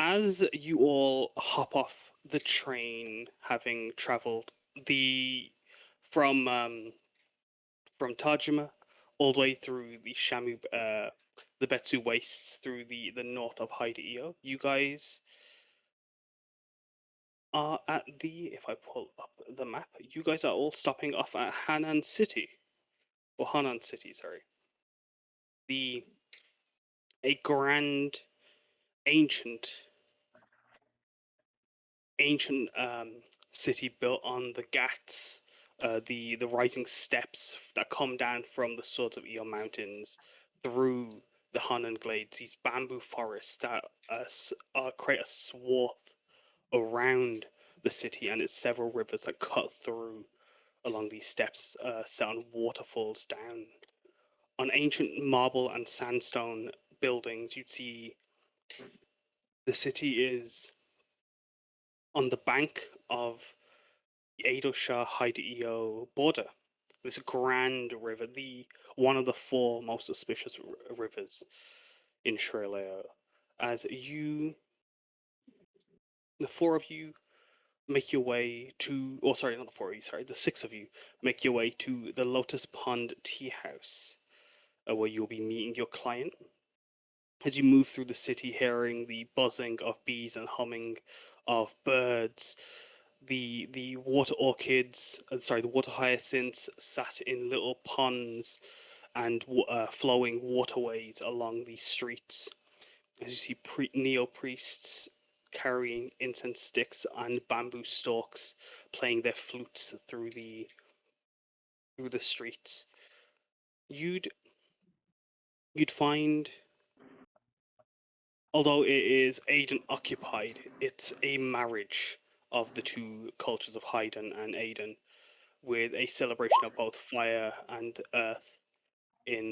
as you all hop off the train, having travelled the from Tajima all the way through the the Betsu Wastes through the north of Haida-Io, you guys are at if I pull up the map, you guys are all stopping off at Hanan City, or Hanan City, sorry. A grand, ancient city built on the Ghats, the rising steps that come down from the Swords of Io Mountains through the Hanan Glades, these bamboo forests that create a swath around the city, and it's several rivers that cut through along these steps, set on waterfalls down. On ancient marble and sandstone buildings, you'd see the city is on the bank of the Edo-Sha Haida-Io border. This grand river, one of the four most suspicious rivers in Sharei-Laio. As the four of you make your way to, or sorry, not the four of you, sorry, the six of you make your way to the Lotus Pond Tea House, where you'll be meeting your client. As you move through the city, hearing the buzzing of bees and humming of birds, the water orchids, the water hyacinths sat in little ponds and flowing waterways along the streets. As you see neo-priests carrying incense sticks and bamboo stalks, playing their flutes through the streets. You'd find, although it is Aiden occupied, it's a marriage of the two cultures of Haiden and Aiden, with a celebration of both fire and earth in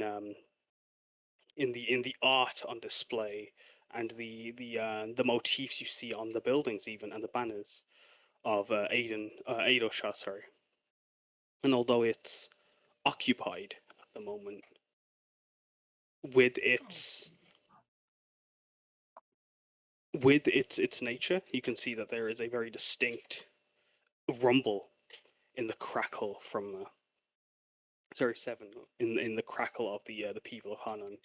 the art on display, and the motifs you see on the buildings, even, and the banners of Edo-Sha, sorry. And although it's occupied at the moment, with its nature, you can see that there is a very distinct rumble in the crackle from in the crackle of the people of Hanan.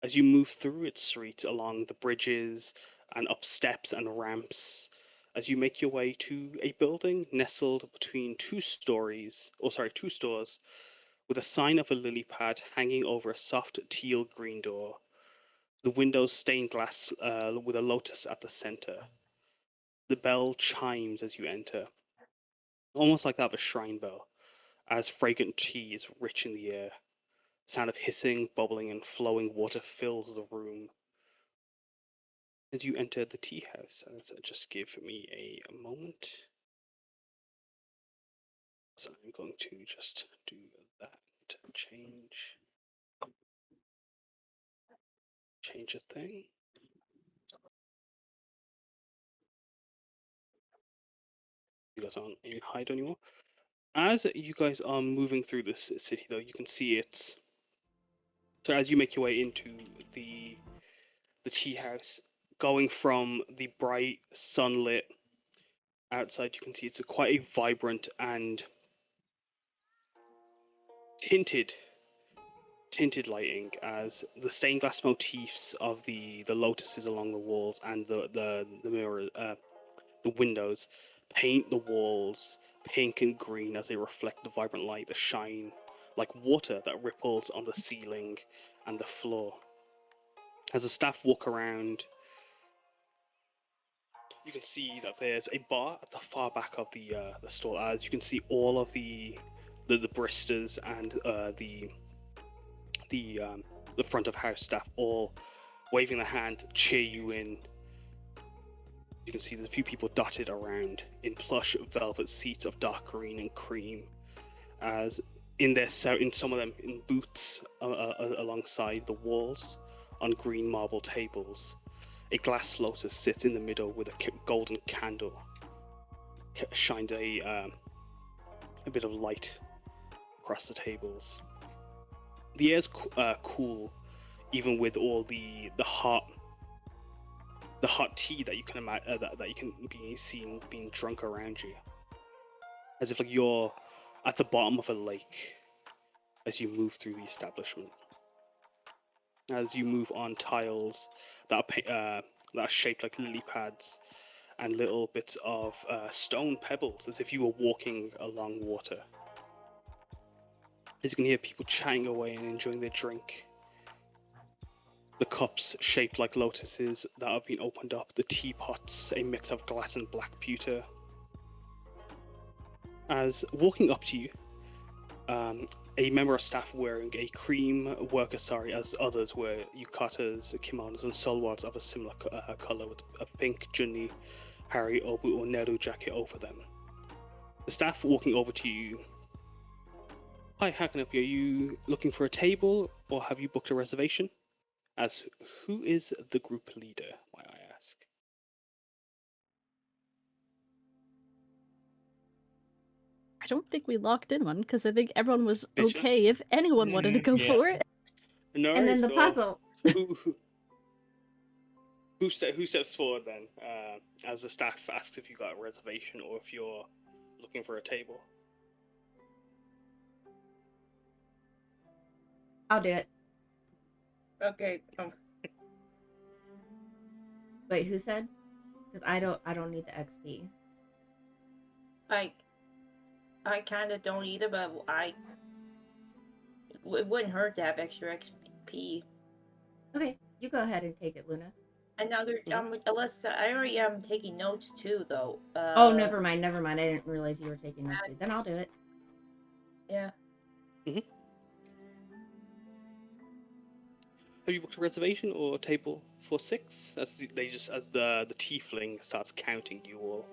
As you move through its streets, along the bridges and up steps and ramps, as you make your way to a building nestled between two stores, with a sign of a lily pad hanging over a soft teal green door. The windows stained glass with a lotus at the center. The bell chimes as you enter, almost like that of a shrine bell, as fragrant tea is rich in the air. The sound of hissing, bubbling, and flowing water fills the room. As you enter the tea house, just give me a moment. So I'm going to just do that, change a thing. You guys aren't in hide anymore. As you guys are moving through this city, though, you can see so as you make your way into the tea house, going from the bright sunlit outside, you can see it's quite a vibrant and tinted lighting, as the stained glass motifs of the lotuses along the walls and the mirror, the windows, paint the walls pink and green as they reflect the vibrant light that shine like water that ripples on the ceiling and the floor. As the staff walk around, you can see that there's a bar at the far back of the store. As you can see, all of the baristas and the front of house staff all waving their hand to cheer you in. You can see there's a few people dotted around in plush velvet seats of dark green and cream, as in some of them in booths alongside the walls on green marble tables. A glass lotus sits in the middle with a golden candle, shined a bit of light across the tables. The air's cool, even with all the hot the hot tea that you can that you can be seen being drunk around you, as if like you're at the bottom of a lake as you move through the establishment. As you move on tiles that are shaped like lily pads and little bits of stone pebbles, as if you were walking along water. As you can hear people chatting away and enjoying their drink. The cups shaped like lotuses that have been opened up, the teapots, a mix of glass and black pewter. As walking up to you, a member of staff wearing a cream worker sari, as others wear yukatas, kimonos, and salwars of a similar color with a pink junni, hari, obu, or neru jacket over them. The staff walking over to you. Hi, how can I help you? Are you looking for a table, or have you booked a reservation? As who is the group leader, might I ask? I don't think we locked in one, because I think everyone was okay if anyone wanted to go for it. No, and then the puzzle. Who steps forward then? As the staff asks if you got a reservation or if you're looking for a table. I'll do it. Okay. Wait, who said? Because I don't need the XP. I kind of don't either, but it wouldn't hurt to have extra XP. Okay, you go ahead and take it, Luna. Another, unless I already am taking notes too, though. Oh, never mind. I didn't realize you were taking notes too. Then I'll do it. Yeah. Mm-hmm. Have you booked a reservation or a table for 6? As the tiefling starts counting you all,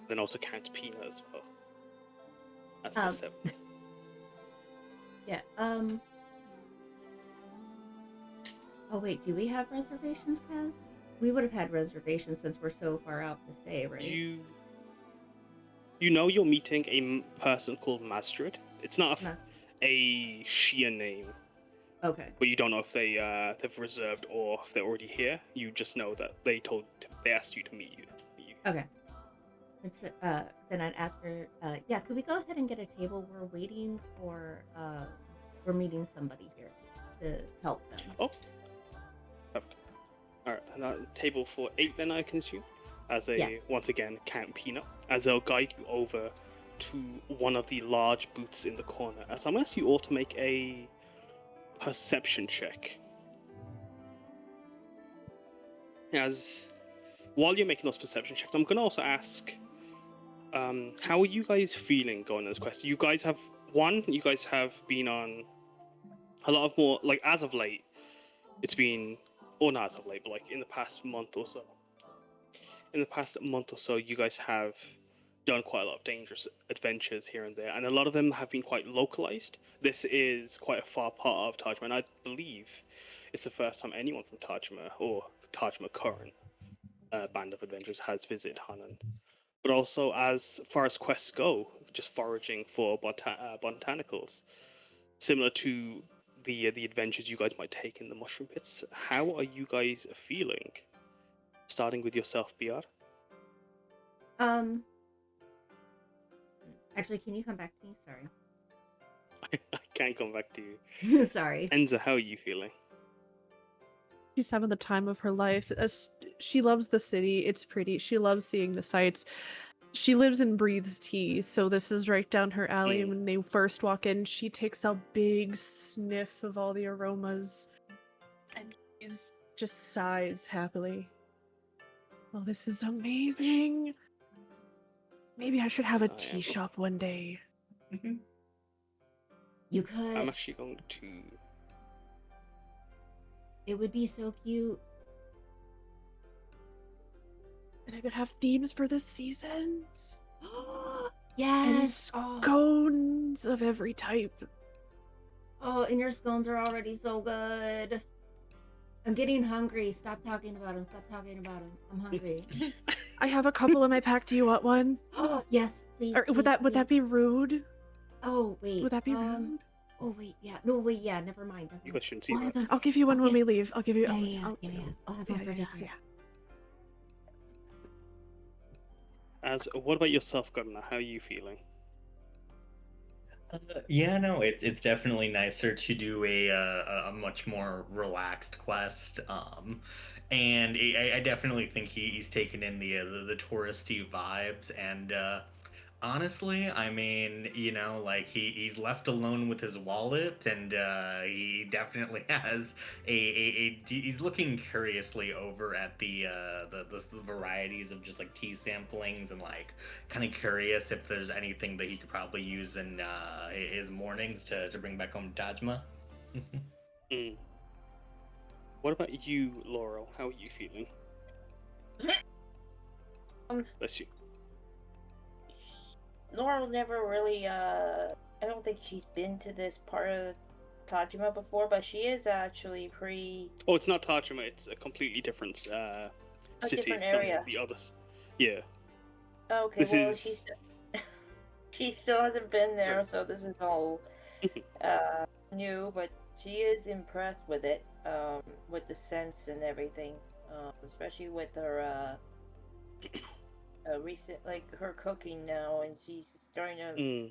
then also count Peanut as well. That's the 7. Yeah. Oh wait, do we have reservations, Kaz? We would have had reservations since we're so far out to stay, right? You know you're meeting a person called Mastrid. It's not a Shia name. Okay. But you don't know if they've reserved or if they're already here. You just know that they asked you to meet you. Okay. It's, then I'd ask her, yeah, could we go ahead and get a table? We're waiting for, we're meeting somebody here to help them. Oh. Alright, and table for 8 then, I can assume? As once again, count Peanut. As they'll guide you over to one of the large booths in the corner. As I'm going to ask you all to make a perception check. As while you're making those perception checks, I'm going to also ask, how are you guys feeling going on this quest? You guys have been on a lot of more, like, as of late, it's been, or not as of late, but like in the past month or so. In the past month or so, you guys have done quite a lot of dangerous adventures here and there, and a lot of them have been quite localized. This is quite a far part of Tajma, and I believe it's the first time anyone from Tajma or Tajma Current Band of Adventures has visited Hanan. But also, as far as quests go, just foraging for botanicals, similar to the adventures you guys might take in the mushroom pits. How are you guys feeling? Starting with yourself, Piyar. Actually, can you come back to me? Sorry. I can't come back to you. Sorry. Enza, how are you feeling? She's having the time of her life. She loves the city. It's pretty. She loves seeing the sights. She lives and breathes tea, so this is right down her alley. When they first walk in, she takes a big sniff of all the aromas, and she's just sighs happily. Oh, this is amazing. Maybe I should have a tea shop one day. Mm-hmm. You could. I'm actually going to... It would be so cute. And I could have themes for the seasons. Yes. And scones of every type. Oh, and your scones are already so good. I'm getting hungry. Stop talking about them. I'm hungry. I have a couple in my pack. Do you want one? Yes, please. Or would that be rude? Oh wait. Would that be rude? Oh wait, yeah. No wait, yeah. Never mind. You guys shouldn't see that. I'll give you one when we leave. I'll give you. Yeah. I'll have one for dessert. Yeah. As what about yourself, Karna? How are you feeling? Yeah, no, it's definitely nicer to do a much more relaxed quest. And I definitely think he's taken in the touristy vibes. And honestly, I mean, like he's left alone with his wallet, and he definitely has he's looking curiously over at the varieties of just like tea samplings, and like kind of curious if there's anything that he could probably use in his mornings to bring back home to Tajma. Mm. What about you, Laurel? How are you feeling? Bless you. Laurel never really, I don't think she's been to this part of Tajima before, but she is actually pretty... Oh, it's not Tajima. It's a completely different city different from area. the others. Yeah. Okay, This well, is... she still hasn't been there, Right. so this is all new, but she is impressed with it, with the scents and everything, especially with her, recent, like, her cooking now, and she's starting to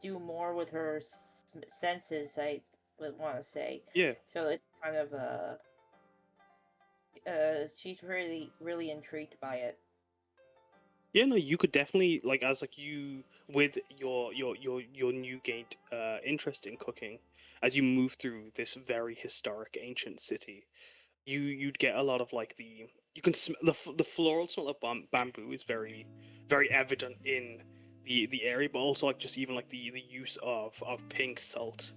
do more with her senses, I would want to say. Yeah. So it's kind of, she's really, really intrigued by it. Yeah, no, you could definitely as you with your new gained interest in cooking as you move through this very historic ancient city. You'd get a lot of you can the floral smell of bamboo is very evident in the area, but also just even the use of pink salt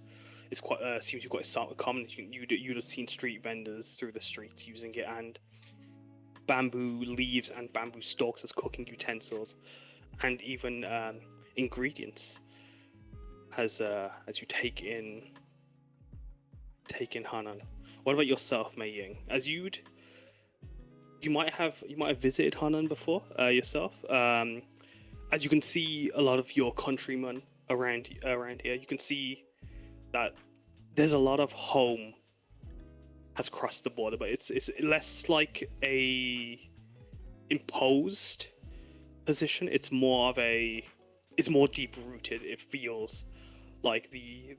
is quite seems to be quite common. You'd have seen street vendors through the streets using it, and bamboo leaves and bamboo stalks as cooking utensils, and even ingredients as you take in Hanan. What about yourself, Meiying? As you might have visited Hanan before yourself. As you can see, a lot of your countrymen around here. You can see that there's a lot of home has crossed the border, but it's less like a imposed position. It's more deep rooted. It feels like the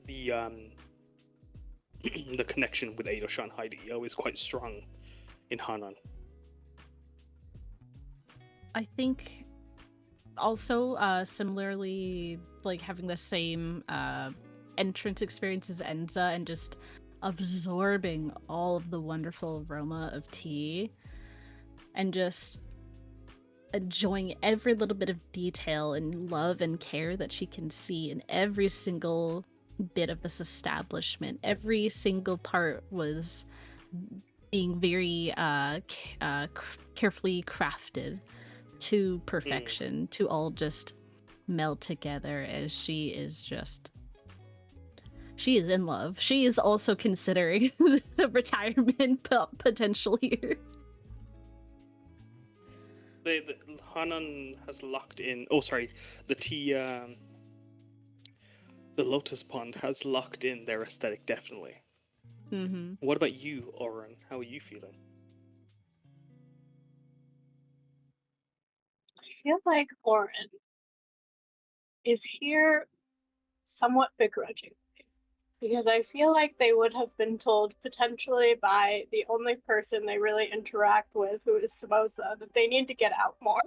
the connection with Edo Shanghai is quite strong in Hanan. I think also similarly, like having the same entrance experience as Enza and just absorbing all of the wonderful aroma of tea and just enjoying every little bit of detail and love and care that she can see in every single bit of this establishment. Every single part was being very carefully crafted to perfection, to all just meld together as she is in love. She is also considering the retirement potential here. The Hanan has locked in. Oh, sorry, the tea. The lotus pond has locked in their aesthetic definitely. Mm-hmm. What about you, Oryn? How are you feeling? I feel like Oryn is here somewhat begrudgingly, because I feel like they would have been told potentially by the only person they really interact with, who is Samosa, that they need to get out more.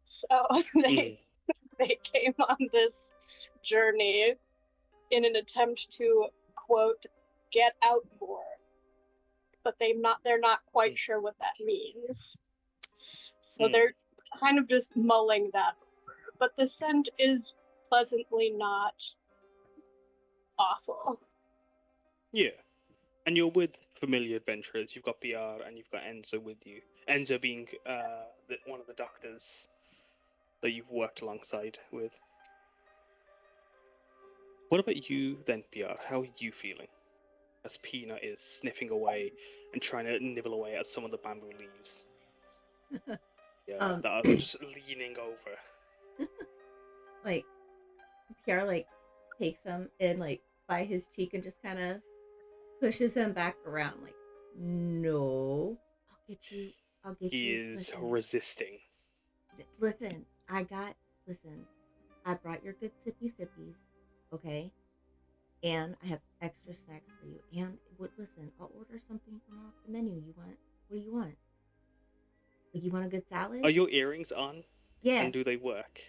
So they came on this journey in an attempt to, quote, get out more. But they're not quite sure what that means. So they're kind of just mulling that over. But the scent is pleasantly not awful. Yeah. And you're with familiar adventurers. You've got Piyar and you've got Enza with you. Enza being one of the doctors that you've worked alongside with. What about you then, Piyar? How are you feeling? As Peanut is sniffing away and trying to nibble away at some of the bamboo leaves. Yeah, that are just leaning over. Like, Piyar, like, takes him and, like, by his cheek and just kind of pushes him back around, like, no, I'll get you. He is resisting. Listen, Listen, I brought your good sippy sippies, okay? And I have extra snacks for you. And listen, I'll order something from off the menu. What do you want? Like, you want a good salad? Are your earrings on? Yeah. And do they work?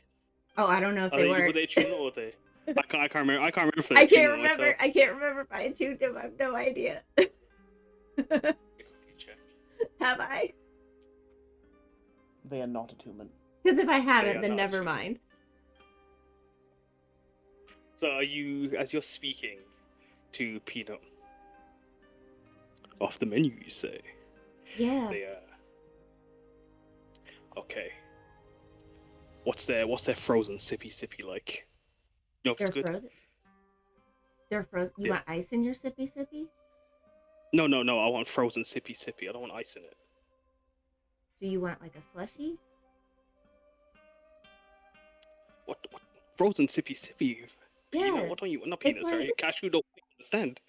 Oh, I don't know if they work. Were they tuned or they? I can't remember. I can't remember if they I can't remember. I can't remember if I tuned them. I have no idea. Have I? They are not attunement. Because if I haven't, then never mind. So are you, as you're speaking to Peanut, off the menu, you say? Yeah. They, okay. What's their frozen sippy like? You know if They're it's good? frozen. They're frozen. You want ice in your sippy sippy? No. I want frozen sippy. I don't want ice in it. So you want like a slushie? What? Frozen sippy? Yeah. Peanut? What don't you? Not peanut. Sorry, cashew. Don't understand.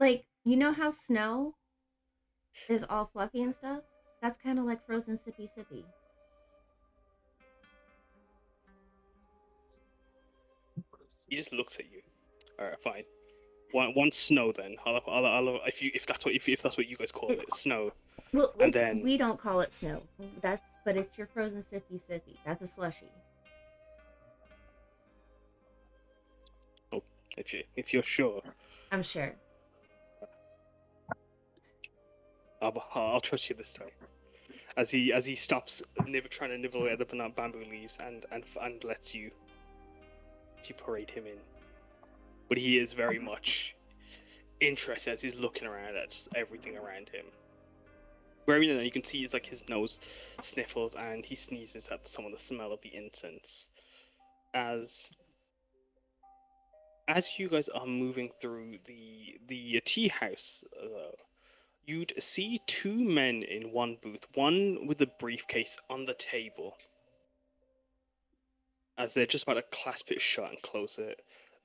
Like, you know how snow is all fluffy and stuff? That's kind of like frozen sippy. He just looks at you. All right, fine. One snow then. I'll if that's what you guys call it, snow. Well, and then we don't call it snow. But it's your frozen sippy. That's a slushie. Oh, if you're sure. I'm sure. I'll trust you this time. As he stops trying to nibble at the bamboo leaves and lets you parade him in. But he is very much interested as he's looking around at just everything around him. Where you can see his nose sniffles and he sneezes at some of the smell of the incense. As you guys are moving through the tea house, you'd see two men in one booth, one with a briefcase on the table. As they're just about to clasp it shut and close it.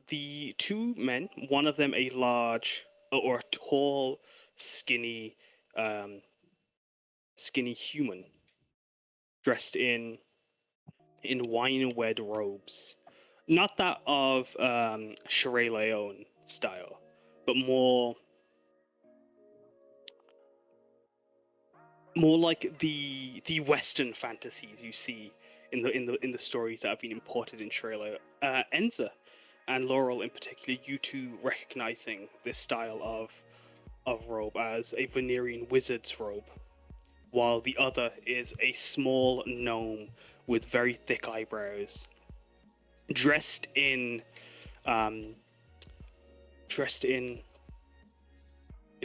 The two men, one of them a large or a tall, skinny human, dressed in wine-wed robes, not that of Sharei-Laio style, but more like the Western fantasies you see in the stories that have been imported in Sharei-Laio. Enza and Laurel in particular, you two recognizing this style of robe as a Venerian wizard's robe, while the other is a small gnome with very thick eyebrows, dressed in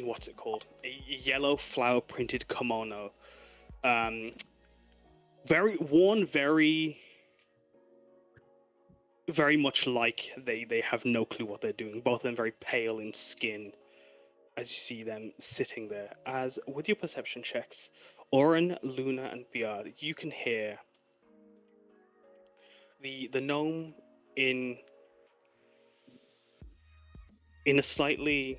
what's it called? A yellow flower printed kimono. Very much like they have no clue what they're doing. Both of them very pale in skin as you see them sitting there. As with your perception checks, Oryn, Luna, and Piyar, you can hear the gnome in a slightly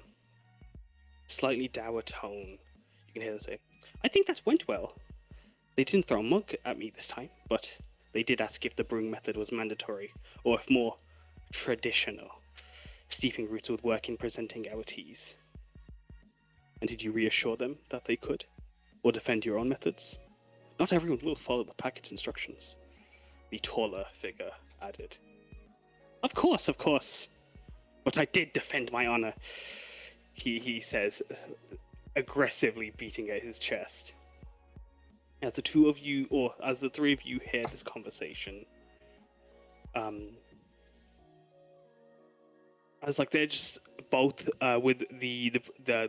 dour tone. You can hear them say, "I think that went well. They didn't throw a mug at me this time, but they did ask if the brewing method was mandatory, or if more traditional steeping routes would work in presenting our teas. And did you reassure them that they could? Or defend your own methods? Not everyone will follow the packet's instructions," the taller figure added. Of course. But I did defend my honor," he says, aggressively beating at his chest. As the two of you, or as the three of you hear this conversation, as they're just both with the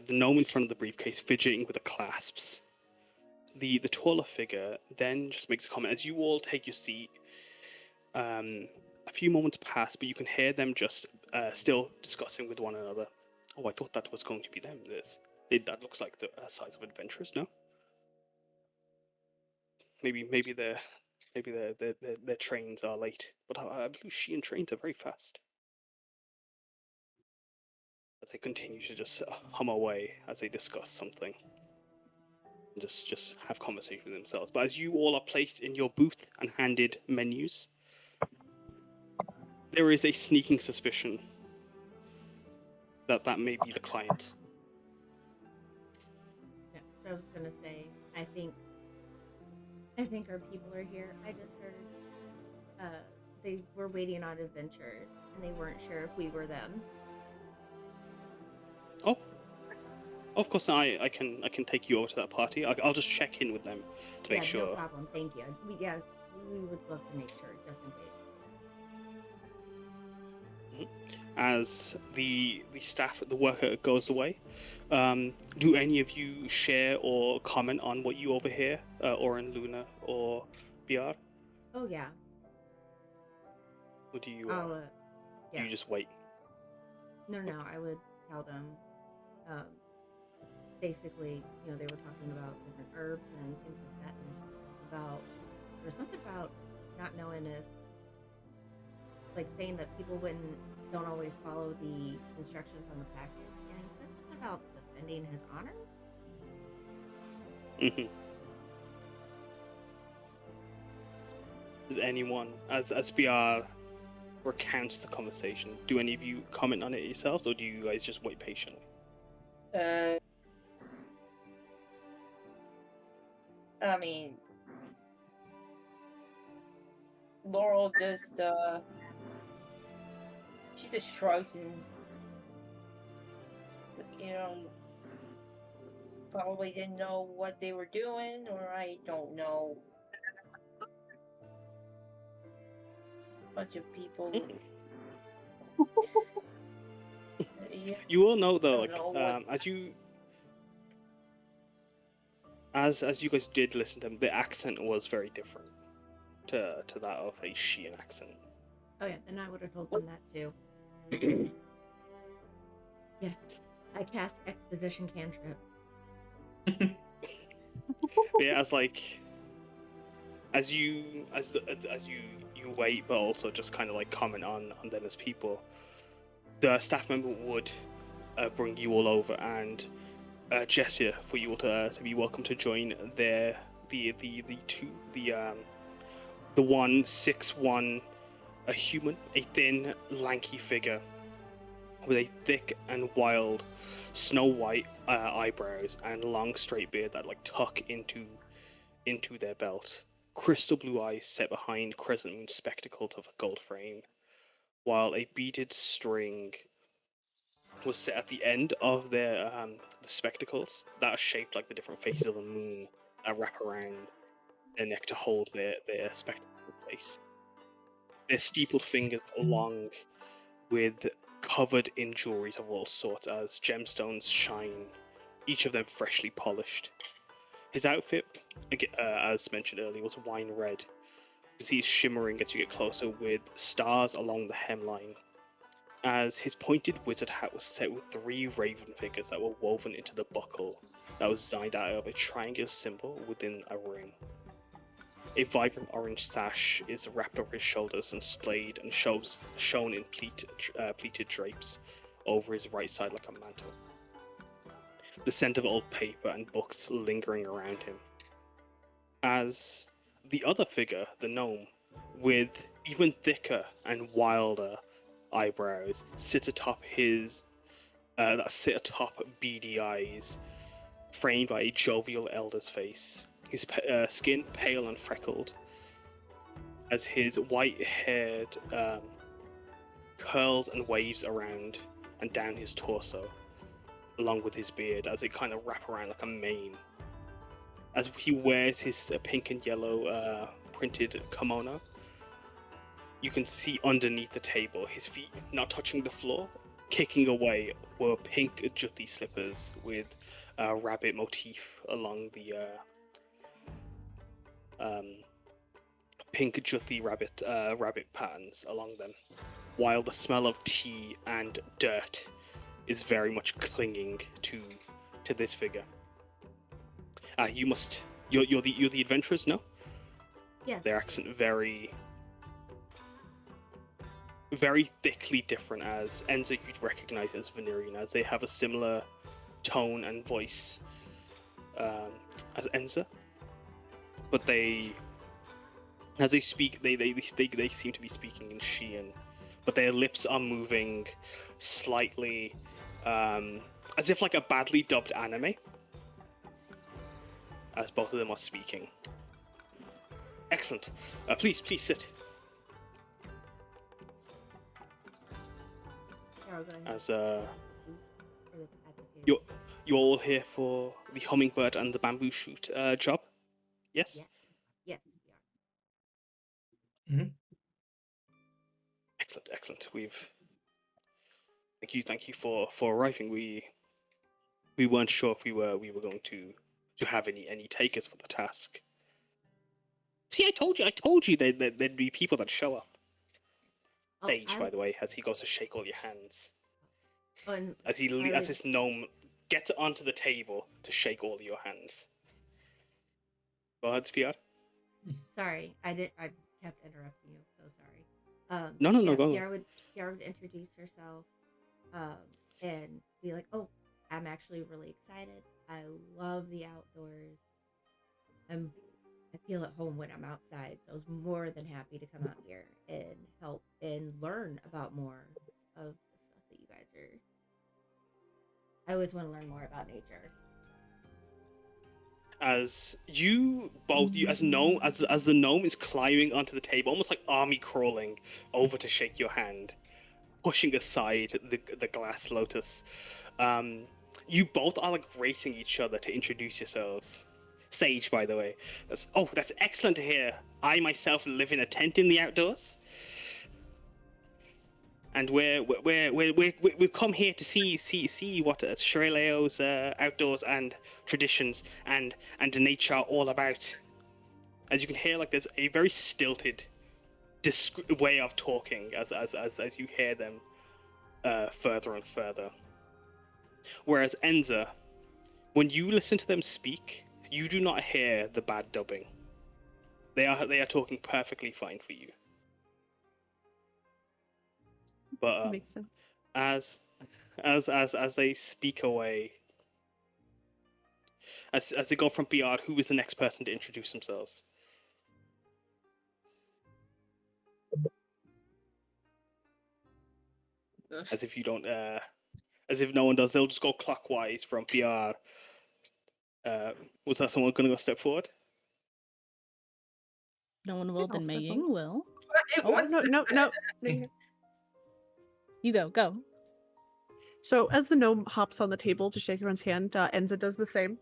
gnome in front of the briefcase fidgeting with the clasps. The taller figure then just makes a comment as you all take your seat. A few moments pass, but you can hear them just still discussing with one another. Oh, I thought that was going to be them. That looks like the size of adventurers, no? Maybe their trains are late, but I believe she and trains are very fast. As they continue to just hum away as they discuss something. and just have conversation with themselves. But as you all are placed in your booth and handed menus, there is a sneaking suspicion that may be the client. Yeah, I was gonna say, I think our people are here. I just heard they were waiting on adventures and they weren't sure if we were them. Oh, of course, I can take you over to that party. I'll just check in with them to make sure. No problem. Thank you. We would love to make sure, just in case. As the staff, the worker goes away, do any of you share or comment on what you overhear, Oryn, Luna, or Piyar? Oh yeah. Or do you? Yeah. You just wait? No, I would tell them. Basically, they were talking about different herbs and things like that, and there's something about not knowing if, like, saying that people don't always follow the instructions on the package, and he said something about defending his honor. Mm-hmm. Does anyone, as Piyar recounts the conversation, do any of you comment on it yourselves, or do you guys just wait patiently? I mean, Laurel just, she just shrugs and, probably didn't know what they were doing, or I don't know. Bunch of people. You all know though, know as you guys did listen to them, the accent was very different to that of a Sheehan accent. Oh yeah, then I would have told them that too. Yeah, I cast exposition cantrip. Yeah, as you wait, but also just kind of like comment on them as people. The staff member would bring you all over and gesture for you all to be welcome to join the 161, a human, a thin, lanky figure with a thick and wild, snow white eyebrows and long straight beard that like tuck into their belt. Crystal blue eyes set behind crescent moon spectacles of a gold frame, while a beaded string was set at the end of their the spectacles that are shaped like the different faces of the moon that wrap around their neck to hold their spectacle in place. Their steepled fingers are long, with covered in jewelries of all sorts as gemstones shine, each of them freshly polished. His outfit, as mentioned earlier, was wine red. You see it shimmering as you get closer with stars along the hemline, as his pointed wizard hat was set with 3 raven figures that were woven into the buckle that was designed out of a triangular symbol within a ring. A vibrant orange sash is wrapped over his shoulders and splayed and shown in pleated drapes over his right side like a mantle. The scent of old paper and books lingering around him. As the other figure, the gnome, with even thicker and wilder eyebrows, sits atop beady eyes, framed by a jovial elder's face. His skin pale and freckled, as his white-haired curls and waves around and down his torso, along with his beard, as it kind of wrap around like a mane. As he wears his pink and yellow printed kimono, you can see underneath the table, his feet not touching the floor, kicking away, were pink jutty slippers with a rabbit motif along the pink jutty rabbit patterns along them, while the smell of tea and dirt is very much clinging to this figure. You're the adventurers, no? Yes. Their accent very very thickly different, as Enza you'd recognize as Venerian, as they have a similar tone and voice as Enza, but as they speak, they seem to be speaking in Shian, but their lips are moving slightly, as if like a badly dubbed anime, as both of them are speaking. Excellent. Please sit. Carol, go ahead. As Or at the table. you're all here for the Hummingbird and the Bambooshoot job, yes? Yeah. Yes, we are. Excellent. Thank you for arriving. We weren't sure if we were going to have any takers for the task. See, I told you there'd be people that show up. Oh, Sage, by the way, as he goes to shake all your hands. Oh, and As this gnome gets onto the table to shake all your hands. Go ahead, Piyar. sorry, I kept interrupting you. So sorry. No, go on. Piyar would introduce herself, and be like, "Oh, I'm actually really excited. I love the outdoors. I feel at home when I'm outside. So I was more than happy to come out here and help and learn about more of the stuff that you guys are. I always want to learn more about nature." As the gnome is climbing onto the table, almost like army crawling over to shake your hand, pushing aside the glass lotus. You both are like racing each other to introduce yourselves. Sage, by the way. That's excellent to hear. I myself live in a tent in the outdoors, and we've come here to see what Sharei-Laio's outdoors and traditions and nature are all about. As you can hear, like there's a very stilted way of talking as you hear them further and further. Whereas Enza, when you listen to them speak, you do not hear the bad dubbing. They are talking perfectly fine for you. But Makes sense. as they speak away, as they go from Piyar, who is the next person to introduce themselves? As if you don't, as if no one does, they'll just go clockwise from Piyar. Was that someone going to go step forward? No one will, then I'll step Meiying will. Oh, no. You go. So as the gnome hops on the table to shake everyone's hand, Enza does the same.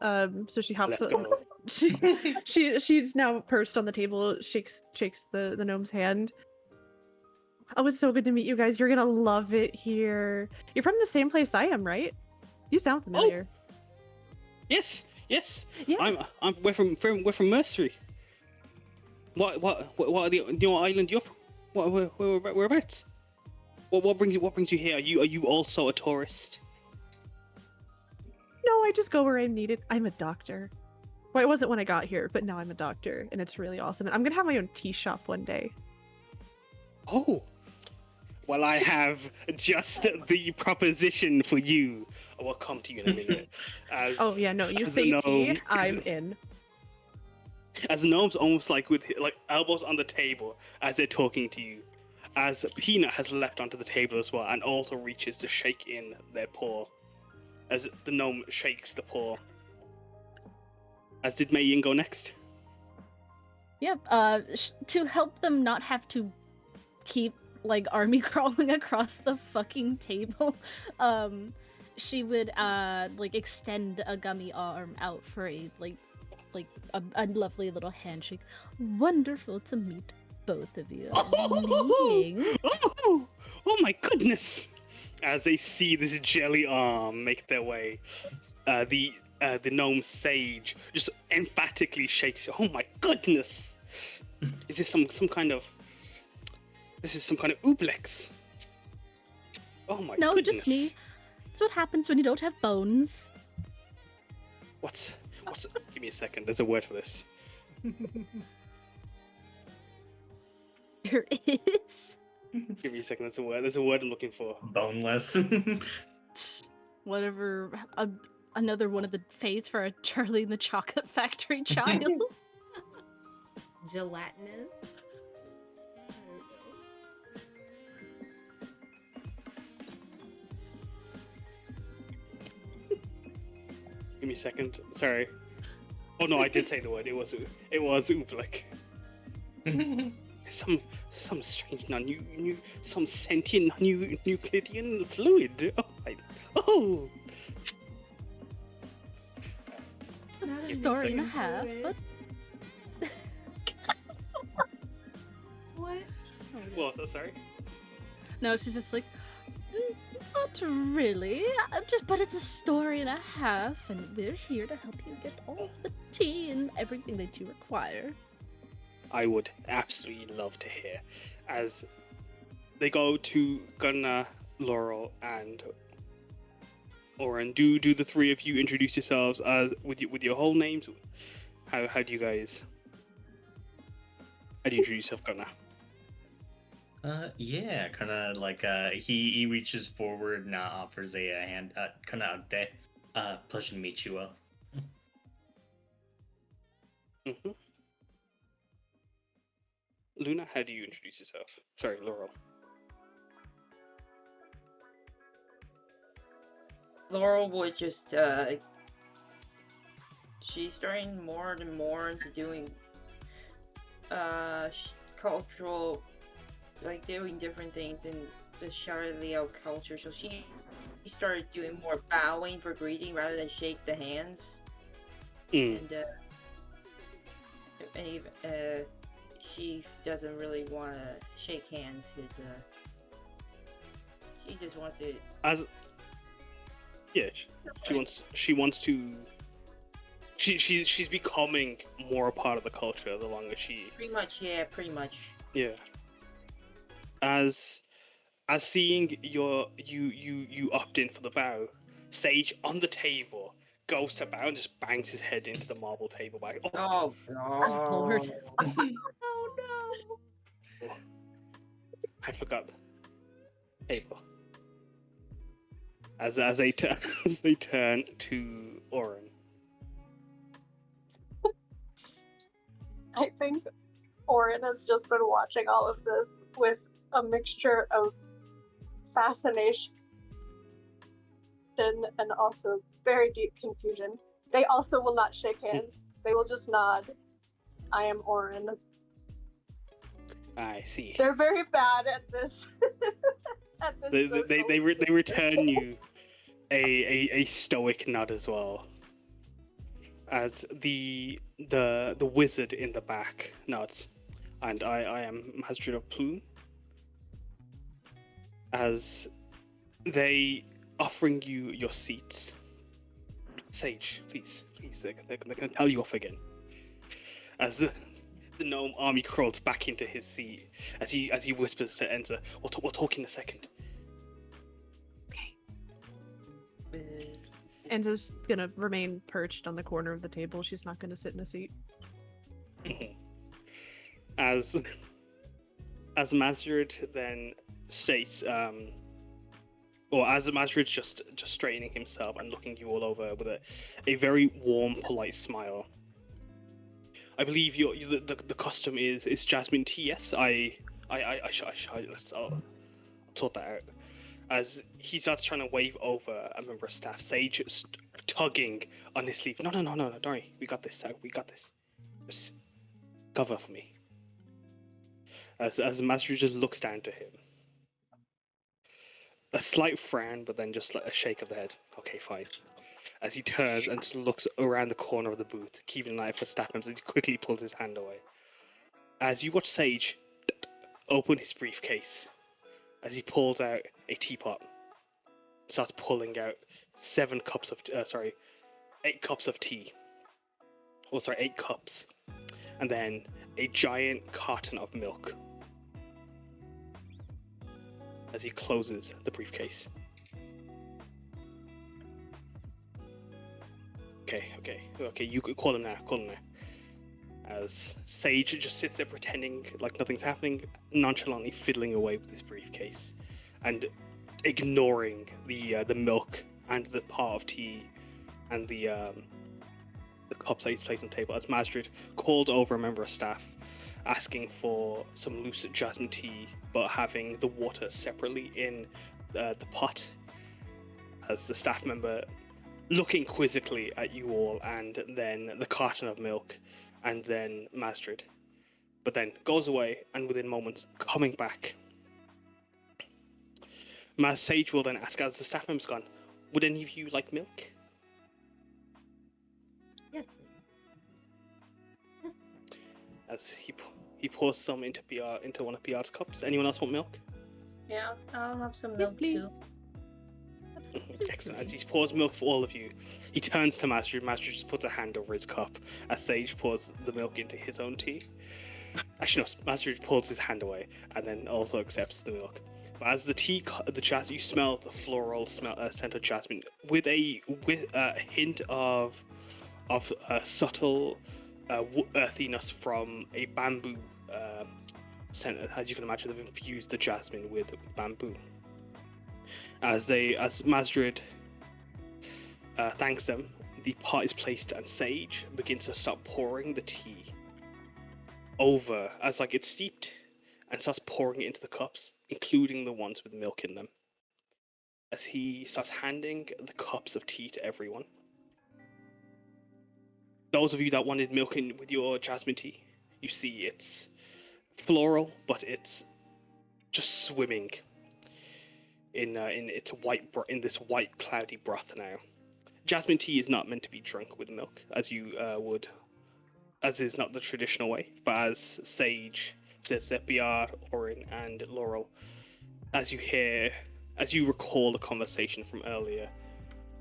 So she hops. Let's go. She's now perched on the table, shakes the gnome's hand. Oh, it's so good to meet you guys. You're gonna love it here. You're from the same place I am, right? You sound familiar. Yes. Yeah. We're from Mercery. What are the island you're from? Whereabouts? What brings you here? Are you also a tourist? No, I just go where I'm needed. I'm a doctor. Well, it wasn't when I got here, but now I'm a doctor, and it's really awesome. And I'm gonna have my own tea shop one day. Oh. Well, I have just the proposition for you. I will come to you in a minute. Oh yeah, no, you say tea, I'm in. As the gnome's almost like with like elbows on the table as they're talking to you. As Peanut has leapt onto the table as well and also reaches to shake in their paw. As the gnome shakes the paw. As did Meiying go next? Yep. To help them not have to keep like army crawling across the fucking table, she would like extend a gummy arm out for a a lovely little handshake. Wonderful to meet both of you. Oh my goodness! As they see this jelly arm make their way, the gnome Sage just emphatically shakes. Oh my goodness! Is this some kind of? This is some kind of ooblex. Oh my goodness! No, just me. That's what happens when you don't have bones. What's? Give me a second. There's a word for this. There is. Give me a second. There's a word I'm looking for. Boneless. Whatever. another one of the fays for a Charlie and the Chocolate Factory child. Gelatinous. Give me a second. Sorry. Oh no, I did say the word. It was ooblik. Some strange some sentient Euclidean fluid. Oh. That's a story and a half, but What? What was that? Sorry. no, she's just like, not really. But it's a story and a half, and we're here to help you get all the tea and everything that you require. I would absolutely love to hear. As they go to Karna, Laurel, and Oryn, do the three of you introduce yourselves with your whole names? How do you introduce yourself, Karna? Yeah, kind of like he reaches forward and offers a hand. Kind of out there. Pleasure to meet you. Mm-hmm. Luna, how do you introduce yourself? Sorry, Laurel. Laurel would just, she's starting more and more into doing, cultural, like doing different things in the Sharei-Laio culture, so she started doing more bowing for greeting rather than shake the hands. And even, she doesn't really want to shake hands because she just wants to. She wants to. She's becoming more a part of the culture the longer she. Pretty much. Yeah. As seeing you opt in for the bow, Sage on the table goes to bow and just bangs his head into the marble table by. Oh God. Lord. Oh no! I forgot. Table. As they turn to Oryn. I think Oryn has just been watching all of this with a mixture of fascination and also very deep confusion. They also will not shake hands. They will just nod. I am Oryn. I see. They're very bad at this. They return you a stoic nod as well. As the wizard in the back nods, and I am Aziraphale. As they offering you your seats. Sage, please, they can tell you off again. As the gnome army crawls back into his seat, as he whispers to Enza, "We'll talk in a second." Okay. Enza's gonna remain perched on the corner of the table. She's not gonna sit in a seat. As Mazrid then states, or as Mazrid's just straightening himself and looking you all over with a very warm, polite smile. I believe the custom is jasmine tea. Yes, I'll sort that out. As he starts trying to wave over a member of staff, Sage tugging on his sleeve. No, don't worry. We got this. We got this. Just cover for me. As Mazrid just looks down to him. A slight frown, but then just like a shake of the head. Okay, fine. As he turns and looks around the corner of the booth, keeping an eye for staff members, he quickly pulls his hand away. As you watch Sage open his briefcase, as he pulls out a teapot, starts pulling out 8 cups of tea. 8 cups. And then a giant carton of milk. As he closes the briefcase. Okay, you could call him now. As Sage just sits there pretending like nothing's happening, nonchalantly fiddling away with his briefcase, and ignoring the milk and the pot of tea and the cups that he's placed on the table, as Masrid called over a member of staff, asking for some loose jasmine tea, but having the water separately in the pot. As the staff member looking quizzically at you all, and then the carton of milk, and then Masrid, but then goes away, and within moments coming back. Sage will then ask, as the staff member's gone, would any of you like milk? Yes, please. Just a bit. As he pours some into one of Piyar's cups. Anyone else want milk? Yeah, I'll have some Yes, milk please. too. Absolutely. Excellent. As he pours milk for all of you, he turns to Master. Master just puts a hand over his cup as Sage pours the milk into his own tea. Actually, no, Master pulls his hand away and then also accepts the milk. But as the jasmine, you smell the floral scent of jasmine with a hint of subtle earthiness from a bamboo scent. As you can imagine, they've infused the jasmine with bamboo. As Masrid thanks them, the pot is placed and Sage begins to start pouring the tea over, as like it's steeped, and starts pouring it into the cups, including the ones with milk in them. As he starts handing the cups of tea to everyone. Those of you that wanted milk in with your jasmine tea, you see it's floral, but it's just swimming in this white cloudy broth now. Jasmine tea is not meant to be drunk with milk, as you would, as is not the traditional way. But as Sage says that Piyar, Oryn, and Laurel, as you recall the conversation from earlier,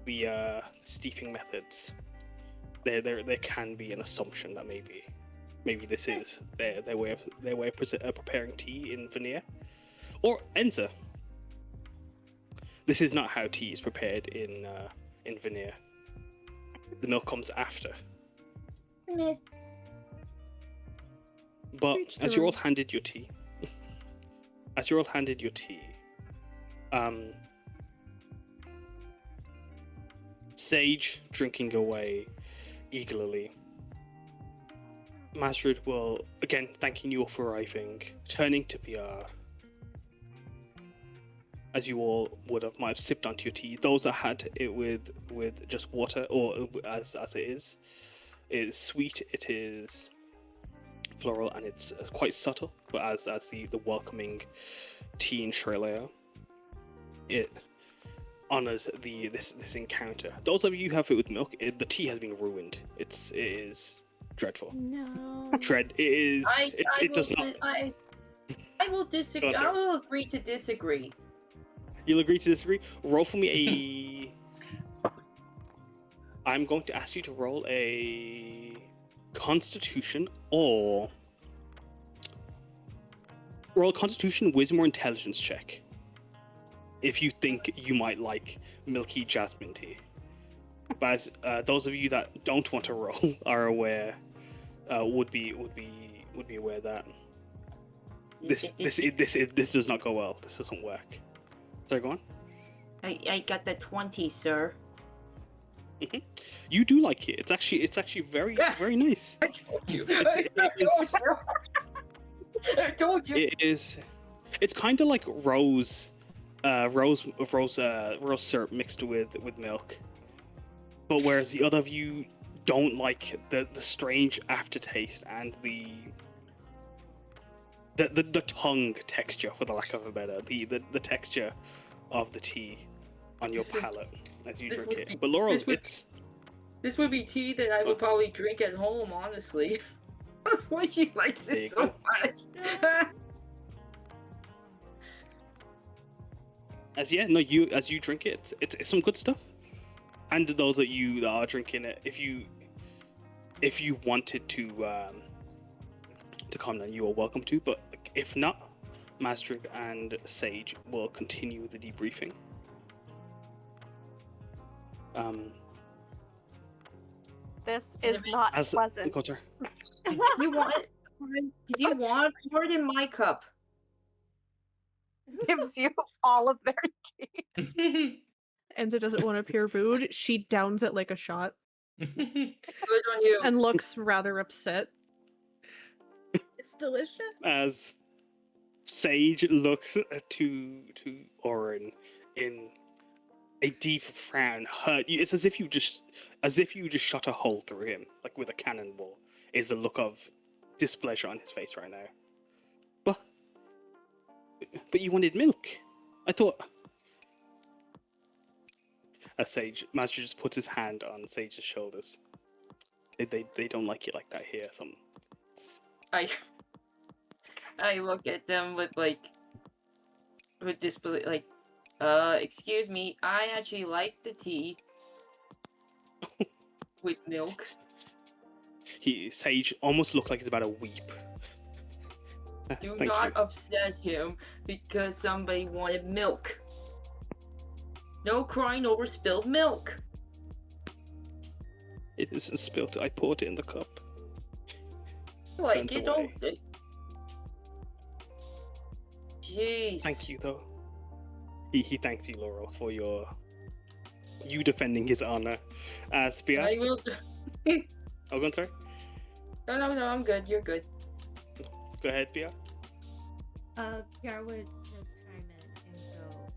the steeping methods, there can be an assumption that maybe this is their way of preparing tea in Vanir, or Enza. This is not how tea is prepared in Vanir. The milk comes after. Meh. But Preach the as you're all word. handed your tea, Sage drinking away eagerly. Masrid will, again thanking you all for arriving, turning to Piyar. As you all might have sipped onto your tea. Those that had it with just water, or as it is sweet, it is floral, and it's quite subtle. But as the welcoming tea in Sharei-Laio, it honors this encounter. Those of you who have it with milk, the tea has been ruined. It is dreadful. No. It is. It does not. I will disagree. Go on, I will agree to disagree. You'll agree to disagree? Roll for me a... I'm going to ask you to roll a Constitution, or... Roll a Constitution, Wisdom, or Intelligence check. If you think you might like milky jasmine tea. But as those of you that don't want to roll are aware, would be aware that this does not go well. This doesn't work. Sorry, go on. I got the 20, sir. You do like it. It's actually very very nice. I told you. It I told you. It is. It's kind of like rose syrup mixed with milk. But whereas the other of you don't like the strange aftertaste and the tongue texture, for the lack of a better, the texture of the tea on your palate as you drink it. But Laurel, This would be tea that I would probably drink at home, honestly. That's why she likes it so much. as you drink it, it's some good stuff. And those of you that are drinking it, if you wanted to come down, you are welcome to. But if not, Masrid and Sage will continue the debriefing. This is not pleasant. Go, sir. You want more than my cup? Gives you all of their tea. Enza doesn't want to appear rude, she downs it like a shot Good on you. and looks rather upset. It's delicious. As Sage looks to Oryn in a deep frown, hurt. It's as if you just shot a hole through him, like with a cannonball. Is a look of displeasure on his face right now. But you wanted milk. I thought. Master just puts his hand on Sage's shoulders. They don't like it like that here. I look at them with disbelief, like, excuse me, I actually like the tea with milk. Sage almost looked like he's about to weep. Do Thank not you. upset him because somebody wanted milk. No crying over spilled milk. It isn't spilled. I poured it in the cup. Like, Turns you away. don't. Jeez. Thank you, though. He thanks you, Laurel, for you defending his honor. Piyar. I will. Oh, go on, sorry. No, I'm good. You're good. Go ahead, Piyar. Piyar would just chime in and go,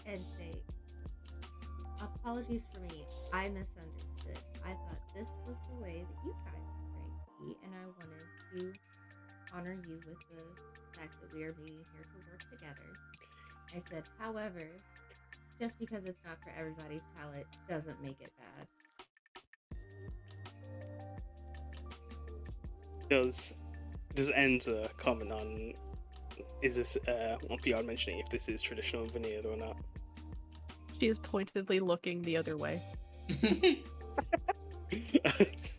and say, apologies for me, I misunderstood. I thought this was the way that you guys drank tea, and I wanted to honor you with the fact that we are meeting here to work together. I said, however, just because it's not for everybody's palate doesn't make it bad. Does Enza comment on, is this on Piyar mentioning if this is traditional veneered or not? She is pointedly looking the other way. As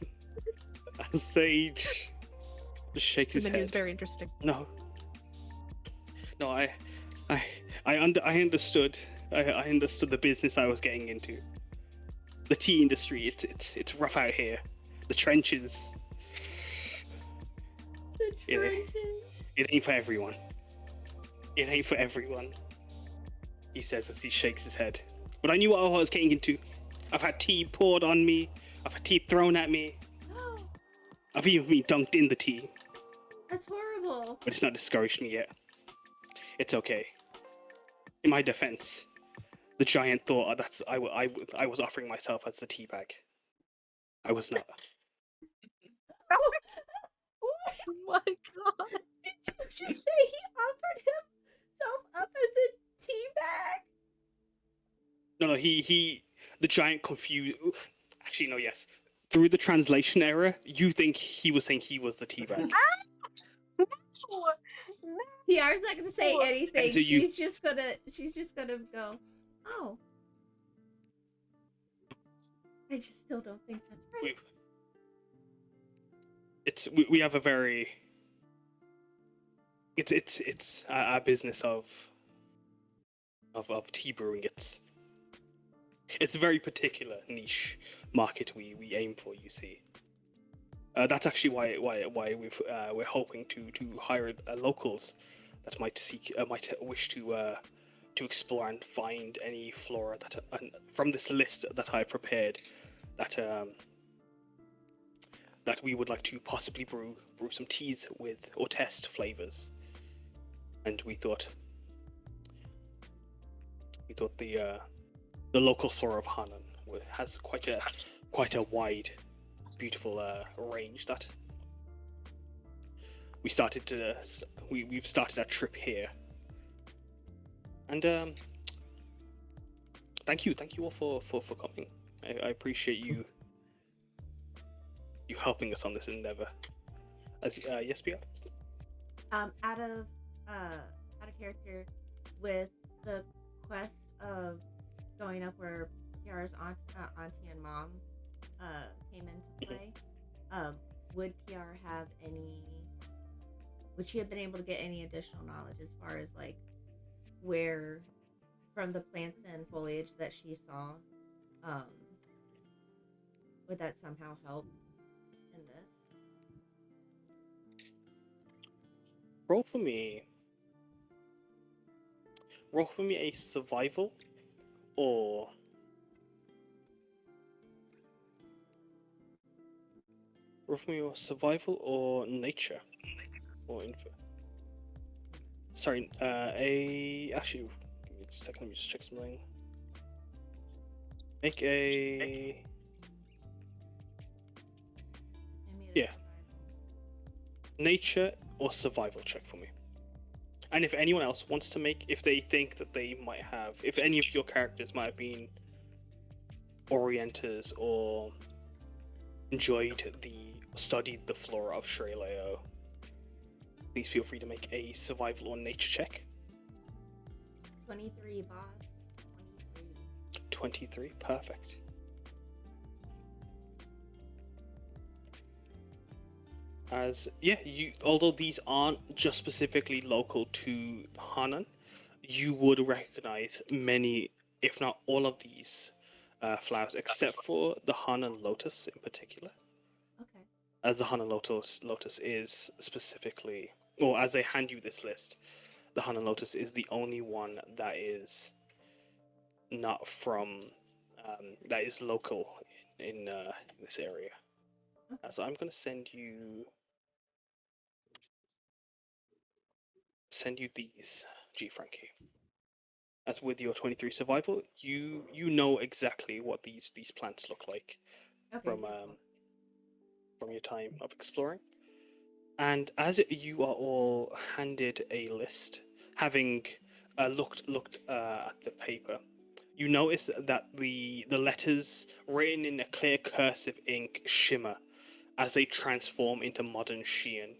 Sage shakes The his menu is head. very interesting. No, I understood. I understood the business I was getting into. The tea industry. It's rough out here. The trenches. It ain't for everyone. It ain't for everyone. He says as he shakes his head. But I knew what I was getting into. I've had tea poured on me. I've had tea thrown at me. I've even been dunked in the tea. That's horrible. But it's not discouraged me yet. It's okay. In my defense, the giant thought that I was offering myself as the tea bag. I was not. Oh my god. Did you just say he offered himself up as a tea bag? No, the giant confused. Actually, no, yes. Through the translation error, you think he was saying he was the tea bag. Piyar's not gonna say anything. so you- She's just gonna go, oh. I just still don't think that's right. We have a very. It's a business of tea brewing. It's a very particular niche market we aim for. You see, that's actually why we're hoping to hire locals that might wish to explore and find any flora that from this list that I prepared that we would like to possibly brew some teas with or test flavors. And we thought the local flora of Hanan has quite a wide, beautiful range that we've started our trip here. And thank you all for coming. I appreciate you helping us on this endeavor. Yes, Piyar? Out of character, with the quest of going up where Piyar's auntie and mom came into play, would Piyar have would she have been able to get any additional knowledge as far as like where from the plants and foliage that she saw, would that somehow help in this? Roll for me roll for me a survival or nature or info. Sorry, actually, give me a second. Let me just check something. Make a yeah, nature or survival check for me. And if anyone else wants to make, if they think that they might have, if any of your characters might have been orienters or studied the flora of Sharei-Laio, please feel free to make a survival or nature check. 23, boss. 23, perfect. Although these aren't just specifically local to Hanan, you would recognize many, if not all of these flowers, except for the Hanan lotus in particular. Okay. As the Hanan lotus is specifically, or as they hand you this list, the Hanan lotus is the only one that is not from, that is local in this area. Okay. So I'm going to send you these, G Frankie. As with your 23 survival, you know exactly what these plants look like. Okay. From your time of exploring. And as you are all handed a list, having looked at the paper, you notice that the letters written in a clear cursive ink shimmer as they transform into modern Xian.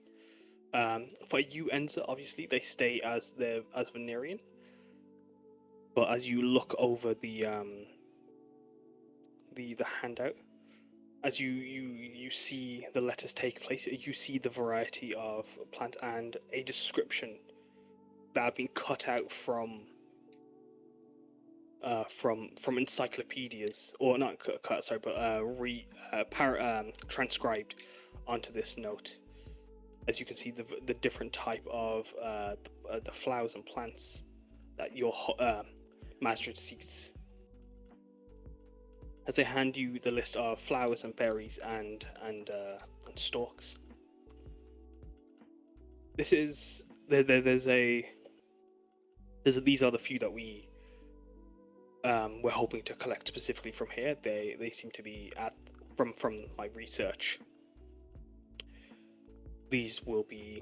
For you, Enza, obviously they stay as Venerian. But as you look over the handout, as you see the letters take place, you see the variety of plant and a description that have been cut out from encyclopedias, or not cut, sorry, but transcribed onto this note. As you can see, the different type of the flowers and plants that your Mazrid seeks. As they hand you the list of flowers and berries and stalks. These are the few that we're hoping to collect specifically from here. They seem to be from my research. These will be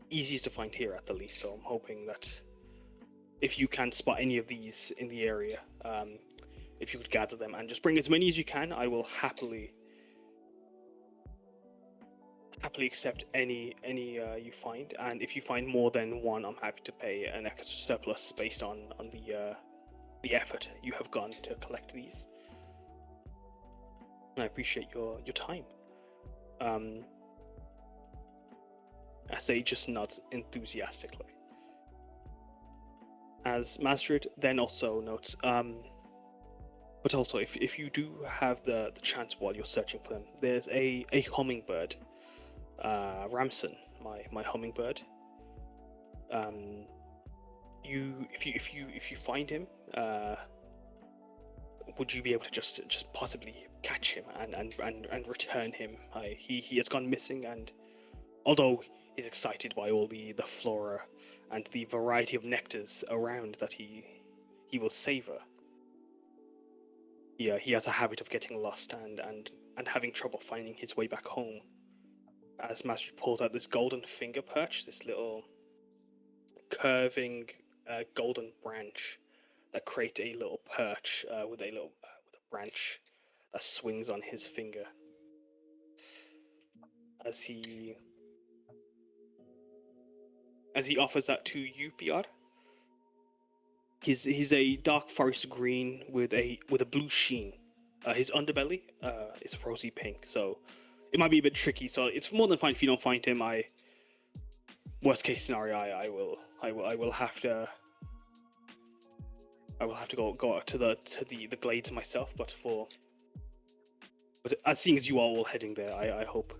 easiest to find here at the least, so I'm hoping that if you can spot any of these in the area, if you could gather them and just bring as many as you can, I will happily accept any you find. And if you find more than one, I'm happy to pay an extra surplus based on the effort you have gone to collect these. And I appreciate your time. I say just nods enthusiastically. As Mazrid then also notes, but also if you do have the chance while you're searching for them, there's a hummingbird, Ramson, my hummingbird. If you find him, would you be able to just possibly catch him and return him? He has gone missing, and although he's excited by all the flora and the variety of nectars around that he will savor, he has a habit of getting lost and having trouble finding his way back home. As Master pulls out this golden finger perch, this little curving golden branch that creates a little perch with a branch that swings on his finger. As he offers that to you, Piyar. He's a dark forest green with a blue sheen. His underbelly is rosy pink, so it might be a bit tricky. So it's more than fine if you don't find him. Worst case scenario, I will have to go out to the glades myself. But as seeing as you are all heading there, I hope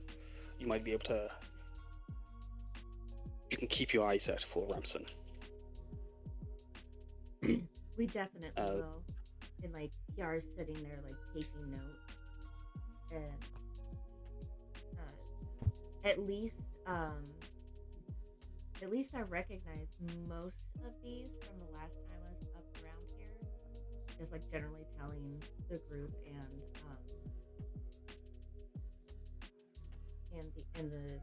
you might be able to. You can keep your eyes out for Ramson. We definitely Uh, will. And like Piyar's sitting there like taking note. And at least I recognize most of these from the last time I was up around here. Just like generally telling the group and the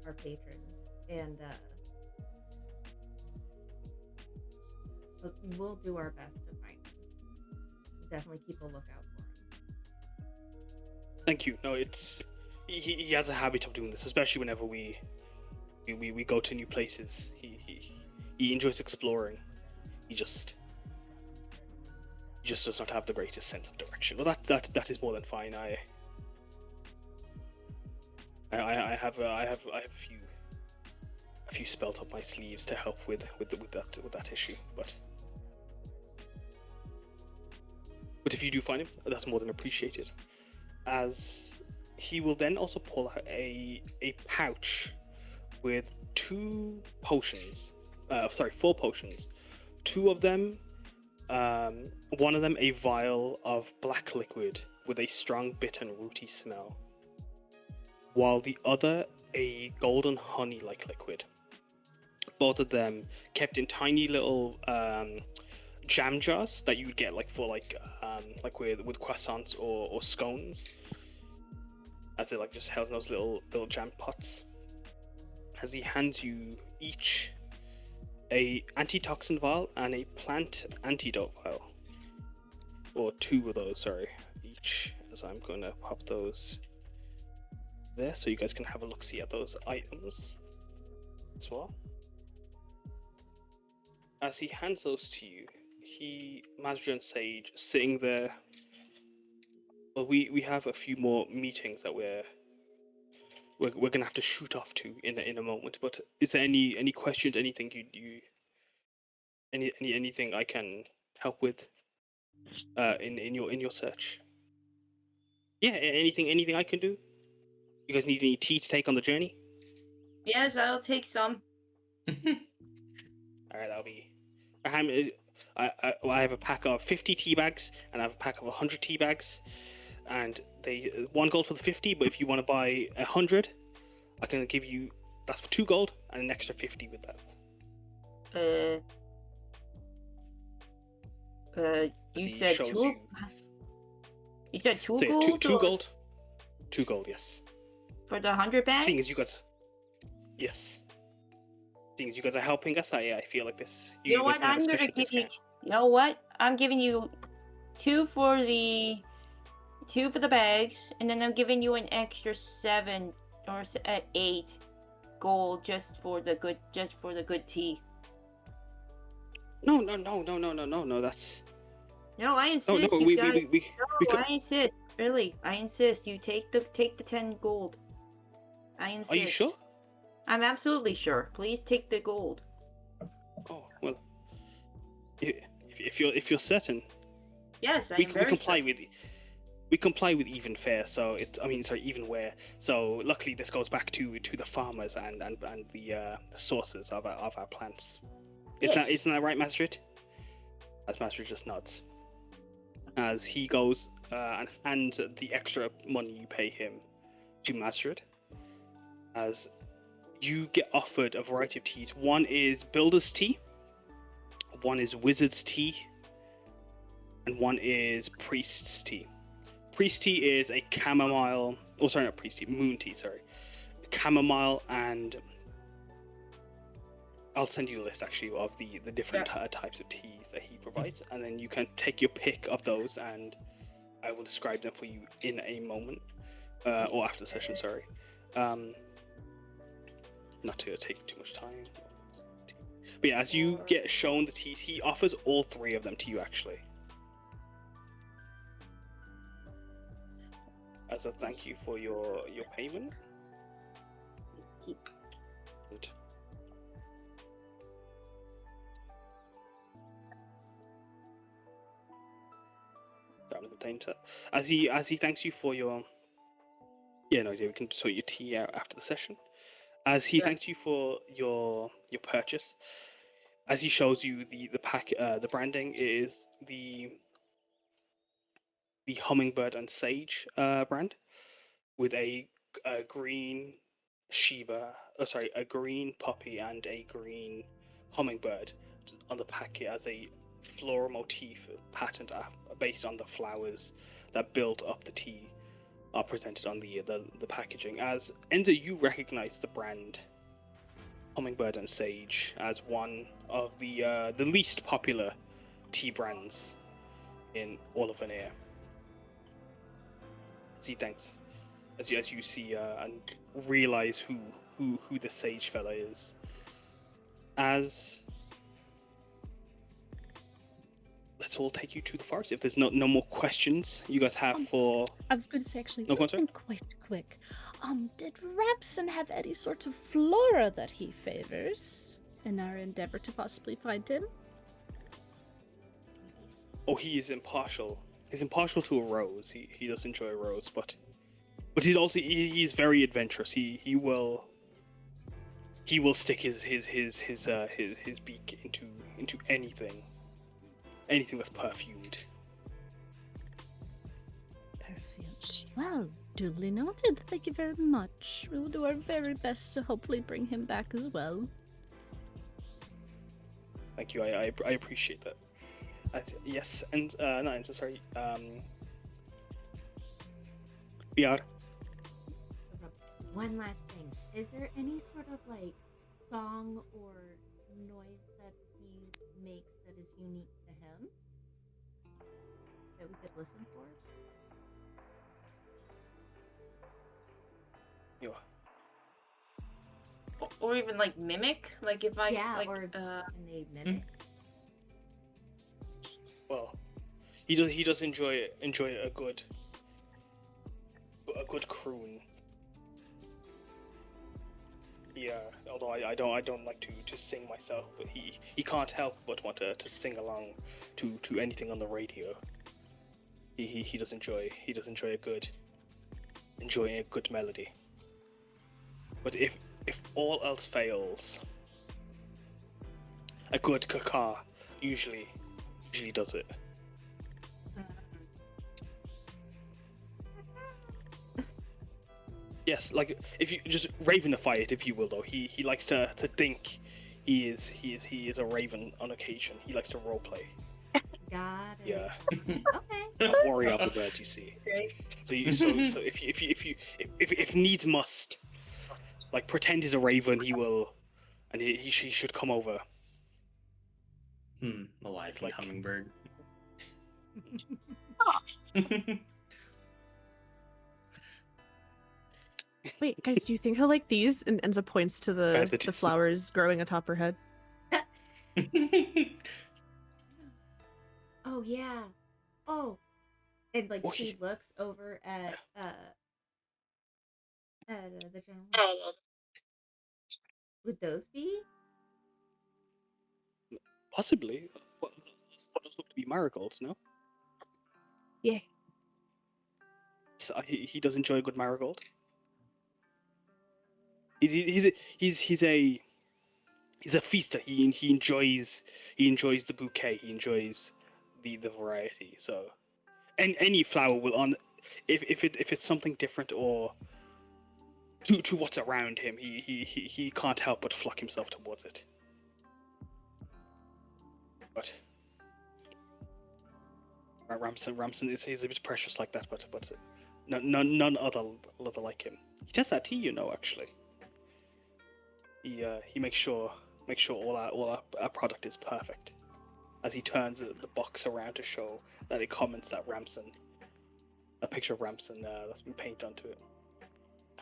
our patrons. And but we'll do our best to find him. We'll definitely keep a lookout for him. Thank you. No, it's he has a habit of doing this, especially whenever we go to new places. He enjoys exploring. He just does not have the greatest sense of direction. Well, that is more than fine. I have a few spells up my sleeves to help with that issue, but if you do find him, that's more than appreciated. As he will then also pull out a pouch with 4 potions. 2 of them, one of them a vial of black liquid with a strong bitter and rooty smell, while the other a golden honey-like liquid. Both of them kept in tiny little jam jars that you would get like for like with croissants or scones, as it like just held in those little jam pots. As he hands you each a antitoxin vial and a plant antidote vial, or 2 of those, sorry, each. As I'm going to pop those there so you guys can have a look see at those items as well. As he hands those to you, Mazra and Sage, sitting there. Well, we have a few more meetings that we're gonna have to shoot off to in a moment. But is there any questions? Anything anything I can help with? In your search? Yeah, anything I can do? You guys need any tea to take on the journey? Yes, I'll take some. All right, that'll be. I have a pack of 50 tea bags, and I have a pack of 100 tea bags, and they 1 gold for the 50. But if you want to buy 100, I can give you that's for 2 gold and an extra 50 with that. You said 2. You said 2 so gold. 2 gold. 2 gold, yes. For the 100 bags. Seeing as you guys, yes. Seeing as you guys are helping us, I feel like this. You know what? I'm gonna give you. You know what? I'm giving you 2 for the bags, and then I'm giving you an extra 7 or 8 gold just for the good tea. No. That's No, I insist. no. I insist. Really, I insist. You take the 10 gold. I insist. Are you sure? I'm absolutely sure. Please take the gold. Oh well. If you're certain. Yes, we comply with. We comply with even fare, so even wear. So luckily, this goes back to the farmers and the sources of our plants. Isn't that right, Mastrid? As Mastrid just nods, as he goes and hands the extra money you pay him to Mastrid, as you get offered a variety of teas. One is Builder's Tea, one is Wizard's Tea, and one is Priest's Tea. Priest Tea is a chamomile. Oh, sorry, not Priest Tea. Moon Tea. Sorry, chamomile, and I'll send you a list actually of the different types of teas that he provides, and then you can take your pick of those, and I will describe them for you in a moment, or after the session. Sorry, not to take too much time. But yeah, as you get shown the teas, he offers all 3 of them to you actually. As a thank you for your payment. And as he thanks you for your we can sort your tea out after the session. As he thanks you for your purchase, as he shows you the branding is the Hummingbird and Sage brand with a green Shiba, a green puppy and a green hummingbird on the packet as a floral motif patterned based on the flowers that build up the tea are presented on the packaging. As Enza, you recognize the brand Hummingbird and Sage as one of the least popular tea brands in all of Vanir. See, thanks. As you see and realize who the Sage fella is. As let's all take you to the forest. If there's no more questions you guys have for... I was going to say, actually, No, go on, sir. quite quick. Did Ramson have any sort of flora that he favors in our endeavor to possibly find him? Oh, he is impartial. He's impartial to a rose. He does enjoy a rose, but he's also he's very adventurous. He will stick his beak into anything that's perfumed. Perfume. Well, duly noted. Thank you very much. We will do our very best to hopefully bring him back as well. Thank you. I appreciate that. Yes, and no, I'm so sorry. Piyar. One last thing. Is there any sort of like song or noise that he makes that is unique to him that we could listen for? You Or even like mimic, like if I like or can they mimic? well, he does enjoy a good croon. Yeah, although I don't like to sing myself, but he can't help but want to sing along to anything on the radio. He does enjoy a good melody. But if all else fails, a good caca usually does it. Yes, like if you just ravenify it, if you will, though. He likes to think he is a raven on occasion. He likes to roleplay. Got it. Yeah. Okay. A warrior of the bird, you see. Okay. So if needs must, like pretend he's a raven, he will, and he should come over. A lively hummingbird. Wait, guys, do you think he'll like these? And Enza points to the flowers growing atop her head. Oh yeah. Oh. And like Oh, she looks over at the general. Would those be? Possibly. What those look to be marigolds, no? Yeah. So he does enjoy a good marigold. He's a feaster. He enjoys the bouquet. He enjoys the variety. So, and any flower will if it's something different or to what's around him, he can't help but flock himself towards it. But Ramson is a bit precious like that, but none other like him. He does that tea, actually. He makes sure all our product is perfect. As he turns the box around to show that it comments that a picture of Ramson that's been painted onto it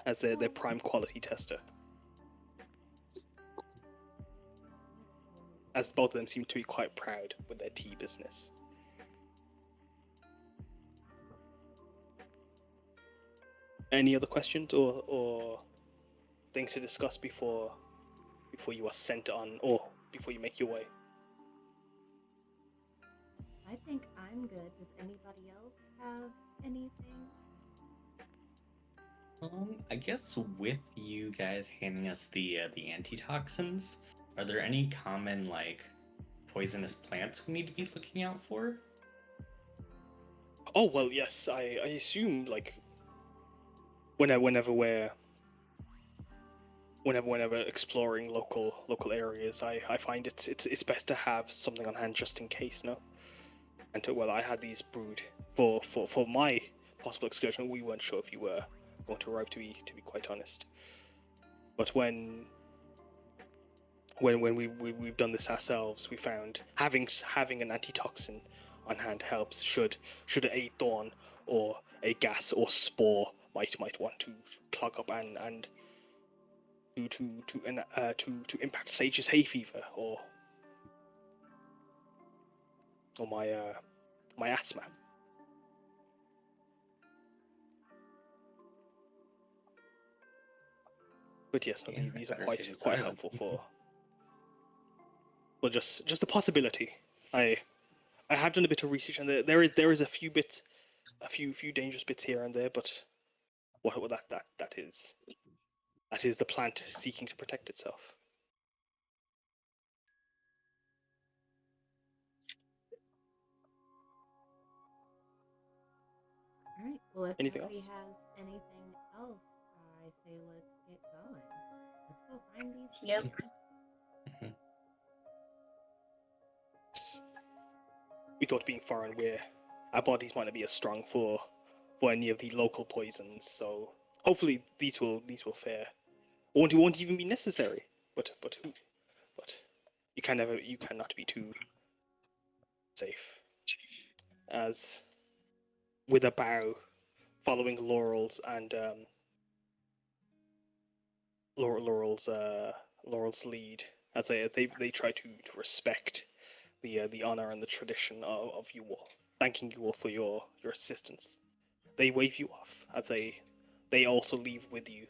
as their prime quality tester. As both of them seem to be quite proud with their tea business. Any other questions or things to discuss before you are sent on, or before you make your way? I think I'm good. Does anybody else have anything? I guess with you guys handing us the antitoxins, are there any common like poisonous plants we need to be looking out for? Oh well, yes. I assume like whenever exploring local areas, I find it's best to have something on hand just in case. No, and well, I had these brewed for my possible excursion. We weren't sure if you were going to arrive, to be quite honest. But when we've done this ourselves, we found having an antitoxin on hand helps. Should a thorn or a gas or spore might want to clog up and to impact Sage's hay fever or my asthma. But yes, no, Yeah, these that are better seems quite good. helpful for just the possibility. I have done a bit of research, and there is a few dangerous bits here and there, but what that is the plant seeking to protect itself. All right. Well, if Anything nobody else? has anything else, I say let's get going. Let's go find these. Yep. things. We thought being foreign, our bodies might not be as strong for any of the local poisons, so hopefully these will fare. Won't even be necessary. But you cannot be too safe. As with a bow, following Laurel's and Laurel's lead, as they try to respect the honor and the tradition of you all, thanking you all for your assistance. They wave you off as they also leave with you,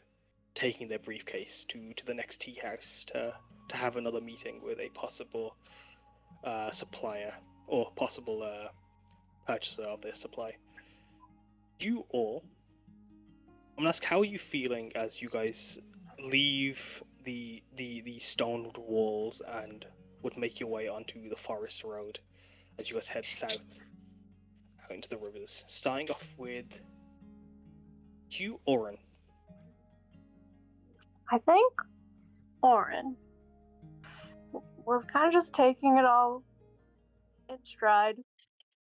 taking their briefcase to the next tea house to have another meeting with a possible supplier or possible purchaser of their supply. You all, I'm gonna ask, how are you feeling as you guys leave the stone walls and would make your way onto the forest road as you guys head south out into the rivers? Starting off with you, Oryn. I think Oryn was kind of just taking it all in stride,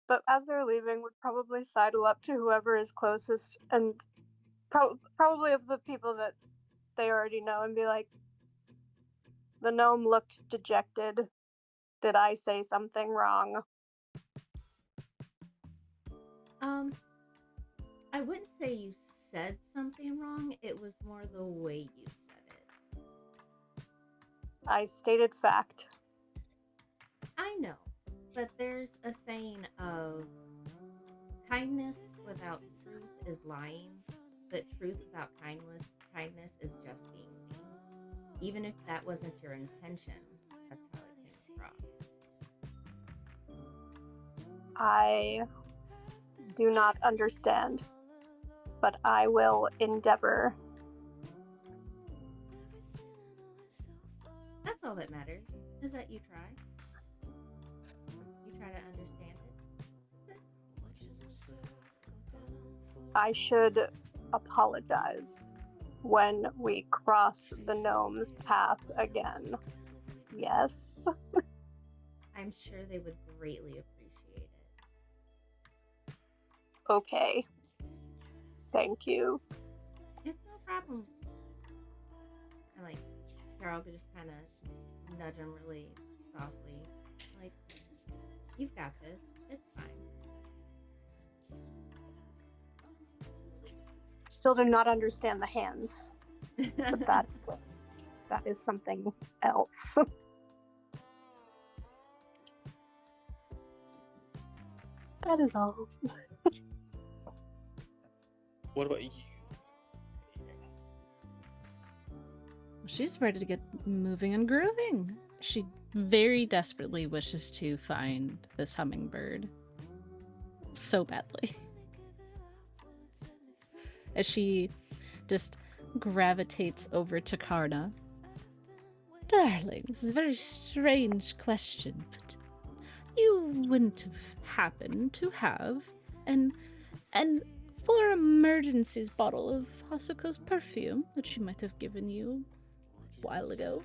but as they're leaving, would probably sidle up to whoever is closest and probably of the people that they already know and be like, "The gnome looked dejected. Did I say something wrong?" I wouldn't say you said something wrong. It was more the way you said it. I stated fact. I know, but there's a saying of kindness without truth is lying, but truth without kindness is just being mean. Even if that wasn't your intention, that's how it came across. I do not understand, but I will endeavor. That's all that matters, is that you try. You try to understand it. I should apologize when we cross the gnome's path again. Yes. I'm sure they would greatly appreciate it. Okay. Thank you. It's no problem. And like, Carol could just kind of nudge him really softly. Like, you've got this. It's fine. Still do not understand the hands, but that is something else. That is all. What about you? She's ready to get moving and grooving. She very desperately wishes to find this hummingbird so badly. As she just gravitates over to Karna. Darling, this is a very strange question, but you wouldn't have happened to have an for emergencies bottle of Hasuko's perfume that she might have given you a while ago?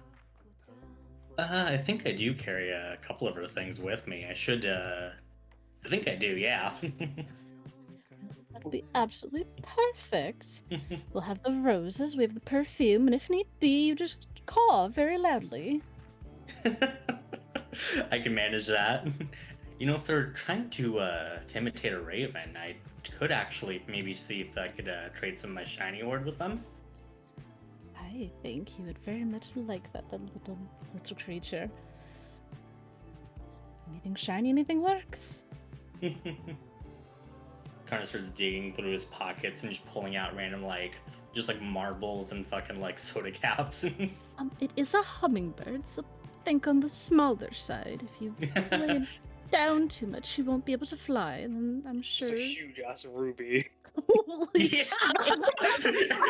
I think I do carry a couple of her things with me. I should, I think I do, yeah. That'll be absolutely perfect. We'll have the roses, we have the perfume, and if need be, you just caw very loudly. I can manage that. You know, if they're trying to imitate a raven, I could actually maybe see if I could trade some of my shiny ord with them. I think you would very much like that little creature. Anything shiny, anything works. Karna starts digging through his pockets and just pulling out random, just marbles and fucking, soda caps. It is a hummingbird, so think on the smaller side. If you weigh it down too much, she won't be able to fly, and I'm sure... It's a huge-ass ruby. Holy Yeah.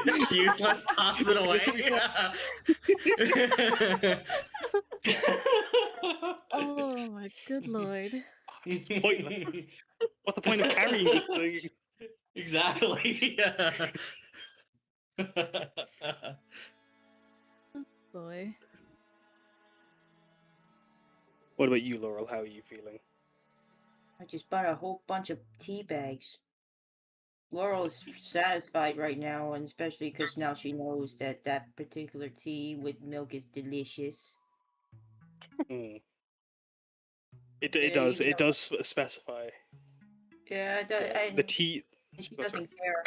It's useless. Toss it away. Oh my good lord. It's pointless. What's the point of carrying this thing? Exactly. Boy. What about you, Laurel? How are you feeling? I just bought a whole bunch of tea bags. Laurel is satisfied right now, and especially because now she knows that that particular tea with milk is delicious. Mm. Yeah, It does specify. Yeah, The tea. she Oh, doesn't sorry. care.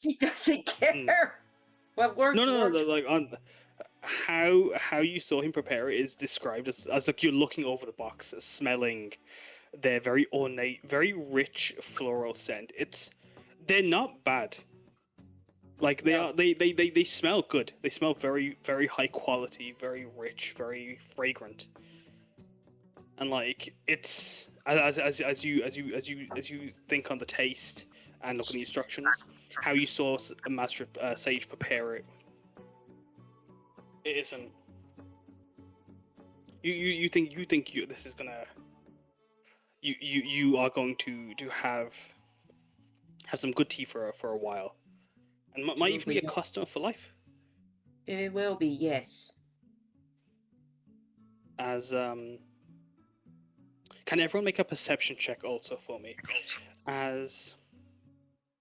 She doesn't care. What works? No, works. like on how you saw him prepare it is described as like you're looking over the box, smelling their very ornate, very rich floral scent. They're not bad. Like they smell good. They smell very very high quality, very rich, very fragrant. And it's as you think on the taste and look at the instructions, how you saw a master sage prepare it. It isn't. You think this is gonna. You are going to have some good tea for a while, and might even be a customer for life. It will be, yes. As can everyone make a perception check also for me? As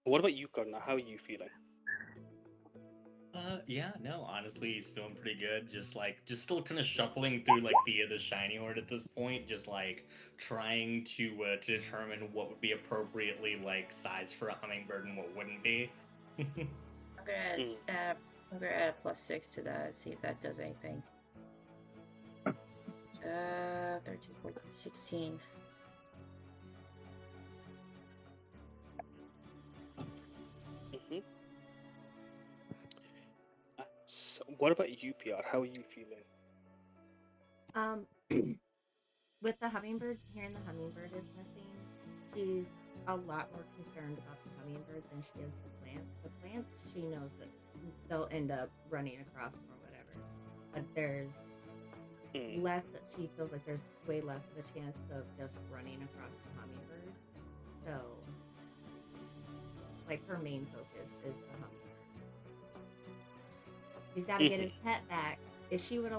what about you, Karna? How are you feeling? Yeah, no, honestly, he's feeling pretty good. Just still kind of shuffling through the shiny ord at this point, just trying to determine what would be appropriately size for a hummingbird and what wouldn't be. I'm gonna add +6 to that. See if that does anything. 13, 14, 16. So what about you, Piyar? How are you feeling? With the hummingbird, hearing the hummingbird is missing, she's a lot more concerned about the hummingbird than she is the plant. The plant, she knows that they'll end up running across them or whatever. But there's less, she feels like there's way less of a chance of just running across the hummingbird. So, her main focus is the hummingbird. He's got to get his pet back. If she would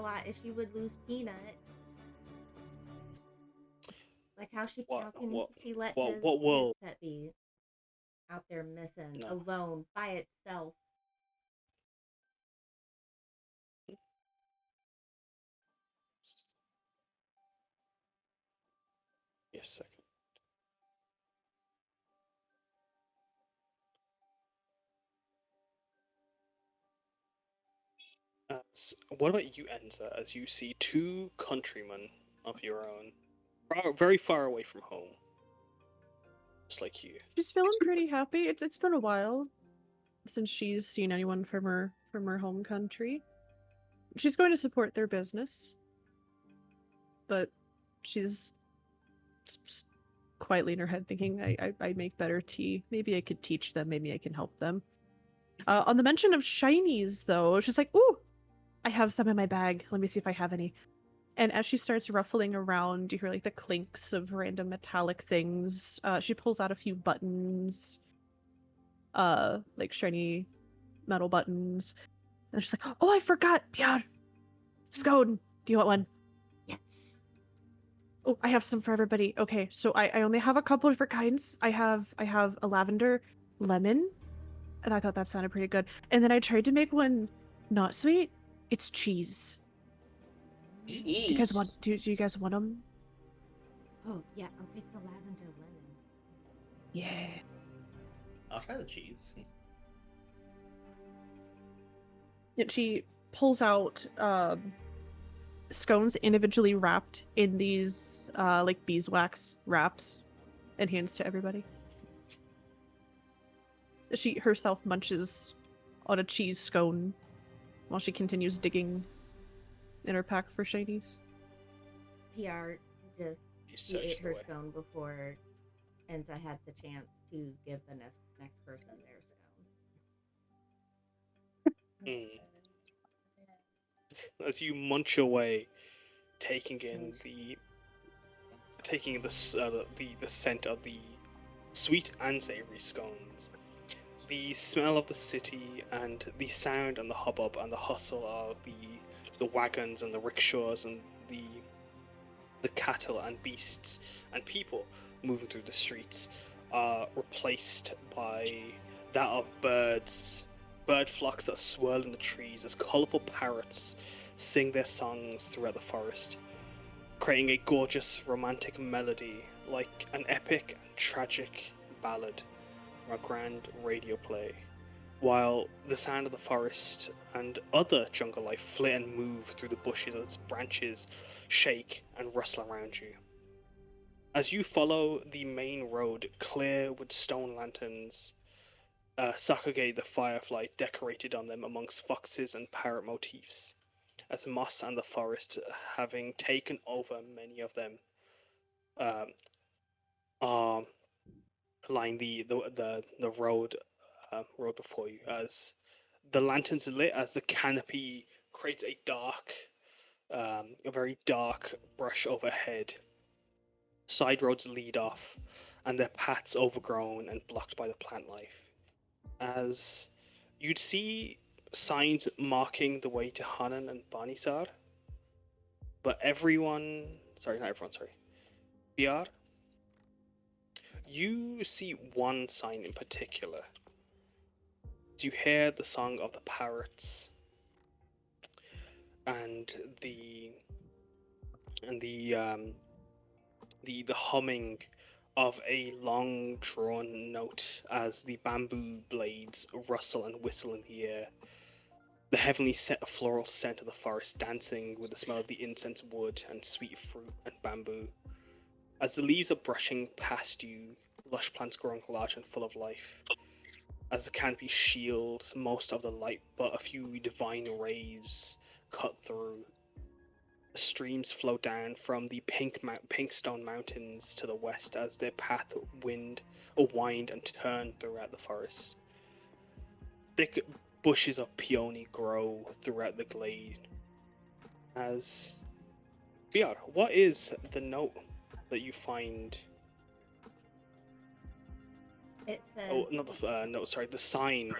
lose Peanut, how can she let his pet be out there missing alone by itself? Yes, second. What about you, Enza, as you see two countrymen of your own, very far away from home, just like you? She's feeling pretty happy. It's been a while since she's seen anyone from her home country. She's going to support their business, but she's quietly in her head thinking, I make better tea. Maybe I could teach them. Maybe I can help them. On the mention of shinies, though, she's like, ooh, I have some in my bag. Let me see if I have any. And as she starts ruffling around, you hear like the clinks of random metallic things. She pulls out a few buttons, like shiny metal buttons. And she's like, "Oh, I forgot, Piyar! Scone! Do you want one?" Yes. Oh, I have some for everybody. Okay, so I only have a couple different kinds. I have a lavender lemon, and I thought that sounded pretty good. And then I tried to make one not sweet. It's cheese. Do you guys want? Do you guys want them? Oh yeah, I'll take the lavender lemon. Yeah. I'll try the cheese. And she pulls out scones individually wrapped in these like beeswax wraps and hands to everybody. She herself munches on a cheese scone while she continues digging in her pack for shinies. Piyar just She's she ate searched her away. scone before Enza had the chance to give the next person their scone. Mm. As you munch away, taking in the scent of the sweet and savory scones, the smell of the city, and the sound and the hubbub and the hustle of the wagons and the rickshaws and the cattle and beasts and people moving through the streets are replaced by that of bird flocks that swirl in the trees as colourful parrots sing their songs throughout the forest, creating a gorgeous romantic melody like an epic and tragic ballad from a grand radio play, while the sound of the forest and other jungle life flit and move through the bushes as its branches shake and rustle around you. As you follow the main road, clear with stone lanterns, Sakage the firefly decorated on them amongst foxes and parrot motifs, as moss and the forest, having taken over many of them, are line the road road before you, as the lanterns are lit, as the canopy creates a very dark brush overhead. Side roads lead off, and their paths overgrown and blocked by the plant life. As you'd see signs marking the way to Hanan and Banisar, but Piyar, you see one sign in particular. You hear the song of the parrots and the humming of a long drawn note as the bamboo blades rustle and whistle in the air. The heavenly floral scent of the forest dancing with the smell of the incense wood and sweet fruit and bamboo. As the leaves are brushing past you, lush plants growing large and full of life. As the canopy shields most of the light, but a few divine rays cut through. The streams flow down from the pink stone mountains to the west as their path wind and turn throughout the forest. Thick bushes of peony grow throughout the glade. As Piyar, what is the note that you find? It says. Oh, not the no, sorry, the sign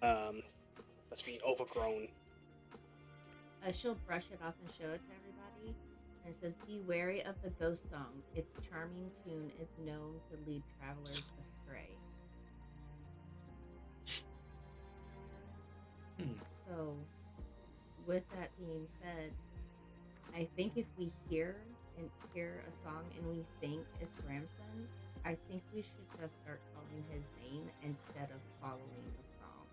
that's being overgrown. She'll brush it off and show it to everybody. And it says, "Be wary of the ghost song. Its charming tune is known to lead travelers astray." So, with that being said, I think if we hear a song and we think it's Ramson, I think we should just start calling his name instead of following the song.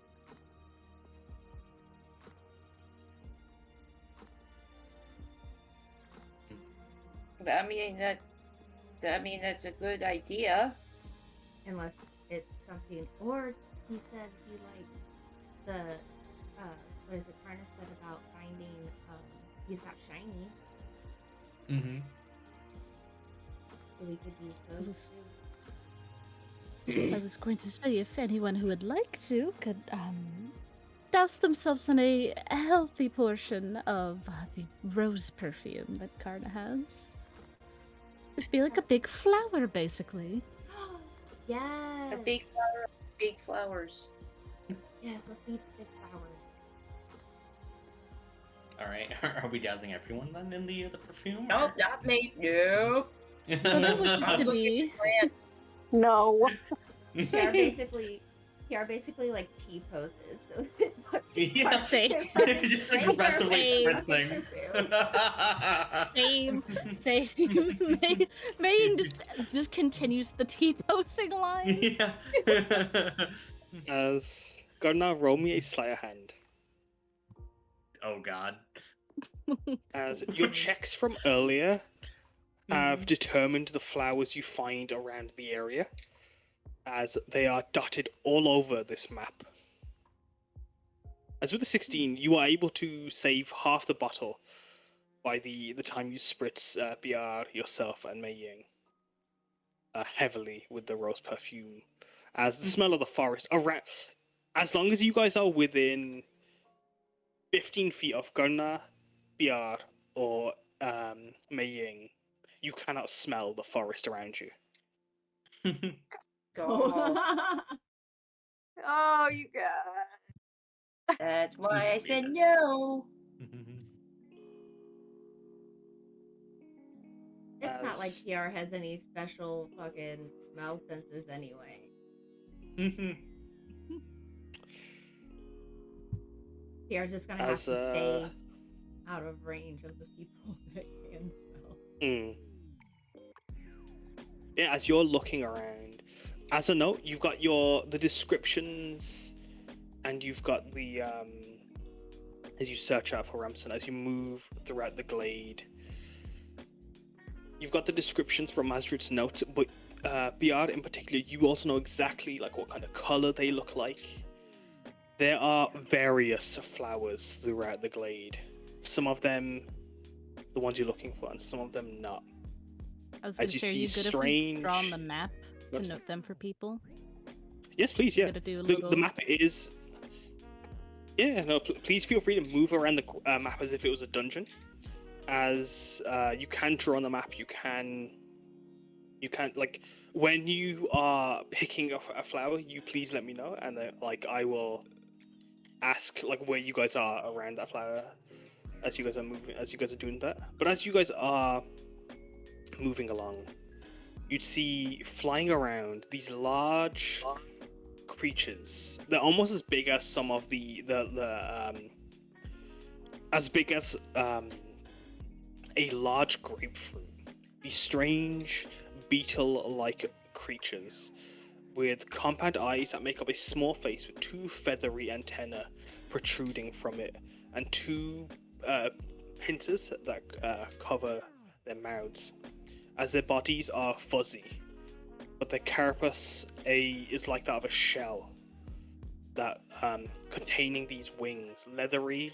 But I mean that's a good idea. Unless it's something, or he said he liked the, what is it, Karna said about finding, he's got shinies, Mm-hmm. so we could use those I was going to say if anyone who would like to could douse themselves in a healthy portion of the rose perfume that Karna has. It'd be like a big flower, basically. Yes. A big flower, big flowers. Yes, let's be big flowers. All right, are we dousing everyone then in the perfume? Nope, not me. Nope. Well, that was just I'm to looking be. at plants. No. Tiara basically like T poses. Yeah. Same. Just like aggressively spritzing. Same. Meiying just continues the T-posing line. Yeah. As Karna, roll me a sleight of hand. Oh God. As your checks from earlier have determined the flowers you find around the area, as they are dotted all over this map. As with the 16, you are able to save half the bottle by the time you spritz Piyar, yourself, and Meiying heavily with the rose perfume. As the smell of the forest around, as long as you guys are within 15 feet of Karna, Piyar, or Meiying, you cannot smell the forest around you. God. Oh, you guys. That's why I said no. It's not like As- Piyar has any special fucking smell senses anyway. Piyar's just gonna have As, to stay out of range of the people that can smell. Yeah, as you're looking around, as a note, you've got the descriptions, and you've got the as you search out for Ramson, as you move throughout the glade, you've got the descriptions from Mazrid's notes, but Piyar in particular, you also know exactly like what kind of color they look like. There are various flowers throughout the glade. Some of them, the ones you're looking for, and some of them not. I was going As to you say, are see you good strange- if we draw on the map to What? note them for people? Yes, please. Yeah, Gotta do a the little... map is. Yeah, no. Please feel free to move around the map as if it was a dungeon. As you can draw on the map, you can like when you are picking a flower, you please let me know, and like I will ask like where you guys are around that flower as you guys are moving, as you guys are doing that. But as you guys are moving along, you'd see flying around these large creatures. They're almost as big as some of the as big as a large grapefruit. These strange beetle-like creatures with compound eyes that make up a small face with two feathery antennae protruding from it, and two pincers that cover their mouths, as their bodies are fuzzy, but their carapace is like that of a shell, that containing these wings, leathery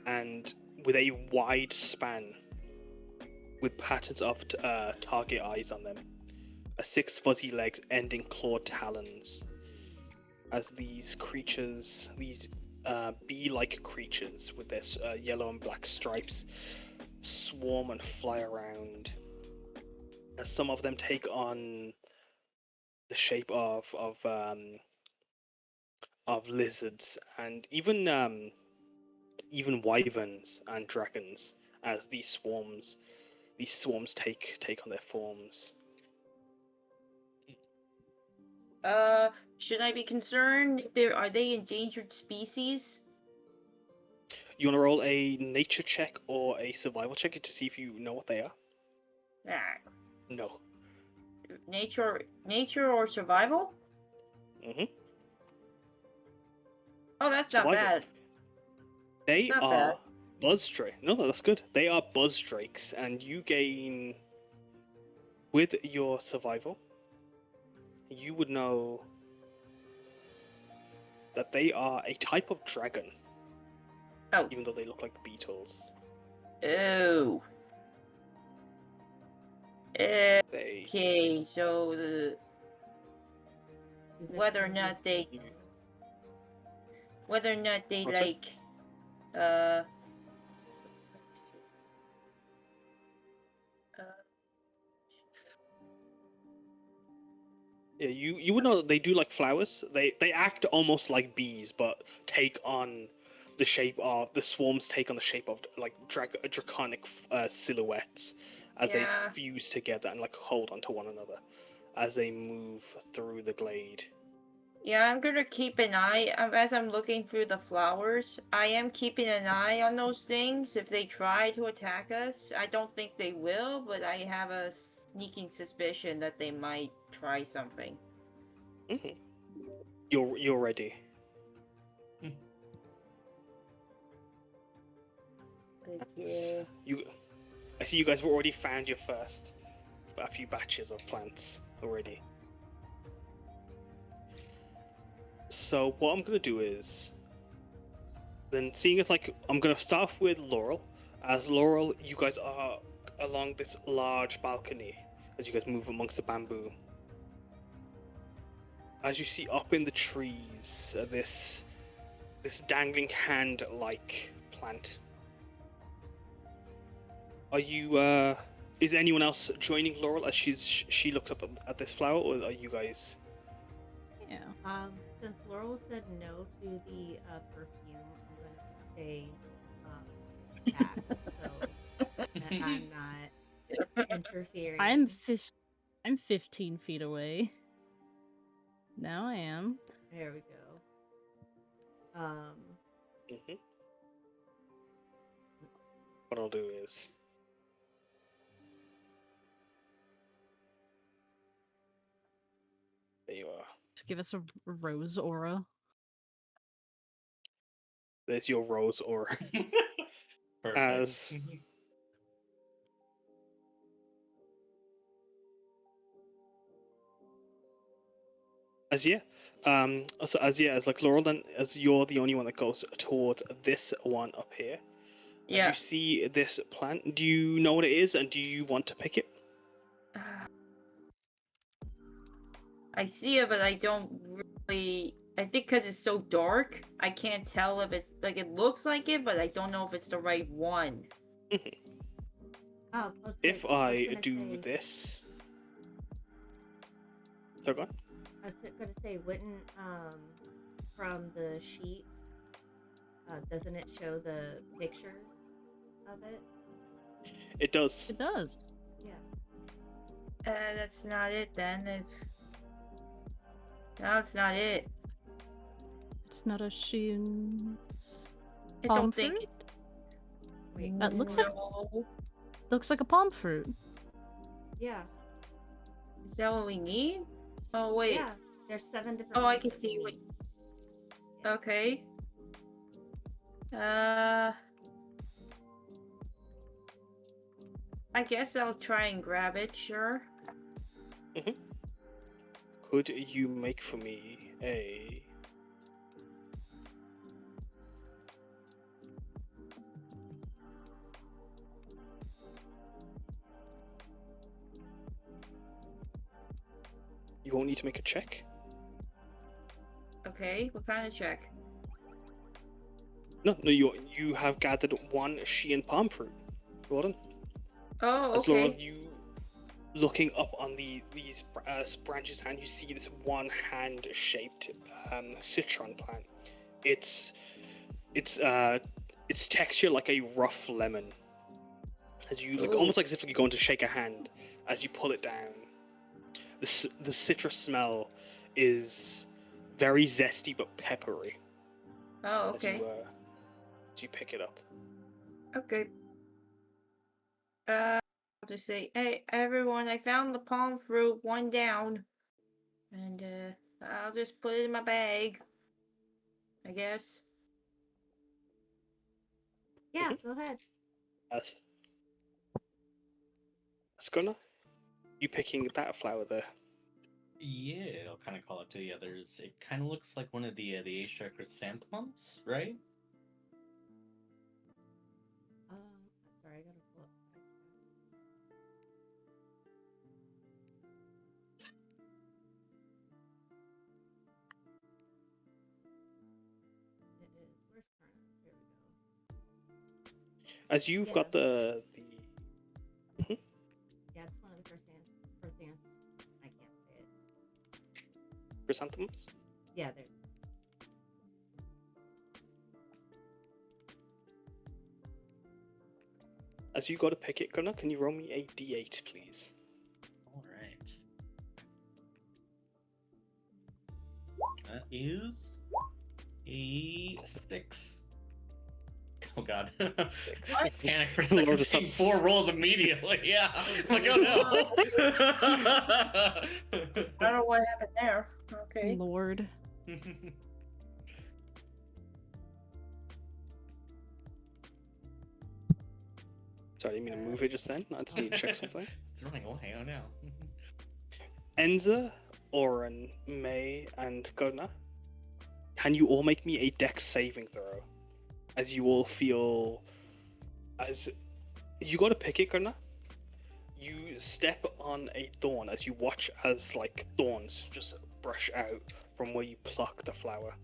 and with a wide span, with patterns of target eyes on them. 6 fuzzy legs end in clawed talons. As these creatures, these bee-like creatures with their yellow and black stripes, swarm and fly around. As some of them take on the shape of lizards, and even wyverns and dragons. As these swarms take on their forms. Should I be concerned if are they endangered species? You want to roll a nature check or a survival check to see if you know what they are? Ah, No. nature or survival? Mm-hmm. Oh, that's Survival. not bad. They Not are bad. buzz drake. No, that's good. They are buzz drakes, and you gain with your survival. You would know that they are a type of dragon. Oh. Even though they look like beetles. Oh. They Okay, so whether or not they whether or not they What's it? like uh Yeah, you would know that they do like flowers. They act almost like bees, but take on the shape of the swarms. Take on the shape of like draconic silhouettes as they Yeah. fuse together and like hold onto one another as they move through the glade. Yeah, I'm gonna keep an eye as I'm looking through the flowers. I am keeping an eye on those things. If they try to attack us, I don't think they will, but I have a sneaking suspicion that they might try something. Mm-hmm. You're ready. But yeah. I see you guys have already found your first a few batches of plants already. So what I'm gonna do is, then seeing as like I'm gonna start off with Laurel. As Laurel, you guys are along this large balcony as you guys move amongst the bamboo. As you see up in the trees, this dangling hand-like plant. Are you? Is anyone else joining Laurel as she looks up at this flower, or are you guys? Yeah. Since Laurel said no to the perfume, I'm gonna stay back so that I'm not interfering. I'm 15 feet away. Now I am. There we go. Mm-hmm. What I'll do is. There you are. Just give us a rose aura. There's your rose aura. Perfect. As like Laurel, then as you're the only one that goes towards this one up here. Yeah. As you see this plant, do you know what it is, and do you want to pick it? I see it, but I don't really. I think because it's so dark, I can't tell if it's like it looks like it, but I don't know if it's the right one. Oh, If I do this, so go on. I was gonna say, wouldn't from the sheet, doesn't it show the pictures of it? It does. It does. Yeah. That's not it then. No, it's not it. It's not a shin. I Palm don't think fruit? it's. Wait. That looks No. looks like a palm fruit. Yeah. Is that what we need? Oh wait. Yeah. There's 7 different. Oh, I ones can that see we what. need. Okay. I guess I'll try and grab it. Sure. Could you make for me a? You won't need to make a check. Okay. What kind of check? No, you have gathered one Shein palm fruit, Gordon. Oh, As Laurel, okay. you looking up on these branches, and you see this one hand-shaped citron plant. It's texture like a rough lemon. As you look, Ooh. almost like as if you're going to shake a hand, as you pull it down. The citrus smell is very zesty but peppery. Oh, okay. As you pick it up. Okay. I'll just say, hey, everyone, I found the palm fruit, one down. And, I'll just put it in my bag. I guess. Yeah. Go ahead. As Karna, you picking that flower there? Yeah, I'll kind of call it to the others. It kind of looks like one of the Aestra chrysanthemums, right? Sorry, I gotta pull up. As you've Yeah. got the Yeah, it's one of the first dance. I can't say it. chrysanthemums. Yeah, they're As you go to pick it, Gunnar, can you roll me a d8, please? All right. That is a 6. Oh god. Six. Panic for a Lord, second, it's seeing not 4 rolls immediately. Yeah. Like, oh no. I don't know what happened there. Okay. Lord. Sorry, I didn't mean to move it just then. I just need to check something. It's running away. Oh no. Enza, Oryn, May, and Gunnar, can you all make me a dex saving throw? As you all feel... As you got to pick it, Karna. You step on a thorn as you watch as like thorns just brush out from where you pluck the flower.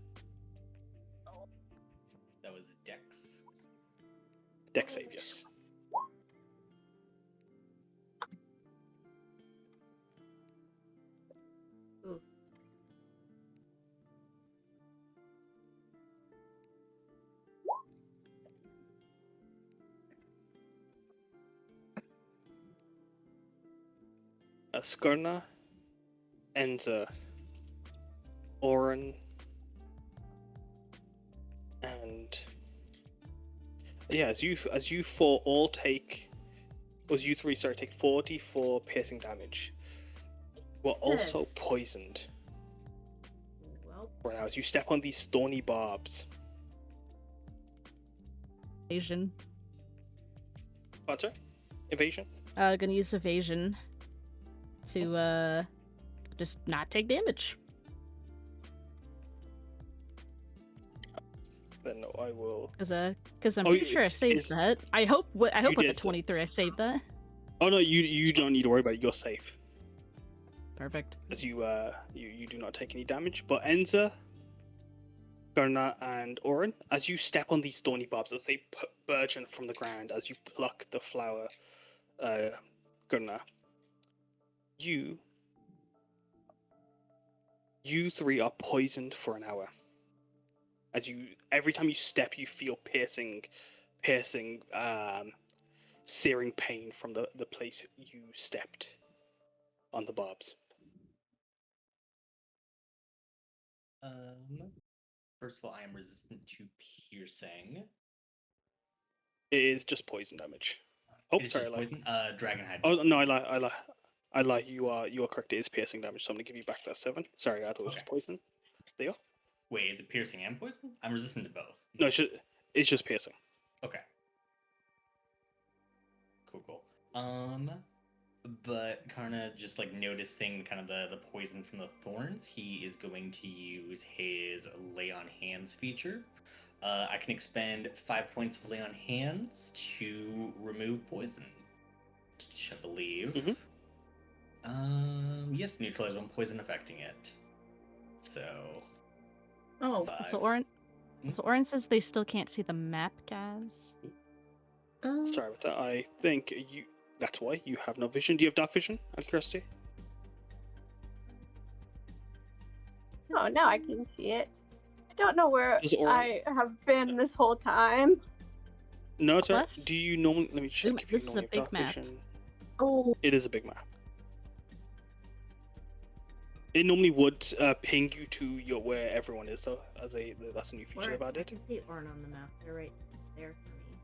That was Dex. Dex save, yes. ooh. Karna, Enza, Oryn, and yeah, as you four all take, as you three sorry, take 44 piercing damage. You are also Jesus. poisoned Well, right now as you step on these thorny barbs. Evasion. What's it? Evasion? Gonna use evasion to just not take damage. Then no, I will. Cause I'm Oh, pretty sure I saved is- that. I hope with the did, so- 23 I saved that. Oh no, you don't need to worry about it. You're safe. Perfect. As you do not take any damage. But Enza, Karna, and Oryn, as you step on these thorny barbs, as they burgeon from the ground, as you pluck the flower, Karna, you three are poisoned for an hour. As every time you step, you feel piercing, searing pain from the place you stepped on the barbs. First of all, I am resistant to piercing. It is just poison damage. Oh, It is sorry, I just lied. poison. Dragonhide. Oh no, I lie. You are correct. It is piercing damage. So I'm gonna give you back that 7. Sorry, I thought it was just poison. There you go. Wait, is it piercing and poison? I'm resistant to both. No, it's just piercing. Okay. Cool. But Karna, just like noticing kind of the poison from the thorns, he is going to use his Lay on Hands feature. I can expend 5 points of Lay on Hands to remove poison, I believe. Mhm. Yes, neutralize one poison affecting it. So. Oh, 5. So Oryn, Hmm? so Oryn says they still can't see the map, guys. Sorry about that. I think that's why you have no vision. Do you have dark vision? Out of curiosity. Oh, now I can see it. I don't know where Is Oryn- I have been this whole time. No, it's alright. Left? Do you normally? Let me check. Zoom- If you this is a normally have big dark map. vision. Oh, It is a big map. It normally would ping you to where everyone is, though. That's a new feature Oryn, about I it. can see Oryn on the map. They're right there for me.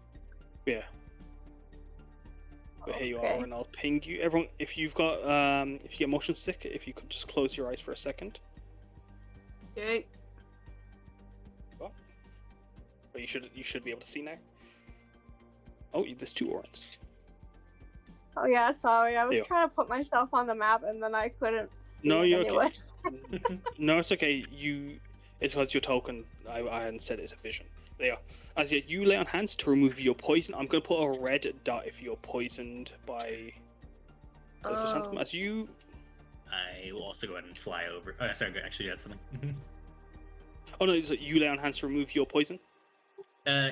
Yeah. But here you are, Okay. and I'll ping you. Everyone, if you've got if you get motion sick, if you could just close your eyes for a second. okay. But you should be able to see now. Oh, there's 2 Oryns. Oh yeah, sorry. I was Yeah. trying to put myself on the map and then I couldn't see No, it you're anyway. okay. No, it's okay. It's because your token. I hadn't set it to vision. There you are. As yet, you lay on hands to remove your poison. I'm going to put a red dot if you're poisoned by the chrysanthemum. As you. I will also go ahead and fly over. Sorry, actually, you had something. Oh no, so you lay on hands to remove your poison.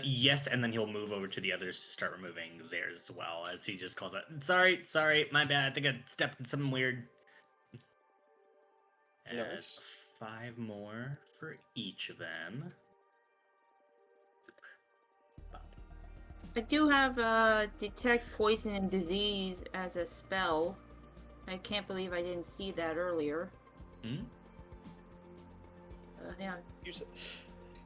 Yes, and then he'll move over to the others to start removing theirs as well, as he just calls out, sorry, my bad, I think I stepped in something weird. And Nice. 5 more for each of them. I do have detect poison and disease as a spell. I can't believe I didn't see that earlier. Hmm? Hang on. Use it.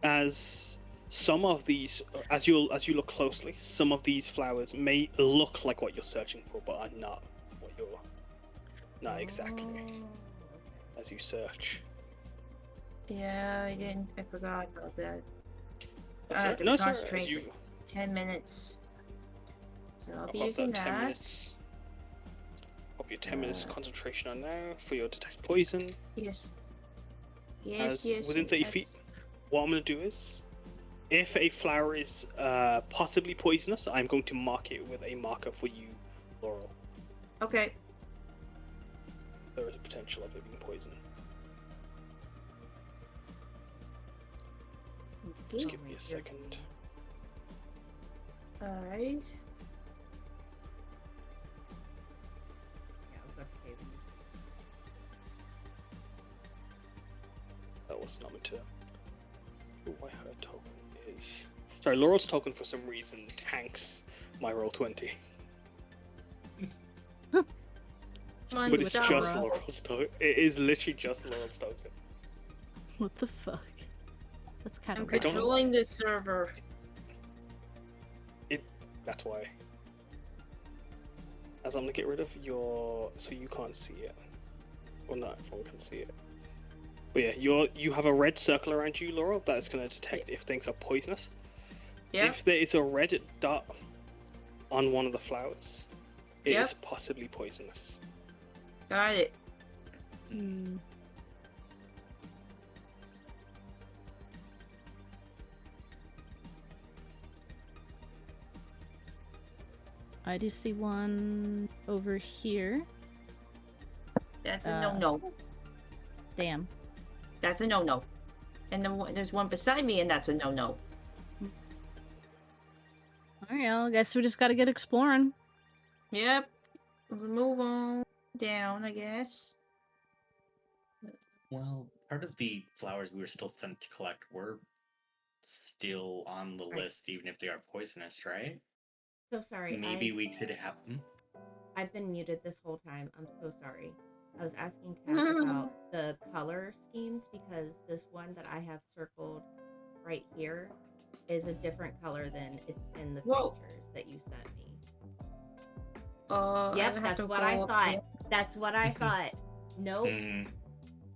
As some of these, as you look closely, some of these flowers may look like what you're searching for, but are not what you're. Not exactly. Oh, As you search. Yeah, I forgot about that. That's I right. have to No, it's all right. concentrate You, for 10 minutes. So I'll be pop using 10 that. minutes. Pop your 10 minutes concentration on now for your detect poison. Yes. As Yes. within 30 feet. What I'm going to do is, if a flower is possibly poisonous, I'm going to mark it with a marker for you, Laurel. Okay. There is a potential of it being poison. Just give me a second. Alright. Yeah, I was about to say that. That was not meant to. Oh, why her token is. Sorry, Laurel's token for some reason tanks my roll 20. Mine's But it's with just Laurel. Laurel's token. It is literally just Laurel's token. What the fuck? That's kind I'm of weird. controlling the server. That's why. As I'm gonna get rid of your, so you can't see it. Well, not everyone can see it. But yeah, you have a red circle around you, Laurel. That is gonna detect if things are poisonous. Yep. If there is a red dot on one of the flowers, it Yep. is possibly poisonous. Got it. Hmm. I do see one over here. That's a Uh, no-no. Damn. That's a no-no. And then there's one beside me, and that's a no-no. Alright, I guess we just gotta get exploring. Yep. We'll move on down, I guess. Well, part of the flowers we were still sent to collect were still on the Right. list, even if they are poisonous, right? So sorry. Maybe we could have them. I've been muted this whole time. I'm so sorry. I was asking Cass about the color schemes because this one that I have circled right here is a different color than it's in the Whoa. pictures that you sent me. I Yep, have that's to what I go- thought. That's what I thought. Nope. Mm,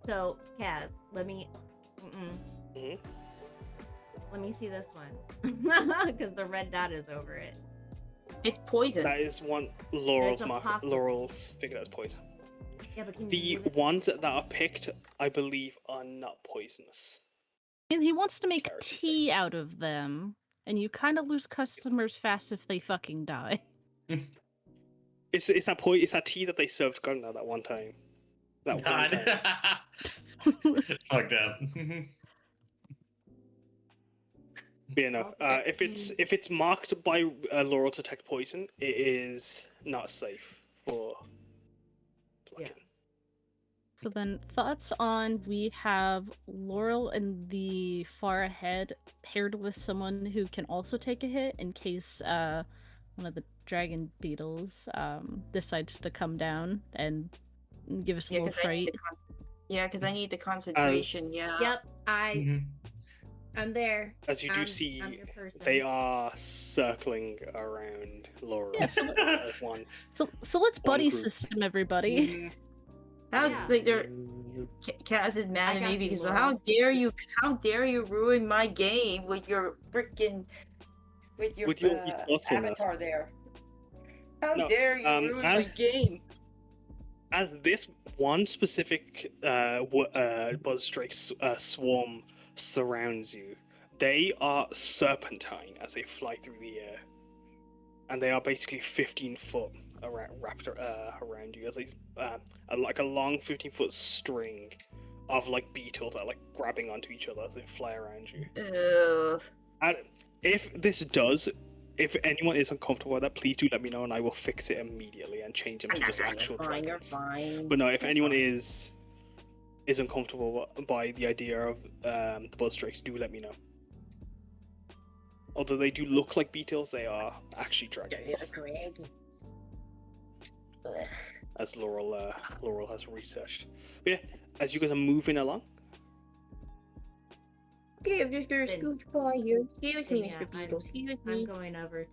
So, Cass, let me. Mhm. Let me see this one because the red dot is over it. It's poison. That is one Laurel's It's a mark. possible. Laurel's figured as poison. Yeah, but can The you move it? ones that are picked, I believe, are not poisonous. And he wants to make Character tea out of them, and you kind of lose customers fast if they fucking die. It's that it's that tea that they served Karna that one time. That one God. time. Fucked up. But yeah, no. If it's marked by Laurel to detect poison, it is not safe for plucking. So then, thoughts on we have Laurel in the far ahead paired with someone who can also take a hit in case one of the dragon beetles decides to come down and give us a little fright. Because I need the concentration. Yeah. Yep, Mhm. I'm there. As you do I'm see, your person. they are circling around Laurel. Yeah, so as one. So let's buddy group. system everybody. How Yeah. like they're Kaz is mad I at got me you, because Laurel. how dare you ruin my game with your freaking with your resourcefulness. avatar there. How No, dare you ruin my as- game? As this one specific buzzstrike swarm surrounds you, they are serpentine as they fly through the air, and they are basically 15 foot wrapped around you as they like a long 15-foot string of like beetles that are like grabbing onto each other as they fly around you. Ugh. if anyone is uncomfortable with that, please do let me know, and I will fix it immediately and change them to just actual You're dragons. fine. But no, if anyone is uncomfortable by the idea of the Buzzstrakes, do let me know. Although they do look like beetles, they are actually dragons, as Laurel has researched. But yeah, as you guys are moving along. Okay, I'm just gonna Then- scooch by here. Excuse me, then, yeah, Mr. Beetle. Excuse I'm me. going over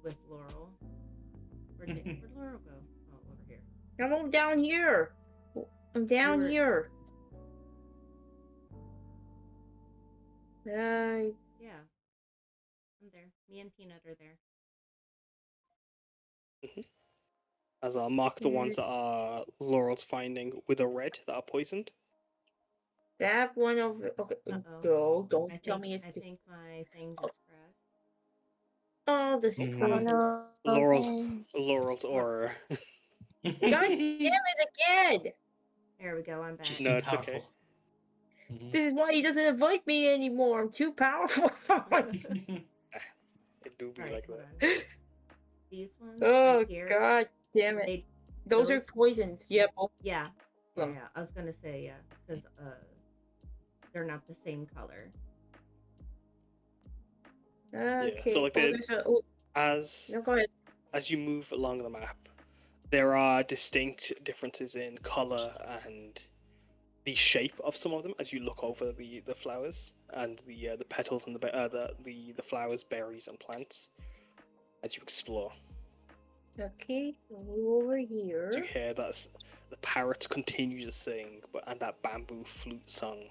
with Laurel. Where'd Laurel go? Oh, over here. I'm down here. I'm down were- here. Yeah. I'm there. Me and Peanut are there. As I'll mark the ones that are Laurel's finding with a red that are poisoned. That one over. Okay. Uh-oh. No, don't I tell think, me it's I this. think my thing just crashed. Oh, the Mhm. Laurel's aura. God damn it again! There we go. I'm back. She's No, too it's okay. powerful. Mhm. This is why he doesn't invite me anymore. I'm too powerful. It do be Alright, like hold that. on. These ones Oh right here. God damn it! They, Those are those- poisons. Yeah, both. yeah. Them. Yeah. I was gonna say yeah, because they're not the same color. Okay. like they- there's a. Oh, As no, go ahead. as you move along the map, there are distinct differences in color and the shape of some of them as you look over the flowers and the petals and the flowers, berries, and plants as you explore. Okay, move over here. So you hear that the parrots continue to sing, and that bamboo flute song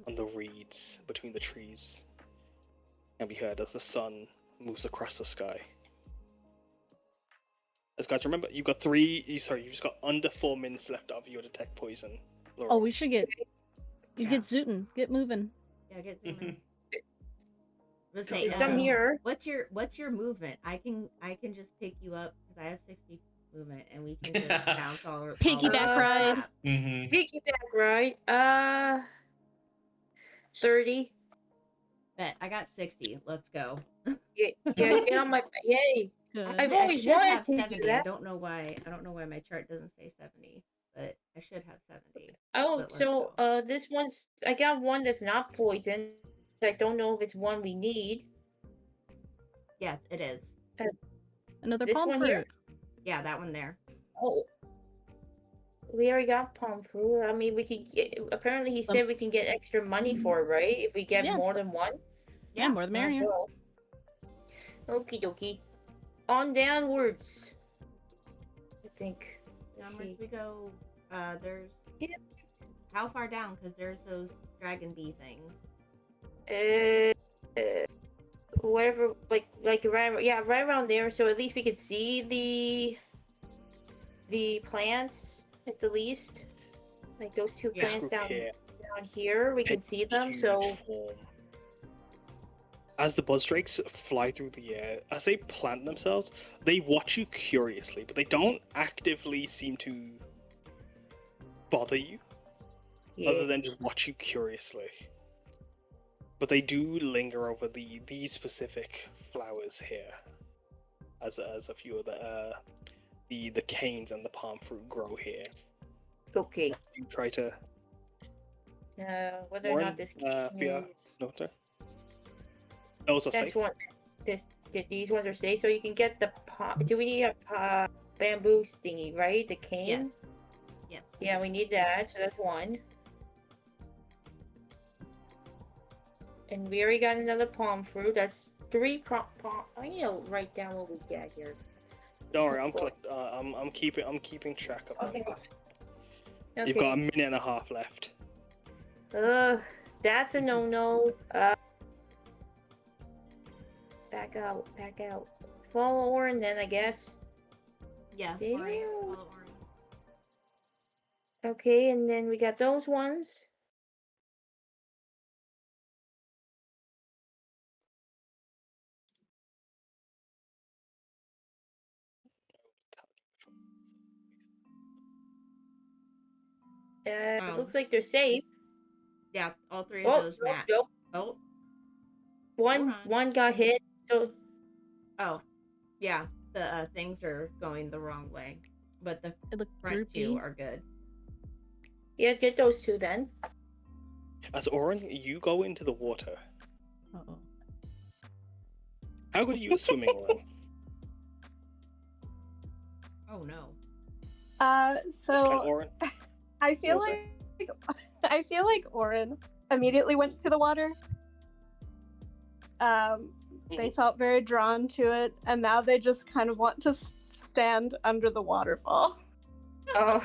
on the reeds between the trees can be heard as the sun moves across the sky. As guys, remember, you've got you've just got under 4 minutes left of your detect poison. Laurel. Oh, we should get. You Yeah. get zootin'. Get moving. Yeah, get zooming. Let's Go, say, go, I'm go. here. What's your movement? I can just pick you up because I have 60 movement and we can just bounce all Piggyback over the ride. map. Mhm. Piggyback ride. 30. Bet I got 60. Let's go. Yeah, get on my. Yay! Good. I've I always should wanted have to do 70. I that. don't know why my chart doesn't say 70, but I should have 70. Oh, But let's so go. this one's. I got one that's not poison. I don't know if it's one we need. Yes, it is. Another This palm one fruit. here? Yeah, that one there. Oh. We already got palm fruit. I mean, we could get. Apparently, he said we can get extra money for it, right? If we get Yeah. more than one. Yeah, more the Might as merrier. well. Okie dokie. On downwards. I think. Let's Downwards see. we go. There's. Yeah. How far down? Because there's those dragon bee things. Whatever, like right around there. So at least we could see the plants at the least. Like those two Yeah. plants down Here. here, we can see them. Huge So form. As the buzzstrakes fly through the air, as they plant themselves, they watch you curiously, but they don't actively seem to bother you, other yeah. than just watch you curiously. But they do linger over these specific flowers here, as a few of the canes and the palm fruit grow here. Okay. You try to Whether or Oryn, not this Piyar, is Nota. Those are that's safe. one. These ones are safe. So you can get the do we need a bamboo stingy, right? The cane. Yes. Yes. Yeah, we need that. So that's one. And we already got another palm fruit. That's 3 palm. I need to write down what we get here. Don't worry, I'm keeping track of them. Okay. You've got a minute and a half left. That's a no-no. Back out. Follow Oryn then, I guess. Yeah. Damn. Oryn, follow Oryn. Okay, and then we got those ones. It looks like they're safe. Yeah, all 3 of those match. Nope. Oh. One got hit, so Oh, yeah. The things are going the wrong way, but the It looked front two droopy. are good. yeah, get those two then. As Oryn, you go into the water. Uh-oh. How good are you at swimming, Oryn? Oh no. So Oryn? I feel Was like Oryn immediately went to the water. They felt very drawn to it, and now they just kind of want to stand under the waterfall. Oh,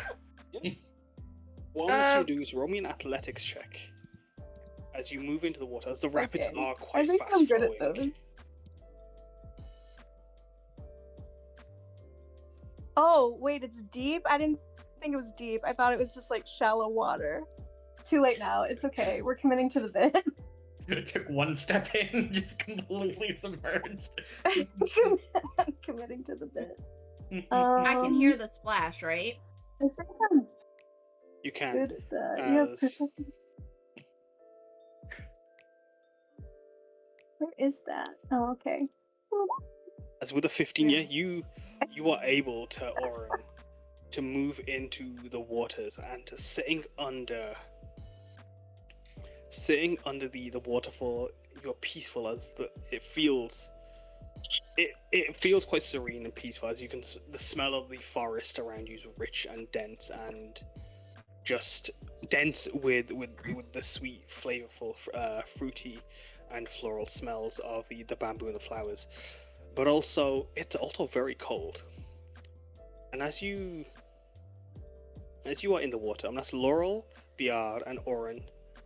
What I want you to do is roll me an athletics check as you move into the water, as the rapids Okay. are I quite think fast I'm good flowing. at those. Oh, wait, it's deep? I didn't think it was deep. I thought it was just like shallow water. Too late now. It's okay. We're committing to the bit. Took one step in, just completely submerged. I'm committing to the bit. I can hear the splash, right? I think I'm You can. good at that. You have As- perception. Where is that? Oh, okay. As with a 15 year, you are able to, Oryn, to move into the waters and to sitting under the waterfall. You're peaceful as it feels quite serene and peaceful, as you can the smell of the forest around you is rich and dense, and just dense with the sweet, flavorful, fruity and floral smells of the bamboo and the flowers. But also, it's also very cold. And as you are in the water, I'm gonna ask Laurel, Piyar, and Oryn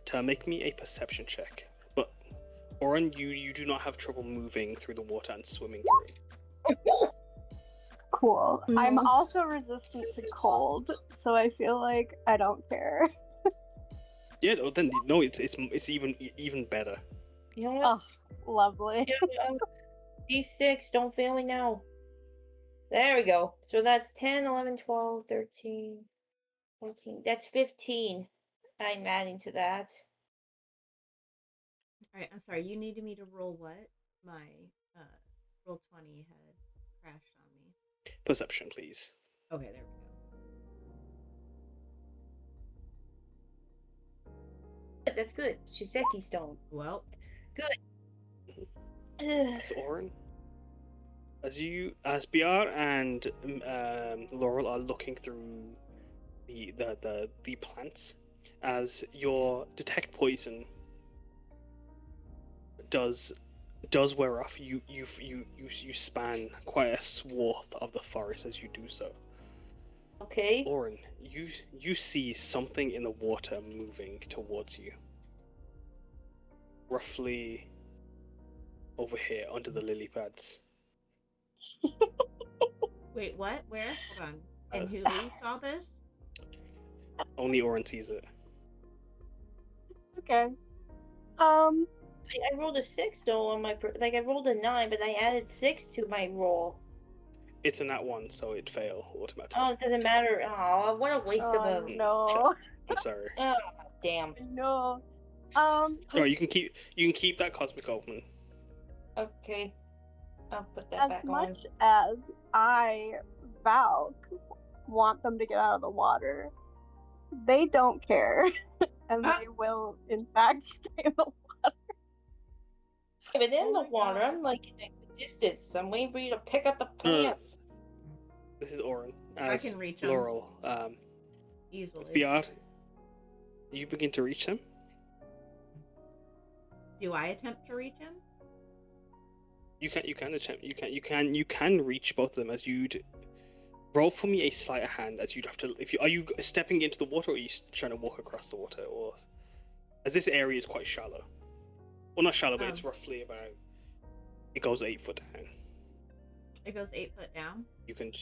to make me a perception check. But Oryn, you do not have trouble moving through the water and swimming through. Cool. No. I'm also resistant to cold, so I feel like I don't care. Yeah, then no, it's even better. you know what? Oh, lovely. D6, don't fail me now. There we go. So that's 10, 11, 12, 13, 14. That's 15. I'm adding to that. Alright, I'm sorry. You needed me to roll what? My roll 20 had crashed on me. Perception, please. Okay, there we go. That's good. Shiseki stone. Well, So Oryn, as Piyar and Laurel are looking through the plants, as your detect poison does wear off, you span quite a swath of the forest as you do so. Okay. Oryn, you see something in the water moving towards you, roughly over here under the lily pads. wait, what? Where? Hold on. And who saw this? Only Oryn sees it. Okay. I rolled a 6 though on my I rolled a 9, but I added 6 to my roll. It's a nat 1, so it fail automatically. Oh, it doesn't matter. Oh, what a waste of Oh, a. no. I'm sorry. Oh, damn. No. No, you can keep that cosmic open. Okay. I'll put that As back much as I, Valk, want them to get out of the water, they don't care. And they will, in fact, stay in the water. on. But in Oh the my water, God. I'm like in the distance. I'm waiting for you to pick up the plants. This is Oryn. I As can reach 'em. Laurel. Easily. Beyond, you begin to reach them. Do I attempt to reach him? You can reach both of them as you'd roll for me a sleight of hand, as you'd have to. Are you stepping into the water, or are you trying to walk across the water, or as this area is quite shallow? Well, not shallow, but it's roughly about. It goes 8 foot down. It goes 8 foot down. You can,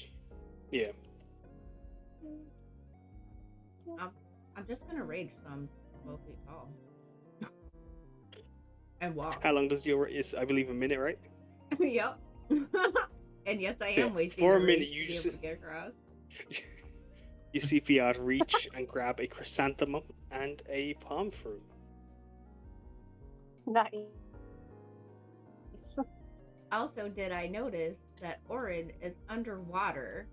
yeah. I'm just gonna rage, so I'm 12 feet tall. And walk. How long does your is? I believe a minute, right? Yep. And yes, I Yeah, am wasting for a rage minute, to you be just- able to get across. You see Piyar reach and grab a chrysanthemum and a palm fruit. Nice. Yes. Also, did I notice that Oryn is underwater?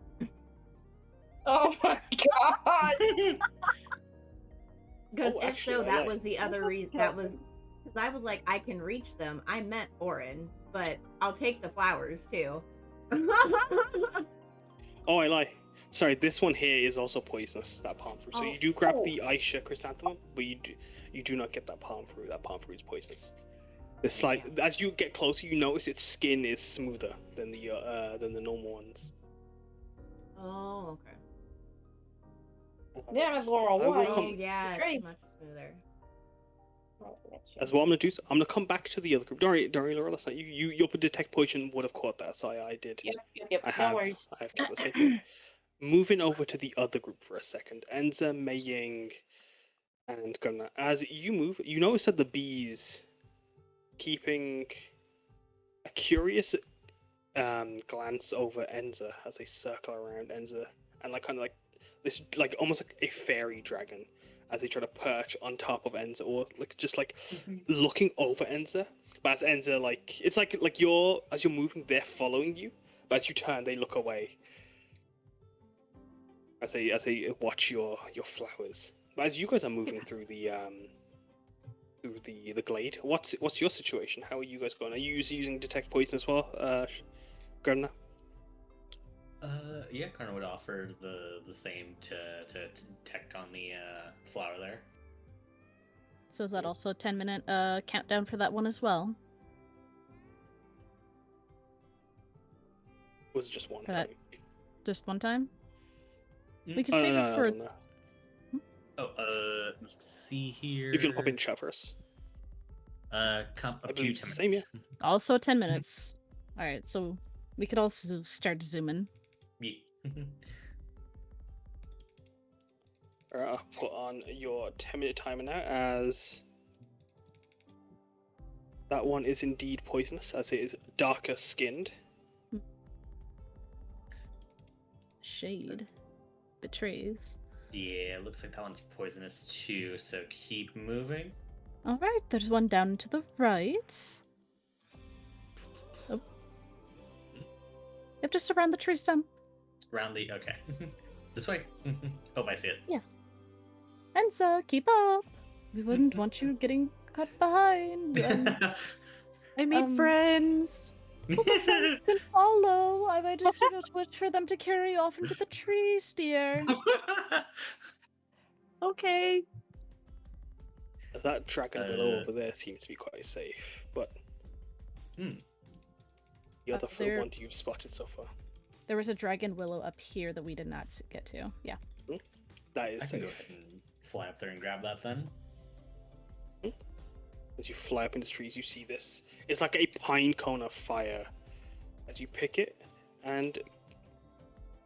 Oh my god! Because Oh, if actually, so, I that lied. was the other reason. That was because I was like, I can reach them. I meant Oryn, but I'll take the flowers too. Oh, I lie. Sorry, this one here is also poisonous, that palm fruit. So Oh. you do grab the Aisha chrysanthemum, but you do not get that palm fruit. That palm fruit is poisonous. It's like as you get closer, you notice its skin is smoother than the normal ones. Oh, okay. Yeah, Laurel, I will why? Oh, come- yeah, Great. it's much smoother. As what I'm gonna do, I'm gonna come back to the other group. Don't worry, Laura. That's not you. Your detect poison would have caught that, so I did. Yep. I No have. worries. I have kept it safe. Moving over to the other group for a second. Enza, Meiying, and Karna. As you move, you notice that the bees keeping a curious glance over Enza as they circle around Enza, and like kind of like this, like almost like a fairy dragon, as they try to perch on top of Enza, or like just like looking over Enza. But as Enza, like it's like you're as you're moving, they're following you, but as you turn, they look away. As they watch your flowers. But as you guys are moving through the glade, what's your situation? How are you guys going? Are you using detect poison as well, Karna? Yeah, Karna would offer the same to detect on the flower there. So is that also a 10-minute countdown for that one as well? Was it just one For that- time? Just one time? Mm. We could Oh, save no, it for. no. Oh, let's see here. You can hop in chat first. Come I up to believe 10 it's the same, minutes. Also 10 minutes. Alright, so we could also start zooming. Yeah. Alright, I'll put on your 10-minute timer now, as that one is indeed poisonous, as it is darker skinned. Shade. Betrays. Yeah, it looks like that one's poisonous too, so keep moving. Alright, there's one down to the right. Oh. Yep, just around the tree stump. Round the okay. This way. Hope I see it. Yes. Enza, keep up. We wouldn't want you getting caught behind. I made friends. Well, the friends can follow. I just do not wish for them to carry off into the trees, dear. Okay. That dragon willow over there seems to be quite safe, but the other there- one you've spotted so far. There was a dragon willow up here that we did not get to. Yeah. That is I can safe. go ahead and fly up there and grab that then. As you fly up into the trees, you see this. It's like a pine cone of fire. As you pick it, and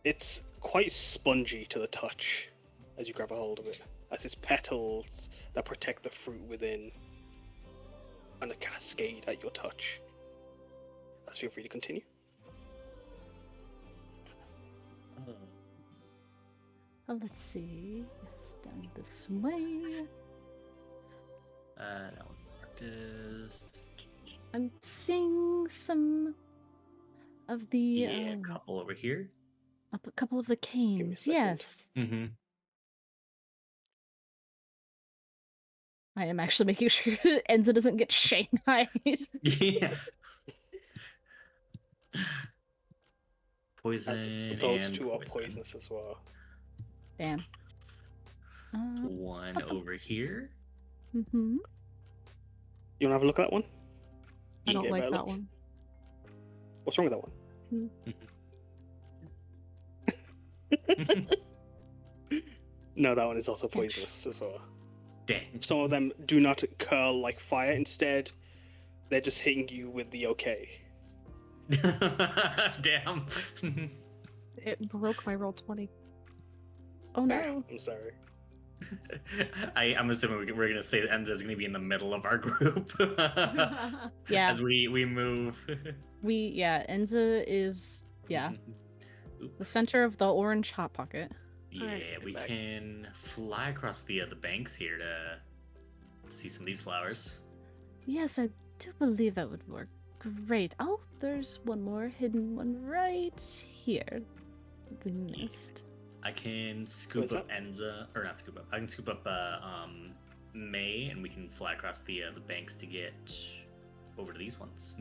it's quite spongy to the touch as you grab a hold of it. As its petals that protect the fruit within, and a cascade at your touch. As feel free to continue. Oh, let's see. Yes, down this way. That one marked as I'm seeing some of the yeah, a couple over here. a couple of the me a canes. second. Yes. Mm-hmm. I am actually making sure Enza doesn't get shanghaied. Yeah. As Poison. those and two are poison. poisonous as well. Damn. One over here. Mm-hmm. You wanna have a look at that one? I You don't get a like better that look? one. What's wrong with that one? No, that one is also poisonous as well. Dang. Some of them do not curl like fire. Instead, they're just hitting you with the okay. Damn. It broke my roll 20. Oh no. I'm sorry. I'm assuming we're gonna say that Enza's gonna be in the middle of our group. Yeah. As we move. Enza is Oop. the center of the orange hot pocket. Yeah, Alright, we back. can fly across the banks here to see some of these flowers. Yes, I do believe that would work Great. Oh, there's one more hidden one right here. We missed. I can scoop What's up Enza, or not scoop up. I can scoop up May, and we can fly across the banks to get over to these ones.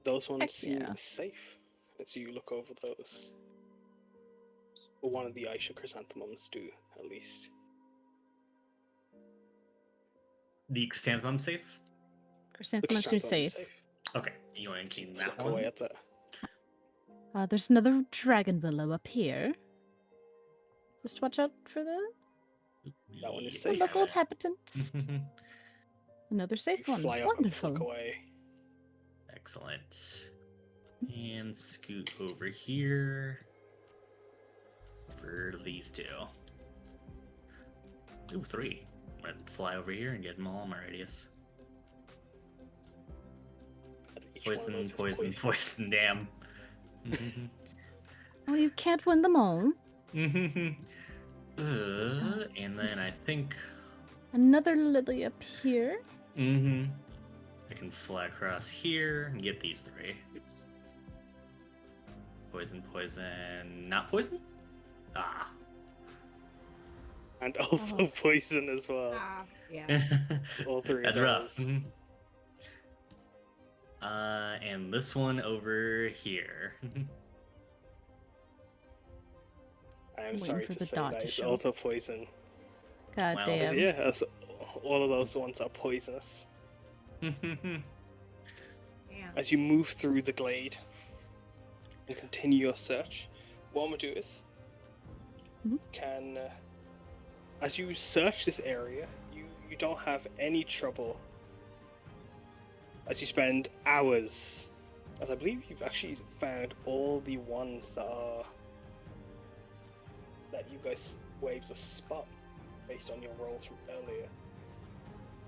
Those ones Heck seem yeah. safe as you look over those. Or one of the Aisha chrysanthemums do, at least. The chrysanthemum safe? The Chrysanthemum seems chrysanthemum is safe. Okay, you want to king that Look one? away at that. There's another dragon willow up here. Just watch out for that. That one is Yeah. safe. Local inhabitants. Another safe You one. fly up and Wonderful. look away. Excellent. And scoot over here for these two. Ooh, 3. I'm gonna fly over here and get them all in my radius. Each one of those Poison, is poison, damn. Oh, you can't win them all. And then I think Another lily up here. I can fly across here and get these 3. Poison, poison, not poison? Ah. And also poison as well. Yeah. All 3 of That's rough. those. And this one over here. I am Waiting sorry for to the say dot that to it's show. also poison. God Well, As, damn. yeah, as all of those ones are poisonous. Yeah. As you move through the glade and continue your search, what I'm gonna do is, Mhm. as you search this area, you don't have any trouble. As you spend hours, as I believe you've actually found all the ones that you guys were able to spot based on your rolls from earlier.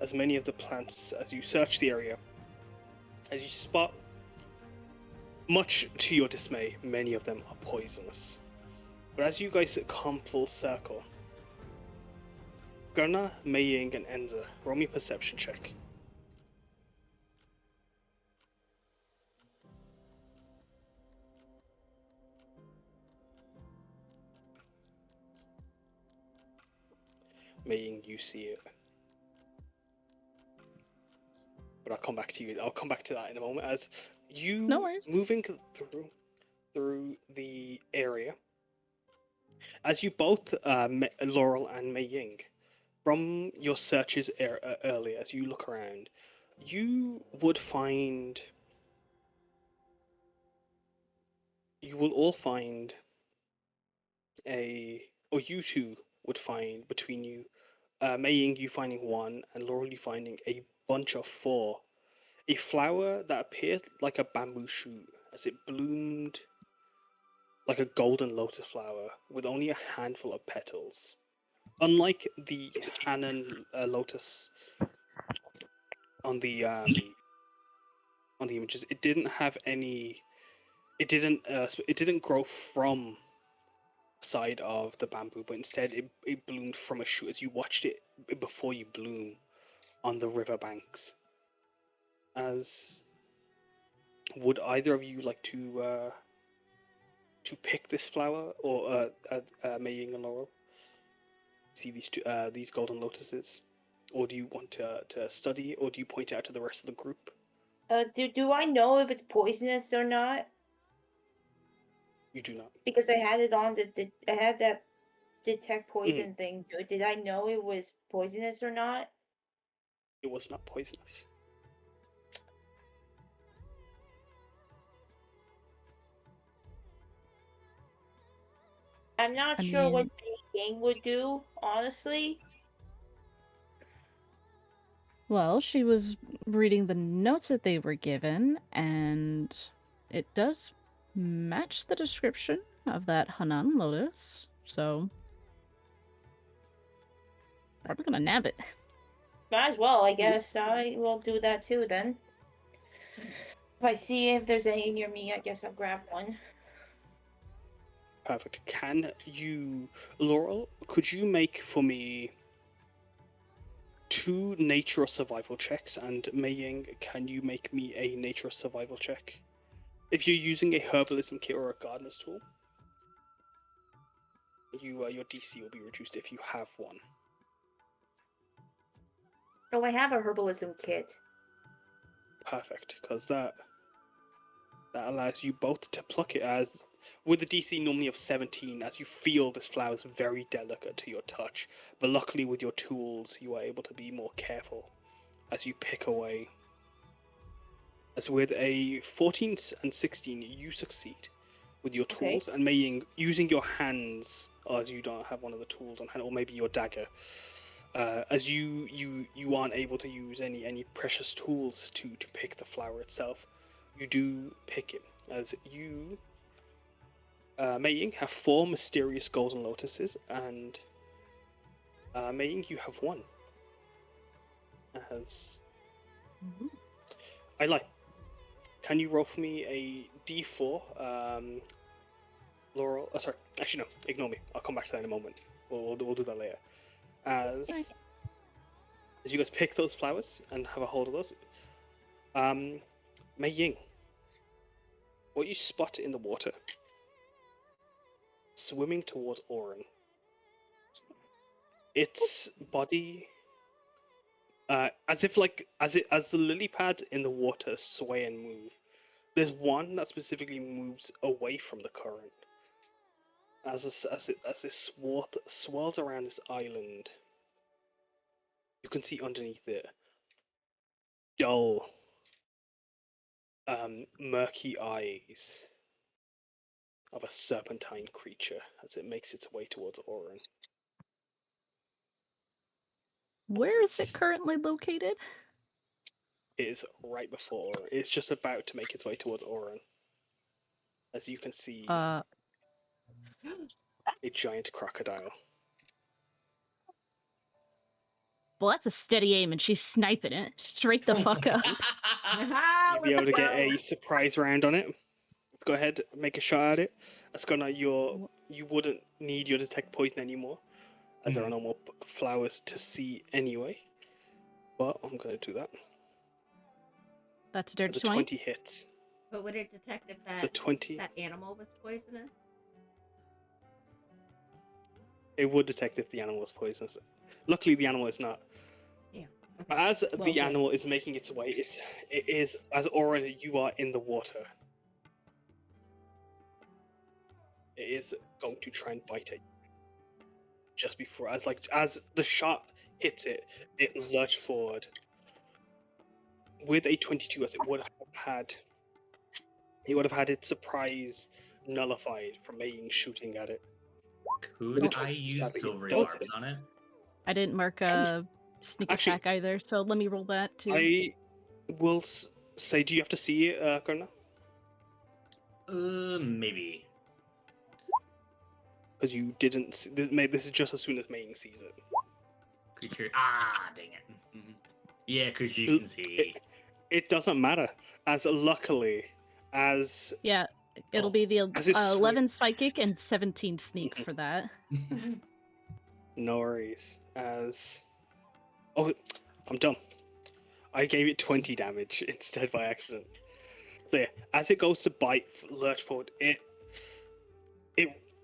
As many of the plants, as you search the area, as you spot, much to your dismay, many of them are poisonous. But as you guys come full circle, Karna, Meiying, and Enza, roll me a perception check. Meiying, you see it. But I'll come back to you. I'll come back to that in a moment. As you No worries. moving through the area, as you both, Laurel and Meiying, from your searches earlier, as you look around, you will all find or you two would find between you, Meiying, you finding 1, and Laurel, you finding a bunch of 4. A flower that appeared like a bamboo shoot as it bloomed like a golden lotus flower with only a handful of petals. Unlike the Hanan lotus on the images, it didn't have any. It didn't grow from the side of the bamboo, but instead it bloomed from a shoot as you watched it before you bloom on the riverbanks. As would either of you like to pick this flower, or Meiying and Laurel? See these golden lotuses, or do you want to study, or do you point it out to the rest of the group? Do I know if it's poisonous or not? You do not. Because I had it on I had that detect poison thing. Did I know it was poisonous or not? It was not poisonous. I'm not sure what Meiying would do, honestly. Well, she was reading the notes that they were given, and it does match the description of that Hanan lotus, so probably gonna nab it. Might as well, I guess. I will do that too then. If I see if there's any near me, I guess I'll grab one. Perfect. Can you, Laurel, could you make for me 2 nature or survival checks, and Meiying, can you make me a nature or survival check? If you're using a herbalism kit or a gardener's tool, your DC will be reduced if you have one. Oh, I have a herbalism kit. Perfect, because that allows you both to pluck it as with the DC normally of 17, as you feel this flower is very delicate to your touch, but luckily with your tools you are able to be more careful as you pick away. As with a 14 and 16, you succeed with your tools, and Meiying, using your hands, as you don't have one of the tools on hand, or maybe your dagger, as you aren't able to use any precious tools to pick the flower itself, you do pick it. As you, Meiying, have 4 mysterious golden lotuses, and Meiying, you have 1. As I like. Can you roll for me a D4? Laurel. Oh, sorry. Actually, no. Ignore me. I'll come back to that in a moment. We'll do that later. As you guys pick those flowers and have a hold of those, Meiying, what you spot in the water, swimming towards Oryn. Its body, as the lily pads in the water sway and move. There's one that specifically moves away from the current. As this swirls around this island, you can see underneath it dull, murky eyes of a serpentine creature as it makes its way towards Oryn. Where is it currently located? It is right before. It's just about to make its way towards Oryn. As you can see, a giant crocodile. Well, that's a steady aim, and she's sniping it straight the fuck up. You'll be able to get a surprise round on it. Go ahead, make a shot at it. Ascona, you wouldn't need your detect poison anymore, as there are no more flowers to see anyway. But I'm going to do that. That's dirty It's a 20 hits. But would it detect if that animal was poisonous? It would detect if the animal was poisonous. Luckily, the animal is not. Yeah. But as the animal is making its way, it is, as Oryn, you are in the water. It is going to try and bite it. Just before, as the shot hits it, it lurched forward. With a 22, as it would have had its surprise nullified from Meiying shooting at it. Could I use silvery barbs on it? I didn't mark a sneak attack either, so let me roll that too. I will say, do you have to see it, Karna? Maybe. Because you didn't see, this is just as soon as Meiying sees it. Creature. Dang it. Mm-hmm. Yeah, because you can see. It doesn't matter, as luckily, as... Yeah, it'll be the 11 psychic and 17 sneak for that. No worries, as... Oh, I'm done. I gave it 20 damage instead by accident. So yeah, as it goes to bite, lurch forward, it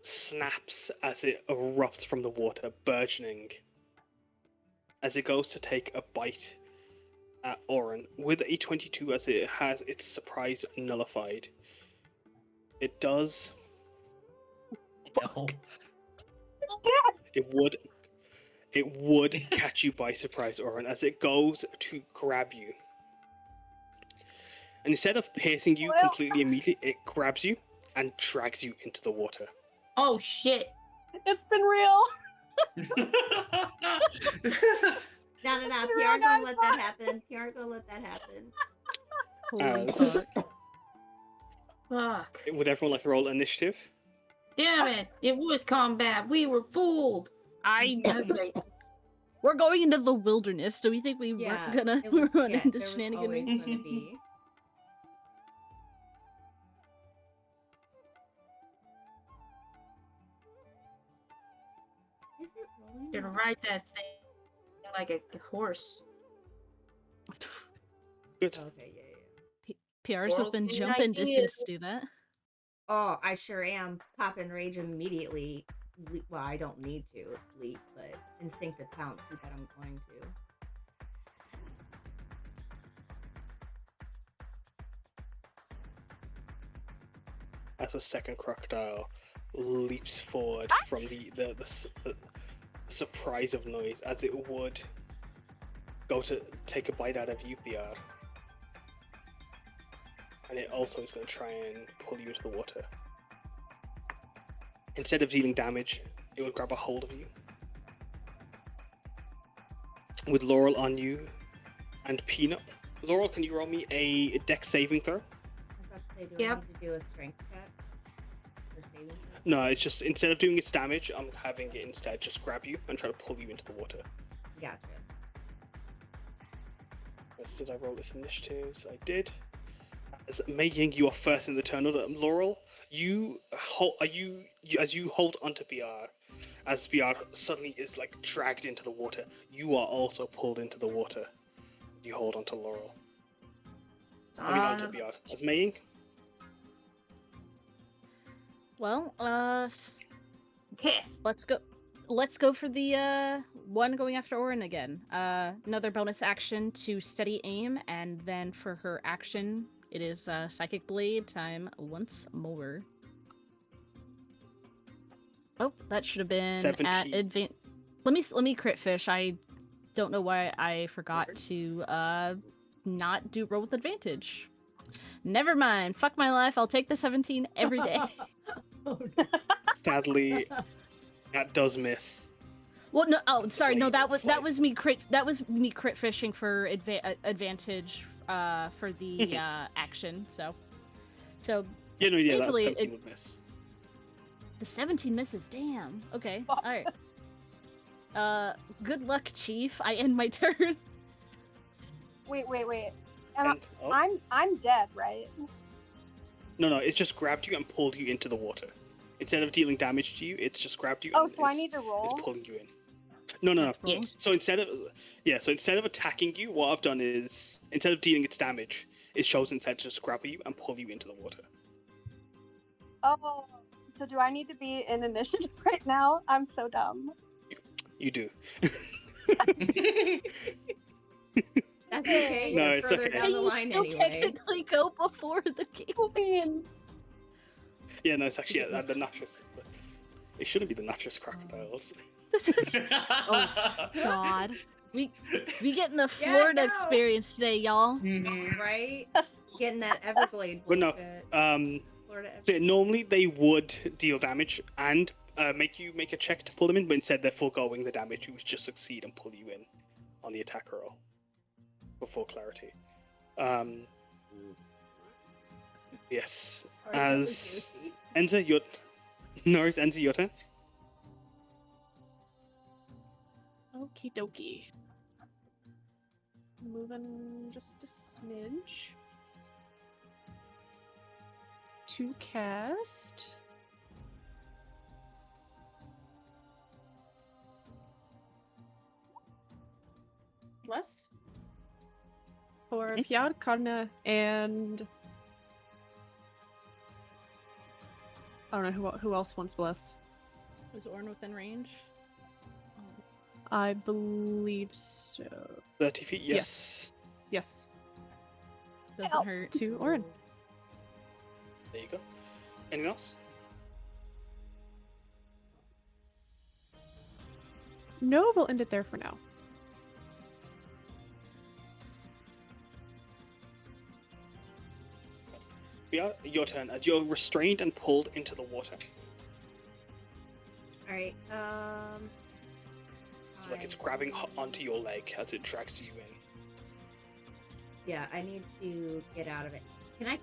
snaps as it erupts from the water, burgeoning. As it goes to take a bite at Oryn, with a 22 as it has its surprise nullified. It does... No. It would catch you by surprise, Oryn, as it goes to grab you. And instead of piercing you completely immediately, it grabs you and drags you into the water. Oh shit! It's been real. No. Piyar gonna let that happen. Piyar gonna let that happen. Holy fuck. Fuck. Would everyone like to roll initiative? Damn it! It was combat. We were fooled. Okay. We're going into the wilderness. Do we think we weren't gonna run into shenanigans? Gonna be. Gonna write that thing like a horse. Good. Okay, yeah. PRs Laurel's within getting jumping ideas. distance to do that. Oh, I sure am. Pop and rage immediately. Well, I don't need to leap, but instinctive pounce. You bet I'm going to. As a second crocodile leaps forward from the surprise of noise, as it would go to take a bite out of you, Piyar. And it also is going to try and pull you into the water. Instead of dealing damage, it would grab a hold of you. With Laurel on you and Peanut. Laurel, can you roll me a dex saving throw? I was about to say, do Yep. I need to do a strength check? For saving throw? No, it's just instead of doing its damage, I'm having it instead just grab you and try to pull you into the water. Gotcha. Yes, did I roll this initiatives? I did. As Meiying, you are first in the turn order. Laurel, you as you hold onto Piyar, as Piyar suddenly is like dragged into the water, you are also pulled into the water. You hold onto Laurel. I mean onto Piyar. As Meiying, Well, Kiss. let's go. Let's go for the one going after Oryn again. Another bonus action to steady aim, and then for her action, it is Psychic Blade time once more. Oh, that should have been 17. at advantage. Let me crit fish. I don't know why I forgot to not do roll with advantage. Never mind. Fuck my life. I'll take the 17 every day. Oh, no. sadly, that does miss. Well, no. Oh, sorry. No, Blade that flies. was me crit. That was me crit fishing for advantage for the action. So Yeah, no, yeah, that Thankfully, 17 would miss. the 17 misses. Damn. Okay. All right. Good luck, Chief. I end my turn. Wait. Am And, oh, I'm dead, right? no, it's just grabbed you and pulled you into the water. Instead of dealing damage to you, it's just grabbed you. Oh, and so I is- need to Is roll. pulling you in. No. Yes. So instead of attacking you, what I've done is instead of dealing its damage, it shows instead to just grab you and pull you into the water. Oh, so do I need to be in initiative right now? I'm so dumb. You do. That's okay. No, You're it's further okay. down Hey, the you line still anyway. technically go before the game. Beans. Yeah, no, it's actually the Natchez. It shouldn't be the Natchez crocodiles. This is oh god. We getting the Yeah, I Florida know. experience today, y'all. Mhm. Right? Getting that Everglade But no, bullshit. Florida So normally they would deal damage and make you make a check to pull them in, but instead they're foregoing the damage. You just succeed and pull you in on the attack roll. For full clarity. Yes. As Enza, your Enza, your turn. Okie dokie. Moving just a smidge. To cast. Bless. For Piyar, Karna, and I don't know who else wants Bless. Was Oryn within range? I believe so. 30 feet, yes. Yes. Doesn't Help. hurt. To Oryn. There you go. Anything else? No, we'll end it there for now. Yeah, your turn. As you're restrained and pulled into the water. Alright, It's like it's grabbing onto your leg as it drags you in. Yeah, I need to get out of it. Can I?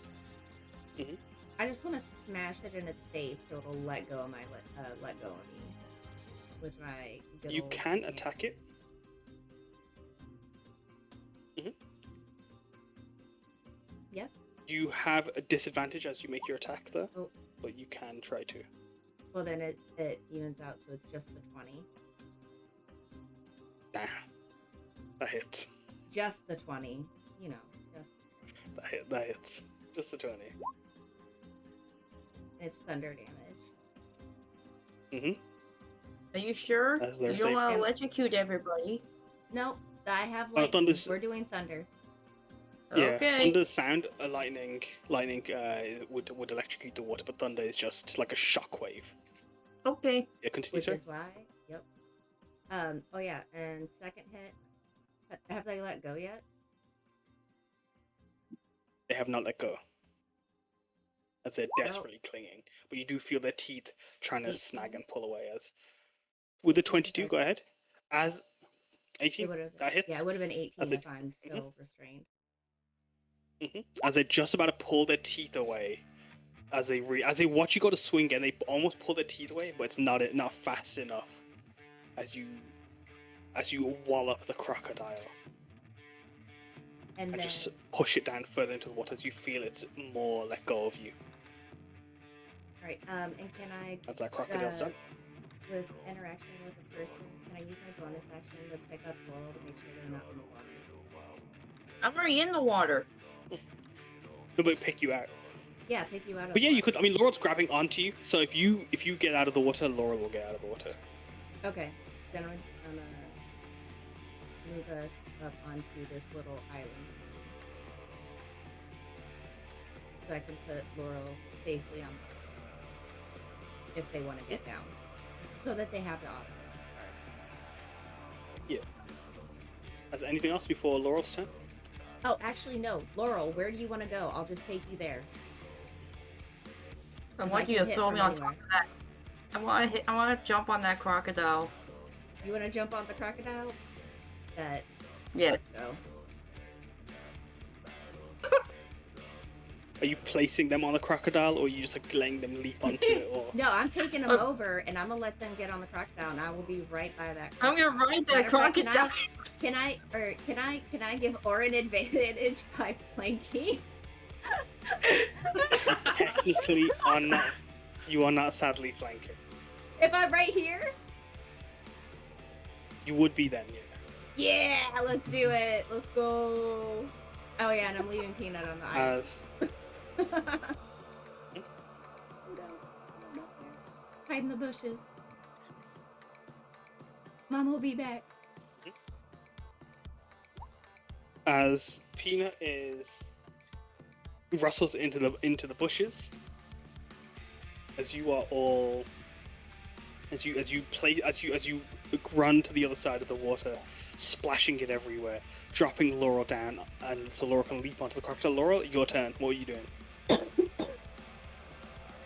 Mhm. I just want to smash it in its face so it'll let go of my let go of me with my. Good You old can hand. attack it. Yep. You have a disadvantage as you make your attack there, Oh. but you can try to. Well, then it evens out, so it's just the 20. Nah. That hits. Just the 20. You know, just. That hits. Just the 20. It's thunder damage. Are you sure? As You they're don't saying. want to electrocute everybody. Nope. I have Oh, like. thunder's- We're doing thunder. Yeah, Okay. thunder sound, lightning would electrocute the water, but thunder is just like a shockwave. Okay. Yeah, continue, Which sir. is why. Yep. Oh yeah, and second hit. Have they let go yet? They have not let go. As they're Well- desperately clinging. But you do feel their teeth trying to 18. snag and pull away as. With the 22, go ahead. As 18, It would have. that hits. Yeah, it would have been 18 That's if it. I'm still restrained. As they're just about to pull their teeth away, as they watch you go to swing and they almost pull their teeth away, but it's not fast enough. As you wallop the crocodile And and then just push it down further into the water as you feel it's more let go of you. right. And can I As that crocodile's done. with interaction with a person, can I use my bonus action to pick up Laurel to make sure they're not in the water? I'm already in the water. Nobody pick you out. Yeah, pick you out of. But yeah, the you could. water. I mean, Laurel's grabbing onto you, so if you get out of the water, Laurel will get out of the water. Okay, then I'm gonna move us up onto this little island, so I can put Laurel safely on if they want to get down, so that they have the option. Is there anything else before Laurel's turn? Oh, actually, no, Laurel. Where do you want to go? I'll just take you there. I 'Cause want you can to hit throw from me on anywhere. top of that. I want to jump on that crocodile. You want to jump on the crocodile? Bet. Yeah. Let's go. Are you placing them on the crocodile, or are you just like letting them leap onto it? Or No, I'm taking them Oh. over, and I'm gonna let them get on the crocodile, and I will be right by that. I'm gonna ride that Matter of fact, crocodile. Can I give Oryn advantage by flanking? technically, you are not sadly flanking. If I'm right here? You would be then, yeah. Yeah, let's do it. Let's go. Oh yeah, and I'm leaving Peanut on the island. As Hide in the bushes. Mom will be back. as Peanut rustles into the bushes, as you are all as you run to the other side of the water, splashing it everywhere, dropping Laurel down, and so Laurel can leap onto the crocodile. Laurel, your turn. What are you doing?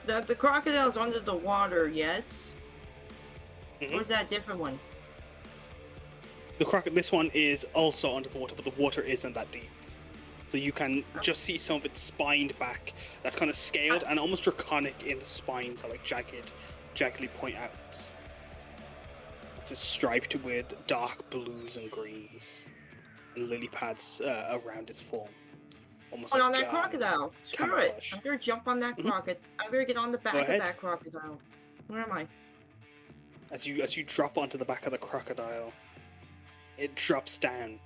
The crocodile's under the water, yes? Mhm. Or is that a different one? This one is also under the water, but the water isn't that deep. So you can just see some of its spined back. That's kind of scaled and almost draconic in the spines are like jaggedly point out. It's striped with dark blues and greens, and lily pads around its form. Almost Put like, on that crocodile. Screw it. camouflage. I'm gonna jump on that Mhm. crocodile. I'm gonna get on the back Go of ahead. that crocodile. Where am I? As you drop onto the back of the crocodile, it drops down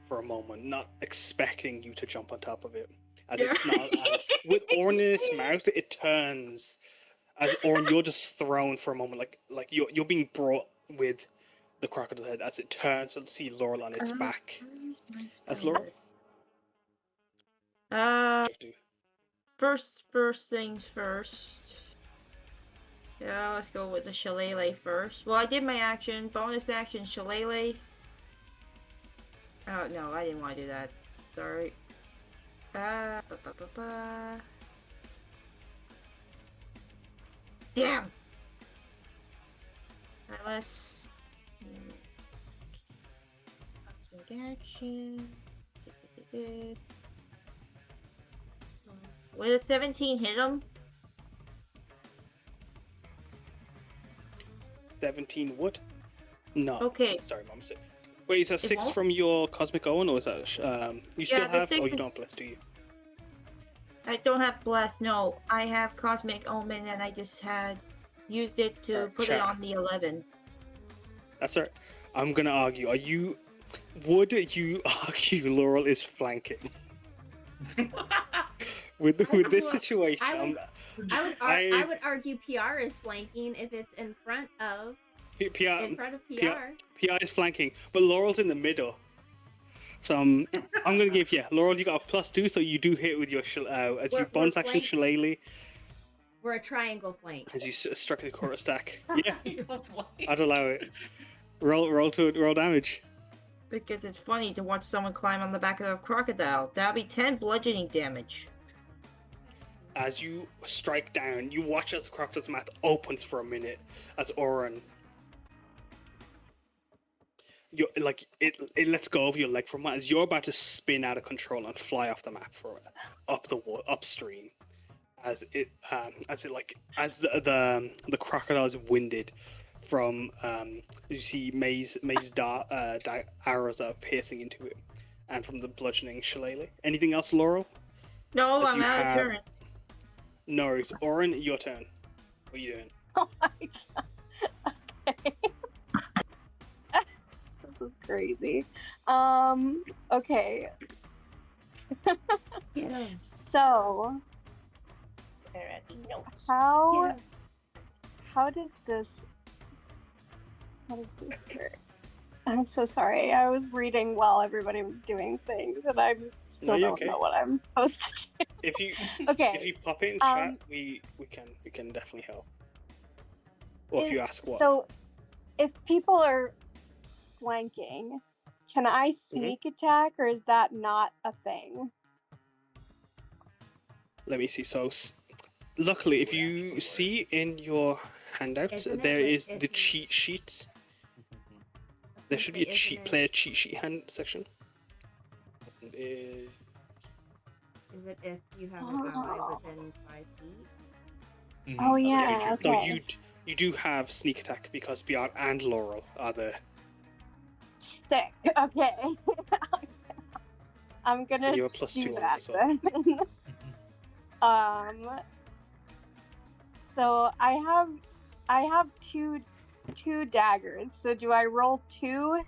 for a moment, not expecting you to jump on top of it. As it snarls, and with Oryn in its mouth, it turns. As Oryn, you're just thrown for a moment, like you're being brought with the crocodile's head as it turns to see Laurel on its back. That's Laurel. First things first. Yeah, let's go with the Sharei-Laio first. Well, I did my action. Bonus action, Sharei-Laio. Oh, no, I didn't want to do that. Sorry. Damn! Unless... Cosmic action... Would a 17 hit him? 17 would? No. Okay. Sorry, Mom. Wait, is that It 6 won't? from your Cosmic Owen, or is that you still the have? 6 Oh, you is- don't bless, do you? I don't have Bless, no. I have Cosmic Omen and I just had used it to Alright, put it chat. on the 11. That's alright. I'm gonna argue. Are you Would you argue Laurel is flanking? With this situation, I would argue Piyar is flanking if it's in front of Piyar. Piyar is flanking, but Laurel's in the middle. So I'm gonna give Laurel. You got a +2, so you do hit with your as you bonus action Shillelagh. We're a triangle flank. As you struck the quarter stack. Yeah, I'd allow it. Roll damage. Because it's funny to watch someone climb on the back of a crocodile. That'll be 10 bludgeoning damage. As you strike down, you watch as the crocodile's mouth opens for a minute as Oryn. It lets go of your leg for a moment as you're about to spin out of control and fly off the map for it, upstream. As the crocodile is winded from you see May's arrows are piercing into it, and from the bludgeoning Shillelagh. Anything else, Laurel? No, I'm out of turn. No worries. Oryn, your turn. What are you doing? Oh my god. Okay. This is crazy. Okay. So how does this work? I'm so sorry. I was reading while everybody was doing things, and I still don't know what I'm supposed to do. If you pop it in chat, we can definitely help. Or if you ask what. So, if people are flanking, can I sneak attack, or is that not a thing? Let me see. So, luckily, if you see in your handout, there is the cheat sheet. There should be a player cheat sheet hand section. Is it if you have an ally within 5 feet? Oh yeah. Okay. So you do have sneak attack because Piyar and Laurel are there. Sick. Okay. I'm gonna you have a +2 do on that as well. then. So I have two daggers. So do I roll 2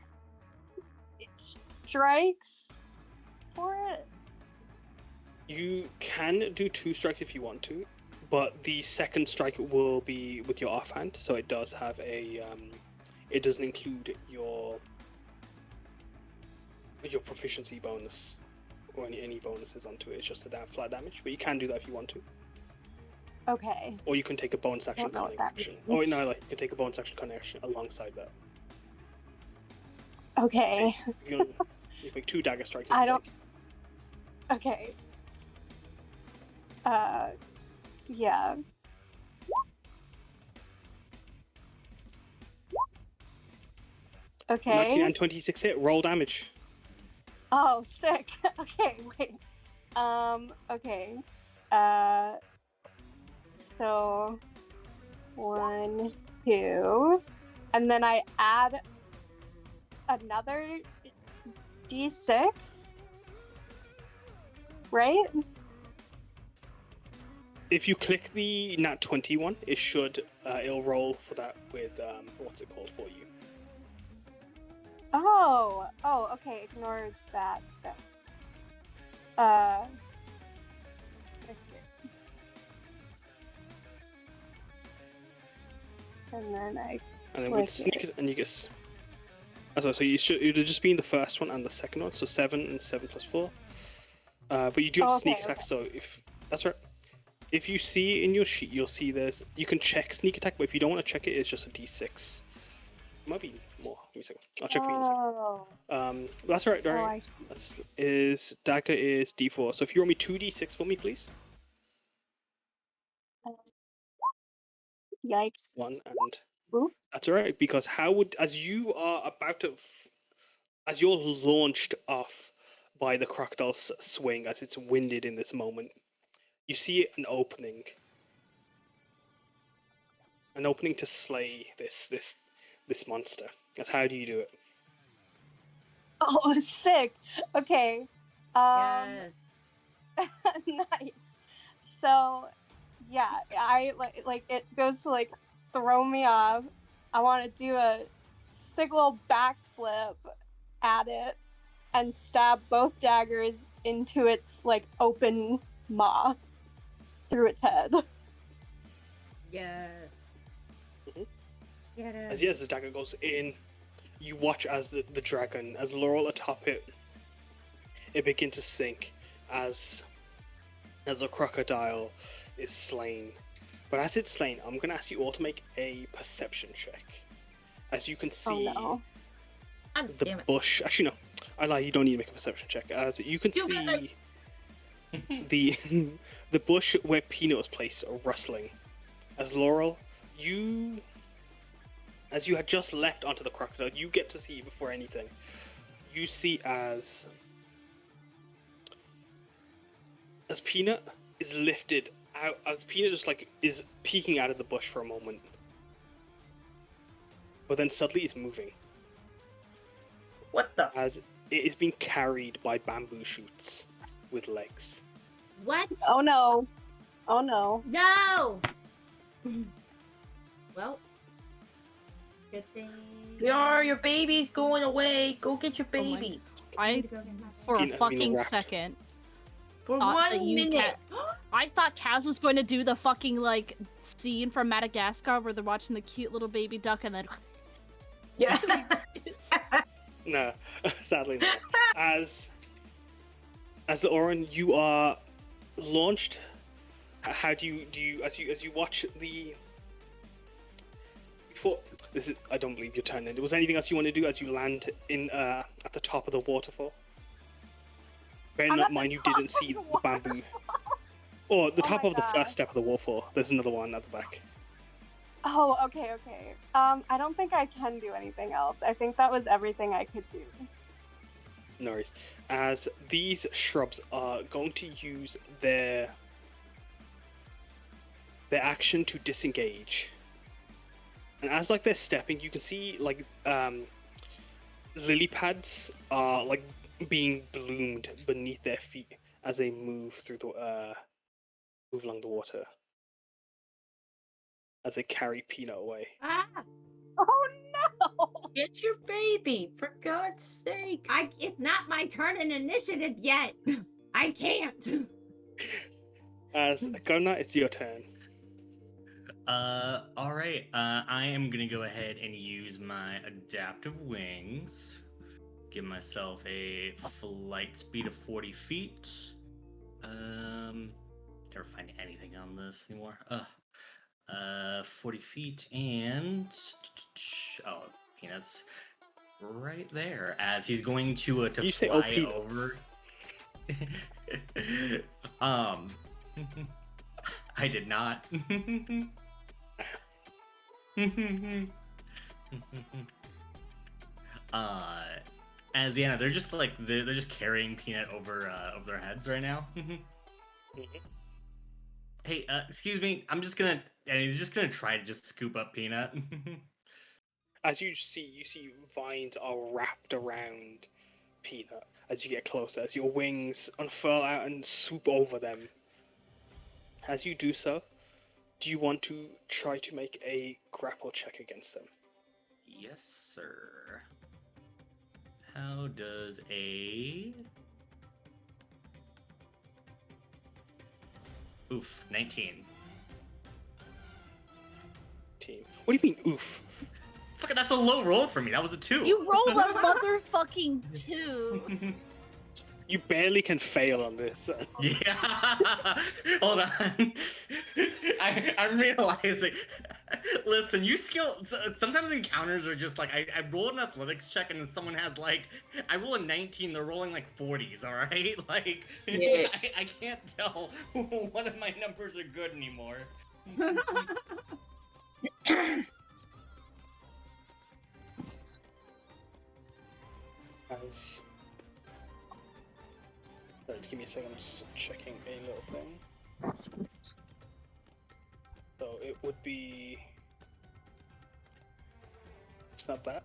strikes for it? You can do 2 strikes if you want to, but the second strike will be with your offhand, so it does have a it doesn't include your proficiency bonus or any bonuses onto it. It's just the flat damage, but you can do that if you want to. Okay. Or you can take a bonus action cunning action. Oh wait, no, you can take a bonus action cunning action alongside that. Okay. You make 2 dagger strikes. I don't. Okay. Yeah. Okay. 19 and 26 hit. Roll damage. Oh, sick. Okay, wait. Okay. So 1, 2, and then I add another D6, right? If you click the nat 20 one, it should it'll roll for that with what's it called for you. Oh, okay. Ignore that. And then with sneak it, and you get. So it'll just be in the first one and the second one. So 7 and 7 + 4. But you do have sneak attack. Okay. So if that's right, if you see in your sheet, you'll see you can check sneak attack, but if you don't want to check it, it's just a D6. It might be more. Give me a second. I'll check for you in a second. That's right, Darian. I see. Dagger is D4. So if you roll me 2 D6 for me, please. Yikes. 1 and. Ooh. That's alright, because as you're launched off by the crocodile's swing, as it's winded in this moment, you see an opening to slay this monster. That's how do you do it? Oh, sick. Okay. Yes. Nice. So, yeah, I like it goes to throw me off. I want to do a sick little backflip at it and stab both daggers into its like open maw through its head. Yes. Mhm. Get it. As the dagger goes in, you watch as the dragon, as Laurel atop it, it begins to sink as a crocodile is slain. But as it's slain, I'm going to ask you all to make a perception check. As you can see, Oh no. God the damn it. bush. Actually, no. I lie. You don't need to make a perception check. As you can You see, the bush where Peanut was placed are rustling. As Laurel, as you had just leapt onto the crocodile, you get to see before anything. You see as Peanut is lifted out, as Peanut just like is peeking out of the bush for a moment, but then suddenly it's moving. What the? As it is being carried by bamboo shoots with legs. What? Oh no. Oh no. No! Well, good thing. Piyar, your baby's going away. Go get your Oh my- baby. I, for a Peanut being fucking wrapped. second, For thought that 1 you minute. I thought Kaz was going to do the fucking like scene from Madagascar where they're watching the cute little baby duck and then Yeah. No, sadly not. As Oryn, you are launched. How do you as you watch the before this is I don't believe your turn ended. Was there anything else you want to do as you land in at the top of the waterfall? Bear I'm in at the mind you top didn't of see the the bamboo. Or the Oh top my of the God. first step of the waterfall. There's another one at the back. Oh, okay. I don't think I can do anything else. I think that was everything I could do. No worries. As these shrubs are going to use their action to disengage. And as like they're stepping, you can see like lily pads are like being bloomed beneath their feet as they move through the move along the water. As they carry Peanut away. Ah! Oh no! Get your baby, for God's sake. It's not my turn in initiative yet. I can't. As Karna, it's your turn. All right. I am gonna go ahead and use my adaptive wings. Give myself a flight speed of 40 feet. Never find anything on this anymore. 40 feet and Peanut's right there as he's going to You say, fly Peanuts. over. I did not. As they're just like they're just carrying Peanut over their heads right now. Hey, excuse me. And he's just gonna try to just scoop up Peanut. As you see vines are wrapped around Peanut as you get closer, as your wings unfurl out and swoop over them. As you do so, do you want to try to make a grapple check against them? Yes, sir. How does a 19. Team. What do you mean, oof? Fuck, that's a low roll for me. That was a 2. you rolled a motherfucking 2. You barely can fail on this. Yeah. Hold on. I'm realizing. Listen, sometimes encounters are just like I roll an athletics check and then someone has like I roll a 19. They're rolling like 40s. All right, like Yes. I can't tell one of my numbers are good anymore. As sorry, give me a second. I'm just checking a little thing. So it would be. It's not that.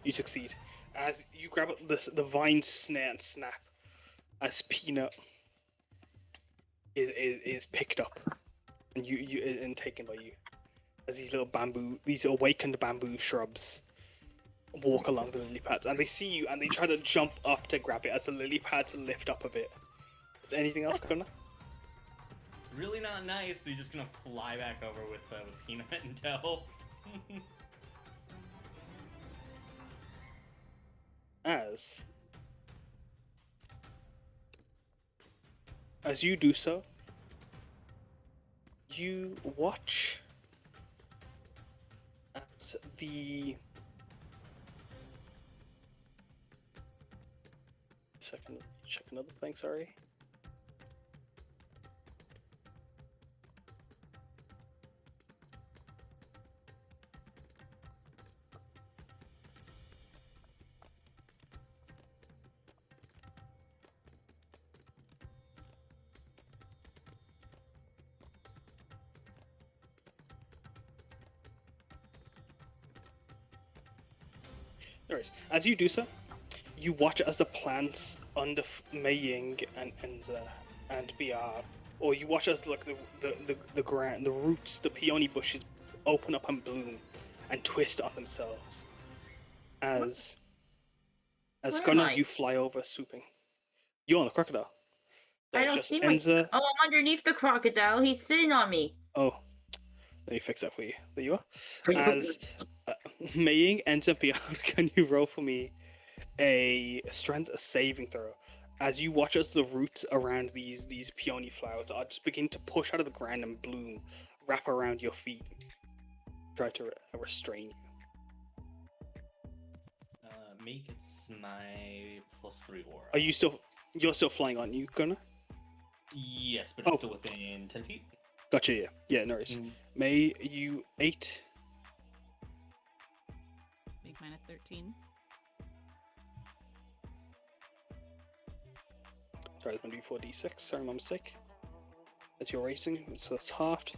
You succeed. As you grab the vine snare and snap, as Peanut is picked up and you taken by you. as these awakened bamboo shrubs walk along the lily pads, and they see you and they try to jump up to grab it as the lily pads lift up a bit. Is there anything else, Karna? Really not nice. They're just gonna fly back over with Peanut and Del. As you do so, you watch as the second check another thing, sorry. Anyways, as you do so, you watch as the plants under Meiying and Enza and Piyar, or you watch as like the ground, the roots, the peony bushes open up and bloom and twist on themselves. As Where am Karna, I? you fly over, swooping. You're on the crocodile. I There's don't just see Enza. Oh, I'm underneath the crocodile. He's sitting on me. Oh, let me fix that for you. There you are. As Meiying, Enza, Piyar, can you roll for me a strength saving throw as you watch as the roots around these peony flowers are just begin to push out of the ground and bloom, wrap around your feet, try to restrain you. Make it's my +3 aura. You're still flying, aren't you, Karna? Yes, but it's still within 10 feet. Gotcha. Yeah, no worries. May you 8. Make mine at 13. Sorry, it's going to be 4d6. Sorry, my mistake. That's your racing, so that's halved.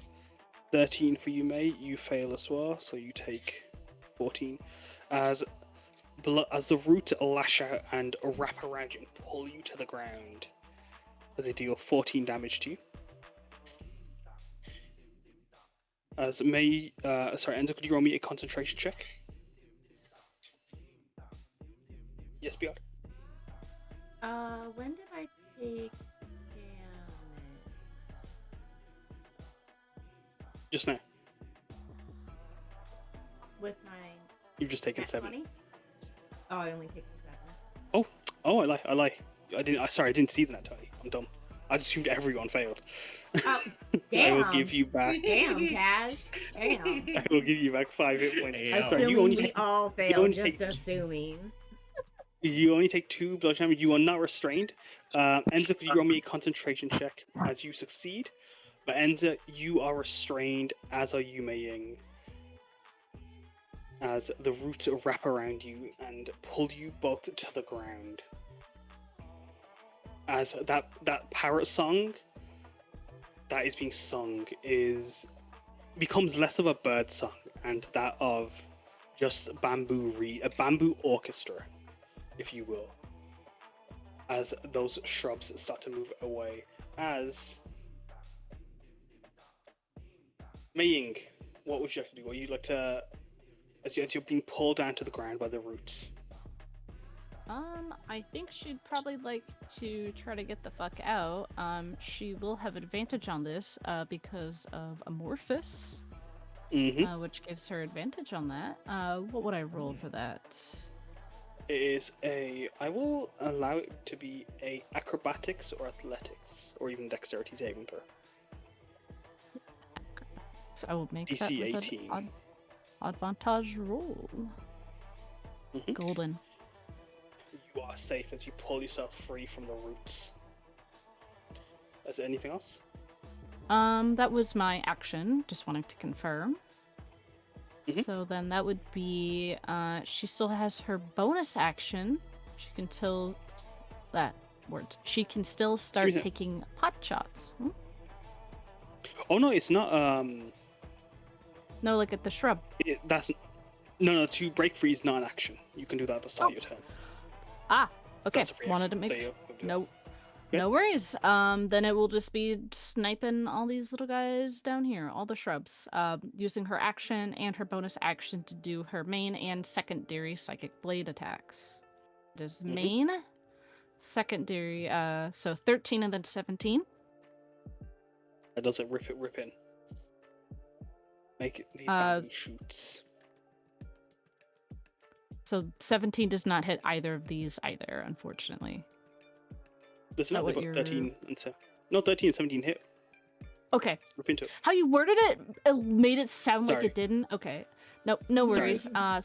13 for you, May. You fail as well, so you take 14. As the roots lash out and wrap around you and pull you to the ground, as they deal 14 damage to you. As May, Enza, could you roll me a concentration check? Yes, Piyar. When did I take damage? Just now. With my You've just taken nat 7. 20? Oh, I only take the 7. Oh, I lie. I didn't see that 20. I'm dumb. I just assumed everyone failed. Oh, I damn. will give you back. Damn, Taz. Damn. I will give you back 5 hit points. Yeah. Sorry, Assuming you only we take all failed, only just take- assuming. You only take 2 bludgeon damage. You are not restrained. Enza, could you roll me a concentration check as you succeed? But Enza, you are restrained, as are you, Meiying. As the roots wrap around you and pull you both to the ground. As that parrot song that is being sung becomes less of a bird song and that of just a bamboo orchestra, if you will, as those shrubs start to move away. As Meiying, what would you like to do? Would you like to, as you're being pulled down to the ground by the roots? I think she'd probably like to try to get the fuck out. She will have advantage on this, because of Amorphous, Mm-hmm. which gives her advantage on that. What would I roll for that? It is I will allow it to be a acrobatics or athletics or even dexterity saving throw. So I will make DC that with 18. an advantage roll. Mhm. Golden. You are safe as you pull yourself free from the roots. Is there anything else? That was my action. Just wanting to confirm. Mhm. So then that would be, she still has her bonus action. She can still, she can still start Give me that. taking pot shots. Hmm? Oh no, it's not. No, like at the shrub. That's no. To break free is not an action. You can do that at the start of your turn. Ah, okay. That's a free Wanted to action, make. so you'll do it. No. No worries. Then it will just be sniping all these little guys down here, all the shrubs. Using her action and her bonus action to do her main and secondary psychic blade attacks. It is main, secondary, so 13 and then 17. That does it. Rip in. Make these bamboo shoots. So 17 does not hit either of these either, unfortunately. Does not what 13 and so. No, 13 and 17 hit. Okay. Rip into it. How you worded it, it made it sound like Sorry. it didn't. Okay. No worries. Sorry.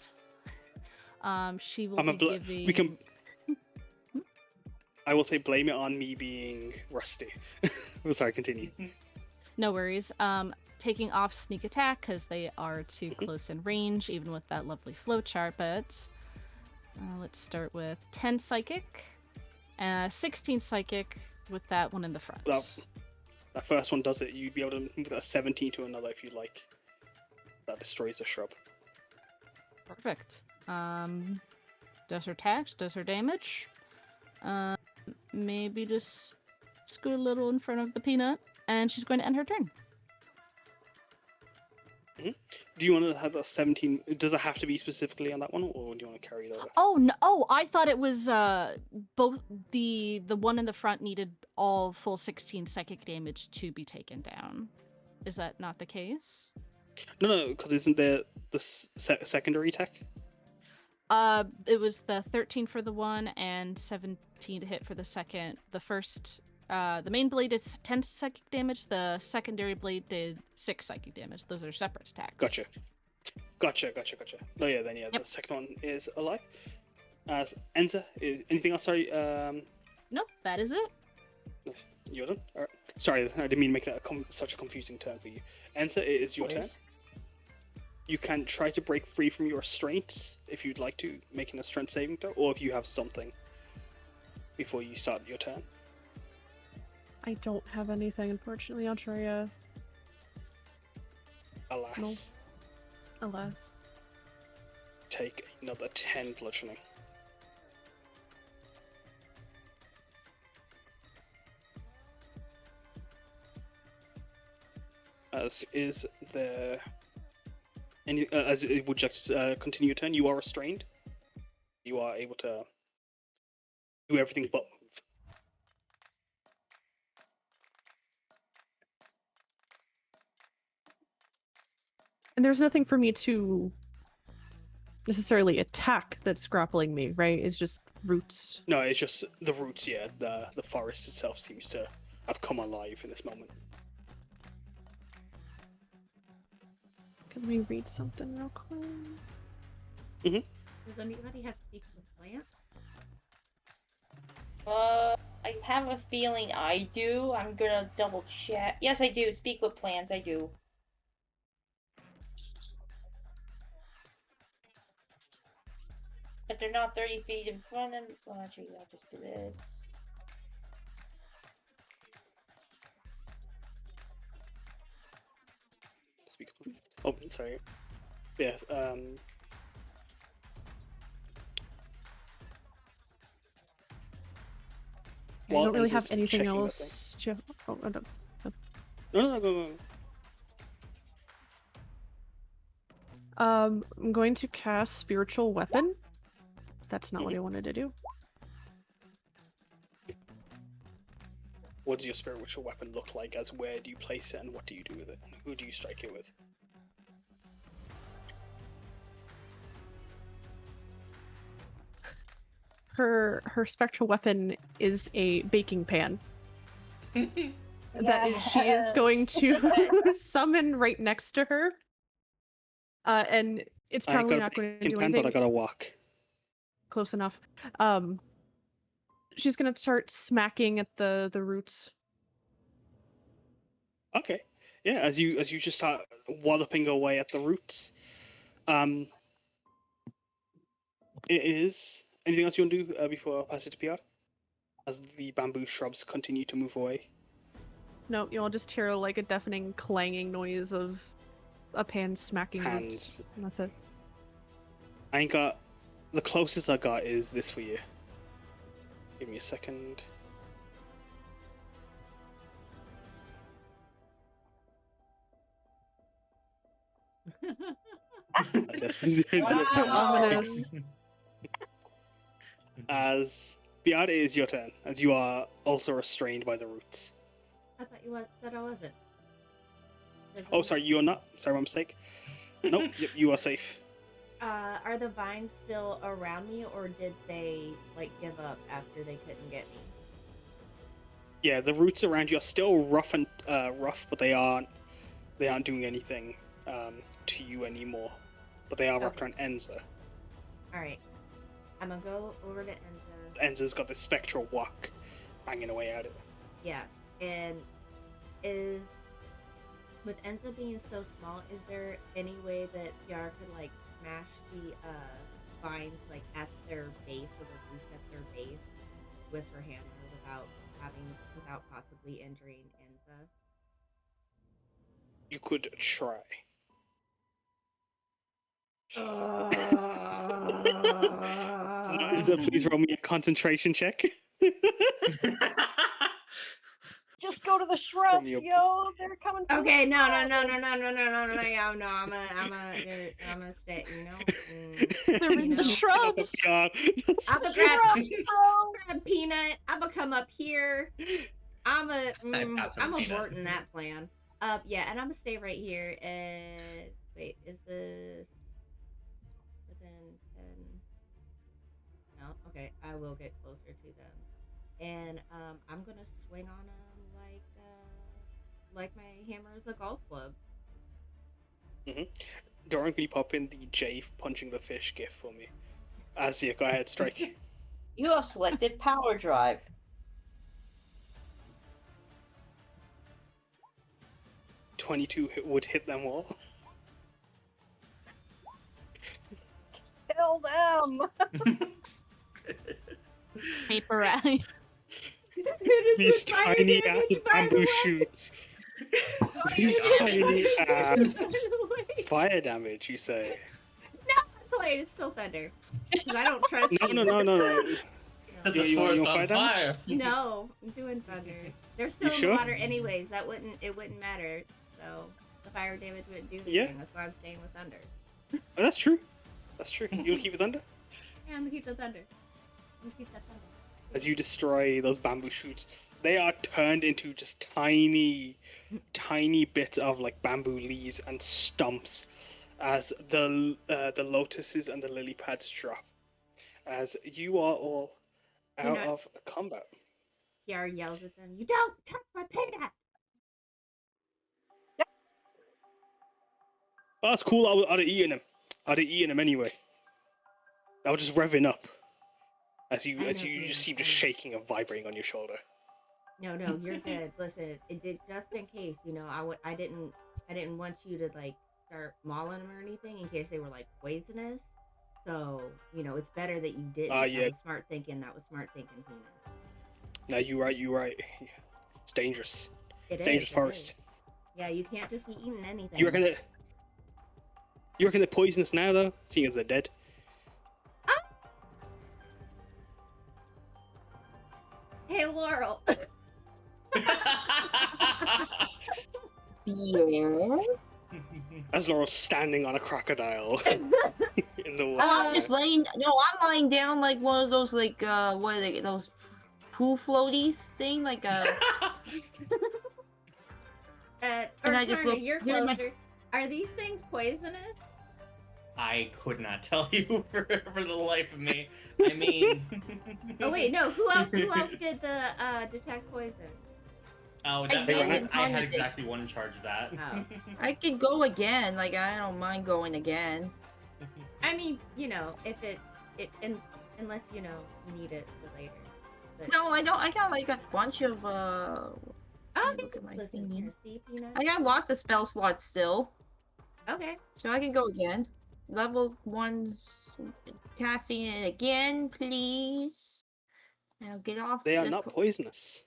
She will be giving... We can. I will say blame it on me being rusty. Sorry, continue. No worries. Taking off sneak attack because they are too close in range, even with that lovely flowchart. But let's start with 10 psychic, 16 psychic with that one in the front. That first one does it. You'd be able to move that 17 to another if you like. That destroys the shrub. Perfect. Does her attacks, does her damage. Maybe just scoot a little in front of the peanut, and she's going to end her turn. Do you want to have a 17? Does it have to be specifically on that one, or do you want to carry it over? Oh no! Oh, I thought it was both the one in the front needed all full 16 psychic damage to be taken down. Is that not the case? No, because isn't there the secondary attack? It was the 13 for the one and 17 to hit for the second. The first, the main blade did 10 psychic damage. The secondary blade did 6 psychic damage. Those are separate attacks. Gotcha. Oh yeah, then the second one is alive. Enza, is anything else? Sorry. Nope, that is it. You're done. All right. Sorry, I didn't mean to make that such a confusing turn for you. Enza, it is your turn. You can try to break free from your restraints if you'd like to, making a strength saving throw, or if you have something before you start your turn. I don't have anything, unfortunately. I'll try Alas. No. Alas. Take another 10 bludgeoning. As is there any as it would just continue your turn, you are restrained. You are able to do everything but move. And there's nothing for me to necessarily attack that's grappling me, right? It's just roots. No, it's just the roots, yeah. The forest itself seems to have come alive in this moment. Can we read something real quick? Does anybody have speaks with plant? I have a feeling I do. I'm gonna double check. Yes, I do. Speak with plants, I do. But they're not 30 feet in front of me. Well, actually, I'll just do this. Speak. Oh, sorry. Yeah. I don't really have Enza's anything checking that else to... Oh, no. No, go. I'm going to cast Spiritual Weapon. That's not what I wanted to do. What does your spiritual weapon look like? As where do you place it, and what do you do with it? Who do you strike it with? Her spectral weapon is a baking pan. That she is going to summon right next to her. And it's probably not going to do anything. But I gotta walk. Close enough. She's gonna start smacking at the roots. Okay. Yeah, as you just start walloping away at the roots. It is anything else you want to do before I pass it to Piyar? As the bamboo shrubs continue to move away. No, you'll just hear like a deafening clanging noise of a pan smacking roots. And that's it. I ain't got the closest I got is this for you. Give me a second. That's so ominous. As Piyar, it is your turn, as you are also restrained by the roots. I thought you said I wasn't. Oh, sorry, you are not. Sorry, my mistake. Nope, you are safe. Are the vines still around me, or did they like give up after they couldn't get me? Yeah, the roots around you are still rough, but they aren't doing anything to you anymore. But they are wrapped around Enza. All right, I'm gonna go over to Enza. Enza's got this spectral walk hanging away at it. Yeah, and with Enza being so small, is there any way that Piyar could like smash the vines like at their base, or the root at their base, with her hammer without possibly injuring Enza? You could try. Enza, please roll me a concentration check. Just go to the shrubs, your- yo. They're coming. from Okay, the no, shrubs. I'm gonna stay. You know, They're in you the know. shrubs. God. I'm gonna Shrubs, grab bro. Peanut. I'm gonna come up here. I'm pass on Peanut. aborting that plan. Yeah, and I'm gonna stay right here. And wait, is this within 10? No. Okay, I will get closer to them, and I'm gonna swing on them like my hammer is a golf club. Doran, can you pop in the J punching the fish gif for me? Azia, go ahead, strike. You have selected power drive. 22 would hit them all. Kill them. Paper eye. These tiny ass bamboo shoots. These tiny ass fire damage, you say? Play it's still thunder. 'Cause I don't trust you. No. Set You- this you forest want on fire damage? fire. No, I'm doing thunder. They're still in sure? the water anyways. It wouldn't matter. So the fire damage wouldn't do anything. Yeah. That's why I'm staying with thunder. Oh, that's true. That's true. You want to keep it under? Yeah, I'm gonna keep the thunder. I'm gonna keep that thunder. As you destroy those bamboo shoots, they are turned into just tiny bits of like bamboo leaves and stumps as the lotuses and the lily pads drop. As you are all out know- of combat. Piyar yells at them, "You don't touch my peanut!" Oh, that's cool. I'd have eaten him. I'd have eaten him anyway. I was just revving up. As you I know, just seem I just know. shaking and vibrating on your shoulder. No, you're good. Listen, it did just in case. You know, I didn't want you to like start mauling them or anything in case they were like poisonous. So you know, it's better that you didn't. Yeah. That was smart thinking. Peanut. No, you're right. It's dangerous. It is, Dangerous it forest. is. Yeah, you can't just be eating anything. You reckon they're poisonous now though, seeing as they're dead? Hey, Laurel. Yes. As Laurel's standing on a crocodile in the water. I'm just laying. No, I'm lying down like one of those like what are they? Those pool floaties thing, like And I just look- you're give me my- closer. Are these things poisonous? I could not tell you for the life of me. I mean. Oh wait, no. Who else did the detect poison? Oh, I did it I had on the exactly one in charge of that. Oh. I could go again. Like I don't mind going again. I mean, you know, if unless you know you need it for later. But, No, I don't. I got like a bunch of Okay. look at my Listen thingy. here, see, Peanut. I got lots of spell slots still, Okay. so I can go again. Level 1's casting it again, please. Now get off. They are the not co- poisonous.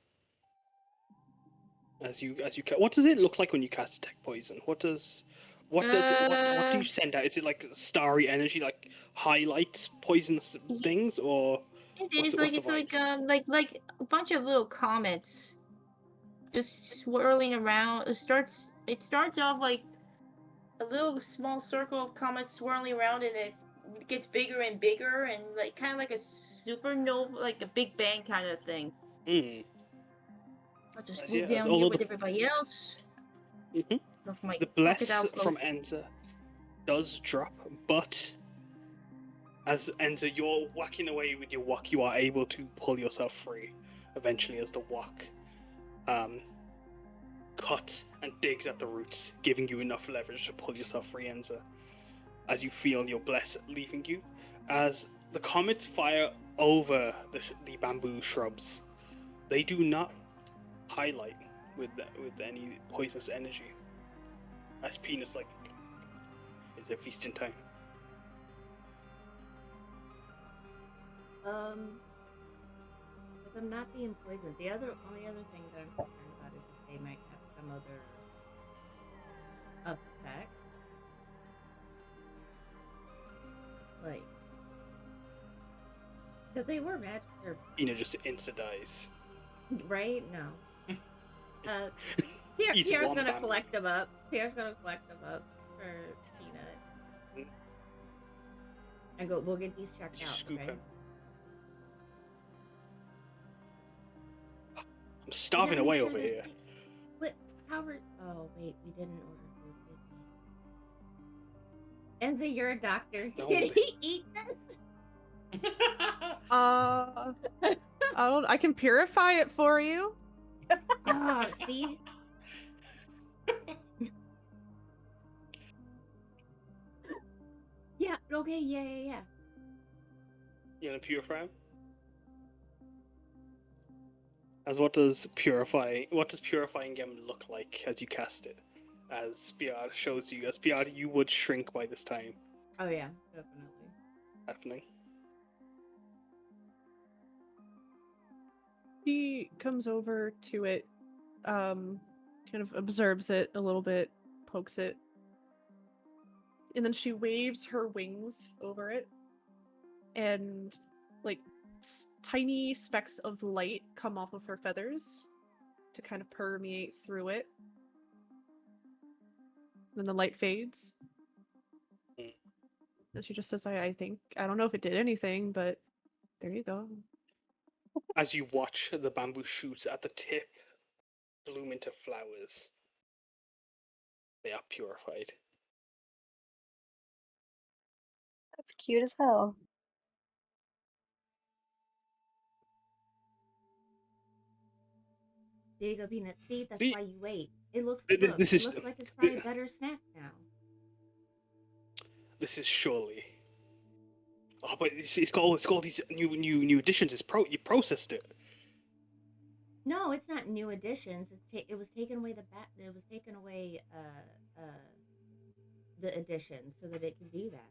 What does it look like when you cast detect poison? What do you send out? Is it like starry energy, like highlights poisonous things, or It what's is the- like what's it's the like like a bunch of little comets, just swirling around. It starts off like a little small circle of comets swirling around, and it gets bigger and bigger, and like kind of like a supernova, like a Big Bang kind of thing. I'll just move down here with everybody else. The bless from Enza does drop, but as Enza, you're whacking away with your wok, you are able to pull yourself free eventually as the wok cuts and digs at the roots, giving you enough leverage to pull yourself free, Enza, as you feel your bless leaving you. As the comets fire over the bamboo shrubs, they do not highlight with any poisonous energy. As Peanut's like, is it feasting time? With them not being poisoned, the only other thing that I'm concerned about is if they might have some other effect. Like, because they were magic, or Peanut just insta dies. right? No. Pierre's gonna collect them up. Pierre's gonna collect them up for Peanut. And we'll get these checked out. Scoop Okay? him. I'm starving away over here. What? Howard? Oh wait, we didn't order food, did we? Enza, you're a doctor. No. Did he eat this? I can purify it for you. Oh, see? Yeah, okay, yeah. You wanna purify him? As what does purifying gem look like as you cast it? As Piyar shows you, as Piyar, you would shrink by this time. Oh yeah, definitely. Happening. She comes over to it, kind of observes it a little bit, pokes it, and then she waves her wings over it, and like tiny specks of light come off of her feathers to kind of permeate through it. Then the light fades. And she just says, I don't know if it did anything, but there you go. As you watch the bamboo shoots at the tip bloom into flowers, they are purified. That's cute as hell. There you go, Peanut. See, that's See? why you wait. It looks. This Look, it is- looks like it's probably a better snack now. This is surely. Oh, but it's got all these new additions. You processed it. No, it's not new additions. It was taken away It was taken away the additions so that it could do that.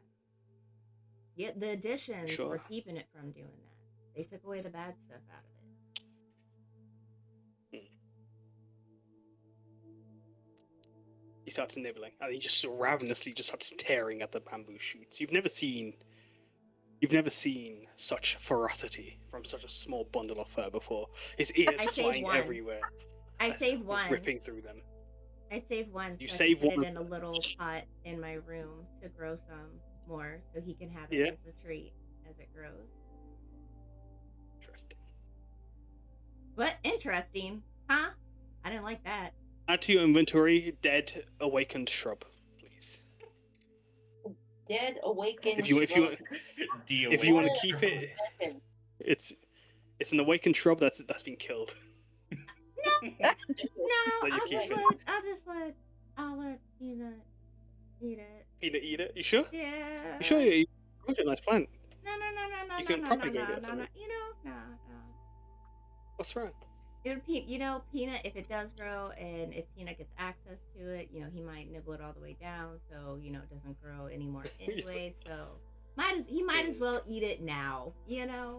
Yeah, the additions Sure. were keeping it from doing that. They took away the bad stuff out of it. He starts nibbling, and he just ravenously just starts tearing at the bamboo shoots. You've never seen such ferocity from such a small bundle of fur before. His ears I saved flying one. everywhere. I as saved one. ripping through them. I saved one. So You I saved can put one. it in a little pot in my room to grow some more, so he can have it Yeah. as a treat as it grows. Interesting. What? Interesting, huh? I didn't like that. Add to your inventory dead awakened shrub, please. Dead awakened. If you want to What? keep it, it's an awakened shrub that's been killed. No, you I'll keep just it. let Peanut eat it. Peanut, eat it. You sure? Yeah. You sure you got a nice plant? No. You can propagate it, sorry. No. What's wrong? Peanut, if it does grow and if Peanut gets access to it, he might nibble it all the way down, so it doesn't grow anymore anyway. So he might as well eat it now. Yeah.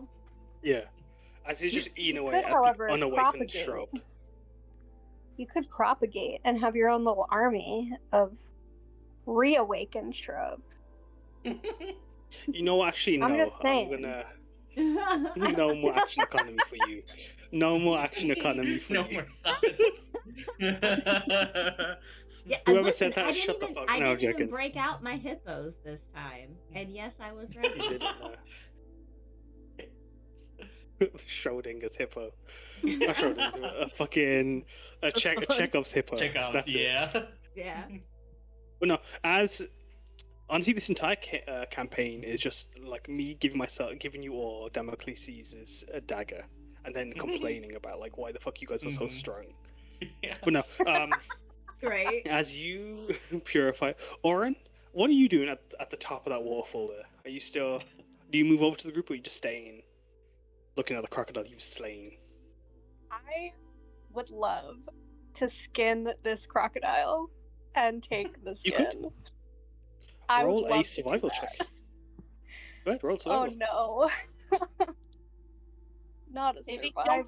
As he's just eating You away could, at however, the unawakened propagate. shrub. You could propagate and have your own little army of reawakened shrubs. Actually, no. I'm just saying. No more action economy for you. No more action economy for No you. more science. Yeah, Whoever listen, said that, I didn't shut even, the fuck. I No, didn't even joking. break out my hippos this time, and yes, I was You ready. didn't know. Schrodinger's hippo. Not Schrodinger, a fucking a fuck? Chekhov's hippo. Chekhov's, That's it. yeah. Yeah. But no, as honestly, this entire campaign is just like me giving you all Damocles' a dagger, and then complaining about like why the fuck you guys are so Mhm. strong. Yeah. But no, Great. as you purify, Oryn, what are you doing at the top of that waterfall there? Are you still? Do you move over to the group, or are you just staying, looking at the crocodile you've slain? I would love to skin this crocodile and take the You could. skin. I would Roll love a to do survival that. check. Go ahead, roll Oh survival. no. Not a If survival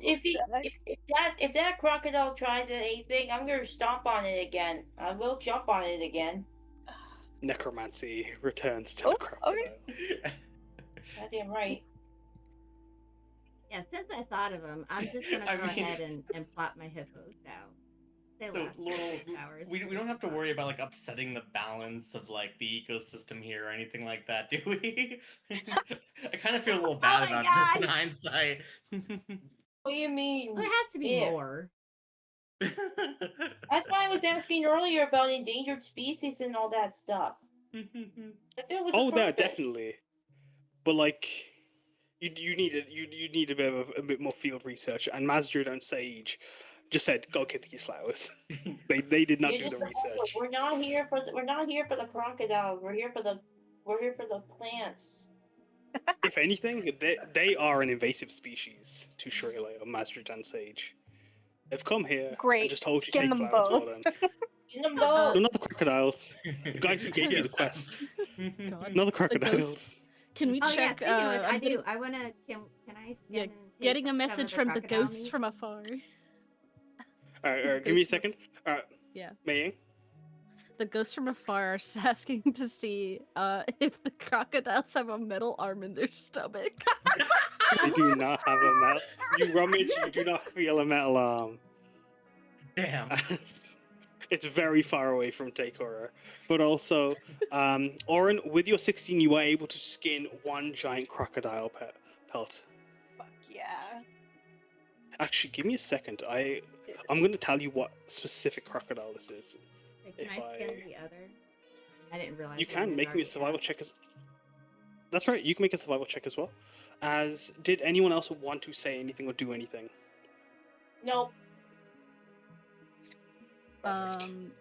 if that crocodile tries anything, I'm gonna stomp on it again. I will jump on it again. Necromancy returns to Oh, the crocodile. Goddamn right. Yeah, since I thought of them, I'm just gonna go I mean- ahead and plot my hippos down. They So, last Laurel, 6 hours. we don't have to worry about like upsetting the balance of like the ecosystem here or anything like that, do we? I kind of feel a little bad my about God. this in hindsight. What do you mean? There has to be If. more. That's why I was asking earlier about endangered species and all that stuff. Like, there was a Oh, that purpose. definitely. But like, you need a bit more field research. And Masjid and Sage just said, "Go get these flowers." They did not You do just the research. We're not here for the crocodile. We're here for the plants. If anything, they are an invasive species to Sharei-Laio, Masjid and Sage. They've come here and Great, just told you to skin take them flowers for both. them. In the No, boat. not the crocodiles. The guys who gave you the quest. God. Not the The crocodiles. ghost. Can we Oh yeah, check? speaking of which, I'm I gonna- do. I wanna. Can I scan Yeah, and take getting a some of message from the crocodile ghosts meat? from afar. Alright, give me a Ghost from second. Alright, Yeah. Meiying. The ghosts from afar are asking to see if the crocodiles have a metal arm in their stomach. They do not have a metal. You rummage, you do not feel a metal arm. Damn. It's very far away from Takora. But also, Oryn, with your 16, you were able to skin one giant crocodile pelt. Fuck yeah. Actually, give me a second. I'm going to tell you what specific crocodile this is. Okay, can if I scan I- the other? I didn't realize. You one can had make me a already survival asked. check as. That's right. You can make a survival check as well. As did anyone else want to say anything or do anything? Nope. Can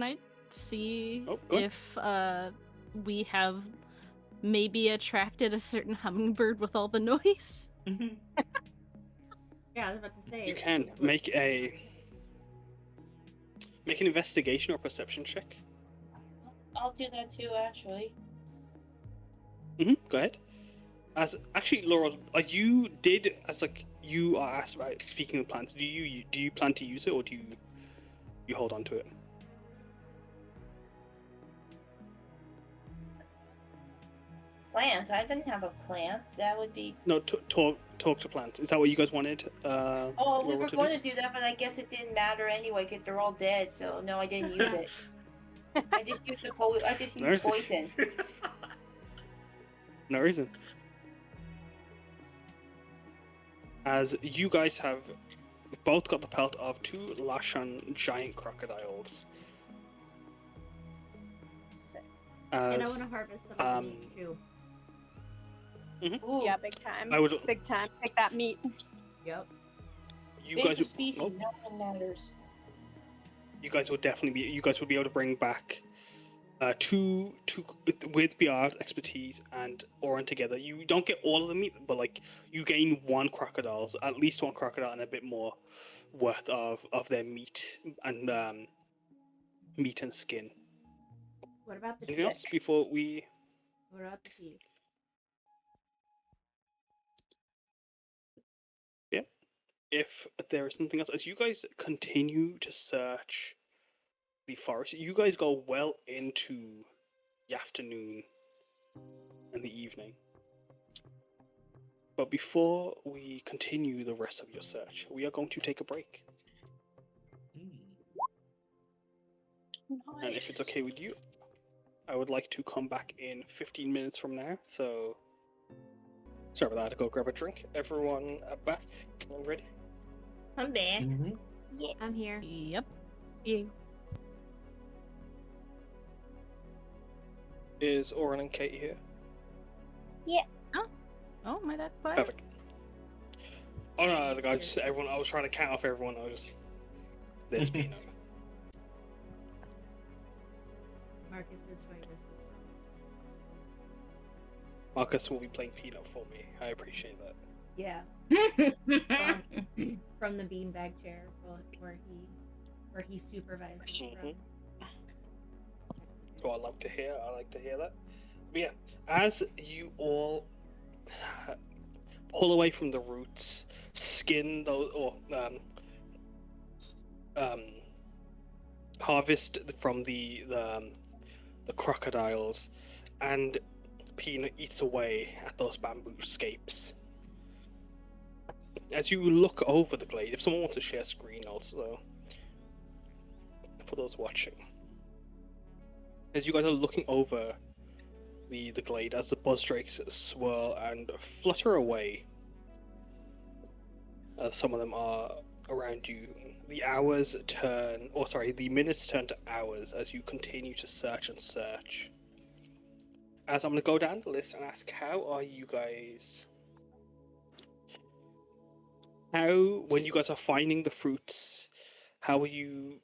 I see Oh, go ahead. if we have maybe attracted a certain hummingbird with all the noise? Yeah, I was about to say. You can what- make an investigation or perception check. I'll do that too, actually. Go ahead. As actually, Laurel, you are asked about speaking of plants. Do you plan to use it, or do you hold on to it? Plant? I didn't have a plant. That would be. No, talk to plants. Is that what you guys wanted? Oh, we Laurel were to going to do that, but I guess it didn't matter anyway because they're all dead. So no, I didn't use it. I just used Mercy. poison. No reason. As you guys have both got the pelt of two Lashan giant crocodiles. Sick. And I As want to harvest some of the meat too. Ooh, Yeah, big time. I would, Big time. Take that meat. Yep. you guys invasive would, species. oh, No one matters. you guys would definitely be. You guys would be able to bring back two with Piyar's expertise and Oryn together. You don't get all of the meat, but like you gain at least one crocodile, and a bit more worth of their meat and meat and skin. What about the Anything else Sick. before we? What about the beef? If there is nothing else, as you guys continue to search the forest, you guys go well into the afternoon and the evening. But before we continue the rest of your search, we are going to take a break. And if it's okay with you, I would like to come back in 15 minutes from now. So, sorry about that. I had to go grab a drink. Everyone back? Everyone ready? I'm back. Yeah, I'm here. Yep. Yeah. Is Oryn and Kate here? Oh, my that quiet. Perfect. Oh no, I just everyone. I was trying to count off everyone. I was just this being over. Marcus is joining us as well. Marcus will be playing Peanut for me. I appreciate that. Yeah, from the beanbag chair where he supervises from. So I like to hear. I like to hear that. But yeah, as you all pull away from the roots, skin those, or harvest from the crocodiles, and Peanut eats away at those bamboo scapes. As you look over the glade, if someone wants to share screen also, for those watching, as you guys are looking over the glade, as the buzz drakes swirl and flutter away, some of them are around you. The minutes turn to hours as you continue to search and search. As I'm going to go down the list and ask, how are you guys? When you guys are finding the fruits, how are you,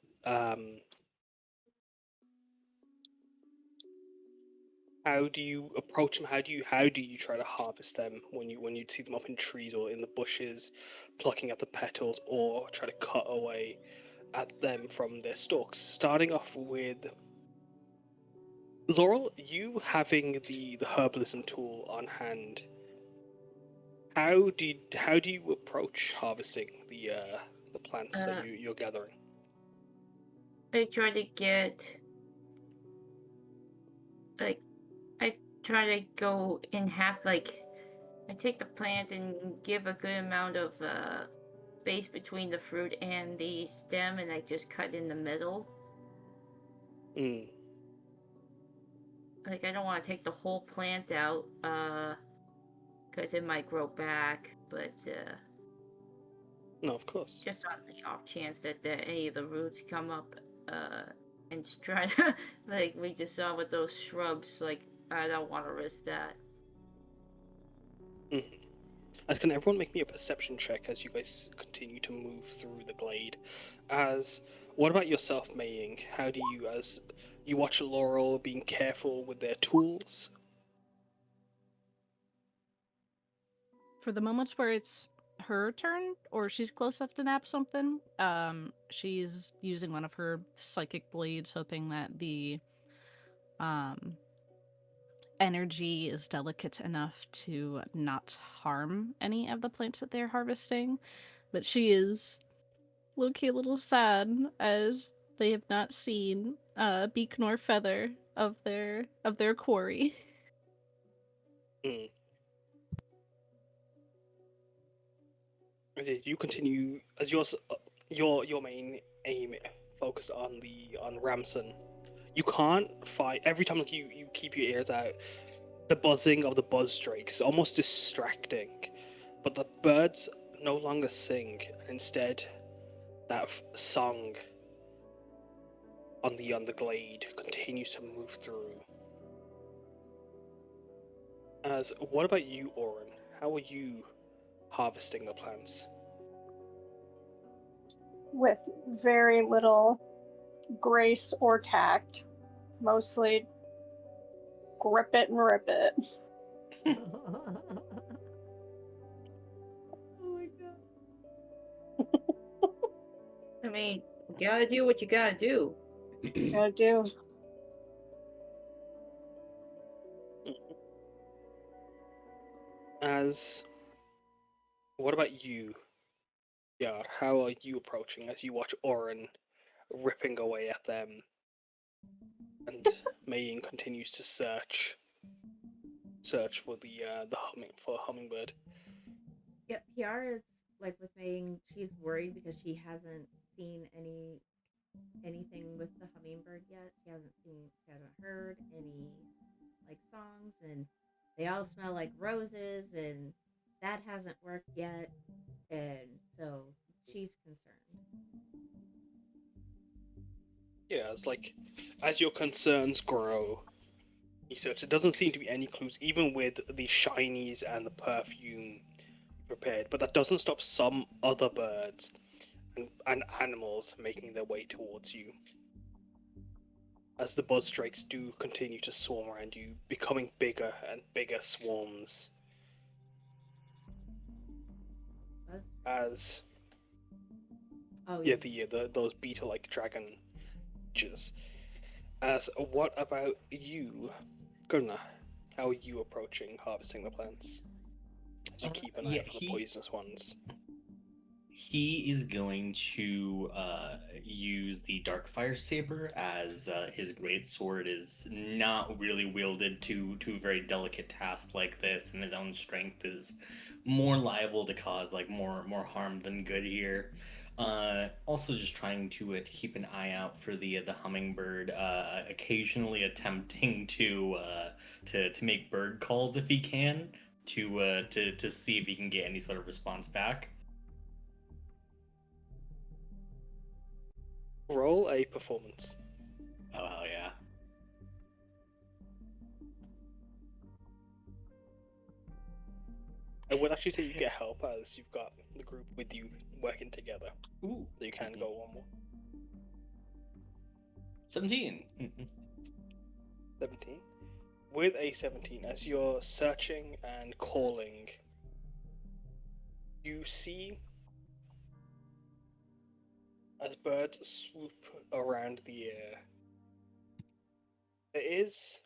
how do you approach them? How do you try to harvest them when you see them up in trees or in the bushes, plucking at the petals, or try to cut away at them from their stalks? Starting off with Laurel, you having the herbalism tool on hand, how do you approach harvesting the plants that you're gathering? I try to get I try to go in half. I take the plant and give a good amount of space between the fruit and the stem, and I just cut in the middle. I don't want to take the whole plant out, because it might grow back, but No, of course. just on the off chance that any of the roots come up and try to, we just saw with those shrubs, I don't want to risk that. As can everyone make me a perception check as you guys continue to move through the glade? What about yourself, Meiying? How do you, as you watch Laurel being careful with their tools? For the moments where it's her turn or she's close enough to nap something, she's using one of her psychic blades, hoping that the energy is delicate enough to not harm any of the plants that they're harvesting. But she is low-key a little sad as they have not seen beak nor feather of their quarry. You continue as your main aim focused on Ramson. You can't find, every time you keep your ears out, the buzzing of the buzz drakes, almost distracting, but the birds no longer sing, and instead that song on the glade continues to move through. What about you, Oryn? How are you harvesting the plants? With very little grace or tact. Mostly grip it and rip it. Oh my god. I mean, you gotta do what you gotta do. Gotta do. What about you, Piyar? How are you approaching as you watch Oryn ripping away at them, and Meiying continues to search for the Hummingbird? Yeah, Piyar is like with Meiying. She's worried because she hasn't seen any anything with the hummingbird yet. She hasn't heard any like songs, and they all smell like roses, and that hasn't worked yet, and so she's concerned. Yeah, it's like as your concerns grow, research, there doesn't seem to be any clues, even with the shinies and the perfume prepared. But that doesn't stop some other birds and animals making their way towards you. As the buzzstrakes do continue to swarm around you, becoming bigger and bigger swarms. Buzz? As Oh yeah, yeah. those beetle-like dragon creatures. As what about you, Karna? How are you approaching harvesting the plants? As you keep an eye Yeah, out for the poisonous ones. he is going to use the Darkfire Saber as his great sword is not really wielded to a very delicate task like this, and his own strength is more liable to cause like more harm than good here. Also, just trying to keep an eye out for the hummingbird, occasionally attempting to make bird calls if he can to see if he can get any sort of response back. Roll a performance. Oh hell yeah! I would actually say you get help as you've got the group with you working together. Ooh, So you can go one more. 17. 17. With a 17, as you're searching and calling, you see as birds swoop around the air, there is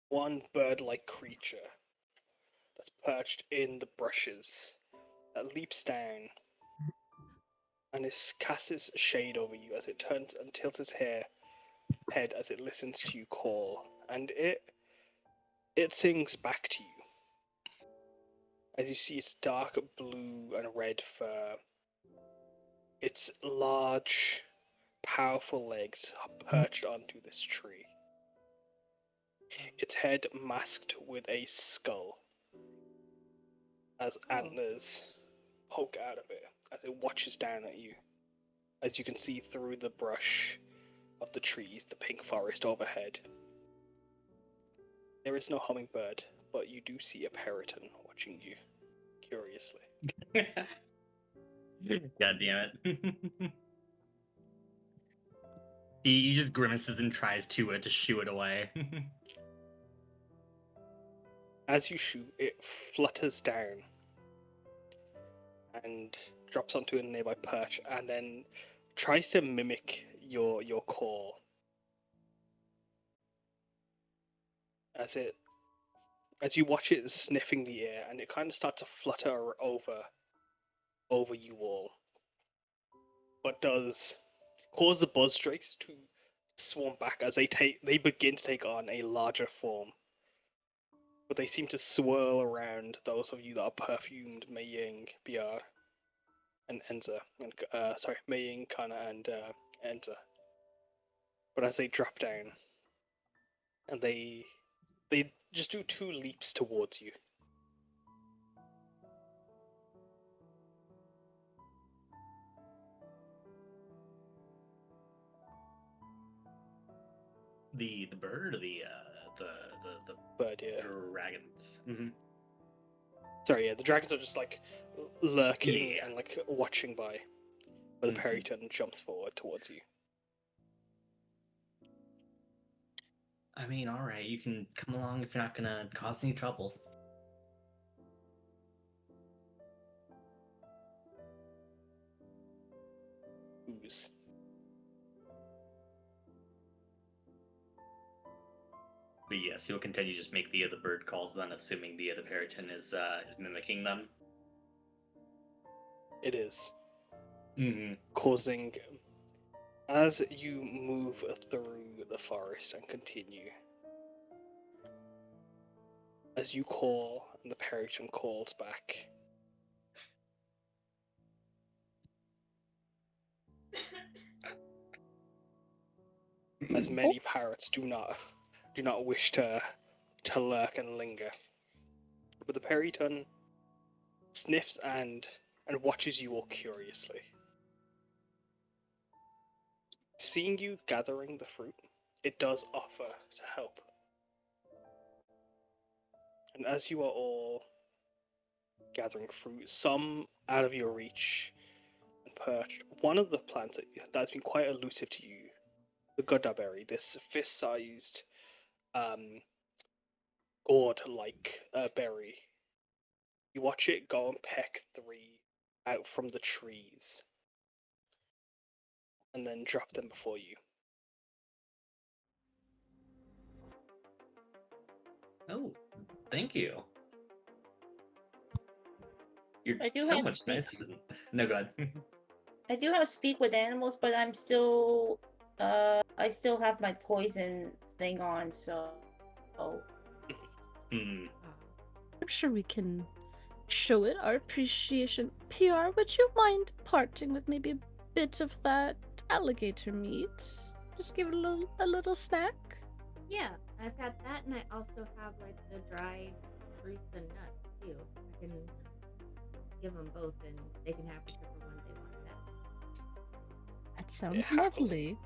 one bird-like creature that's perched in the brushes that leaps down and casts its shade over you as it turns and tilts its head as it listens to you call, and it sings back to you. As you see its dark blue and red fur, its large, powerful legs perched onto this tree. Its head masked with a skull, as antlers poke out of it as it watches down at you. As you can see through the brush of the trees, the pink forest overhead. There is no hummingbird, but you do see a peryton watching you curiously. God damn it! he just grimaces and tries to shoo it away. As you shoot, it flutters down and drops onto a nearby perch, and then tries to mimic your call. As you watch it sniffing the air, and it kind of starts to flutter over you all, but does cause the buzzstrakes to swarm back as they begin to take on a larger form. But they seem to swirl around those of you that are perfumed, Meiying, Piyar, and Enza, and Meiying, Karna, and Enza. But as they drop down, and they just do 2 leaps towards you. The bird or the Bird, yeah. dragons. Sorry, yeah, the dragons are just like lurking Yeah. and like watching by. But the peryton jumps forward towards you. I mean, all right, you can come along if you're not gonna cause any trouble. Ooze. But yes, he'll continue to just make the bird calls then, assuming the peryton is mimicking them. It is. Mm-hmm. Causing, as you move through the forest and continue, as you call and the peryton calls back, as many parrots do not wish to lurk and linger. But the Periton sniffs and watches you all curiously. Seeing you gathering the fruit, it does offer to help. And as you are all gathering fruit, some out of your reach and perched, one of the plants that's been quite elusive to you, the Godaberry, this fist-sized, gourd-like berry. You watch it go and peck 3 out from the trees, and then drop them before you. Oh, thank you. You're I do so have much speak. nicer than. No, go ahead. I do have speak with animals, but I'm still I still have my poison thing on, so Hmm. I'm sure we can show it our appreciation. Piyar, would you mind parting with maybe a bit of that alligator meat? Just give it a little snack. Yeah, I've got that, and I also have like the dried fruits and nuts too. I can give them both, and they can have whichever one they want best. That sounds happily. lovely.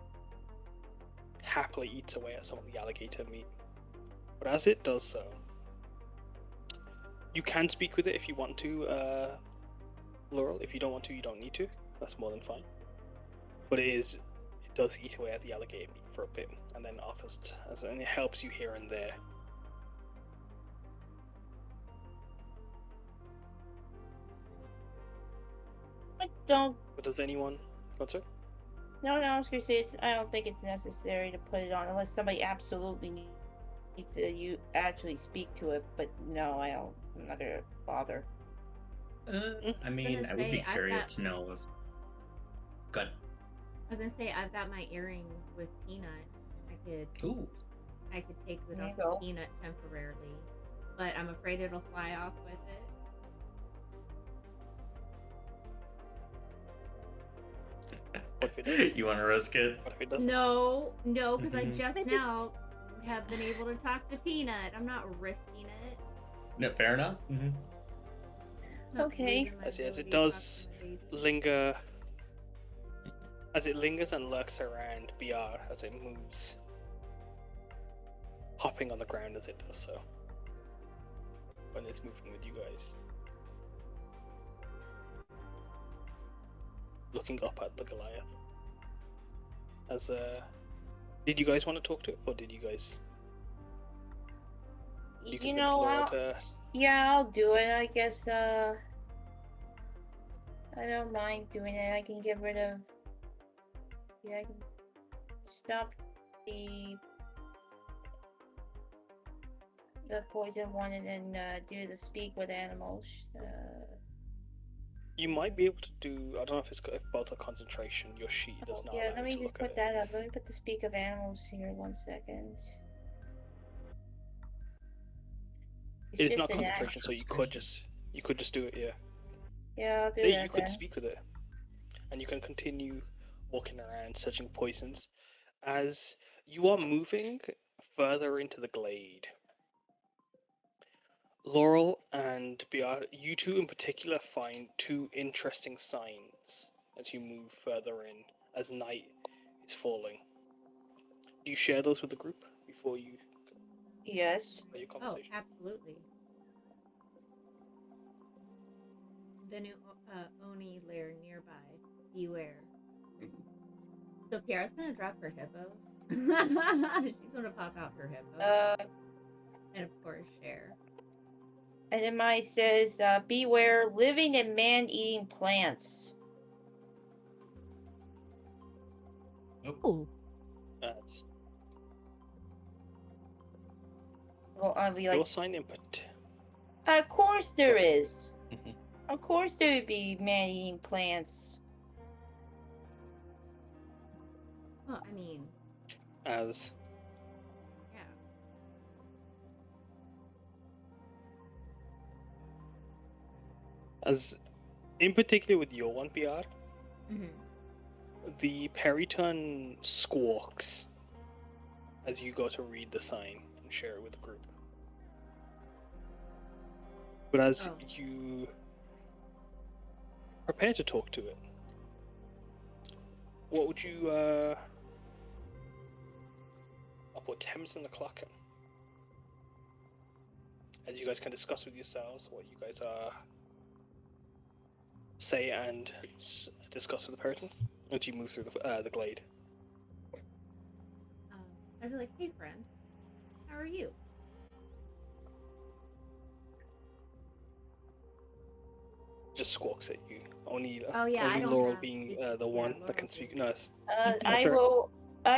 Happily eats away at some of the alligator meat. But as it does so, you can speak with it if you want to, Laurel. If you don't want to, you don't need to. That's more than fine. But it does eat away at the alligator meat for a bit, and then offers and it helps you here and there. I don't. But does anyone answer? No, I was gonna say I don't think it's necessary to put it on unless somebody absolutely needs to you actually speak to it. But no, I'm not gonna bother. I mean, I would be say, I've curious got- to know if. Good. I was gonna say I've got my earring with peanut. Ooh. I could take it There you off go. the peanut temporarily, but I'm afraid it'll fly off with it. What if it does? You want to risk it? What if it doesn't? No, because I Mhm. just Maybe- now have been able to talk to Peanut. I'm not risking it. No, fair enough. Not Okay. losing my As it ability to does talk to my baby. linger, as it lingers and lurks around Piyar as it moves, hopping on the ground as it does so. When it's moving with you guys. Looking up at the Goliath. As did you guys want to talk to it, or did you guys? You convince know, Laurel to... I'll do it. I guess. I don't mind doing it. I can get rid of. Yeah, I can stop the poison one and then do the speak with animals. You might be able to do. I don't know if it's got both a concentration. Your sheet does not. Yeah, allow let you me to just look at put it. that up. Let me put the speak of animals here 1 second. It is just not an concentration, act. so you could just do it. Yeah. Yeah, I'll do Yeah, that you could then. speak with it, and you can continue walking around searching poisons as you are moving further into the glade. Laurel and Piyar, you two in particular find 2 interesting signs as you move further in, as night is falling. Do you share those with the group before you Yes. start your Oh, conversation? absolutely. Venu Oni lair nearby. Beware. So Kiara's gonna drop her hippos. She's gonna pop out her hippos. And of course share. And then mine says, beware living and man-eating plants. Oh, That's Well, I'll be your like, sign input. of course there is. Mhm. Of course there would be man-eating plants. Well, I mean, As yeah. in particular with your one, PR, Mm-hmm. the Periton squawks as you go to read the sign and share it with the group. But as Oh. you prepare to talk to it, what would you, I'll put 10 minutes on the clock in. As you guys can discuss with yourselves what you guys say and discuss with the person as you move through the glade. I'd be like, hey friend, how are you? Just squawks at you. Only, Oh, yeah, I only don't Laurel have- being it's- the yeah, one Laurel that can too. speak. No, it's- I her.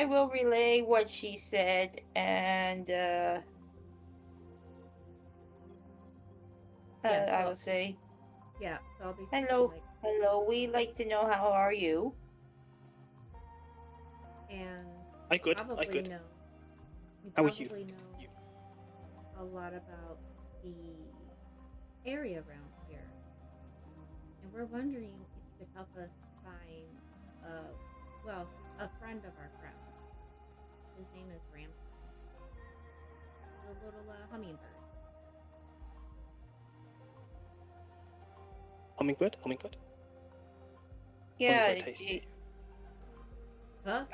will relay what she said, and Yes, I well- will say, Yeah, so I'll be hello, like, hello. We like to know how are you. and I good. probably I good. know. You How are you? probably know You. a lot about the area around here, and we're wondering if you could help us find, a friend of our friends. His name is Ram. He's a little hummingbird. Hummingbird? Hummingbird? Yeah, Hummingbird tasty. Huh?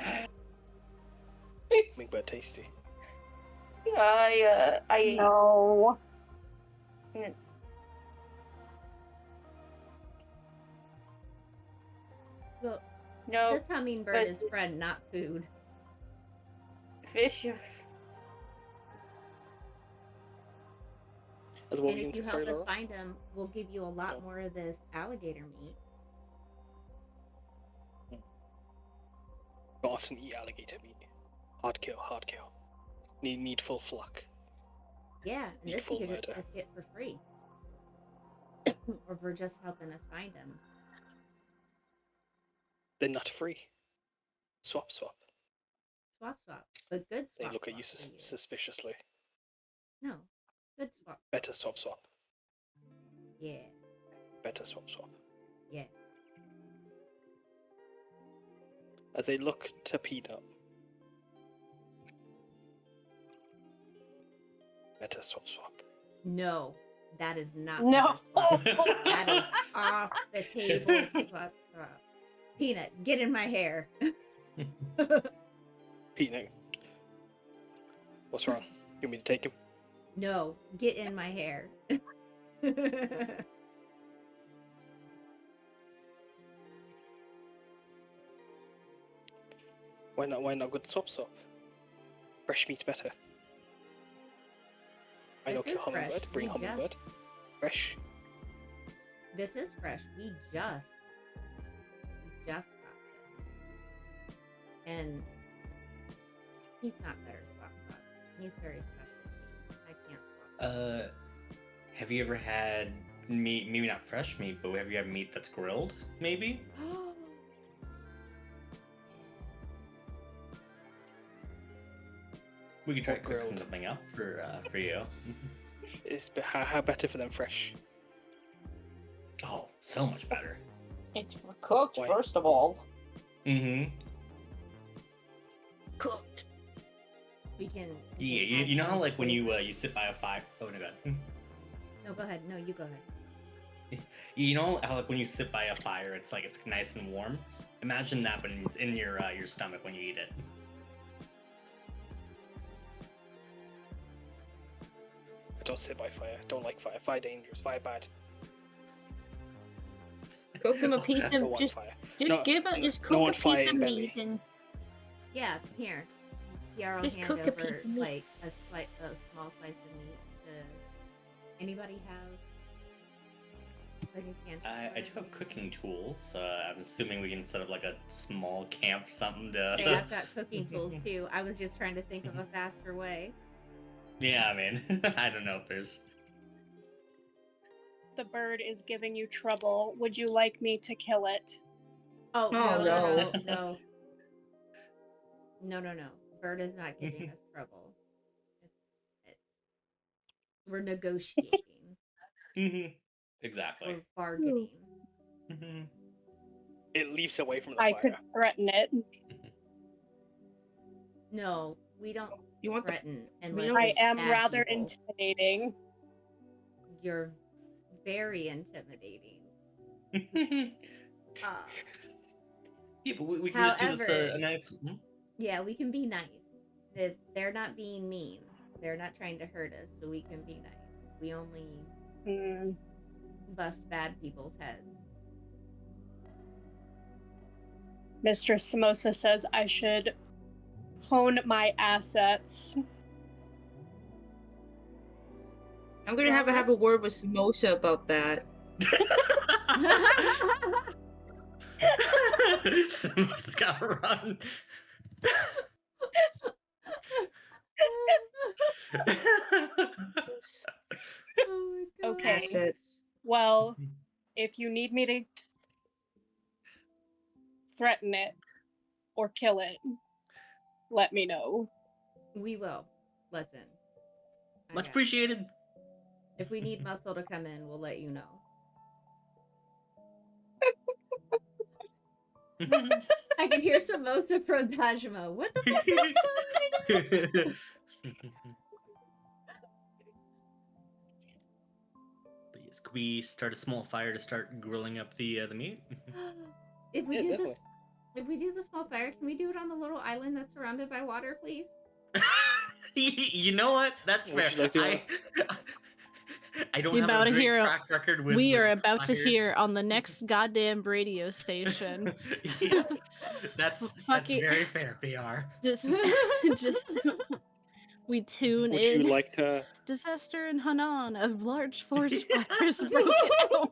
Hummingbird tasty. I No. Well, no this hummingbird but- is friend, not food. fish. As well, And if you sorry, help us Laura? find him, we'll give you a lot Oh. more of this alligator meat. Don't often eat alligator meat. Hard kill, hard kill. Need full flock. Yeah, and Need this full you could murder. just get for free. Or for just helping us find him. They're not free. Swap, swap. Swap swap. But good They swap look at swap you for you. suspiciously. No. Good swap. Better swap, swap. Yeah. Better swap, swap. Yeah. As they look to Peanut. Better swap, swap. No. That is not No. better swap. That is off the table swap swap. Peanut, get in my hair. Peanut. What's wrong? You want me to take him? No, get in my hair. Why not good swap, swap? Fresh meat's better. I know This is fresh. hummingbird. Bring We hummingbird. Fresh. This is fresh. We just got this. And he's not better swap swap. He's very special. I can't swap. Have you ever had meat? Maybe not fresh meat, but have you had meat that's grilled? Maybe. We could try Or cooking grilled. something up for you. How better for them fresh? Oh, so much better. It's cooked Why? first of all. Mm-hmm. Cooked. We can. Yeah, can add you know how some like when you flavor. you sit by a fire. Oh no, God. No, go ahead. No, you go ahead. You know how like when you sit by a fire, it's like it's nice and warm. Imagine that, but it's in your stomach when you eat it. I don't sit by fire. Don't like fire. Fire dangerous. Fire bad. Cook him a piece Don't of want just fire. just No- give him just no cook one a fire piece in of belly. meat and Yeah, here. Piyar will Just hand cook a piece over of meat. like a small slice of meat. To... Anybody have? Like a can? I do have cooking tools. I'm assuming we can set up like a small camp, something to. Hey, I've got cooking tools too. I was just trying to think of a faster way. Yeah, I mean, I don't know if there's. The bird is giving you trouble. Would you like me to kill it? Oh, Oh, no. No. Bird is not giving us trouble. It's we're negotiating. Mhm. Exactly. We're bargaining. Mhm. It leaps away from the I fire. could threaten it. No, We don't You want the threaten and we let don't- I am bad rather people- intimidating. You're very intimidating. Uh, Yeah, but we can just do this However- a nice. Hmm? yeah, we can be nice. They're not being mean. They're not trying to hurt us, so we can be nice. We only Hmm. bust bad people's heads. Mistress Samosa says I should hone my assets. I'm gonna Well, have a let's- word with Samosa about that. Someone's gotta run. Oh my God. Okay. Assets. Well, if you need me to threaten it or kill it, let me know. We will. Listen. I Much got you. appreciated. If we need muscle to come in, we'll let you know. I can hear Samosa from Tajima. What the fuck is telling me now? But yes, could we start a small fire to start grilling up the meat? If we Yeah, do definitely. this, if we do the small fire, can we do it on the little island that's surrounded by water, please? You know what? That's Would fair. you like to- I don't You're have about a to great hear- track record with. We with are about to fires. hear on the next goddamn radio station. Yeah, that's Fucking- very fair, PR. Just we tune Would in. you like to? Disaster in Hanan of large forest fires broken out.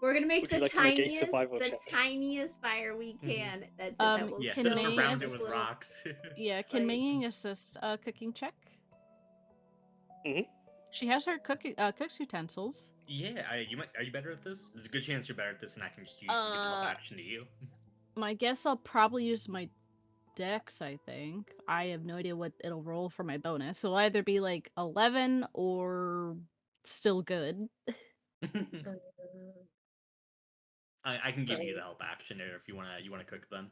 We're gonna make Would the you like to make a tiniest, survival the check? tiniest fire we can. That Um, will Yeah, Can so fill May surround this it with little- rocks. Yeah, can Like- Meiying assist cooking check? Mhm. She has her cook's utensils. Yeah, are you better at this? There's a good chance you're better at this, and I can just give the help action to you. My guess I'll probably use my dex, I think. I have no idea what it'll roll for my bonus. It'll either be like 11 or still good. I can give you the help action if you wanna cook them.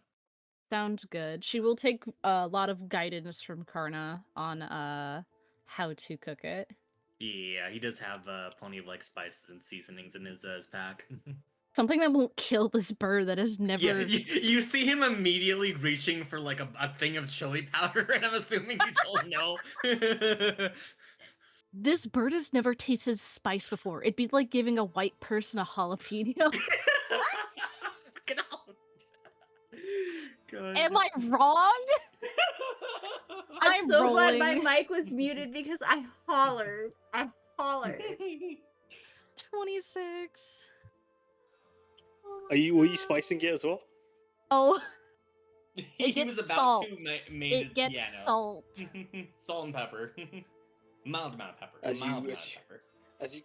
Sounds good. She will take a lot of guidance from Karna on how to cook it. Yeah, he does have plenty of like spices and seasonings in his pack. Something that won't kill this bird that has never. Yeah, you see him immediately reaching for like a thing of chili powder, and I'm assuming you told him no. This bird has never tasted spice before. It'd be like giving a white person a jalapeno. Get out! God. Am I wrong? I'm so glad my rolling mic was muted because I hollered. 26. Oh Were my you God. spicing it as well? Oh, He gets was about salt. to it gets yeah, no. salt. Salt and pepper. Mild amount of pepper. As A mild you- amount as of you- pepper. As you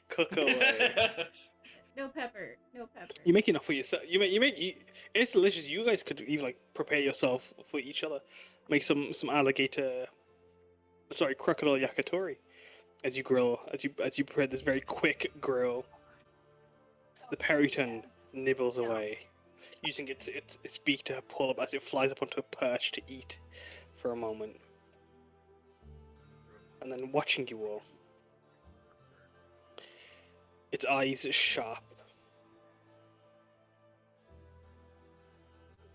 cook away. No pepper. No pepper. You make enough for yourself. It's delicious. You guys could even like prepare yourself for each other. Make some crocodile yakitori as you grill. As you prepare this very quick grill. The peryton nibbles away, using its beak to pull up as it flies up onto a perch to eat for a moment, and then watching you all. Its eyes sharp.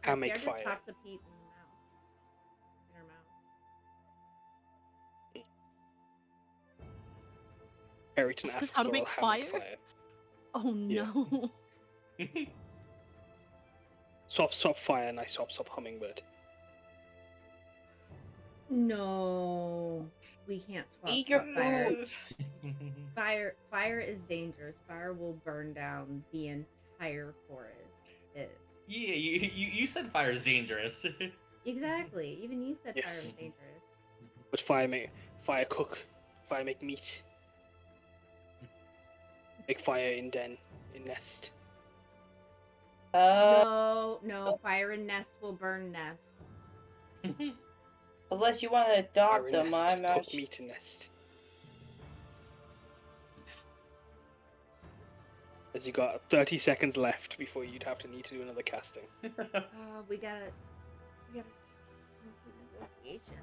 I make Piyar just fire. pops a peat in her mouth. Peryton Just 'cause asks how to for make fire? Yeah. Oh no. Swap fire, and I swap Hummingbird. No, we can't swap Eat your fire. food. Fire is dangerous. Fire will burn down the entire forest. Yeah, you said fire is dangerous. Exactly. Even you said fire Yes. was dangerous. But fire cook, fire make meat. Make fire in nest. No. Fire and nest will burn nests. Unless you want to Fire adopt in them, nest. I'm not. Cook meat in nest. As you got 30 seconds left before you'd have to need to do another casting. We gotta investigation.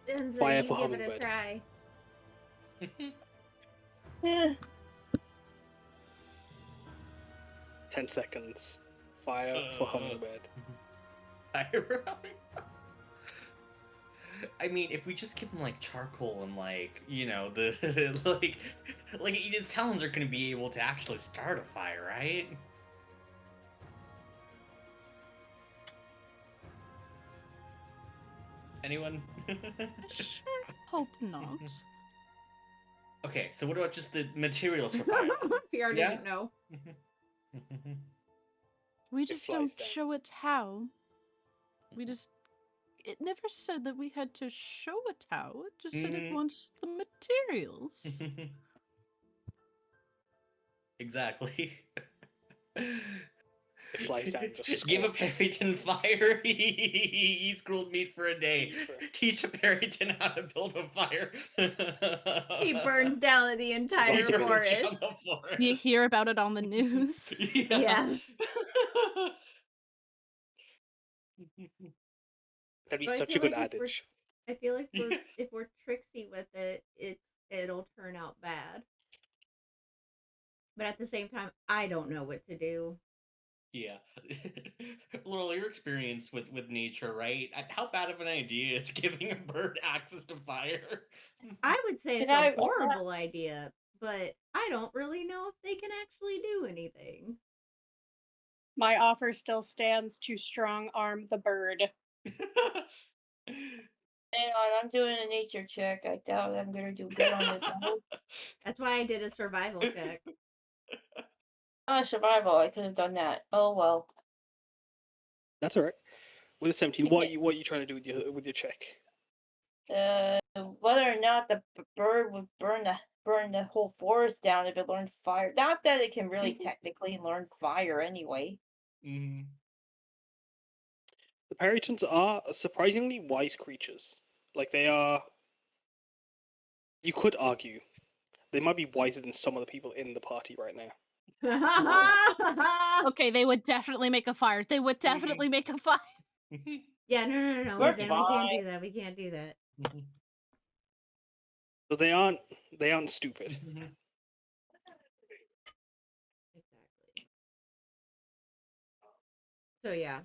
Enza, Fire you for give it a Hummingbird. try. Yeah. 10 seconds. Fire for Hummingbird. I mean, if we just give him like charcoal and like, you know, the like his talons are gonna be able to actually start a fire, right? Anyone? Sure hope not. Okay, so what about just the materials for fire? Piyar Yeah? didn't know. We just flies don't down. show it how. We just. It never said that we had to show it how. It just said it Mhm. wants the materials. Exactly. It flies down and just Give a squawks. Perryton fire. He eats grilled meat for a day. Eats for- Teach a Perryton how to build a fire. He burns down the entire He burns forest. down the forest. You hear about it on the news. Yeah. That'd be But I such a feel good like if we're- adage. I feel like if we're tricksy with it, it'll turn out bad. But at the same time, I don't know what to do. Yeah. Laurel, your experience with nature, right? How bad of an idea is giving a bird access to fire? I would say it's Can a I- horrible idea, but I don't really know if they can actually do anything. My offer still stands to strong arm the bird. Hang on, I'm doing a nature check. I doubt I'm gonna do good on it. That's why I did a survival check. Survival. I could have done that. Oh well. That's alright. With a 17, what are you trying to do with your check? Whether or not the bird would burn the whole forest down if it learned fire. Not that it can really technically learn fire anyway. Mhm. The Perrytons are surprisingly wise creatures. Like, they are. You could argue they might be wiser than some of the people in the party right now. Okay, they would definitely make a fire. They would definitely make a fire. Yeah, no. We're Then we can't do that. We can't do that. So they aren't stupid. Exactly. So yeah,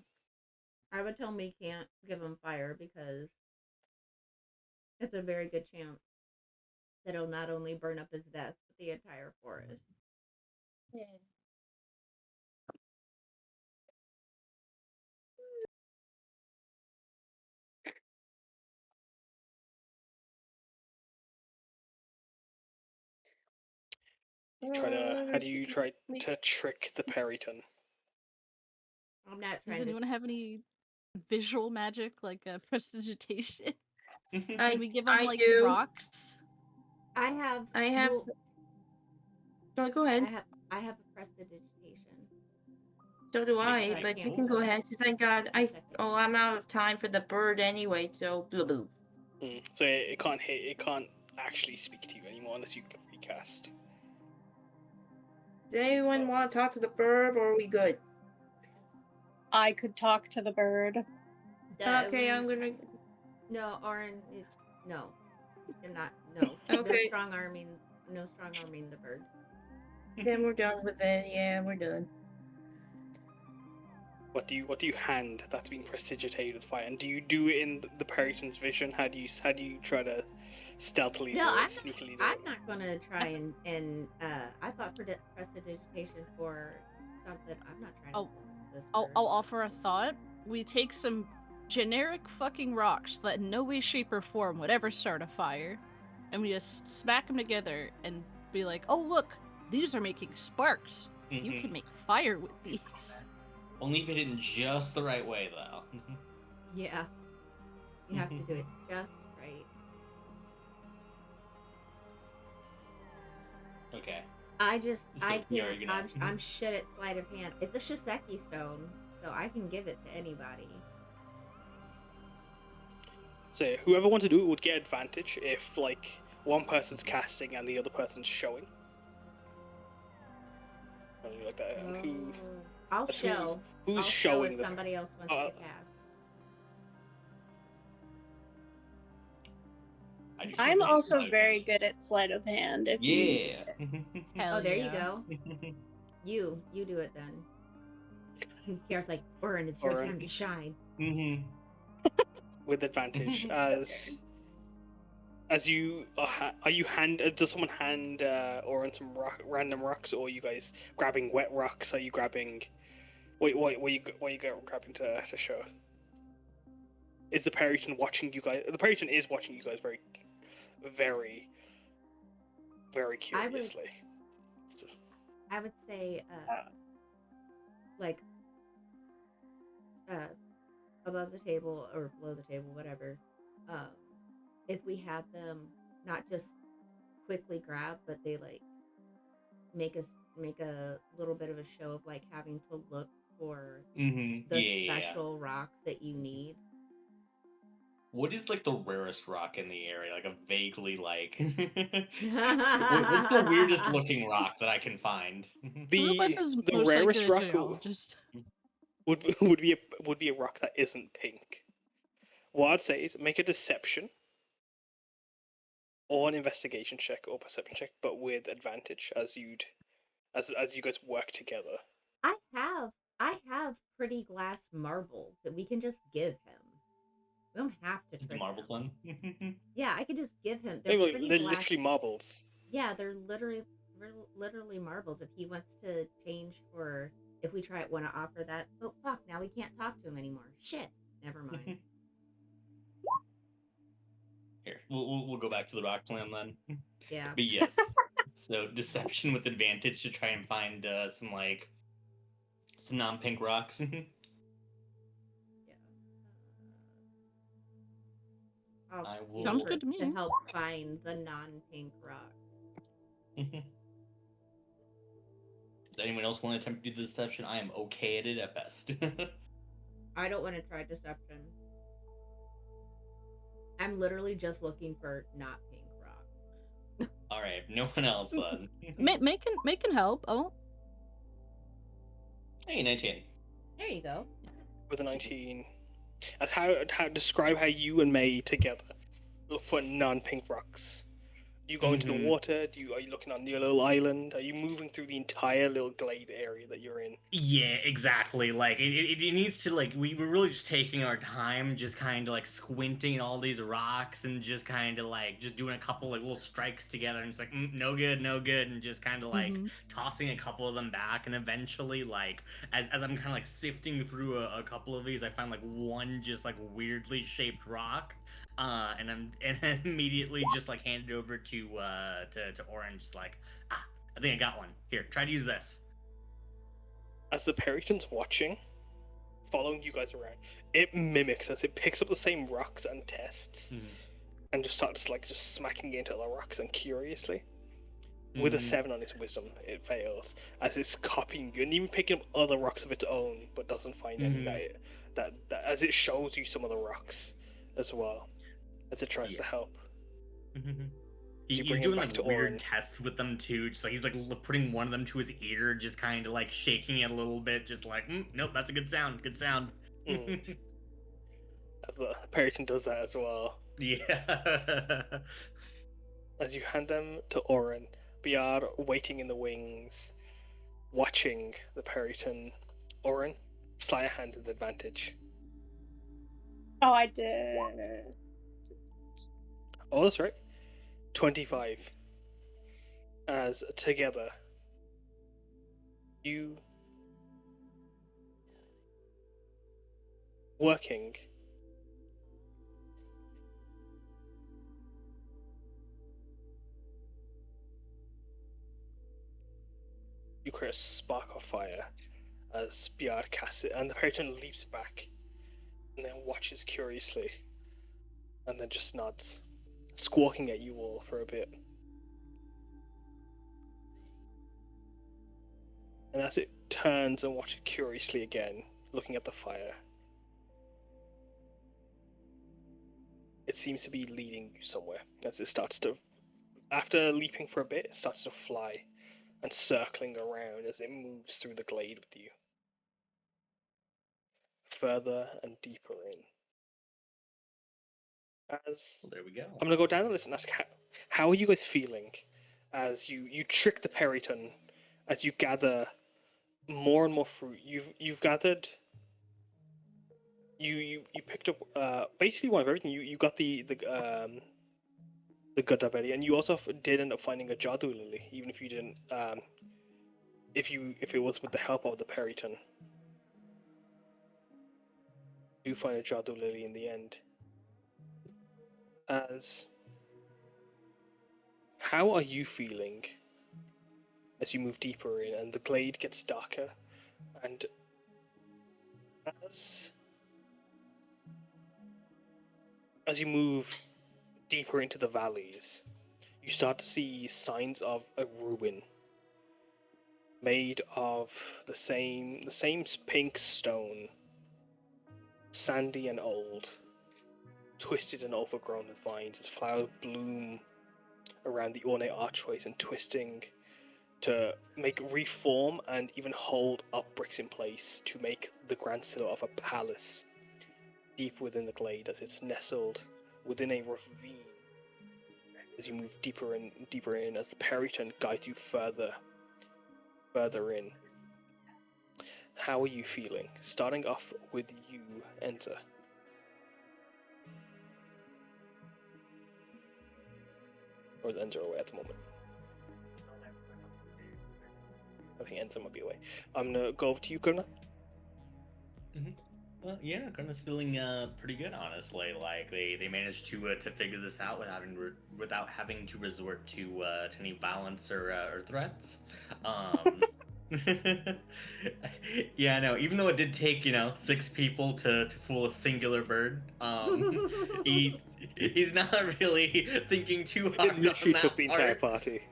I would tell me can't give him fire because it's a very good chance that it'll not only burn up his desk but the entire forest. How do you try to trick the Perryton? I'm not Does trying anyone have any visual magic, like prestidigitation? I Can we give them I like do. rocks? I have. I have. well, No, go ahead. I have a prestidigitation. So do I, I but you can't can do go that. ahead since I'm out of time for the bird anyway. So blah, blah. So it can't hit. It can't actually speak to you anymore unless you can recast. Does anyone want to talk to the bird, or are we good? I could talk to the bird. Okay, I'm gonna. No, Oryn, it's no. You're not. No. Okay. No strong arming the bird. Then we're done with it. Yeah, we're done. What do you hand that's been prestidigitated with fire? And do you do it in the Perryton's vision? How do you try to stealthily No, or I'm sneakily do I'm it? not gonna try and I thought prestidigitation for something. I'm not trying to kill this bird. I'll offer a thought. We take some generic fucking rocks that in no way, shape, or form would ever start a fire, and we just smack them together and be like, "Oh look, these are making sparks. You Mhm. can make fire with these." Only if it in just the right way, though. Yeah. You have to do it just right. Okay. I So, can't. yeah, you're gonna- I'm shit at sleight of hand. It's a Shiseki stone, so I can give it to anybody. So whoever wants to do it would get advantage if like one person's casting and the other person's showing. Something like that. And I'll that's show. Who's I'll show showing if the? somebody else wants to cast. I'm also very good at sleight of hand. If you need it. Hell there you yeah. go. You do it then. Piyar's like, Oryn, it's your time to shine. With advantage, as you are you does someone hand Oryn some random rocks, or are you guys grabbing wet rocks? Are you grabbing? What are you grabbing to show? Is the Periton watching you guys? The Periton is watching you guys very, very, very curiously. I would say, above the table or below the table, whatever. If we had them not just quickly grab, but they like make a little bit of a show of like having to look for the special rocks that you need. What is like the rarest rock in the area? Like a vaguely like what's the weirdest looking rock that I can find? The rarest rock would be a rock that isn't pink. What I'd say is make a deception or an investigation check or perception check, but with advantage as you guys work together. I have pretty glass marble that we can just give him. We don't have to trick the marble him. one. Yeah, I could just give him. They're literally marbles. Yeah, they're literally marbles. If he wants to change for, if we want to offer that. Oh fuck! Now we can't talk to him anymore. Shit. Never mind. Here, we'll go back to the rock plan then. Yeah. But yes, so deception with advantage to try and find some non-pink rocks. Sounds good to me. To help find the non-pink rock. Does anyone else want to attempt to do the deception? I am okay at it at best. I don't want to try deception. I'm literally just looking for not pink rocks. All right, no one else then. Making help. Oh. Hey, 19. There you go. With a 19. As how describe how you and May together look for non-pink rocks. You go into the water? Are you looking on your little island? Are you moving through the entire little glade area that you're in? Yeah, exactly. Like it needs to like we're really just taking our time, just kind of like squinting at all these rocks and just kind of like just doing a couple like little strikes together and it's like no good, and just kind of like tossing a couple of them back and eventually like as I'm kind of like sifting through a couple of these, I find like one just like weirdly shaped rock. And I immediately just like hand it over to Oryn, just like, I think I got one. Here, try to use this. As the Periton's watching, following you guys around, it mimics as it picks up the same rocks and tests, and just starts like just smacking into the rocks and curiously. With a 7 on its wisdom, it fails as it's copying you and even picking up other rocks of its own, but doesn't find any that as it shows you some of the rocks as well. As it tries to help. He's doing like weird tests with them too. Just like he's like putting one of them to his ear, just kind of like shaking it a little bit, just like, nope, that's a good sound. Good sound. The Periton does that as well. Yeah. As you hand them to Oryn, Piyar waiting in the wings, watching the Periton. Oryn, sleight of hand with advantage. Oh, I did. Oh, that's right. 25. As together, you working you create a spark of fire as Piyar casts it, and the Periton leaps back and then watches curiously and then just nods, squawking at you all for a bit. And as it turns and watches curiously again, looking at the fire, it seems to be leading you somewhere. As it starts to, after leaping for a bit, it starts to fly and circling around as it moves through the glade with you. further and deeper in. As Well, there we go. I'm gonna go down the list and ask how are you guys feeling as you trick the Periton, as you gather more and more fruit. You've gathered. You picked up basically one of everything. You got the Gudda berry, and you also did end up finding a Jadu lily, even if you didn't. If it was with the help of the Periton, you find a Jadu lily in the end. As how are you feeling as you move deeper in and the glade gets darker, and as you move deeper into the valleys, you start to see signs of a ruin made of the same pink stone, sandy and old, twisted and overgrown with vines as flowers bloom around the ornate archways and twisting to reform and even hold up bricks in place to make the grand silhouette of a palace deep within the glade as it's nestled within a ravine. As you move deeper and deeper in, as the Periton guides you further in. How are you feeling? Starting off with you, Enza. Or is Enza away at the moment? I think Enza might be away. I'm gonna go over to you, Karna. Well, yeah, Karna's feeling pretty good, honestly. Like they managed to figure this out without having to resort to any violence or threats. Yeah, no. Even though it did take 6 people to fool a singular bird, he's not really thinking too hard on Literally that took the entire part. party.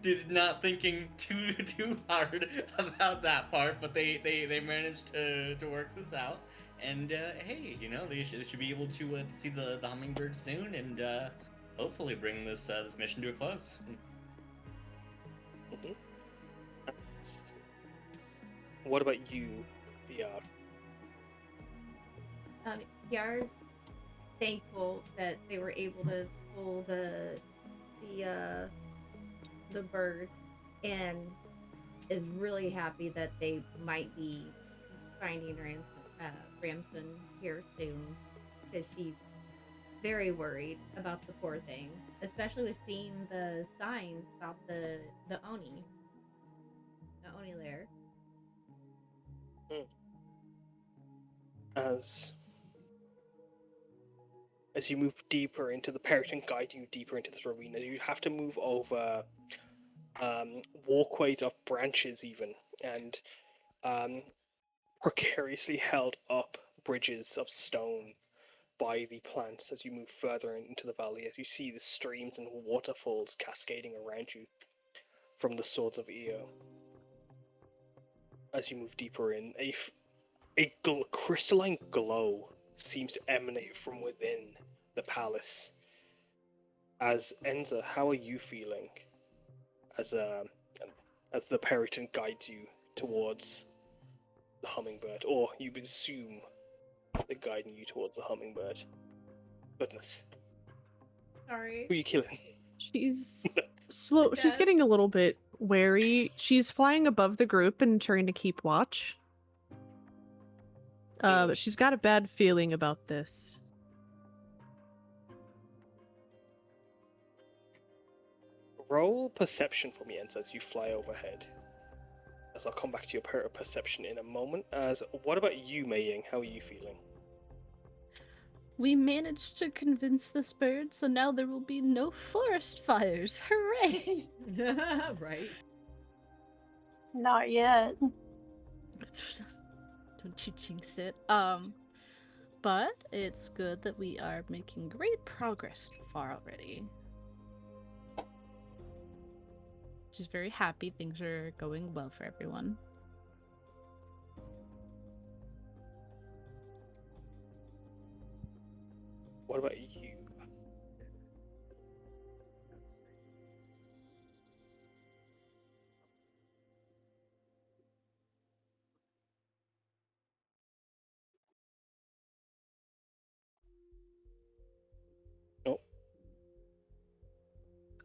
Did not thinking too hard about that part, but they managed to work this out. And hey, they should be able to see the hummingbird soon, and hopefully bring this mission to a close. Mm-hmm. What about you, Piyar? Piyar's thankful that they were able to pull the bird, and is really happy that they might be finding Ramson here soon, because she's very worried about the poor thing, especially with seeing the signs about the Oni lair. As you move deeper into the Periton guide you deeper into this ravine, you have to move over walkways of branches even, and precariously held up bridges of stone by the plants as you move further into the valley, as you see the streams and waterfalls cascading around you from the swords of Io. As you move deeper in, a crystalline glow seems to emanate from within the palace. As Enza, how are you feeling as the Periton guides you towards the hummingbird, or you assume they're guiding you towards the hummingbird? Goodness. Sorry. Who are you killing? She's slow. She's getting a little bit wary. She's flying above the group and trying to keep watch. But she's got a bad feeling about this. Roll perception for me, Enza, as you fly overhead. As I'll come back to your perception in a moment. As what about you, Meiying? How are you feeling? We managed to convince this bird, so now there will be no forest fires. Hooray! Right. Not yet. Don't you jinx it. But it's good that we are making great progress so far already. She's very happy things are going well for everyone. What about you?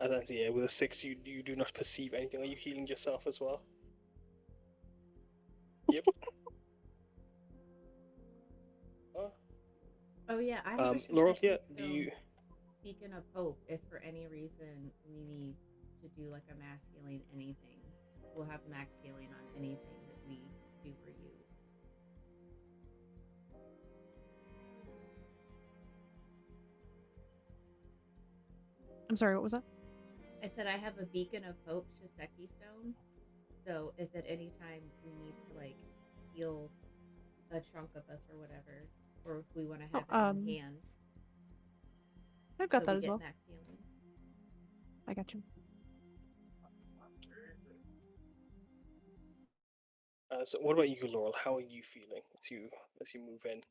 And then, yeah, with a 6, you do not perceive anything. Are you healing yourself as well? Yep. Oh yeah, I have a Laurel, Shiseki yeah, do stone you... beacon of hope. If for any reason we need to do like a mass healing anything, we'll have max healing on anything that we do or use. I'm sorry, what was that? I said I have a beacon of hope Shiseki stone. So if at any time we need to like heal a chunk of us or whatever, or if we want to have it on hand, I've got so that we as get well. max healing. I got you. So what about you, Laurel? How are you feeling as you move in?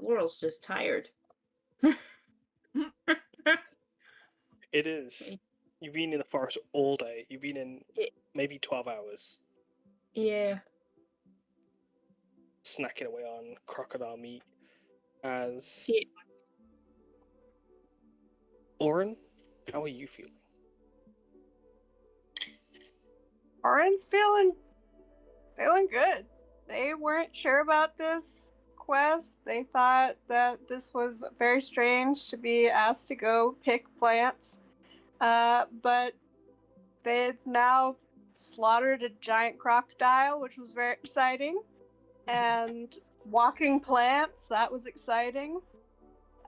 Laurel's just tired. It is. You've been in the forest all day. You've been in maybe 12 hours. Yeah. Snacking away on crocodile meat. As Oryn, how are you feeling? Oryn's feeling good. They weren't sure about this quest. They thought that this was very strange to be asked to go pick plants. But they've now slaughtered a giant crocodile, which was very exciting. And walking plants, that was exciting.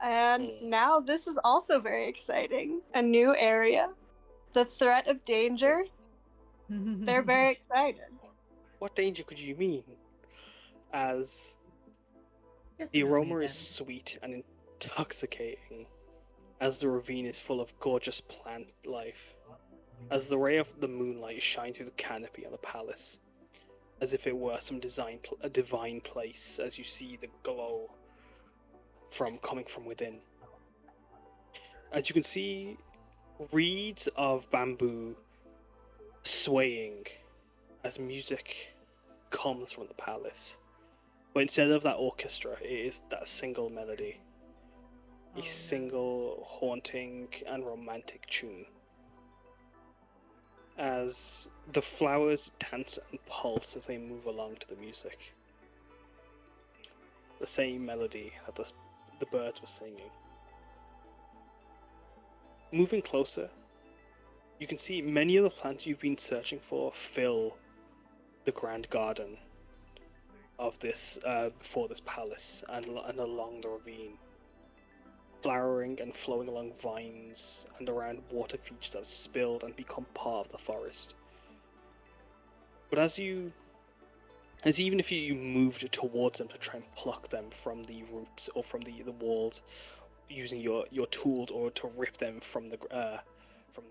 And now this is also very exciting. A new area. The threat of danger. They're very excited. What danger could you mean? As Just the an aroma Omega. is sweet and intoxicating, as the ravine is full of gorgeous plant life, as the ray of the moonlight shines through the canopy on the palace, as if it were some a divine place, as you see the glow coming from within. As you can see, reeds of bamboo swaying as music comes from the palace. But instead of that orchestra, it is that single melody. A single haunting and romantic tune. As the flowers dance and pulse as they move along to the music. The same melody that the birds were singing. Moving closer, you can see many of the plants you've been searching for fill the grand garden of this before this palace and along the ravine, flowering and flowing along vines and around water features that have spilled and become part of the forest. But as even if you moved towards them to try and pluck them from the roots or from the walls, using your tools or to rip them from the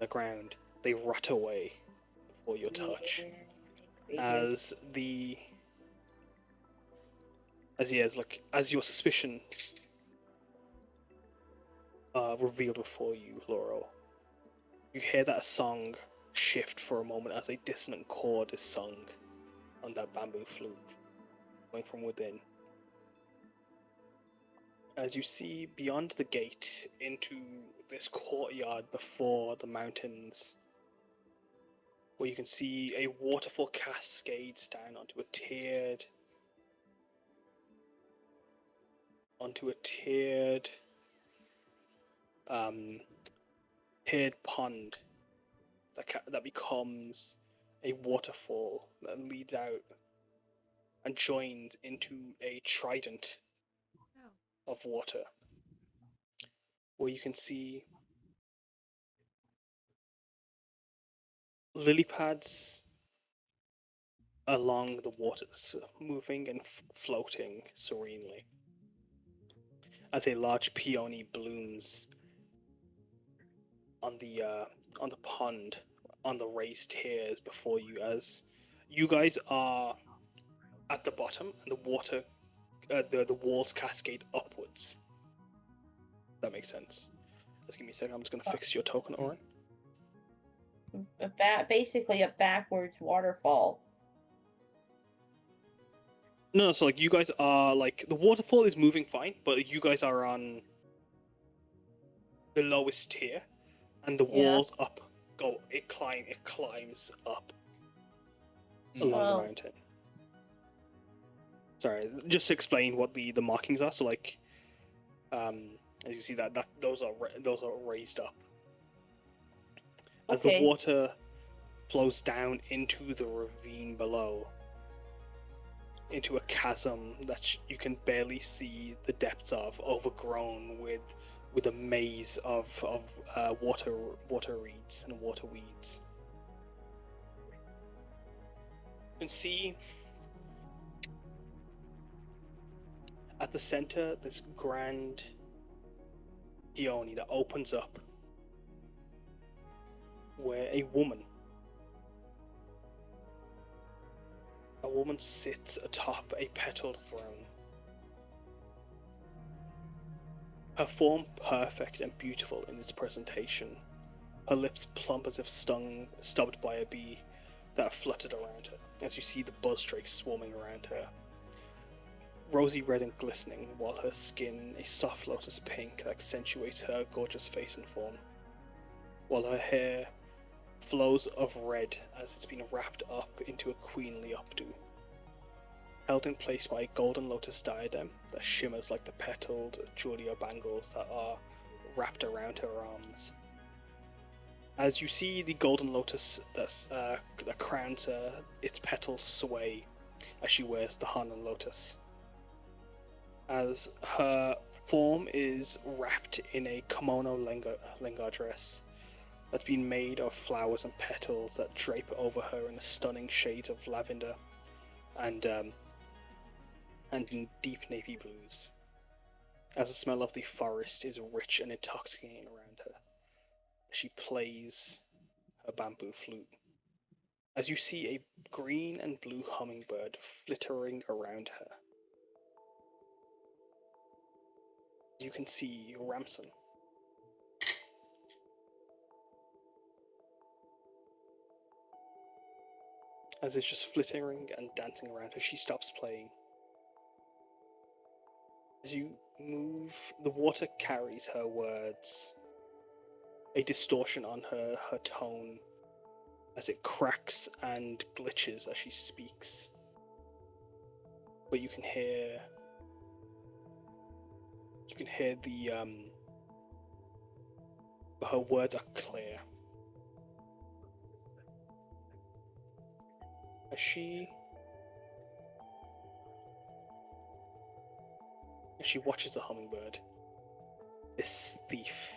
ground, they rot away before your touch. As your suspicions are revealed before you, Laurel, you hear that song shift for a moment as a dissonant chord is sung on that bamboo flute, coming from within. As you see beyond the gate into this courtyard before the mountains, where you can see a waterfall cascades down onto a tiered pond that becomes a waterfall that leads out and joins into a trident of water, where you can see lily pads along the waters, moving and floating serenely, as a large peony blooms on the pond, on the raised tiers before you, as you guys are at the bottom and the water, the walls cascade upwards. That makes sense. Just give me a second. I'm just gonna fix your token, Oryn. Basically a backwards waterfall. No, so like you guys are like the waterfall is moving fine, but you guys are on the lowest tier, and the Yeah. walls up it climbs up along the Wow. mountain. Sorry, just to explain what the markings are. So like, as you see that those are raised up. As the Okay. water flows down into the ravine below, into a chasm that you can barely see the depths of, overgrown with a maze of water reeds and water weeds. You can see at the center this grand peony that opens up, where a woman sits atop a petaled throne. Her form perfect and beautiful in its presentation, her lips plump as if stopped by a bee that fluttered around her, as you see the buzzstrakes swarming around her. Rosy red and glistening, while her skin a soft lotus pink that accentuates her gorgeous face and form, while her hair flows of red as it's been wrapped up into a queenly updo, held in place by a golden lotus diadem that shimmers like the petaled Julia bangles that are wrapped around her arms. As you see the golden lotus that crowns her, its petals sway as she wears the Hanan lotus. As her form is wrapped in a kimono lenga dress that's been made of flowers and petals that drape over her in stunning shades of lavender and in deep navy blues. As the smell of the forest is rich and intoxicating around her, she plays her bamboo flute. As you see a green and blue hummingbird flittering around her, you can see Ramson. As it's just flittering and dancing around her, she stops playing. As you move, the water carries her words, a distortion on her tone, as it cracks and glitches as she speaks. But you can hear but her words are clear. As she watches the hummingbird, this thief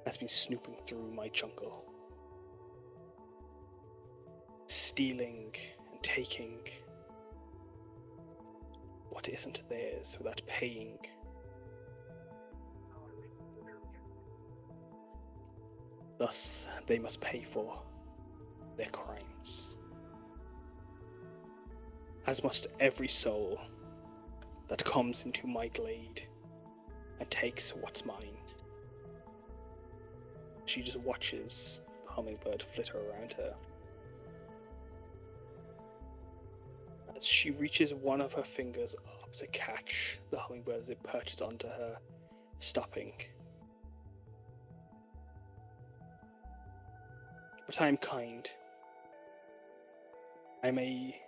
has been snooping through my jungle, stealing and taking what isn't theirs without paying. Thus, they must pay for their crimes, as must every soul that comes into my glade and takes what's mine. She just watches the hummingbird flitter around her. As she reaches one of her fingers up to catch the hummingbird as it perches onto her, stopping. But I am kind. I'm a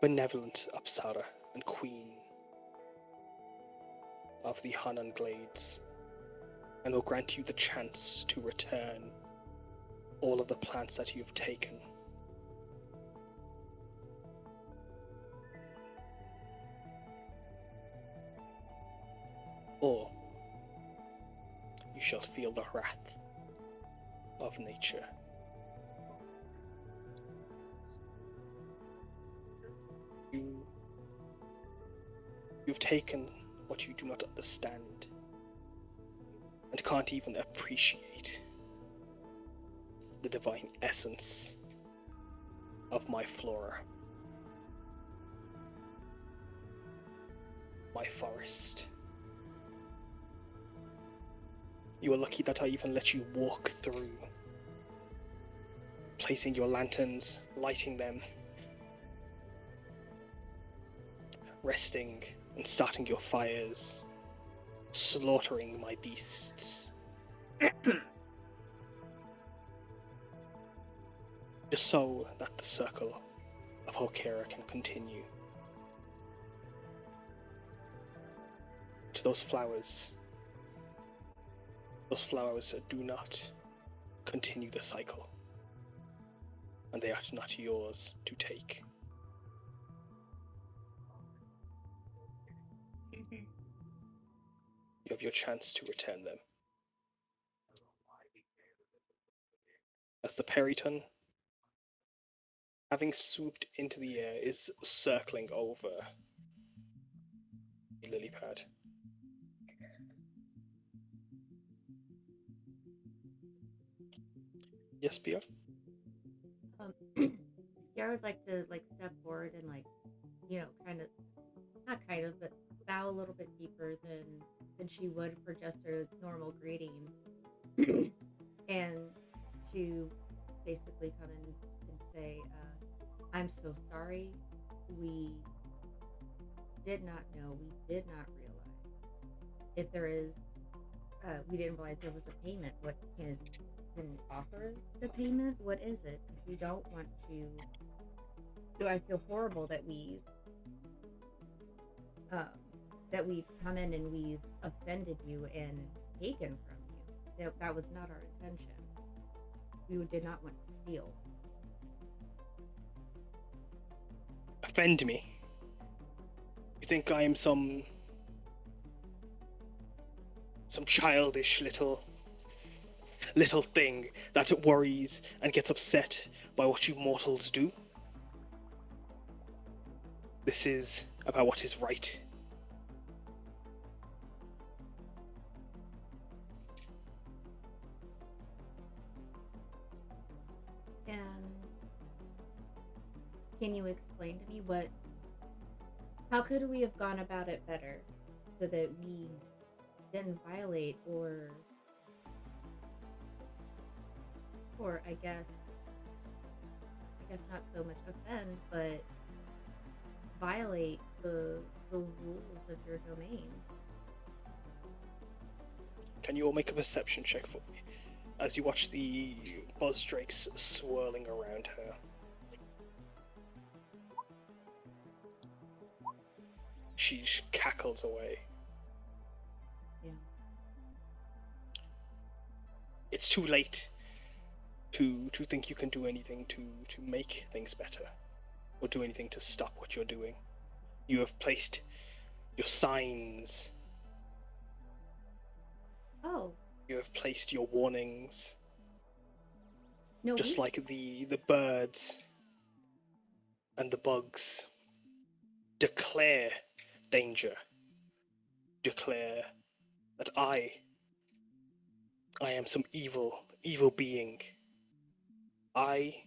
benevolent Apsara and queen of the Hanan Glades, and will grant you the chance to return all of the plants that you've taken. Or you shall feel the wrath of nature. You've taken what you do not understand and can't even appreciate the divine essence of my flora, my forest. You are lucky that I even let you walk through, placing your lanterns, lighting them, resting and starting your fires, slaughtering my beasts. just so that the circle of Valkyria can continue. To those flowers that do not continue the cycle, and they are not yours to take. You have your chance to return them. As the Periton, having swooped into the air, is circling over the lily pad. Yes, Piyar? Piyar would like to step forward and kind of, not kind of, but bow a little bit deeper than she would for just a normal greeting, and to basically come in and say, "I'm so sorry. We did not know. We did not realize if there is. We didn't realize there was a payment. What can offer the payment? What is it? If you don't want to, do I feel horrible that we've come in and we've offended you and taken from you? That was not our intention. We did not want to steal." Offend me? You think I am some childish little thing that worries and gets upset by what you mortals do? This is about what is right. And can you explain to me how could we have gone about it better so that we didn't violate or I guess not so much offend, but violate the rules of your domain? Can you all make a perception check for me as you watch the buzz drakes swirling around her? She cackles away. Yeah. It's too late to think you can do anything to make things better, or do anything to stop what you're doing. You have placed your signs. Oh. You have placed your warnings. No. Just like the birds and the bugs declare danger. Declare that I am some evil being. I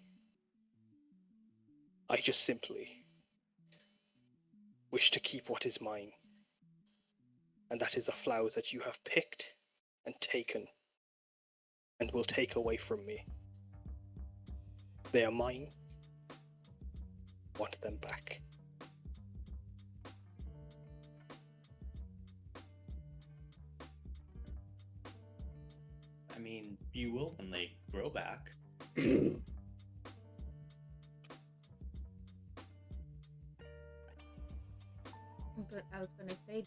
just simply wish to keep what is mine. And that is the flowers that you have picked and taken and will take away from me. They are mine. Want them back. I mean, you will when they grow back. But I was going to say,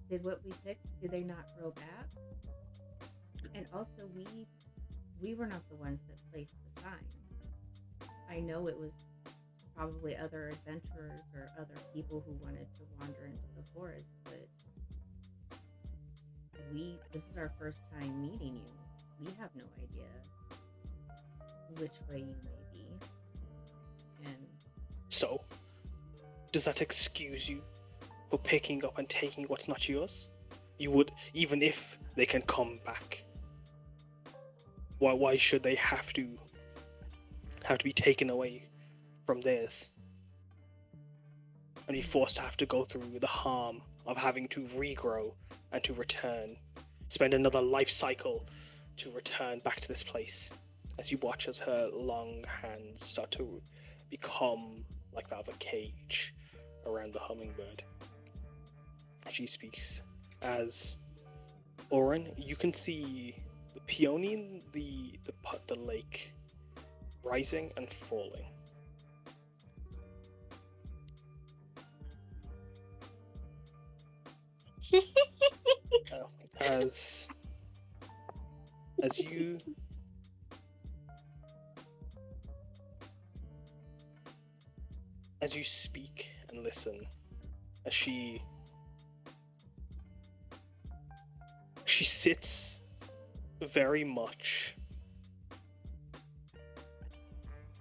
did what we picked, do they not grow back? And also, we were not the ones that placed the sign. I know it was probably other adventurers or other people who wanted to wander into the forest, but this is our first time meeting you. We have no idea which way you may be. And so, does that excuse you for picking up and taking what's not yours? You would, even if they can come back. Why should they have to be taken away from theirs? And be forced to have to go through the harm of having to regrow and to return. Spend another life cycle to return back to this place. As you watch as her long hands start to become like that of a cage around the hummingbird. She speaks as Oryn, you can see the peony in the lake rising and falling. As you speak and listen, as she sits very much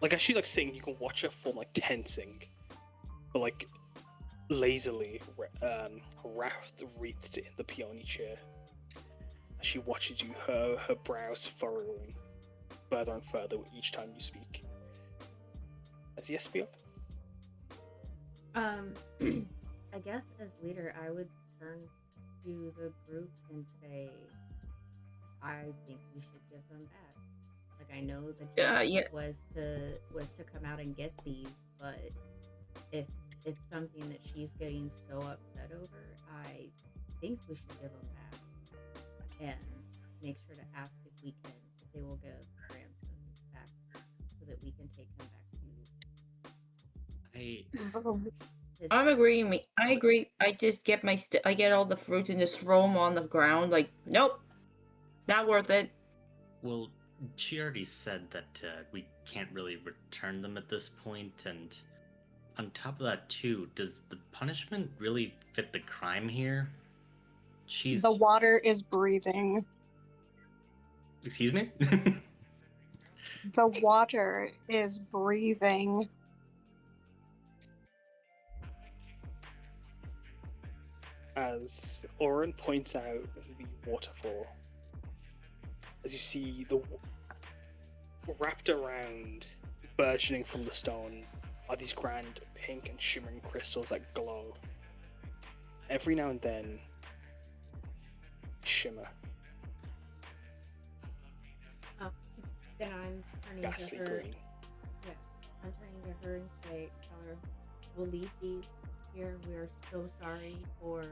like, as she like sitting, you can watch her form like tensing, but like lazily wreathed in the peony chair. As she watches you, her brows furrowing further and further each time you speak. As yes, Piyar? I guess as leader, I would turn to the group and say, I think we should give them back. Like, I know the job was to come out and get these, but if it's something that she's getting so upset over, I think we should give them back and make sure to ask if they will give ransom back so that we can take him back to. I'm agreeing. I agree. I just get I get all the fruits and just throw them on the ground. Like, nope, not worth it. Well, she already said that we can't really return them at this point, and on top of that too, does the punishment really fit the crime here? The water is breathing. Excuse me? The water is breathing. As Oryn points out the waterfall, as you see the wrapped around, burgeoning from the stone, are these grand pink and shimmering crystals that glow. Every now and then, shimmer. Then I'm turning Ghastly to her. green. Yeah, I'm turning to her and tell her, we'll leave these here. We are so sorry for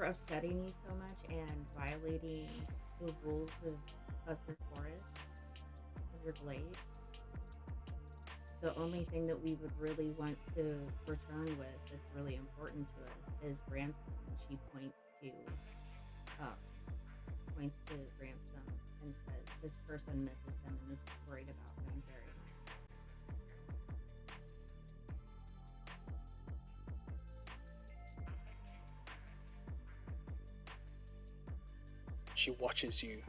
upsetting you so much and violating the rules of your forest, of your glade. The only thing that we would really want to return with that's really important to us is ransom. And she points to ransom and says this person misses him and is worried about him very much. She watches you.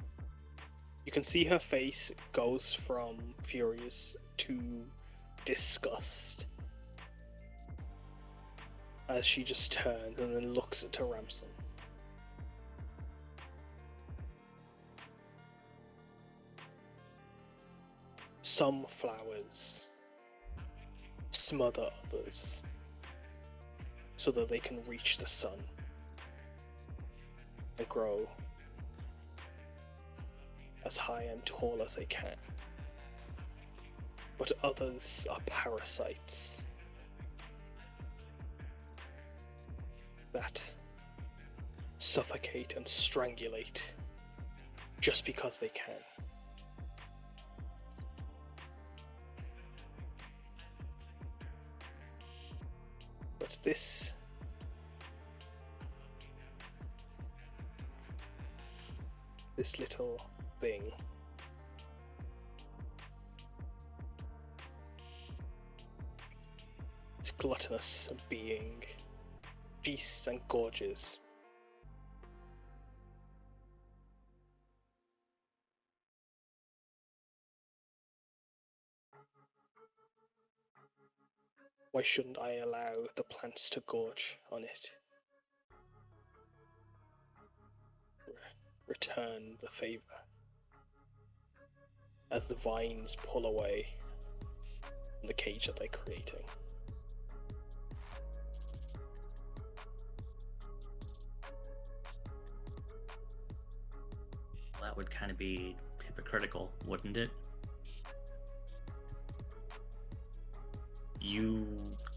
You can see her face goes from furious to disgust as she just turns and then looks at her ransom. Some flowers smother others so that they can reach the sun and grow as high and tall as they can. But others are parasites that suffocate and strangulate just because they can. But this little thing is gluttonous being, feasts and gorges. Why shouldn't I allow the plants to gorge on it? Return the favor as the vines pull away from the cage that they're creating. That would kind of be hypocritical, wouldn't it? You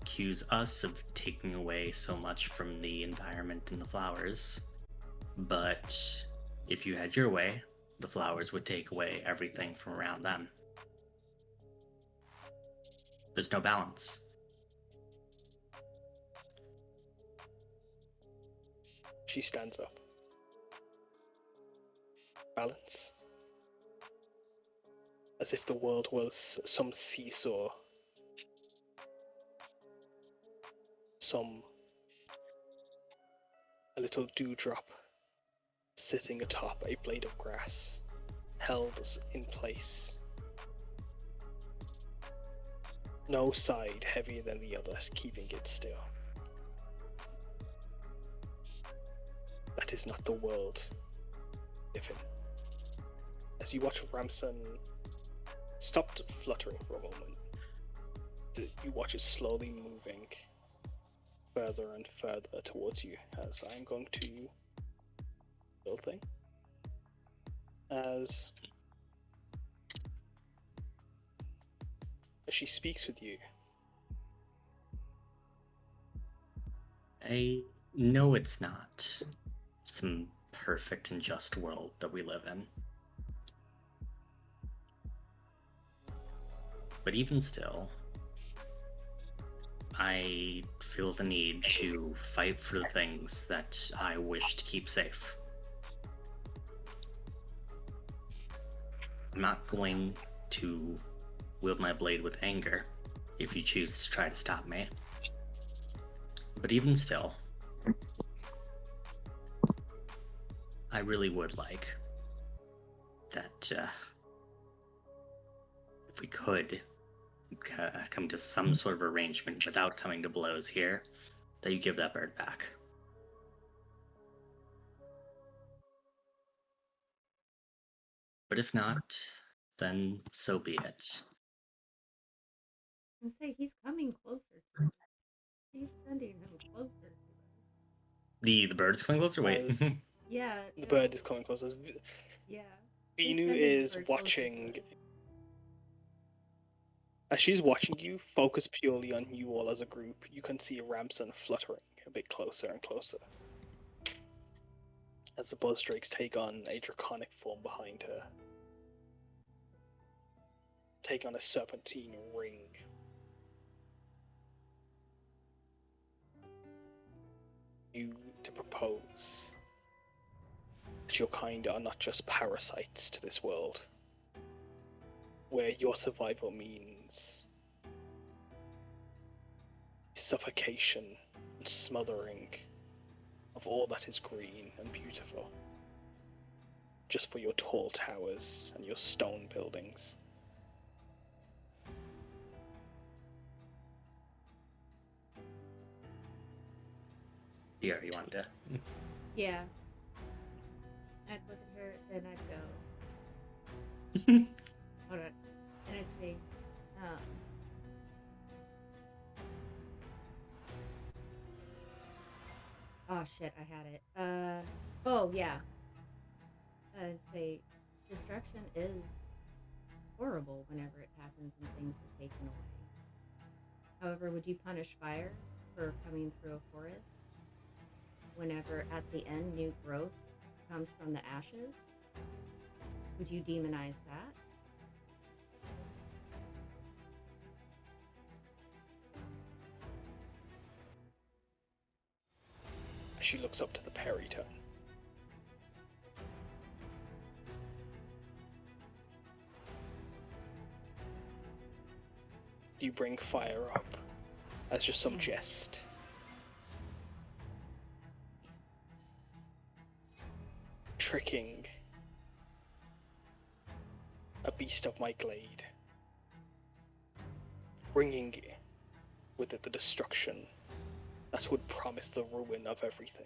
accuse us of taking away so much from the environment and the flowers, but if you had your way, the flowers would take away everything from around them. There's no balance. She stands up. Balance. As if the world was some seesaw. A little dewdrop sitting atop a blade of grass, held in place. No side heavier than the other, keeping it still. That is not the world we live in. As you watch Ramson stopped fluttering for a moment, you watch it slowly moving further and further towards you, as I'm going to little thing. As she speaks with you. I know it's not some perfect and just world that we live in. But even still, I feel the need to fight for the things that I wish to keep safe. I'm not going to wield my blade with anger if you choose to try to stop me. But even still, I really would like that if we could come to some sort of arrangement without coming to blows here, that you give that bird back. But if not, then so be it. I say he's coming closer to us. He's sending him closer to us. The bird's coming closer? Wait. As Yeah. the bird is coming closer. Yeah. Binu is watching. As she's watching you, focus purely on you all as a group, you can see Ramson fluttering a bit closer and closer. As the buzzdrake take on a draconic form behind her. Take on a serpentine ring. You to propose that your kind are not just parasites to this world, where your survival means suffocation and smothering of all that is green and beautiful, just for your tall towers and your stone buildings. Piyar, you wanted to? Yeah. I'd look at her, then I'd go. Hold on. And I'd say, oh shit, I had it. Oh yeah. I'd say, destruction is horrible whenever it happens and things are taken away. However, would you punish fire for coming through a forest? Whenever at the end new growth comes from the ashes? Would you demonize that? She looks up to the peritone. You bring fire up as just some jest. Tricking a beast of my glade. Bringing with it the destruction that would promise the ruin of everything.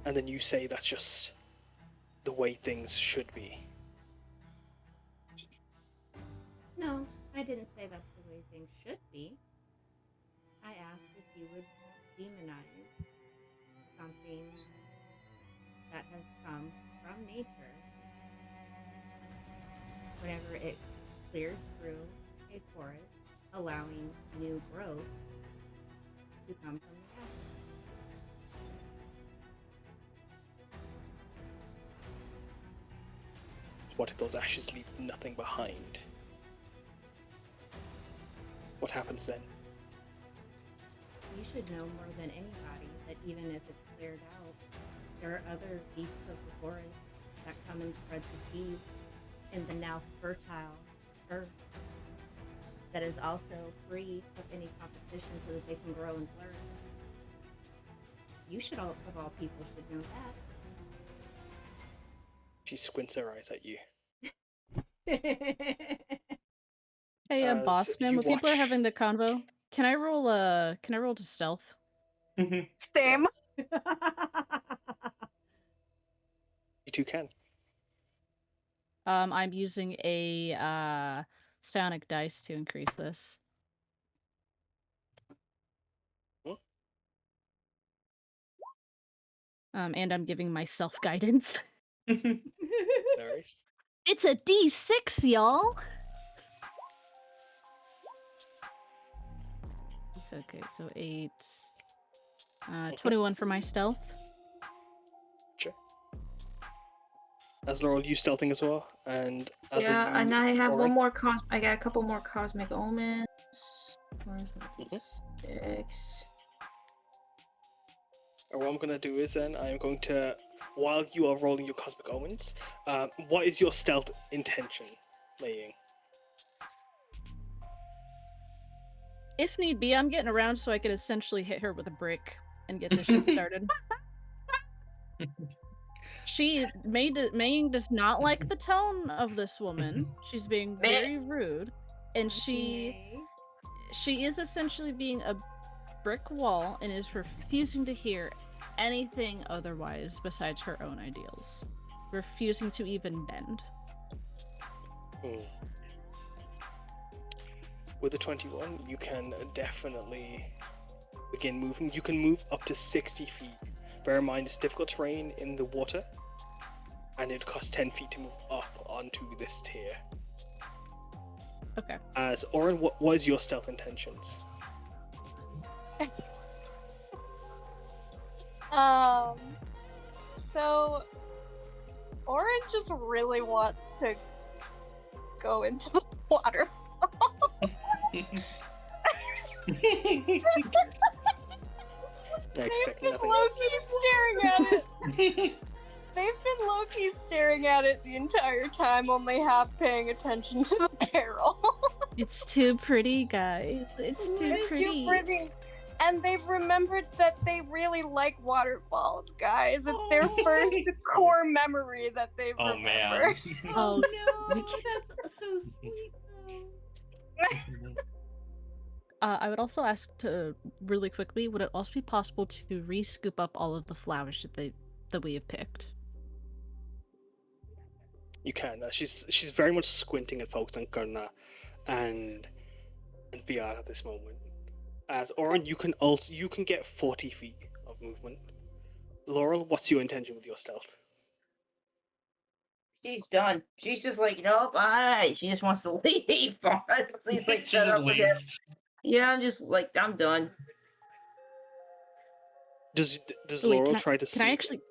And then you say that's just the way things should be. No, I didn't say that's the way things should be. I asked if you would demonize something that has come from nature whenever it clears through a forest, allowing new growth to come from the ashes. What if those ashes leave nothing behind? What happens then? You should know more than anybody that even if it's cleared out, there are other beasts of the forest that come and spread the seeds in the now fertile earth that is also free of any competition so that they can grow and flourish. You should, of all people, should know that. She squints her eyes at you. Hey, boss So man, you when people are watch- having the convo, can I roll to stealth? Same. You two can. I'm using a psionic dice to increase this. What? And I'm giving myself guidance. Nice. It's a D6, y'all. It's okay, so 8. 21 for my stealth. Sure. As Laurel, you stealthing as well, and as Yeah, and I have Oryn? one more I got a couple more cosmic omens. Mhm. 6. And what I'm gonna do is then I'm going to, while you are rolling your cosmic omens, what is your stealth intention, Meiying? If need be, I'm getting around so I could essentially hit her with a brick and get this shit started. Meiying does not like the tone of this woman. She's being very rude, and she is essentially being a brick wall and is refusing to hear anything otherwise besides her own ideals. Refusing to even bend. With the 21, you can definitely begin moving. You can move up to 60 feet. Bear in mind, it's difficult terrain in the water, and it costs 10 feet to move up onto this tier. Okay. As Oryn, what is your stealth intentions? So Oryn just really wants to go into the water. I They've expect been nothing low-key else. staring at it. They've been low-key staring at it the entire time, only half paying attention to the barrel. It's too pretty, guys. It's too pretty. Too pretty. And they've remembered that they really like waterfalls, guys. It's their first core memory that they've Oh remembered. man. Oh, no, we that's so sweet though. I would also ask to really quickly, would it also be possible to re-scoop up all of the flowers that we have picked? You can. She's very much squinting at folks on Karna and Piyar at this moment. As Oryn, you can get 40 feet of movement. Laurel, what's your intention with your stealth? She's done. She's just like, nope, alright. She just wants to leave. Honestly, like, She shut just up with it. leaves. Yeah, I'm just like, I'm done. Does Oh, wait, Laurel can try to see? I actually?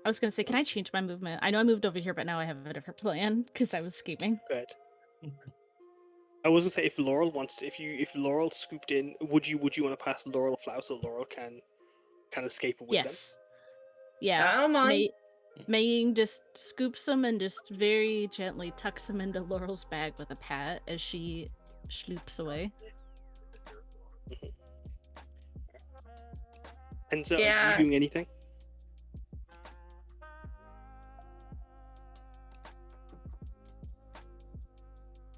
I was gonna say, can I change my movement? I know I moved over here, but now I have a different plan because I was scheming. Good. I was gonna say if Laurel wants, if Laurel scooped in, would you want to pass Laurel a flower so Laurel can escape with Yes. Yeah. I don't mind. Meiying just scoops him and just very gently tucks him into Laurel's bag with a pat as she schloops away. them? Enza, are Yeah. you doing anything?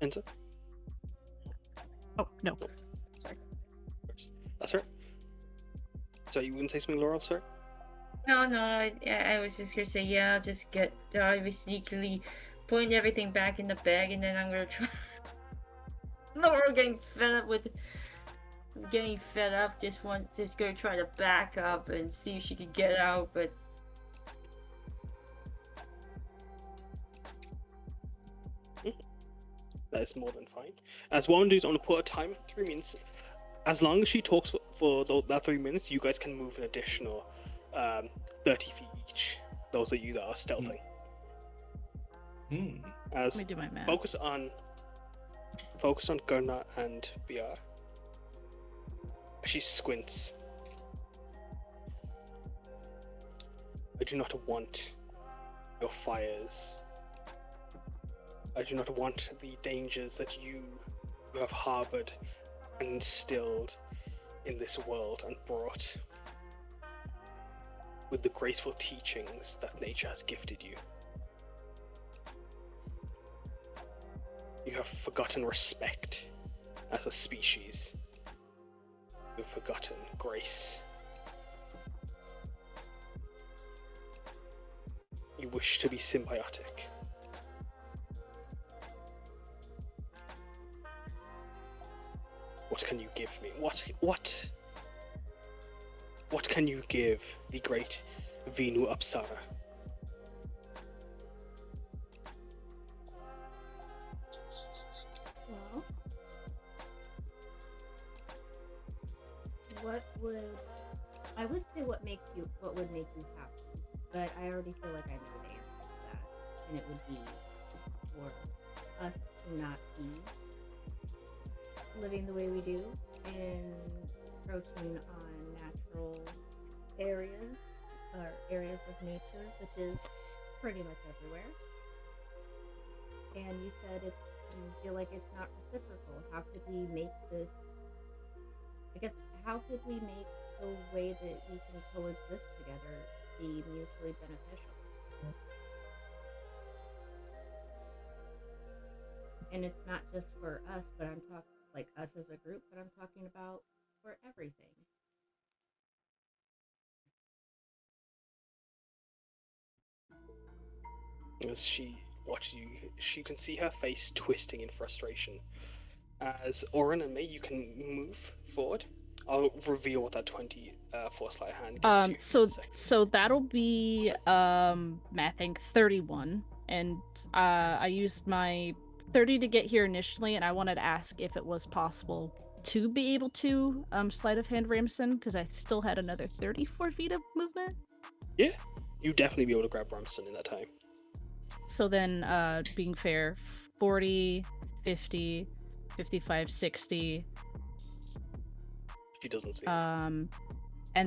Enza? Oh no. That's her. So you wouldn't say something, Laurel, sir? No, I was just gonna say, yeah, I'll just get, I was sneakily putting everything back in the bag, and then I'm gonna try. Laura getting fed up, just gonna try to back up and see if she can get out, but That is more than fine. As one dude's on a put a time of 3 minutes. As long as she talks for that 3 minutes, you guys can move an additional 30 feet each. Those of you that are stealthing. Hmm. Let me do my math. focus on Karna and Piyar. She squints. I do not want your fires. I do not want the dangers that you have harbored and instilled in this world and brought with the graceful teachings that nature has gifted you. You have forgotten respect as a species. You have forgotten grace. You wish to be symbiotic. What can you give me? What can you give the great Venu Apsara? Well, I would say what would make you happy, but I already feel like I know the answer to that, and it would be for us to not be living the way we do and encroaching on natural areas or areas of nature, which is pretty much everywhere. And you said you feel like it's not reciprocal. How could we make this? I guess how could we make the way that we can coexist together be mutually beneficial? And it's not just for us, but I'm talking like us as a group, but I'm talking about for everything. As she watches you, she can see her face twisting in frustration. As Oryn and May, you can move forward. I'll reveal what that 20 force light hand gets you. So that'll be mathing 31, and I used my 30 to get here initially, and I wanted to ask if it was possible to be able to sleight of hand Ramson, because I still had another 34 feet of movement. Yeah, you definitely be able to grab Ramson in that time. So then, being fair, 40, 50, 55, 60. She doesn't see. And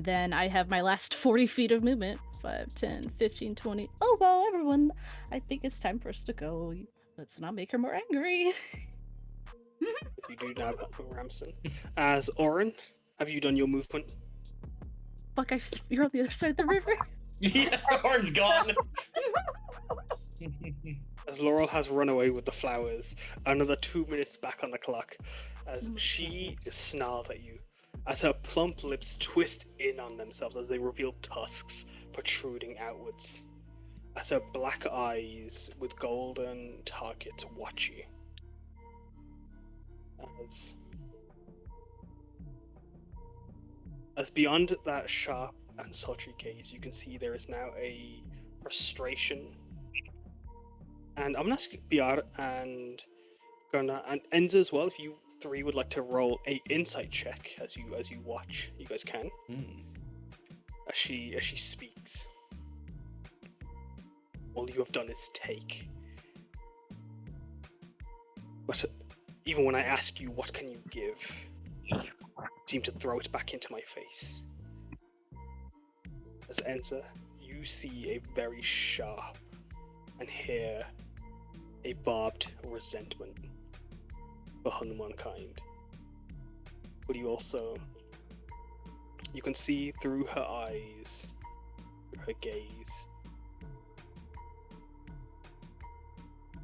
then I have my last 40 feet of movement. 5, 10, 15, 20. Oh, well, everyone, I think it's time for us to go. Let's not make her more angry. You do now, Ramson. As Oryn, have you done your movement? Fuck, you're on the other side of the river. Yeah, Oryn's gone. As Laurel has run away with the flowers, another 2 minutes back on the clock, as she snarls at you, as her plump lips twist in on themselves as they reveal tusks protruding outwards, as her black eyes with golden targets watch you. As beyond that sharp and sultry gaze, you can see there is now a frustration. And I'm gonna ask Piyar and Karna and Enza as well, if you three would like to roll a insight check as you watch. You guys can. As she speaks. All you have done is take. But even when I ask you what can you give, you seem to throw it back into my face. As Enza, you see a very sharp and hear a barbed resentment for humankind. But you can see through her eyes, through her gaze,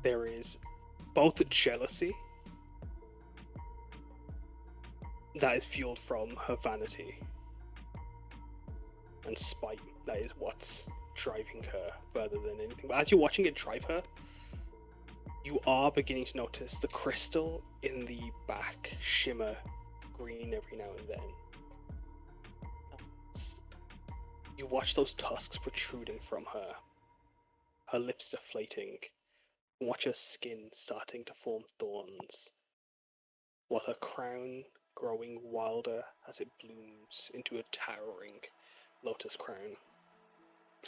there is both jealousy that is fueled from her vanity and spite that is what's driving her further than anything. But as you're watching it drive her, you are beginning to notice the crystal in the back shimmer green every now and then. You watch those tusks protruding from her, her lips deflating, and watch her skin starting to form thorns, while her crown growing wilder as it blooms into a towering lotus crown,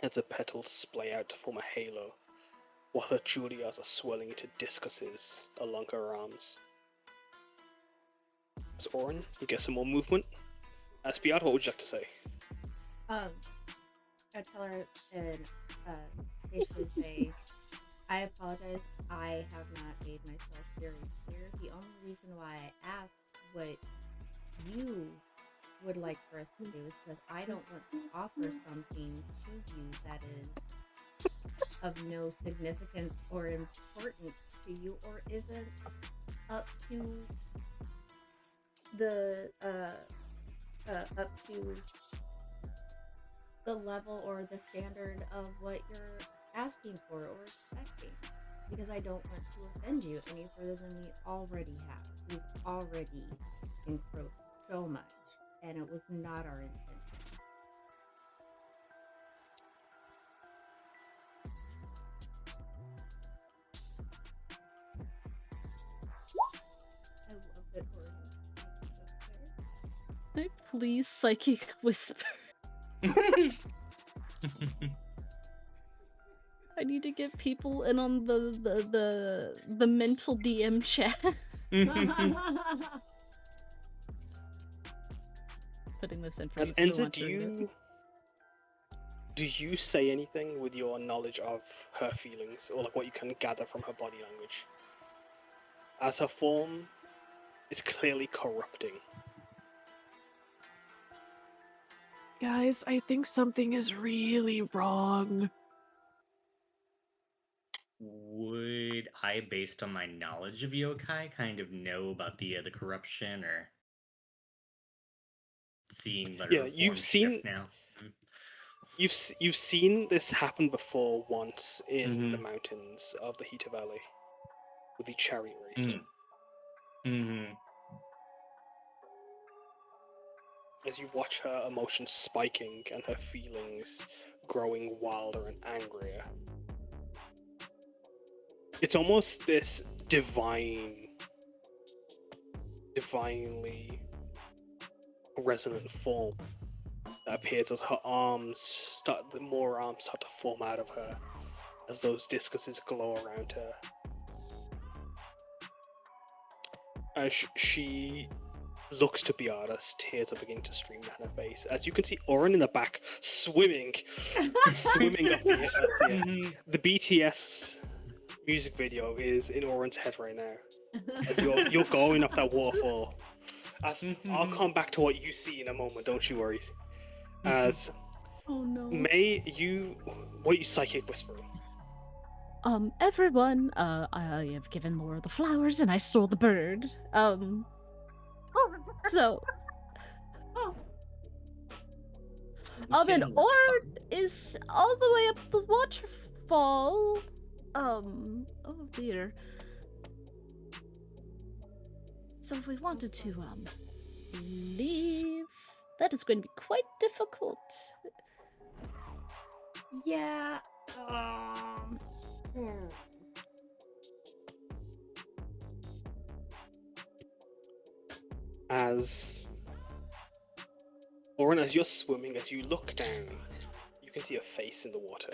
as the petals splay out to form a halo while her Julias are swelling into discuses along her arms. As Oryn, you get some more movement. As Piyar, what would you like to say? I tell her and basically say, I apologize. I have not made myself very clear. The only reason why I asked what you would like for us to do is because I don't want to offer something to you that is of no significance or importance to you, or isn't up to the level or the standard of what you're asking for or expecting, because I don't want to offend you any further than we already have. We've already encroached so much, and it was not our intention. I love that Oryn. Can I please psychic whisper? I need to get people in on the mental DM chat. Putting this in for As people who Enza, want to read it. do you say anything with your knowledge of her feelings, or like what you can gather from her body language? As her form is clearly corrupting. Guys, I think something is really wrong. Would I, based on my knowledge of yokai, kind of know about the corruption, or seeing that Yeah, her you've form seen- shift now? You've seen this happen before once in the Mhm. mountains of the Hita Valley with the chariot racer. Mm-hmm. As you watch her emotions spiking and her feelings growing wilder and angrier. It's almost this divinely resonant form that appears as her more arms start to form out of her, as those discuses glow around her. As she looks to Piyar as tears are beginning to stream down her face. As you can see Oryn in the back swimming up the BTS music video is in Oryn's head right now. As you're going up that waterfall. I'll come back to what you see in a moment, don't you worry. As Oh no. May, what are you psychic whispering? Everyone, I have given Laura the flowers and I stole the bird. So and Oryn is all the way up the waterfall. Oh dear. So if we wanted to leave, that is going to be quite difficult. Yeah. As Oryn, as you're swimming, as you look down, you can see a face in the water.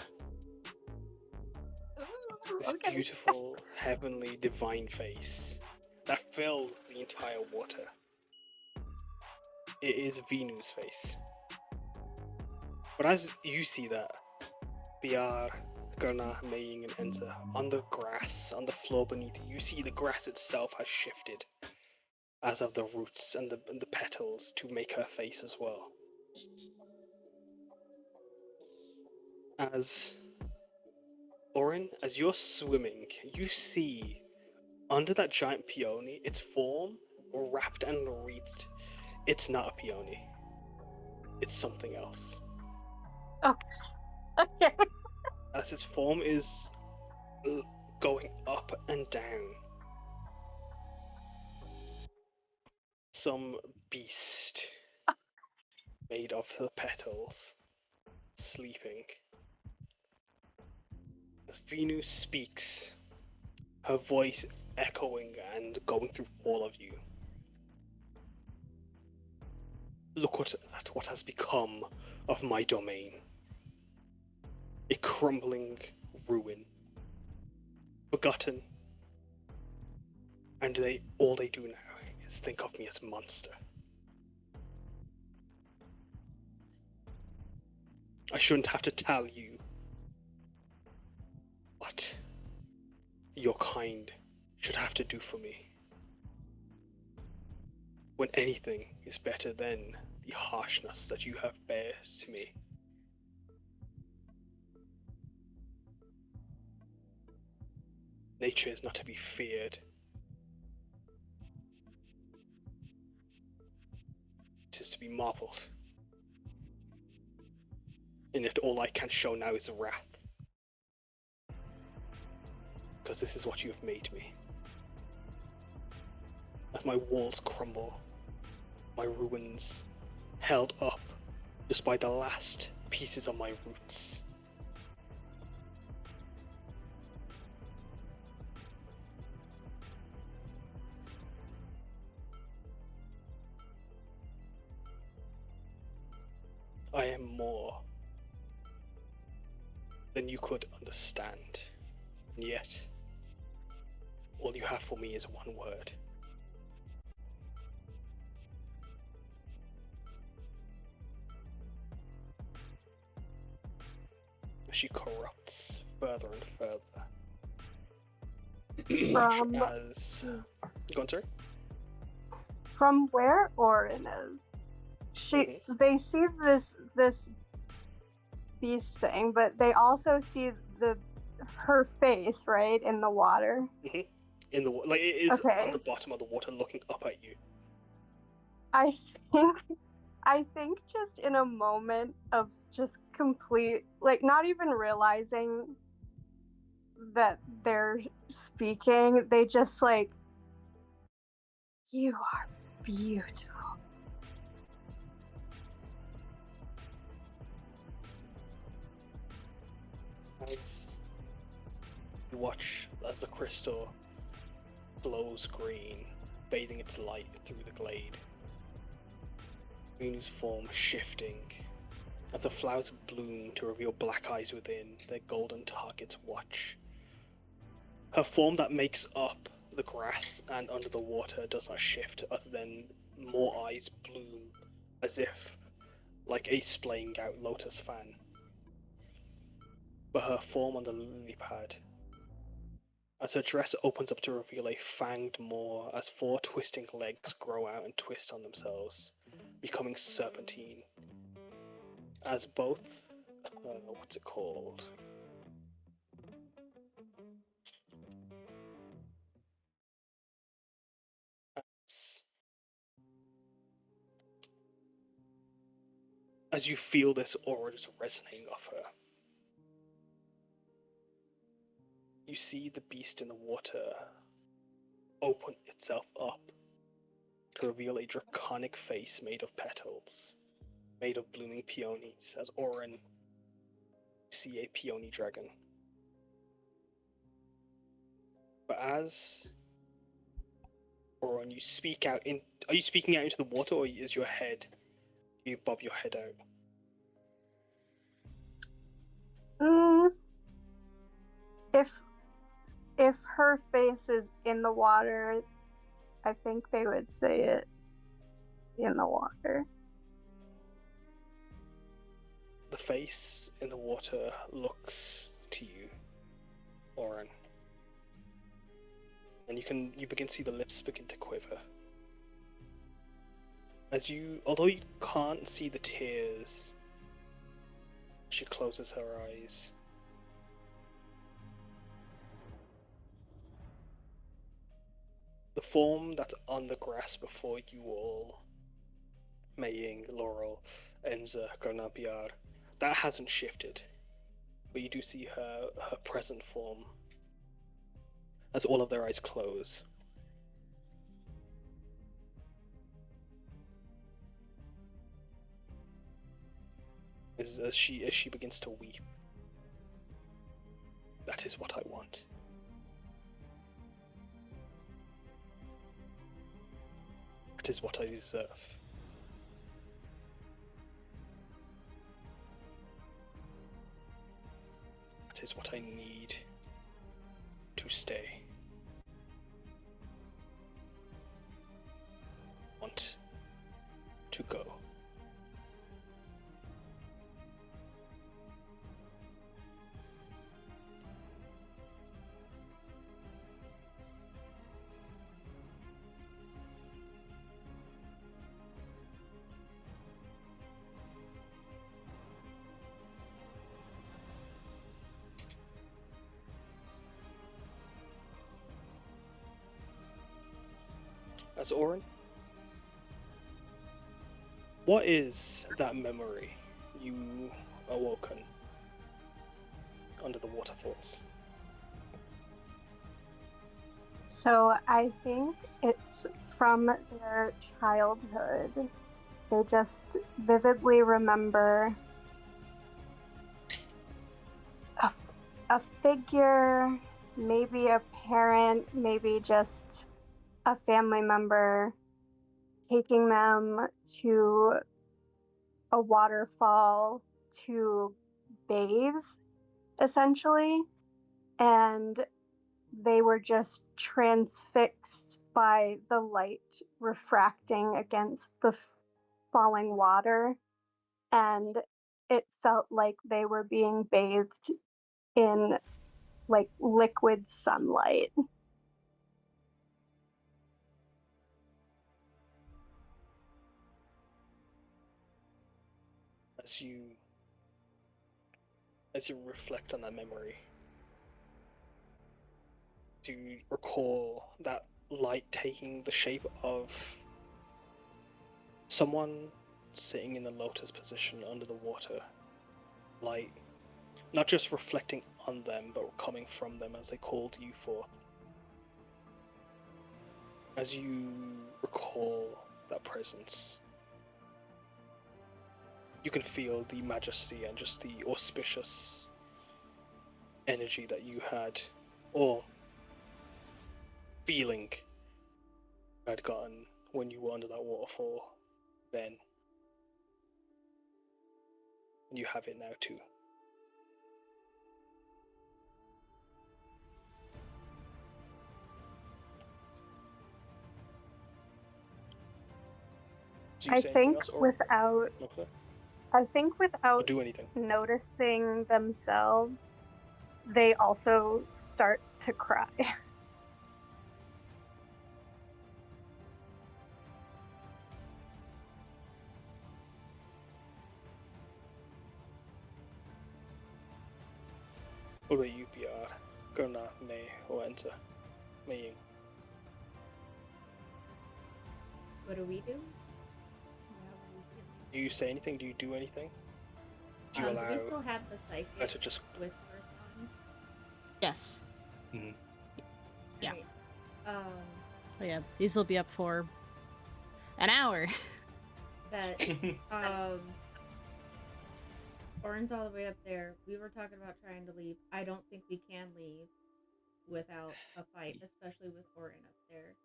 This beautiful, heavenly, divine face that fills the entire water. It is Venu's face. But as you see that, Piyar, Karna, Meiying, and Enza, on the grass, on the floor beneath you see the grass itself has shifted, as of the roots and the petals to make her face as well. As Oryn, as you're swimming, you see under that giant peony, its form wrapped and wreathed. It's not a peony. It's something else. Okay. As its form is going up and down. Some beast made of the petals, sleeping. As Venu speaks, her voice echoing and going through all of you. Look at what has become of my domain. A crumbling ruin. forgotten, and all they do now is think of me as a monster. I shouldn't have to tell you what your kind should have to do for me, when anything is better than the harshness that you have bared to me. Nature is not to be feared. It is to be marveled. And yet all I can show now is wrath. Because this is what you have made me. As my walls crumble, my ruins held up just by the last pieces of my roots. I am more than you could understand, and yet all you have for me is one word. She corrupts further and further. As... Go on, sorry? From where Oryn is, they see this beast thing, but they also see her face, right, in the water. In the like, it is Okay. on the bottom of the water, looking up at you. I think just in a moment of just complete, like, not even realizing that they're speaking, they just like, you are beautiful. As you watch as the crystal glows green, bathing its light through the glade. Moon's form shifting as the flowers bloom to reveal black eyes within, their golden targets watch. Her form that makes up the grass and under the water does not shift, other than more eyes bloom, as if like a splaying out lotus fan. But her form on the lily pad, as her dress opens up to reveal a fanged maw, as 4 twisting legs grow out and twist on themselves, becoming serpentine. As both, what's it called? As you feel this aura just resonating off her, you see the beast in the water open itself up to reveal a draconic face made of petals, made of blooming peonies, as Oryn see a peony dragon. But as Oryn, you speak out in. Are you speaking out into the water, or is your head? You bob your head out. If her face is in the water, I think they would say it in the water. The face in the water looks to you, Oryn. And you begin to see the lips begin to quiver. Although you can't see the tears, she closes her eyes. The form that's on the grass before you all, Meiying, Laurel, Enza, Karna, Piyar, that hasn't shifted. But you do see her present form as all of their eyes close. As she begins to weep. That is what I want. That is what I deserve. That is what I need to stand. to go. As Oryn, what is that memory you awoken under the waterfalls? So I think it's from their childhood. They just vividly remember a figure, maybe a parent, maybe just a family member taking them to a waterfall to bathe, essentially. And they were just transfixed by the light refracting against the falling water. And it felt like they were being bathed in like liquid sunlight. As you reflect on that memory, do you recall that light taking the shape of someone sitting in the lotus position under the water? Light not just reflecting on them, but coming from them as they called you forth. As you recall that presence, you can feel the majesty and just the auspicious energy that you had, or feeling you had gotten when you were under that waterfall then. And you have it now too. I think without Or do anything. noticing themselves, they also start to cry. What about you, Piyar, Karna, May, or Enza? Meiying. What do we do? Do you say anything? Do you do anything? Do you Do allow we still have the her psychic to just... whispers on? Yes. Mhm. Yeah. Right. Oh yeah, these will be up for an hour. But Oryn's all the way up there. We were talking about trying to leave. I don't think we can leave without a fight, especially with Oryn up there.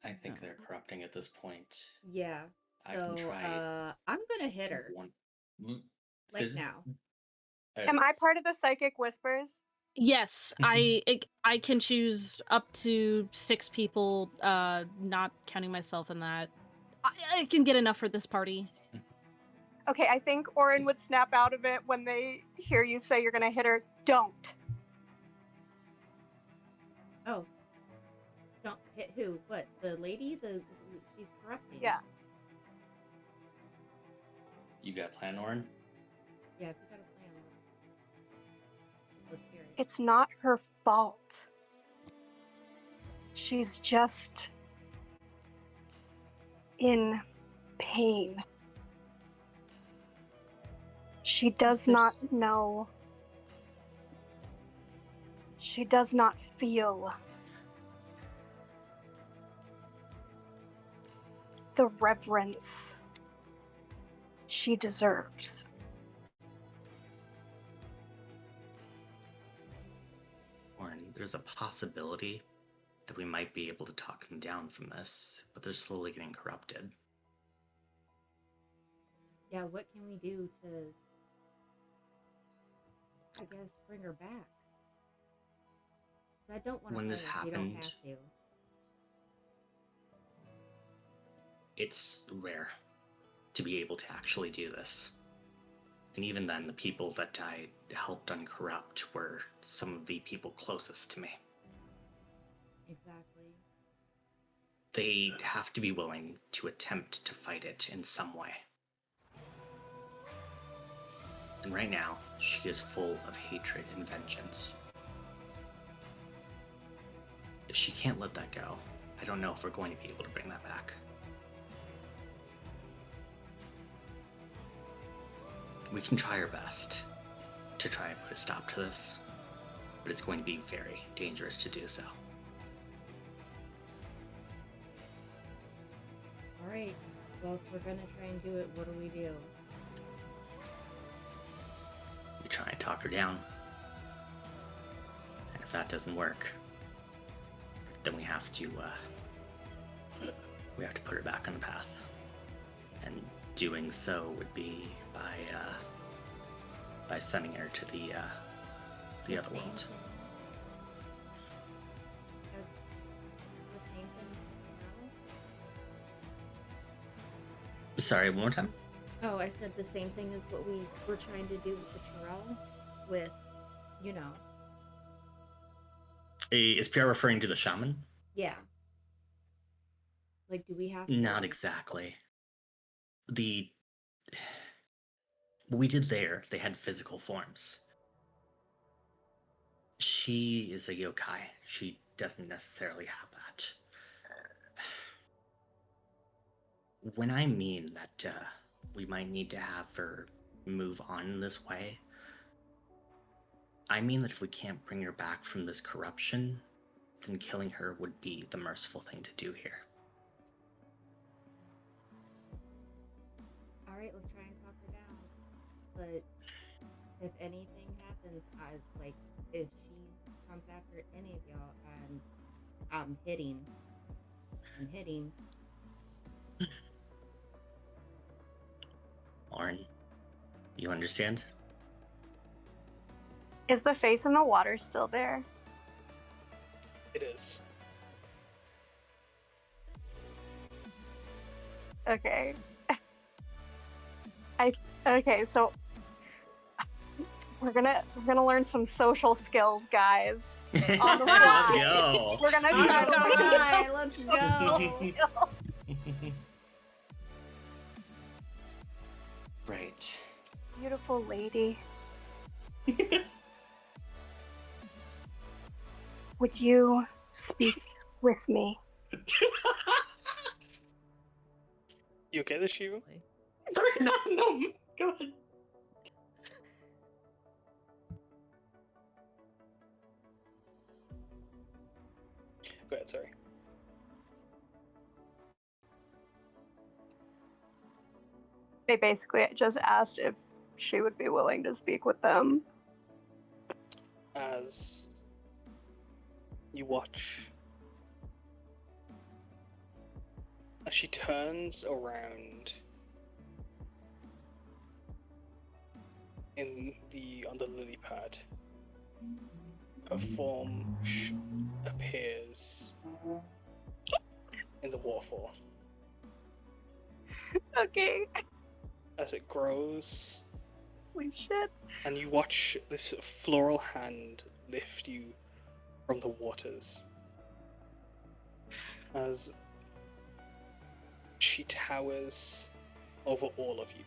I think they're corrupting at this point. Yeah. I can try. I'm gonna hit her. Like Susan? now. Am I part of the psychic whispers? Yes, I can choose up to 6 people, not counting myself in that. I can get enough for this party. Okay, I think Oryn would snap out of it when they hear you say you're gonna hit her. Don't. Oh. Don't hit who? What? The lady? She's corrupting. Yeah. You got a plan, Oryn? Yeah, if you got a plan. Let's hear it. It's not her fault. She's just in pain. She does not know. She does not feel the reverence she deserves. Oryn, there's a possibility that we might be able to talk them down from this, but they're slowly getting corrupted. Yeah, what can we do to, I guess, bring her back? 'Cause I don't want to When this fight her. We don't happened, have to. it's rare to be able to actually do this. And even then, the people that I helped uncorrupt were some of the people closest to me. Exactly. They have to be willing to attempt to fight it in some way. And right now, she is full of hatred and vengeance. If she can't let that go, I don't know if we're going to be able to bring that back. We can try our best to try and put a stop to this, but it's going to be very dangerous to do so. Alright, well, if we're gonna try and do it, what do we do? We try and talk her down. And if that doesn't work, then we have to put her back on the path. And doing so would be by sending her to the other world. The same thing Sorry, one more time? Oh, I said the same thing as what we were trying to do with the Chirel, with, you know. Is Piyar referring to the shaman? Yeah. Like, do we have to... Not exactly. What we did there, they had physical forms. She is a yokai. She doesn't necessarily have that. When I mean that we might need to have her move on in this way, I mean that if we can't bring her back from this corruption, then killing her would be the merciful thing to do here. Alright, let's try and talk her down. But if anything happens, if she comes after any of y'all, and I'm hitting. Oryn, you understand? Is the face in the water still there? It is. Okay. Okay, so we're gonna learn some social skills, guys. On the fly. Let's go. We're gonna try to Alright, let's go! Right. Beautiful lady. Would you speak with me? You okay there, Shiva? Sorry, no, go ahead. Go ahead, sorry. They basically just asked if she would be willing to speak with them. As you watch, as she turns around on the lily pad, her form appears in the waterfall. Okay. As it grows, Holy shit. and you watch this floral hand lift you from the waters as she towers over all of you.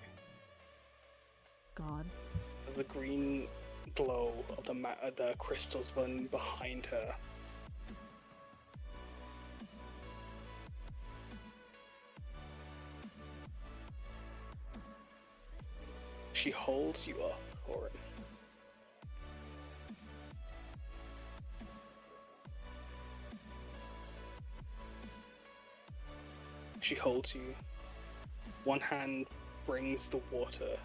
God. As the green glow of the crystals burn behind her. She holds you up, Oryn. She holds you. One hand brings the water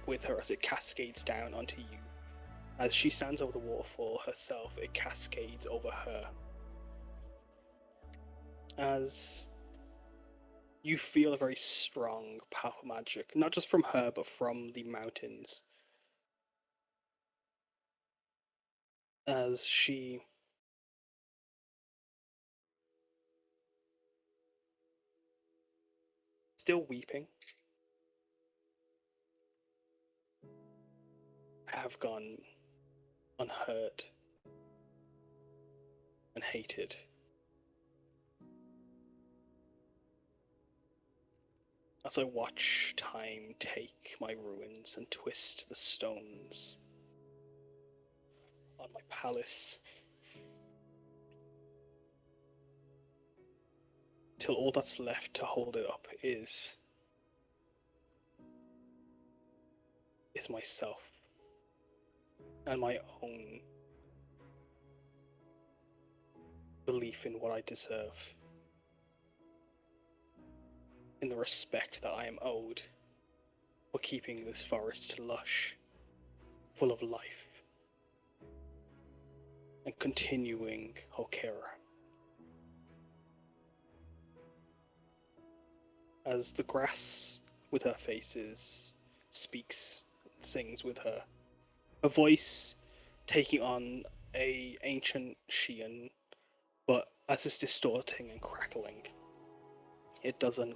with her as it cascades down onto you. As she stands over the waterfall herself, it cascades over her. As you feel a very strong, powerful magic, not just from her, but from the mountains. As she still weeping, have gone unheard and hated. As I watch time take my ruins and twist the stones on my palace, till all that's left to hold it up is myself and my own belief in what I deserve, in the respect that I am owed for keeping this forest lush, full of life, and continuing Hokera. As the grass with her faces speaks, sings with her, a voice taking on a ancient Shian, but as it's distorting and crackling, it doesn't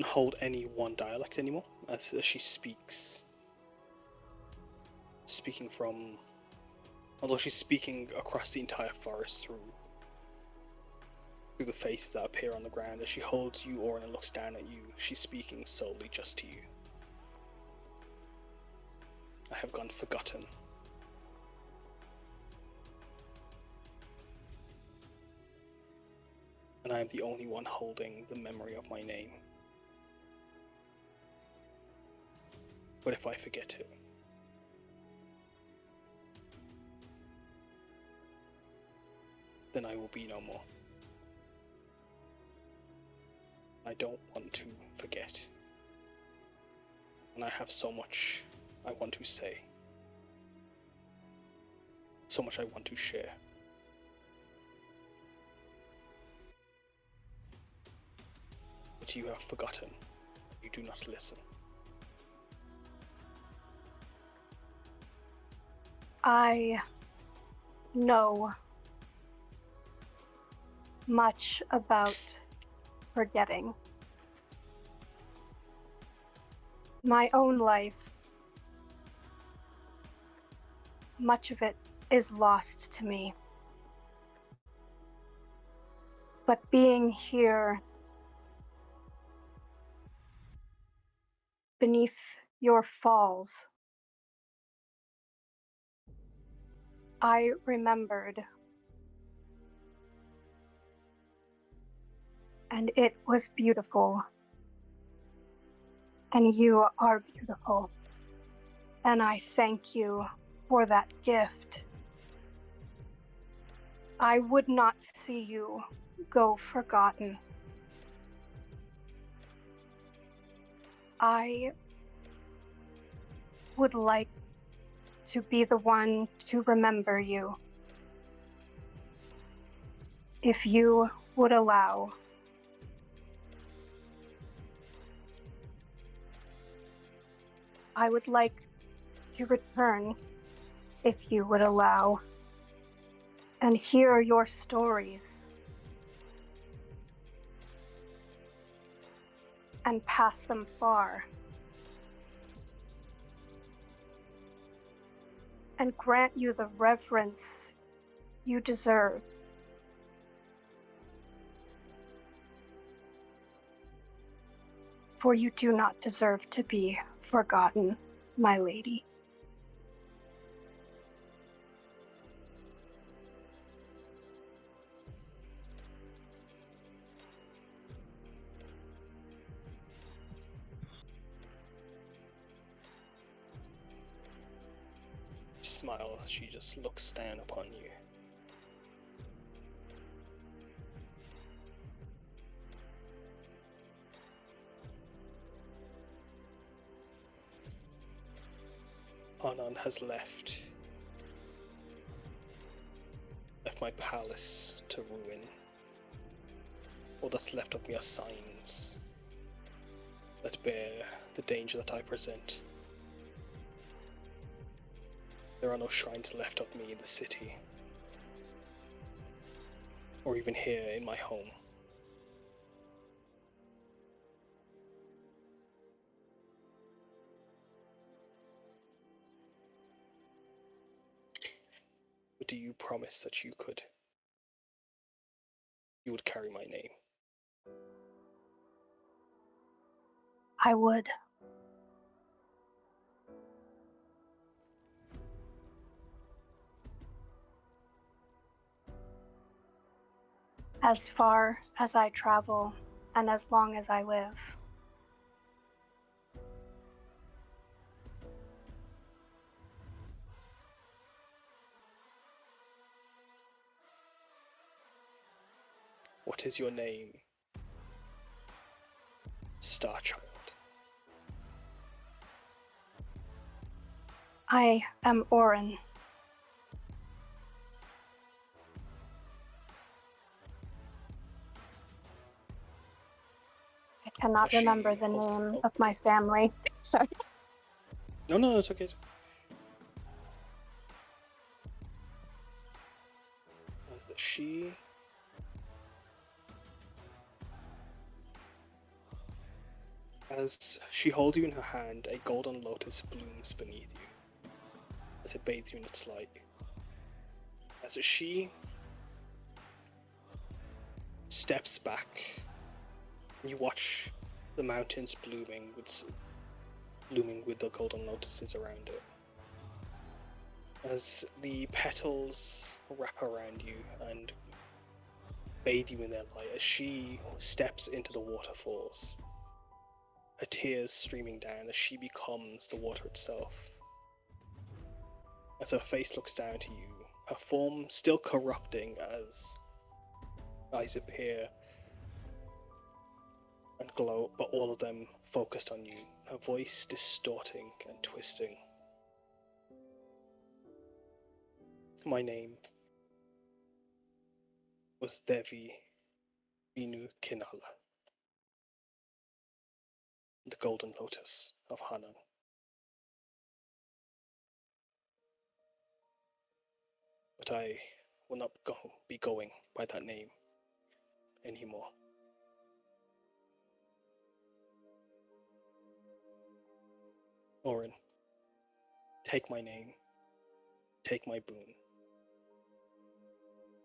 hold any one dialect anymore, as she speaks. Although she's speaking across the entire forest through the faces that appear on the ground. As she holds you, Oryn, and looks down at you, she's speaking solely just to you. I have gone forgotten. And I am the only one holding the memory of my name. But if I forget it, then I will be no more. I don't want to forget. And I have so much I want to say. So much I want to share. But you have forgotten. You do not listen. I know much about forgetting. My own life, much of it is lost to me. But being here beneath your falls, I remembered, and it was beautiful. And you are beautiful. And I thank you for that gift. I would not see you go forgotten. I would like to be the one to remember you. If you would allow. I would like to return, if you would allow, and hear your stories and pass them far, and grant you the reverence you deserve. For you do not deserve to be forgotten, my lady. Smile as she just looks down upon you. Hanan has left my palace to ruin. All that's left of me are signs that bear the danger that I present. There are no shrines left of me in the city, or even here in my home. But do you promise that you would carry my name? I would. As far as I travel, and as long as I live. What is your name, Star Child? I am Oryn. I cannot Does she remember the hold- name oh. of my family. Sorry. No, it's okay. She As she holds you in her hand, a golden lotus blooms beneath you as it bathes you in its light. As she steps back, you watch the mountains blooming with the golden lotuses around it. As the petals wrap around you and bathe you in their light, as she steps into the waterfalls, her tears streaming down as she becomes the water itself. As her face looks down to you, her form still corrupting as eyes appear and glow, but all of them focused on you, her voice distorting and twisting. My name was Devi Vinu Kinala, the Golden Lotus of Hanan. But I will not be going by that name anymore. Oryn, take my name, take my boon,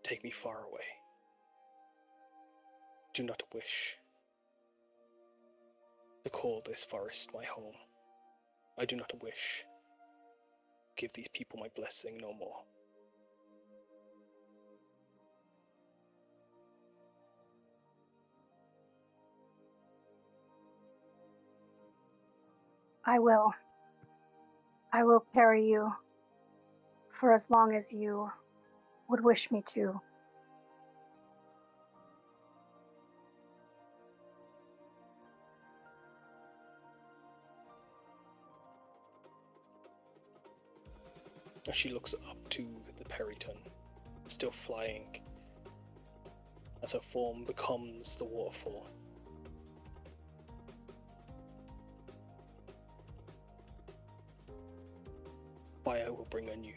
take me far away. Do not wish to call this forest my home. I do not wish to give these people my blessing no more. I will. I will carry you for as long as you would wish me to. As she looks up to the Periton, still flying, as her form becomes the waterfall. Fire will bring on you.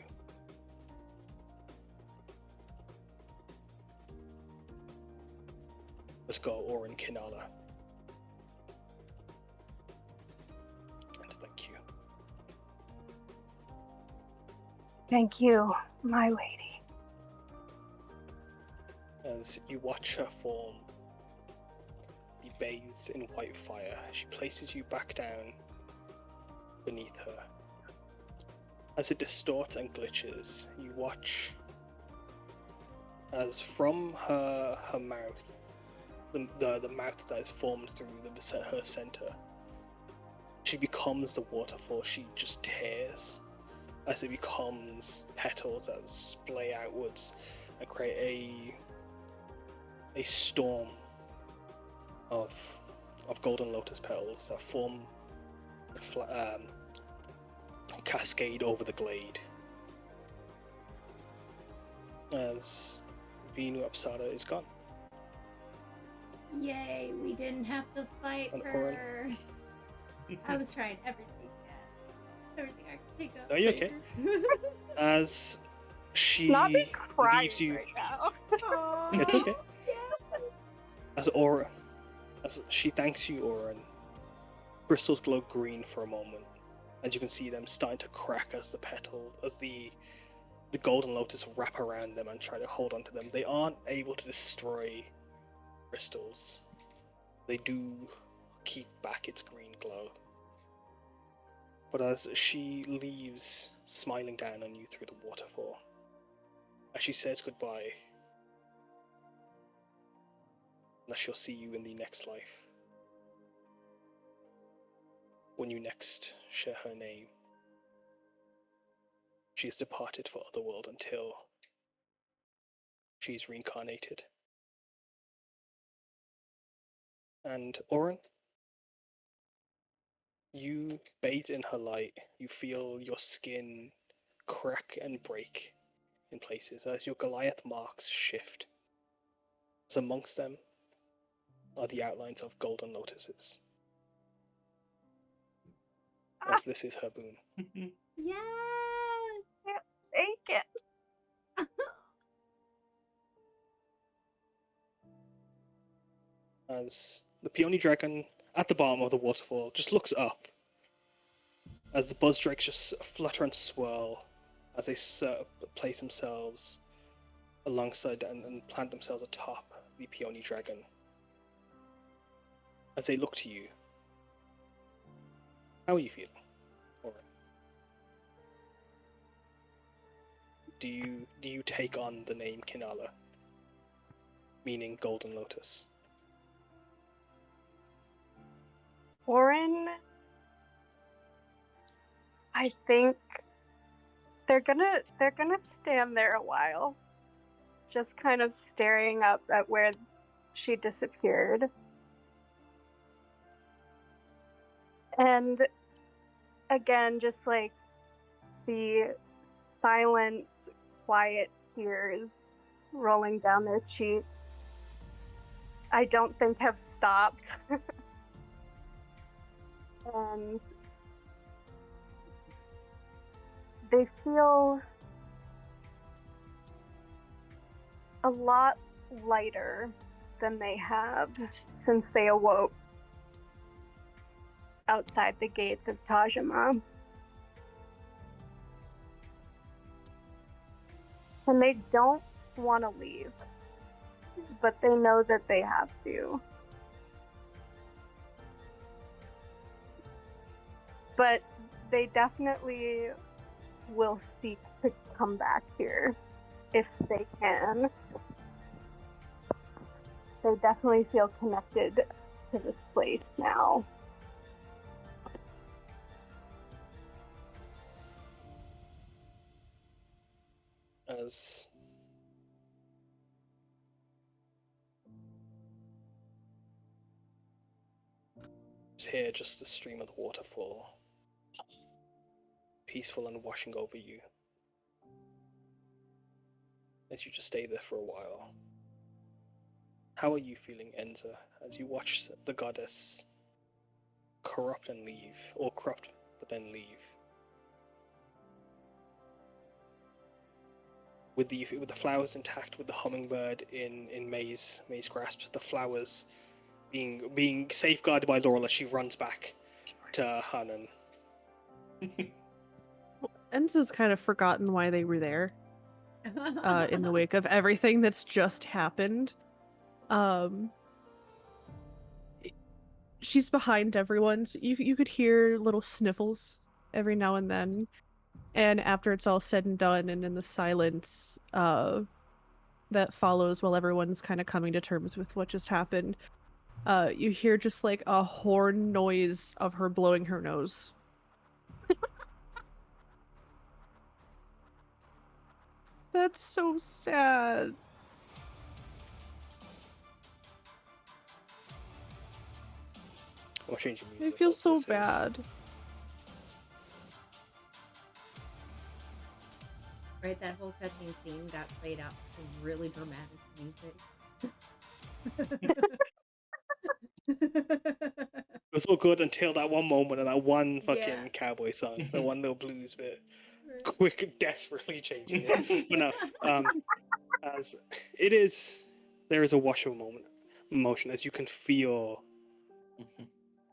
Let's go, Oryn Kinala. And thank you. Thank you, my lady. As you watch her form be bathed in white fire, she places you back down beneath her. As it distorts and glitches, you watch as from her mouth, the mouth that is formed through her center, she becomes the waterfall. She just tears as it becomes petals that splay outwards and create a storm of golden lotus petals that form cascade over the glade. As Vinu Apsara is gone. Yay, we didn't have to fight And her. I was trying everything. Yeah. Everything I could think of. Are you okay? As she Not be crying leaves you. right now. Aw, It's okay. yeah. As she thanks you, Oryn, crystals glow green for a moment, as you can see them starting to crack as the the golden lotus wrap around them and try to hold onto them. They aren't able to destroy crystals. They do keep back its green glow. But as she leaves, smiling down on you through the waterfall, as she says goodbye, that she'll see you in the next life, when you next share her name, she has departed for Otherworld until she's reincarnated. And Oryn, you bathe in her light. You feel your skin crack and break in places as your Goliath marks shift. As amongst them are the outlines of golden lotuses. As this is her boon. Yes! Can't take it. As the peony dragon at the bottom of the waterfall just looks up, as the buzz drakes just flutter and swirl, as they place themselves alongside and plant themselves atop the peony dragon. As they look to you, how are you feeling, Oryn? Do you take on the name Kinala, meaning golden lotus? Oryn, I think they're gonna stand there a while, just kind of staring up at where she disappeared. And again, just like the silent, quiet tears rolling down their cheeks, I don't think have stopped. And they feel a lot lighter than they have since they awoke outside the gates of Tajima. And they don't want to leave, but they know that they have to. But they definitely will seek to come back here if they can. They definitely feel connected to this place now. As here, just the stream of the waterfall, peaceful and washing over you, as you just stay there for a while. How are you feeling, Enza, as you watch the goddess corrupt and leave, or corrupt but then leave? With the flowers intact, with the hummingbird in May's grasp, the flowers being safeguarded by Laurel as she runs back to Hanan. Enza's kind of forgotten why they were there in the wake of everything that's just happened. She's behind everyone, so you could hear little sniffles every now and then. And after it's all said and done, and in the silence that follows while everyone's kind of coming to terms with what just happened, you hear just like a horn noise of her blowing her nose. That's so sad. Or changing I music feel also so says, bad. Right, that whole touching scene got played out to really dramatic music. It was all good until that one moment and that one fucking Yeah. cowboy song, the one little blues bit. Quick, desperately changing it. But no, as it is, there is a wash of emotion as you can feel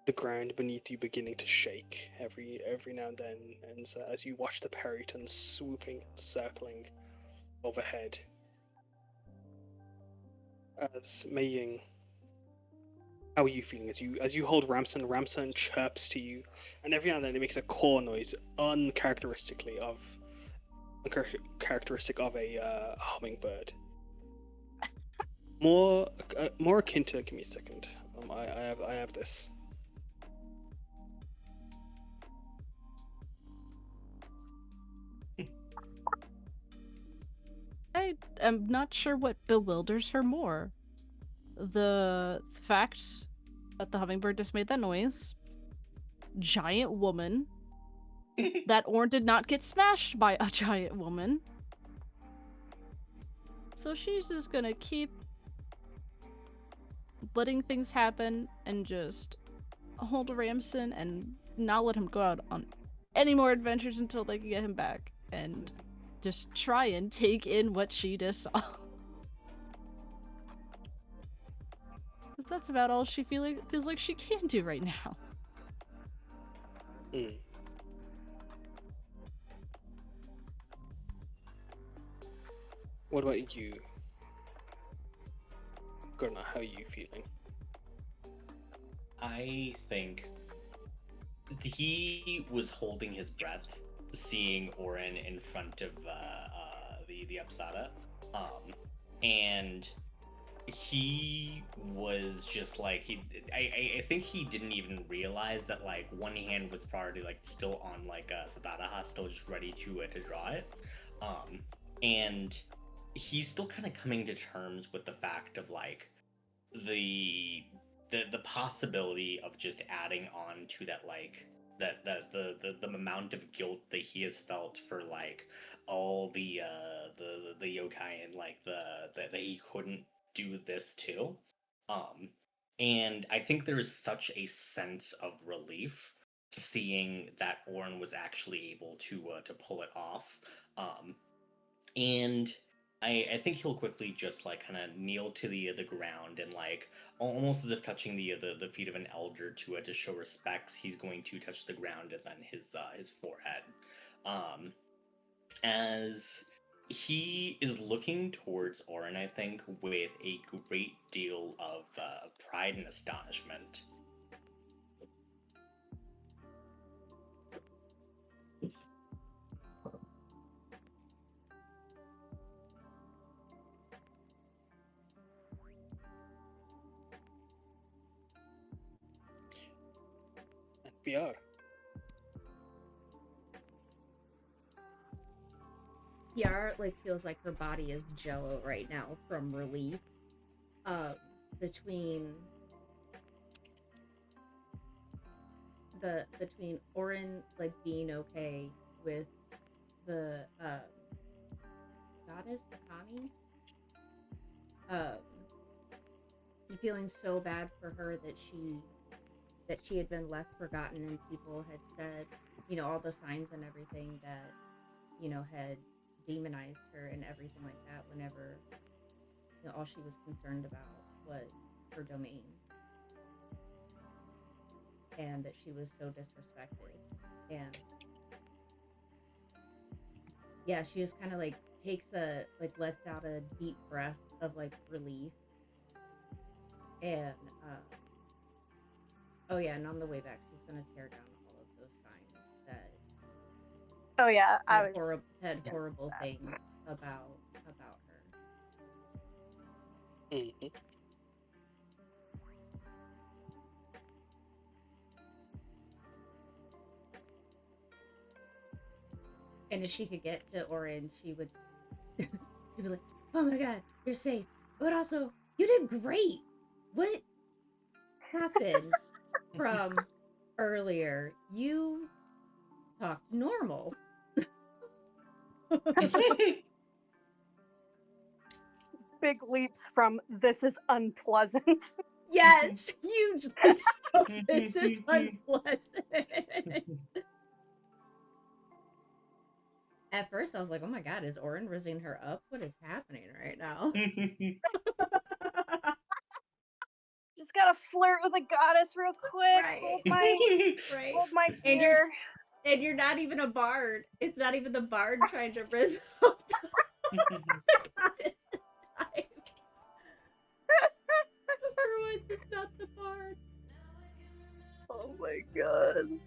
the ground beneath you beginning to shake every now and then, and as you watch the peryton swooping, circling overhead. As Meiying, how are you feeling as you hold Ramson? Ramson chirps to you, and every now and then it makes a caw noise, uncharacteristic of a hummingbird. More akin to. Give me a second. I have this. I am not sure what bewilders her more. The fact that the hummingbird just made that noise, giant woman, that Oryn did not get smashed by a giant woman. So she's just gonna keep letting things happen and just hold Ramson and not let him go out on any more adventures until they can get him back, and just try and take in what she just saw. That's about all she feels like she can do right now. Mm. What about you, Karna? How are you feeling? I think he was holding his breath, seeing Oryn in front of the Apsara, and he was just like I think he didn't even realize that like one hand was probably like still on like Sadaraha, still just ready to draw it, and he's still kind of coming to terms with the fact of like the possibility of just adding on to that, like the amount of guilt that he has felt for like all the yokai, and like that he couldn't do this too, and I think there is such a sense of relief seeing that Oryn was actually able to pull it off, and I think he'll quickly just like kind of kneel to the ground, and like almost as if touching the feet of an elder to show respects. He's going to touch the ground and then his forehead, as he is looking towards Oryn, I think, with a great deal of pride and astonishment. Piyar. Piyar like feels like her body is jello right now from relief. Between Oryn like being okay with the goddess Akami, and feeling so bad for her that she had been left forgotten, and people had said, you know, all the signs and everything that, you know, had demonized her and everything like that, whenever, you know, all she was concerned about was her domain, and that she was so disrespected. And yeah, she just kind of like lets out a deep breath of like relief. And oh yeah, and on the way back she's gonna tear down all of those signs that Oh yeah, said horrible things about her. Mm-hmm. And if she could get to Oryn, she would she'd be like, "Oh my god, you're safe. But also, you did great. What happened from earlier? You talked normal." big leaps from this is unpleasant. Yes, huge leaps from this is unpleasant. At first, I was like, "Oh my god, is Oryn raising her up? What is happening right now?" Just gotta flirt with a goddess real quick. Right. Right. Hold my And beer. you're not even a bard. It's not even the bard trying to rizz up the goddess this time. For once, it's not the bard. Oh my god.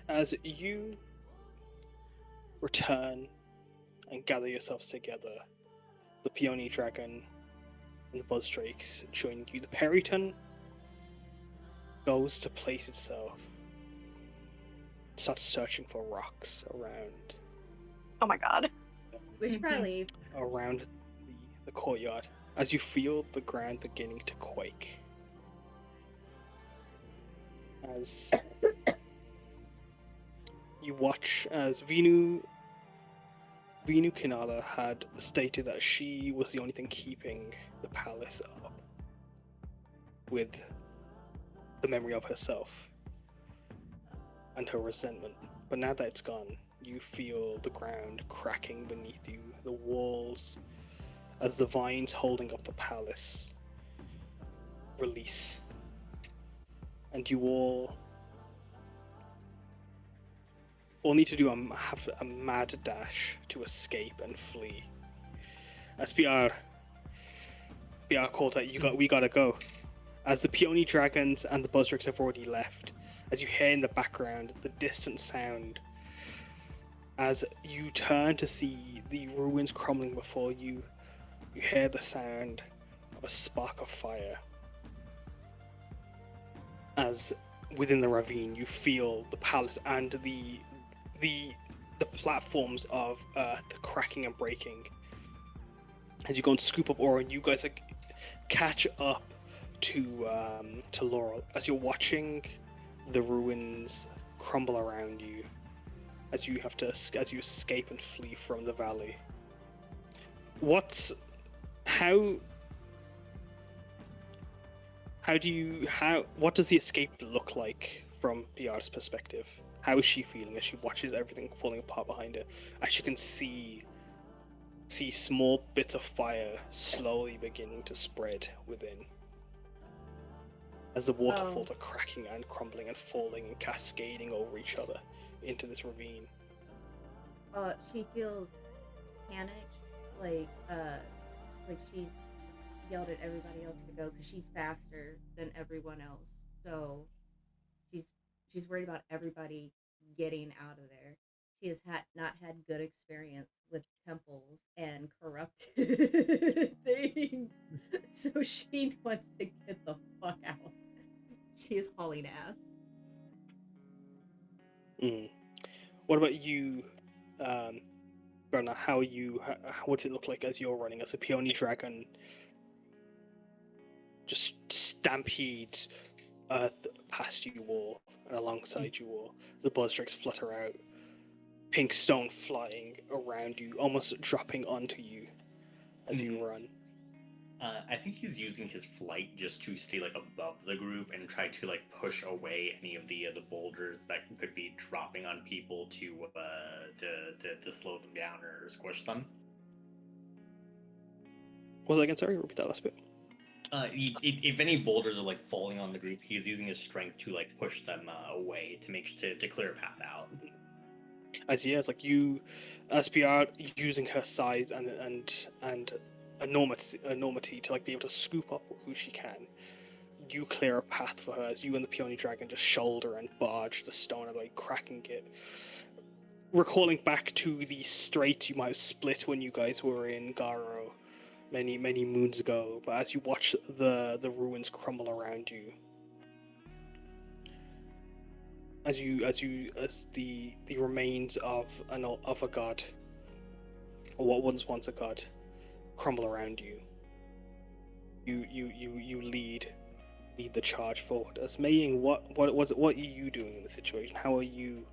As you return and gather yourselves together, the Peony Dragon and the Buzzstrakes join you. The Periton goes to place itself, starts searching for rocks around. Oh my god. We should probably. Around the courtyard, as you feel the ground beginning to quake. As you watch as Vinu Kinala had stated that she was the only thing keeping the palace up with the memory of herself and her resentment. But now that it's gone, you feel the ground cracking beneath you, the walls, as the vines holding up the palace release. And you all need to do have a mad dash to escape and flee. As Piyar called out, we gotta go. As the Peony Dragons and the Buzzricks have already left, as you hear in the background the distant sound, as you turn to see the ruins crumbling before you, you hear the sound of a spark of fire. As within the ravine, you feel the palace and the platforms of earth cracking and breaking. As you go and scoop up Oryn, you guys catch up to Laurel as you're watching the ruins crumble around you. As you escape and flee from the valley. What does the escape look like from Piyar's perspective? How is she feeling as she watches everything falling apart behind her? As she can see small bits of fire slowly beginning to spread within. As the waterfalls are cracking and crumbling and falling and cascading over each other into this ravine. She feels panicked, like she's yelled at everybody else to go because she's faster than everyone else. So she's worried about everybody getting out of there. She has not had good experience with temples and corrupted things, so she wants to get the fuck out. She is hauling ass. What about you, Karna? What does it look like as you're running as a Peony Dragon? Just stampedes earth past you all and alongside you all. The Buzzricks flutter out, pink stone flying around you, almost dropping onto you as you run. I think he's using his flight just to stay above the group and try to push away any of the boulders that could be dropping on people to slow them down or squish them. What was that again? Sorry, repeat that last bit. If any boulders are falling on the group, he's using his strength to push them away to clear a path out. As you, as Piyar, using her size and enormity to be able to scoop up who she can, you clear a path for her as you and the Peony Dragon just shoulder and barge the stone away, cracking it. Recalling back to the straits you might have split when you guys were in Garo many moons ago, but as you watch the ruins crumble around you, as the remains of a god, or what was once a god, crumble around you, you lead the charge forward. As Meiying, what are you doing in the situation? How are you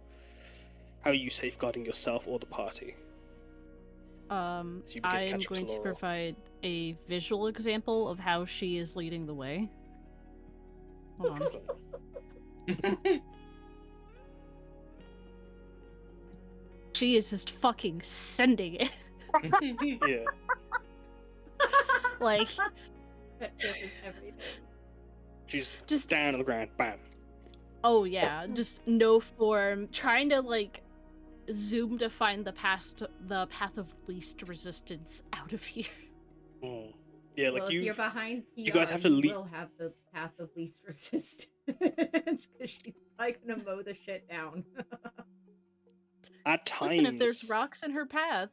safeguarding yourself or the party? So you begin to I am catch up to going to Laurel. provide a visual example of how she is leading the way. Hold on. Excellent. She is just fucking sending it. Yeah. Like, This is everything. She's Just- down on the ground. Bam. oh yeah, just no form. Trying to like zoom to find the path of least resistance out of here. Mm. Yeah, like Well, if you. you're behind PR, you guys have to leap- will have the path of least resistance because she's probably gonna mow the shit down. At times. Listen, if there's rocks in her path,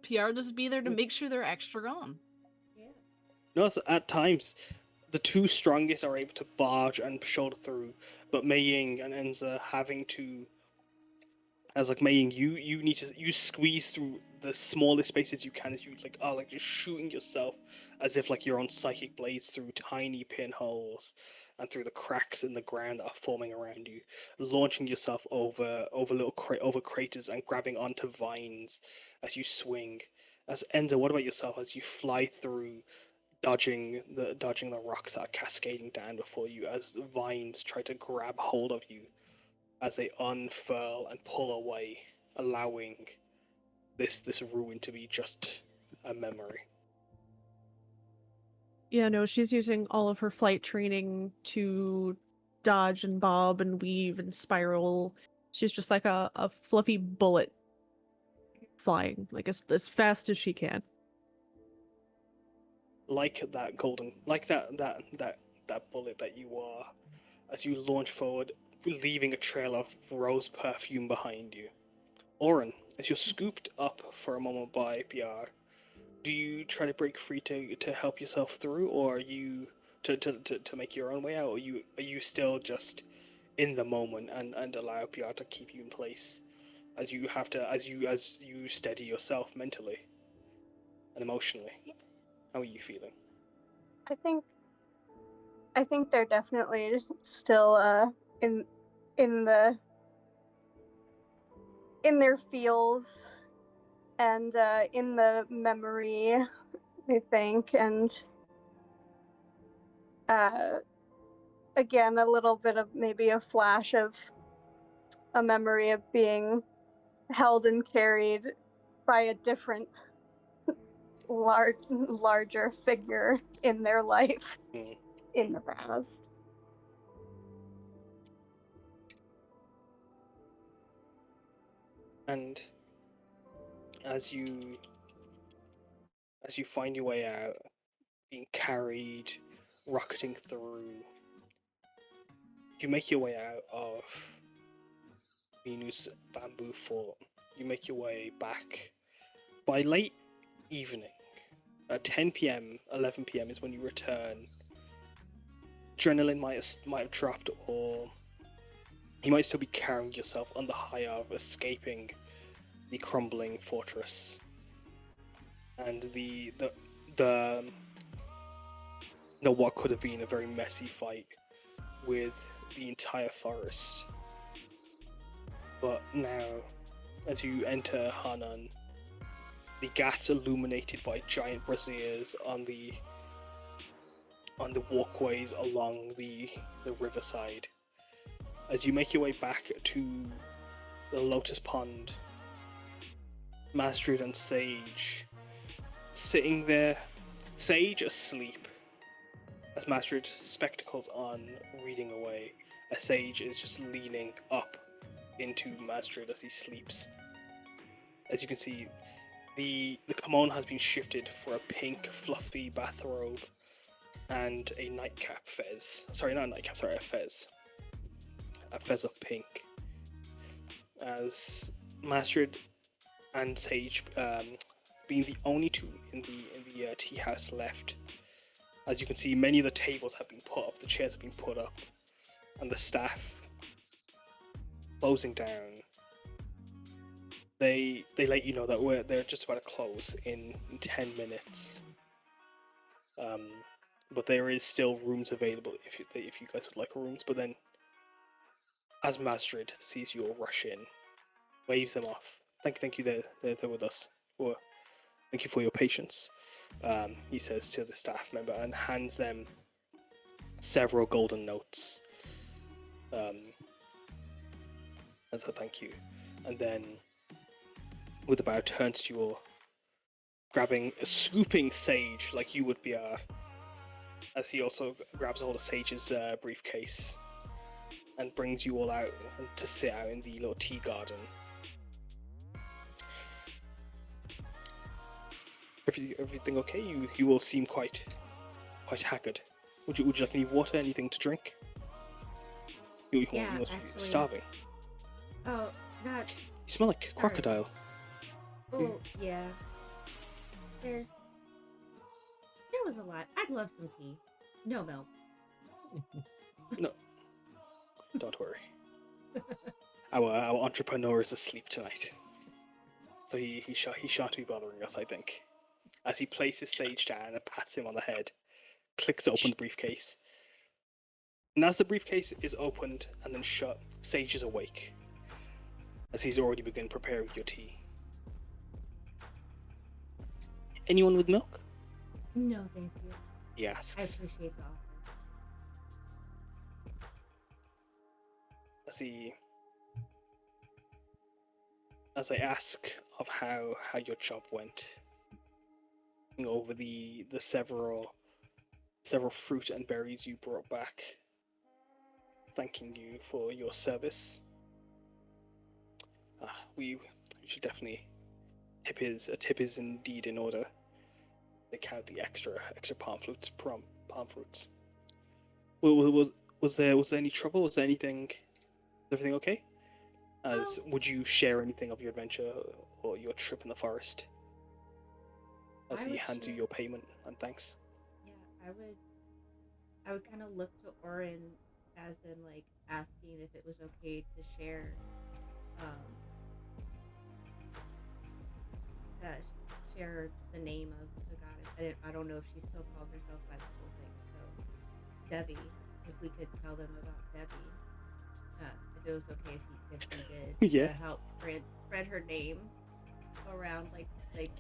PR just be there to make sure they're extra gone. Yeah. No, so at times, the two strongest are able to barge and shoulder through, but Meiying and Enza having to, as like Meiying, you need to squeeze through the smallest spaces you can, as you like just shooting yourself as if like you're on psychic blades through tiny pinholes and through the cracks in the ground that are forming around you, launching yourself over over craters and grabbing onto vines as you swing. As Enza, what about yourself as you fly through, dodging the rocks that are cascading down before you as the vines try to grab hold of you as they unfurl and pull away, allowing this ruin to be just a memory. Yeah, no, she's using all of her flight training to dodge and bob and weave and spiral. She's just like a fluffy bullet flying, like as fast as she can. Like that bullet that you are, as you launch forward, leaving a trail of rose perfume behind you. Oryn, as you're scooped up for a moment by Piyar, do you try to break free to help yourself through, or are you to make your own way out, or are you still just in the moment and allow Piyar to keep you in place as you have to as you steady yourself mentally and emotionally? How are you feeling? I think they're definitely still in their feels and in the memory, I think, and again a little bit of maybe a flash of a memory of being held and carried by a different larger figure in their life in the past. And as you find your way out, being carried, rocketing through, you make your way out of Minu's bamboo fort. You make your way back. By late evening, at 10 p.m., 11 p.m. is when you return. Adrenaline might have dropped, or you might still be carrying yourself on the high of escaping the crumbling fortress and the what could have been a very messy fight with the entire forest. But now, as you enter Hanan, the gates illuminated by giant braziers on the walkways along the riverside. As you make your way back to the Lotus Pond, Mastrid and Sage sitting there, Sage asleep, as Mastrid, spectacles on, reading away, as Sage is just leaning up into Mastrid as he sleeps. As you can see, the kimono has been shifted for a pink fluffy bathrobe and a nightcap fez. Sorry, not a nightcap, sorry, a fez. A fez of pink. As Mastrid and Sage, being the only two in the tea house left. As you can see, many of the tables have been put up, the chairs have been put up, and the staff closing down. They let you know that they're just about to close in 10 minutes. But there is still rooms available if you guys would like rooms. But then, as Mastrid sees you all rush in, waves them off. Thank you, they're with us. Or Thank you for your patience, he says to the staff member and hands them several golden notes. As a thank you. And then, with a bow, turns to you all, grabbing a swooping Sage like you would be, as he also grabs hold of Sage's briefcase and brings you all out to sit out in the little tea garden. Everything okay? You all seem quite haggard. Would you like any water, anything to drink? You Yeah, must be actually. starving. Oh, not. You smell like crocodile. Oh, yeah. There was a lot. I'd love some tea. No milk. No, don't worry. Our entrepreneur is asleep tonight, so he shan't be bothering us, I think. As he places Sage down and pats him on the head, clicks open the briefcase. And as the briefcase is opened and then shut, Sage is awake, as he's already begun preparing your tea. Anyone with milk? No, thank you. He I asks, appreciate the offer. as I ask of how your job went, over the several fruit and berries you brought back, thanking you for your service. We should definitely a tip is indeed in order. They count the extra palm fruits. Was there any trouble? Was there anything? Is everything okay? Would you share anything of your adventure or your trip in the forest? As he hands you your payment and thanks. Yeah, I would kind of look to Oryn as in like asking if it was okay to share share the name of the goddess. I don't know if she still calls herself by the whole thing. So Debbie, if we could tell them about Debbie, if it was okay if we did, Yeah. to help spread her name around like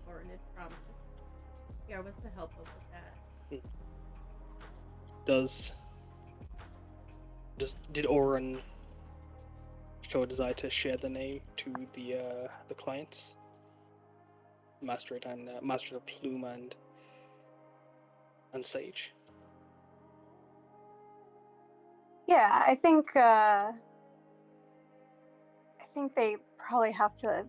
Oryn had promised. Yeah, what's the help up with that? Did Oryn show a desire to share the name to the clients? Master of Plume and Sage. Yeah, I think they probably have to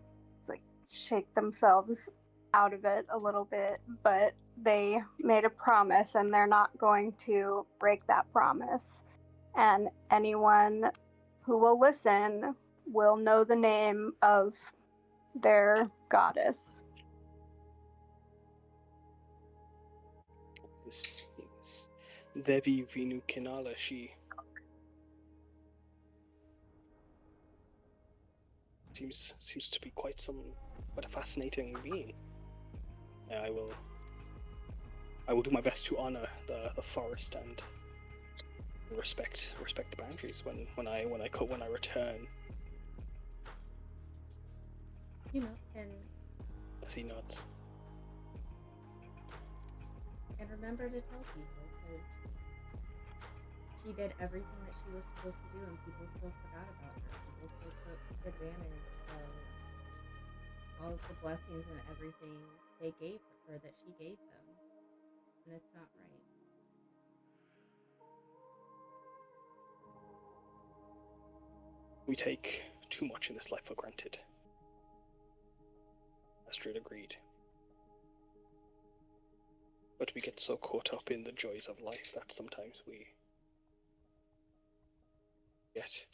like shake themselves out of it a little bit, but they made a promise and they're not going to break that promise. And anyone who will listen will know the name of their goddess. This Devi Vinu Kinala, she seems to be quite a fascinating being. I will do my best to honor the forest and respect the boundaries when I return. You know, and As he nods. remember to tell people, because she did everything that she was supposed to do, and people still forgot about her. People still took advantage of all of the blessings and everything they gave her, that she gave them, and it's not right. We take too much in this life for granted. Astrid agreed. But we get so caught up in the joys of life that sometimes we get.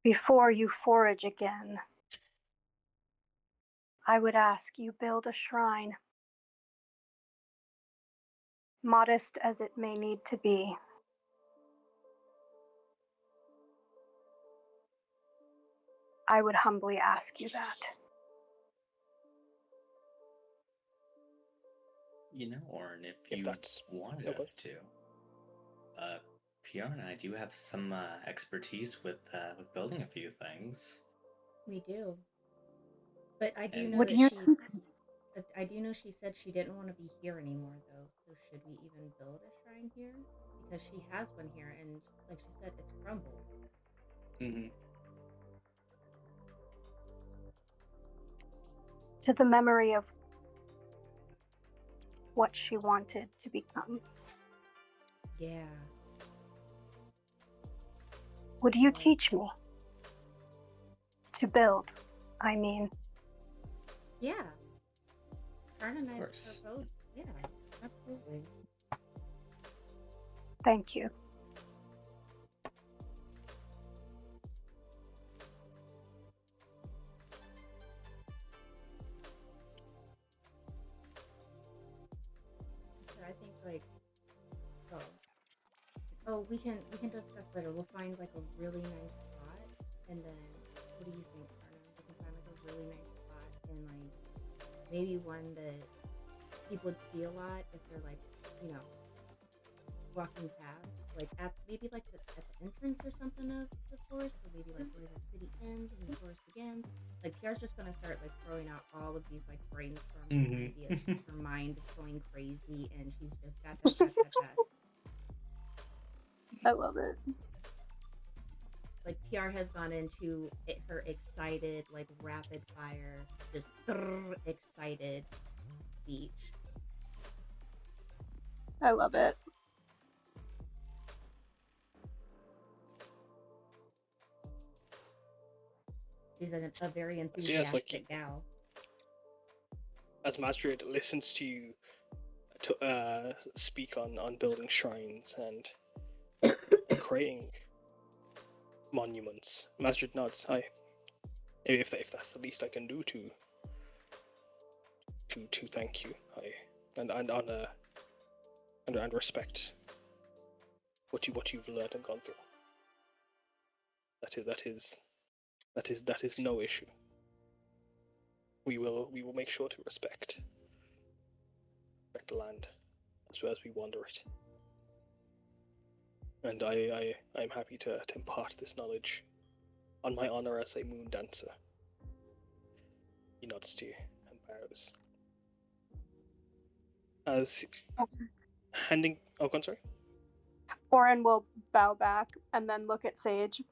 Before you forage again, I would ask you build a shrine. Modest as it may need to be. I would humbly ask you that. You know, Oryn, if If you that's wanted okay. us to, Piyar and I do have some expertise with building a few things. We do. But I do And- know Would that you she. teach me? But I do know she said she didn't want to be here anymore, though. So should we even build a shrine here? Because she has one here, and like she said, it's crumbled. Mm-hmm. To the memory of what she wanted to become. Yeah. Would you teach me to build? I mean, Yeah. Karna and I are course. both. Yeah, absolutely. thank you. So I think like, we can discuss later. We'll find like a really nice spot, and then what do you think, Karna? We can find like a really nice spot, and like maybe one that people would see a lot if they're like, walking past, like at maybe like at the entrance or something of the forest, or maybe like where the city ends and the forest begins. Like Piyar's just gonna start like throwing out all of these like brainstorming ideas. Just her mind is going crazy, and she's just got. I love it. Like Piyar has gone into her excited, like rapid fire, just excited speech. I love it. She's a very So, enthusiastic yeah, it's like- gal. As Masrid listens to you speak on building shrines and creating monuments, Masrid nods. If that's the least I can do to thank you, and honor and respect what you've learned and gone through. That is no issue. We will make sure to respect the land as we wander it. And I'm happy to impart this knowledge on my honor as a moon dancer. He nods to you and bows. As handing go on, sorry. Oryn will bow back and then look at Sage.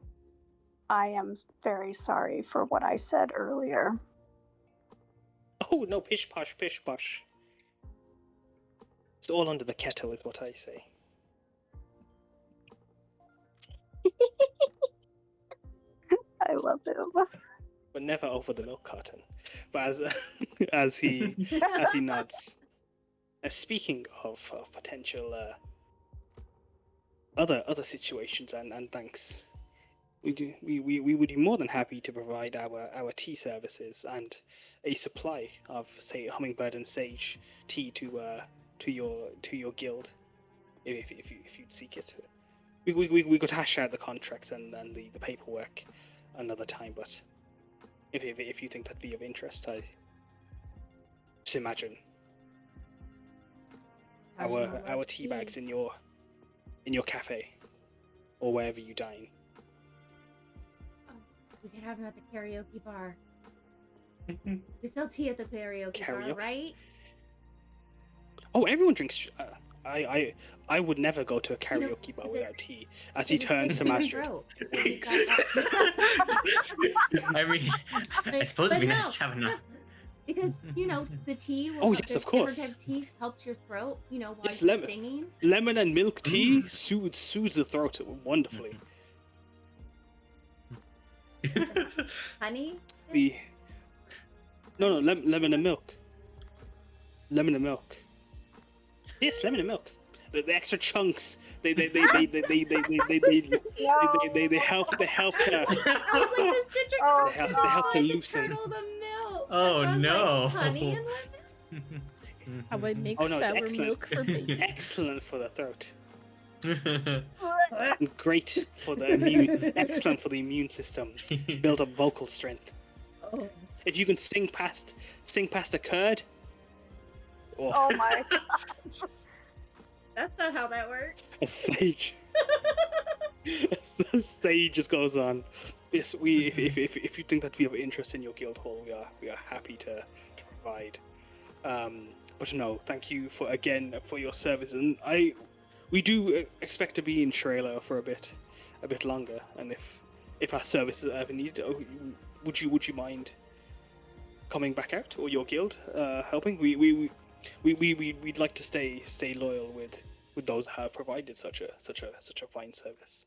I am very sorry for what I said earlier. Oh no, pish posh, pish posh. It's all under the kettle, is what I say. I love him. But never over the milk carton. But as he nods. Speaking of potential other situations and thanks, we would be more than happy to provide our tea services and a supply of, say, Hummingbird and Sage tea to your guild if you'd seek it. We could hash out the contracts and the paperwork another time, but if you think that'd be of interest, I just imagine our tea bags in your cafe or wherever you dine. We could have them at the karaoke bar. We sell tea at the karaoke bar, right? Oh, everyone drinks. I would never go to a karaoke bar without tea. As he turns to Master. I mean, I suppose it'd be nice to have enough. Because the tea. Oh, yes, of course. Different types of tea helps your throat. While Yes, you're singing. Lemon and milk tea soothes the throat wonderfully. Honey. No, lemon and milk. Lemon and milk. Yes, lemon and milk. The extra chunks. They help to help to loosen. Oh no! Honey and lemon. I would make it's sour excellent. milk for baby. Excellent for the throat. Great for the immune. Excellent for the immune system. Build up vocal strength. Oh. If you can sing past a curd. Oh my god. That's not how that works. A sage. A sage just goes on. Yes, if you think that we have interest in your guild hall, we are happy to provide. But no, thank you for your service, and we do expect to be in Sharei-Laio for a bit longer, and if our services are ever needed, would you mind coming back out, or your guild helping? We'd like to stay loyal with those who have provided such a fine service.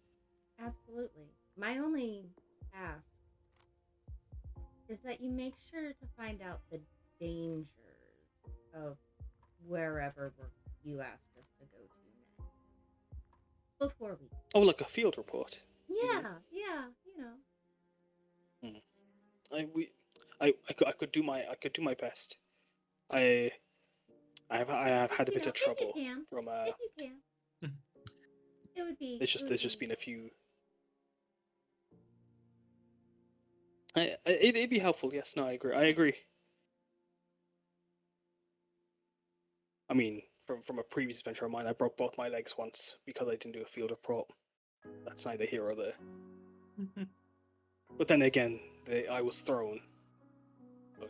Absolutely. My only ask is that you make sure to find out the dangers of wherever you asked us to go to next before we. Oh, like a field report. Yeah, you know. I could do my best. I have had a bit of trouble If you can, from if you can, it would be. there's just been a few. It'd be helpful. Yes, no, I agree. I mean, from a previous adventure of mine, I broke both my legs once because I didn't do a field report. That's neither here or there. But then again, I was thrown. So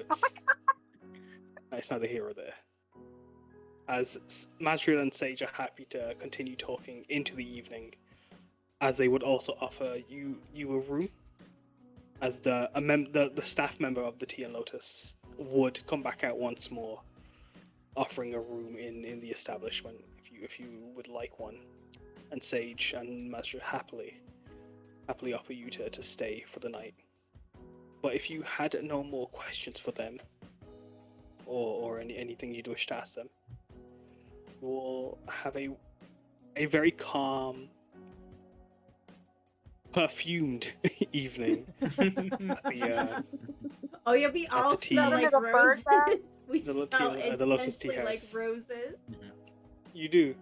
it's neither here or there. As Masrid and Sage are happy to continue talking into the evening, as they would also offer you a room, as the staff member of the Tea and Lotus would come back out once more, offering a room in the establishment if you would like one, and Sage and Masrid happily offer you to stay for the night. But if you had no more questions for them, or anything you'd wish to ask them, we'll have a very calm, perfumed evening. Oh yeah, we all the smell tea. like The bird bath? roses. We The smell the Lotus Tea intensely like House. roses. You do.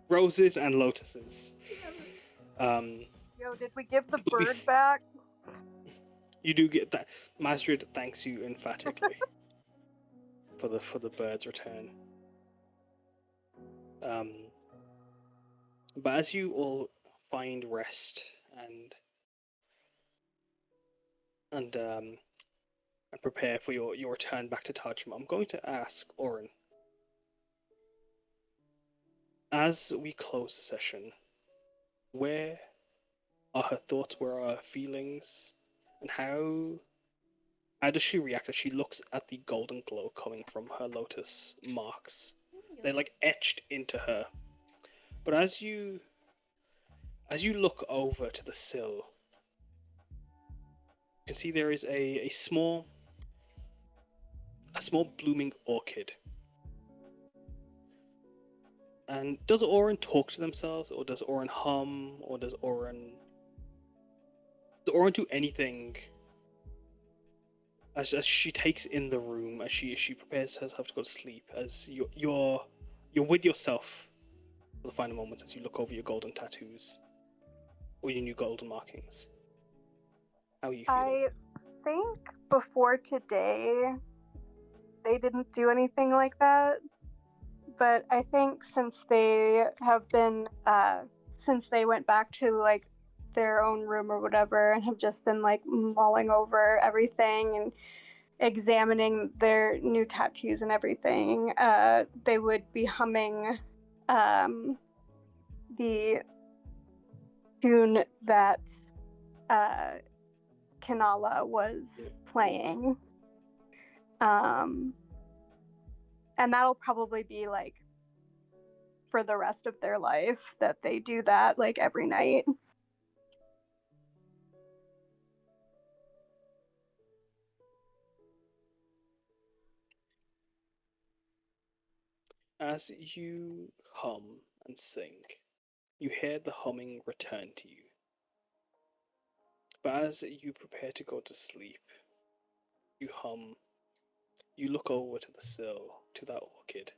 Roses and lotuses. Yo, did we give the But bird bef- back? You do get that. Masrid thanks you emphatically for the bird's return. But as you all find rest and prepare for your return back to Tajma, I'm going to ask Oryn, as we close the session, where are her thoughts, where are her feelings, and how does she react as she looks at the golden glow coming from her lotus marks? They're like etched into her. But as you look over to the sill, you can see there is a small blooming orchid. And does Oryn talk to themselves, or does Oryn hum, or does Oryn do anything as she takes in the room, as she prepares herself to go to sleep, as you're with yourself for the final moments as you look over your golden tattoos or your new golden markings? How are you feeling? I think before today, they didn't do anything like that. But I think since they have been, since they went back to like their own room or whatever and have just been like mulling over everything and examining their new tattoos and everything, they would be humming the tune that Kanala was playing. And that'll probably be like for the rest of their life that they do that like every night. As you hum and sing, you hear the humming return to you. But as you prepare to go to sleep, you hum, you look over to the sill, to that orchid.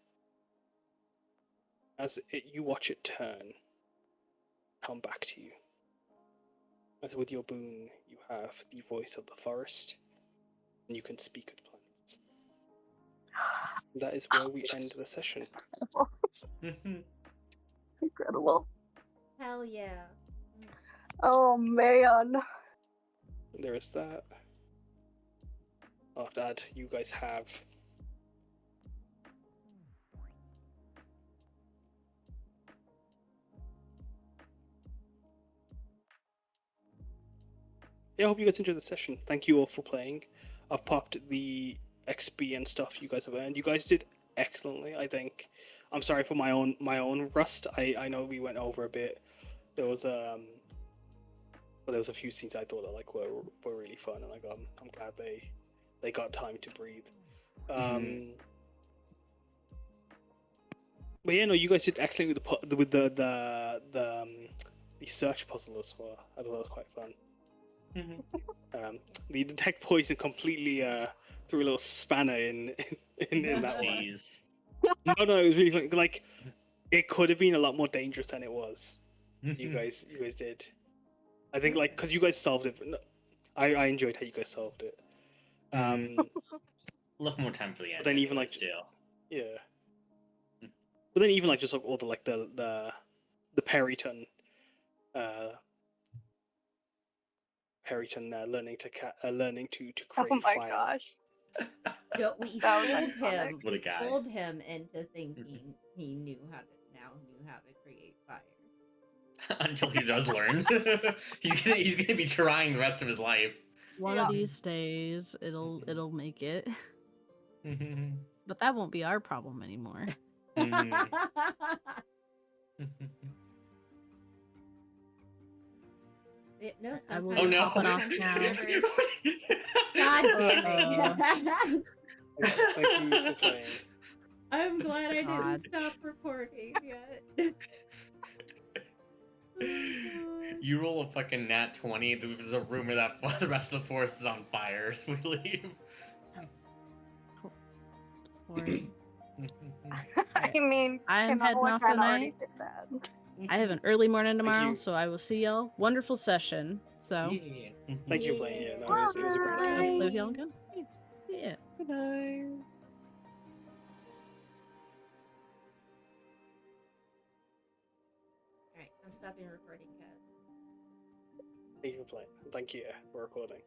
You watch it turn, come back to you. As with your boon, you have the voice of the forest, and you can speak with plants. That is where we end the session. Incredible. Hell yeah. Oh man. there is that. After that, you guys have yeah, I hope you guys enjoyed the session. Thank you all for playing. I've popped the XP and stuff you guys have earned. You guys did excellently, I think. I'm sorry for my own rust. I know we went over a bit. There was but there was a few scenes I thought that like were really fun, and like I'm glad they got time to breathe. But yeah, no, you guys did excellent with the search puzzle as well. I thought that was quite fun. The detect poison completely threw a little spanner in that one. Jeez. No, it was really fun. Like, it could have been a lot more dangerous than it was. You guys did. I think like because you guys solved it. I enjoyed how you guys solved it. Left more time for the end. But then even like still. Yeah. But then even like just like all the like the Periton learning to create Oh my fire. gosh. No, we That was fooled iconic. him. What a We guy. fooled him into thinking he knew how to create fire. Until he does learn. he's gonna be trying the rest of his life. One of these days, it'll make it. But that won't be our problem anymore. No, I will Oh be no! popping off now. God damn it! Thank you for playing. I'm glad I God. didn't stop recording yet. You roll a fucking nat 20. There's a rumor that the rest of the forest is on fire. So we leave. Sorry. I mean, I'm heading off I tonight. already did that. I have an early morning tomorrow, you. so I will see y'all. Wonderful session. So Yeah. Thank you for playing. Yeah, no, it was a great time. hopefully with y'all again. Yeah. Good night. Alright, I'm stopping recording, guys. Thank you for playing. Thank you for recording.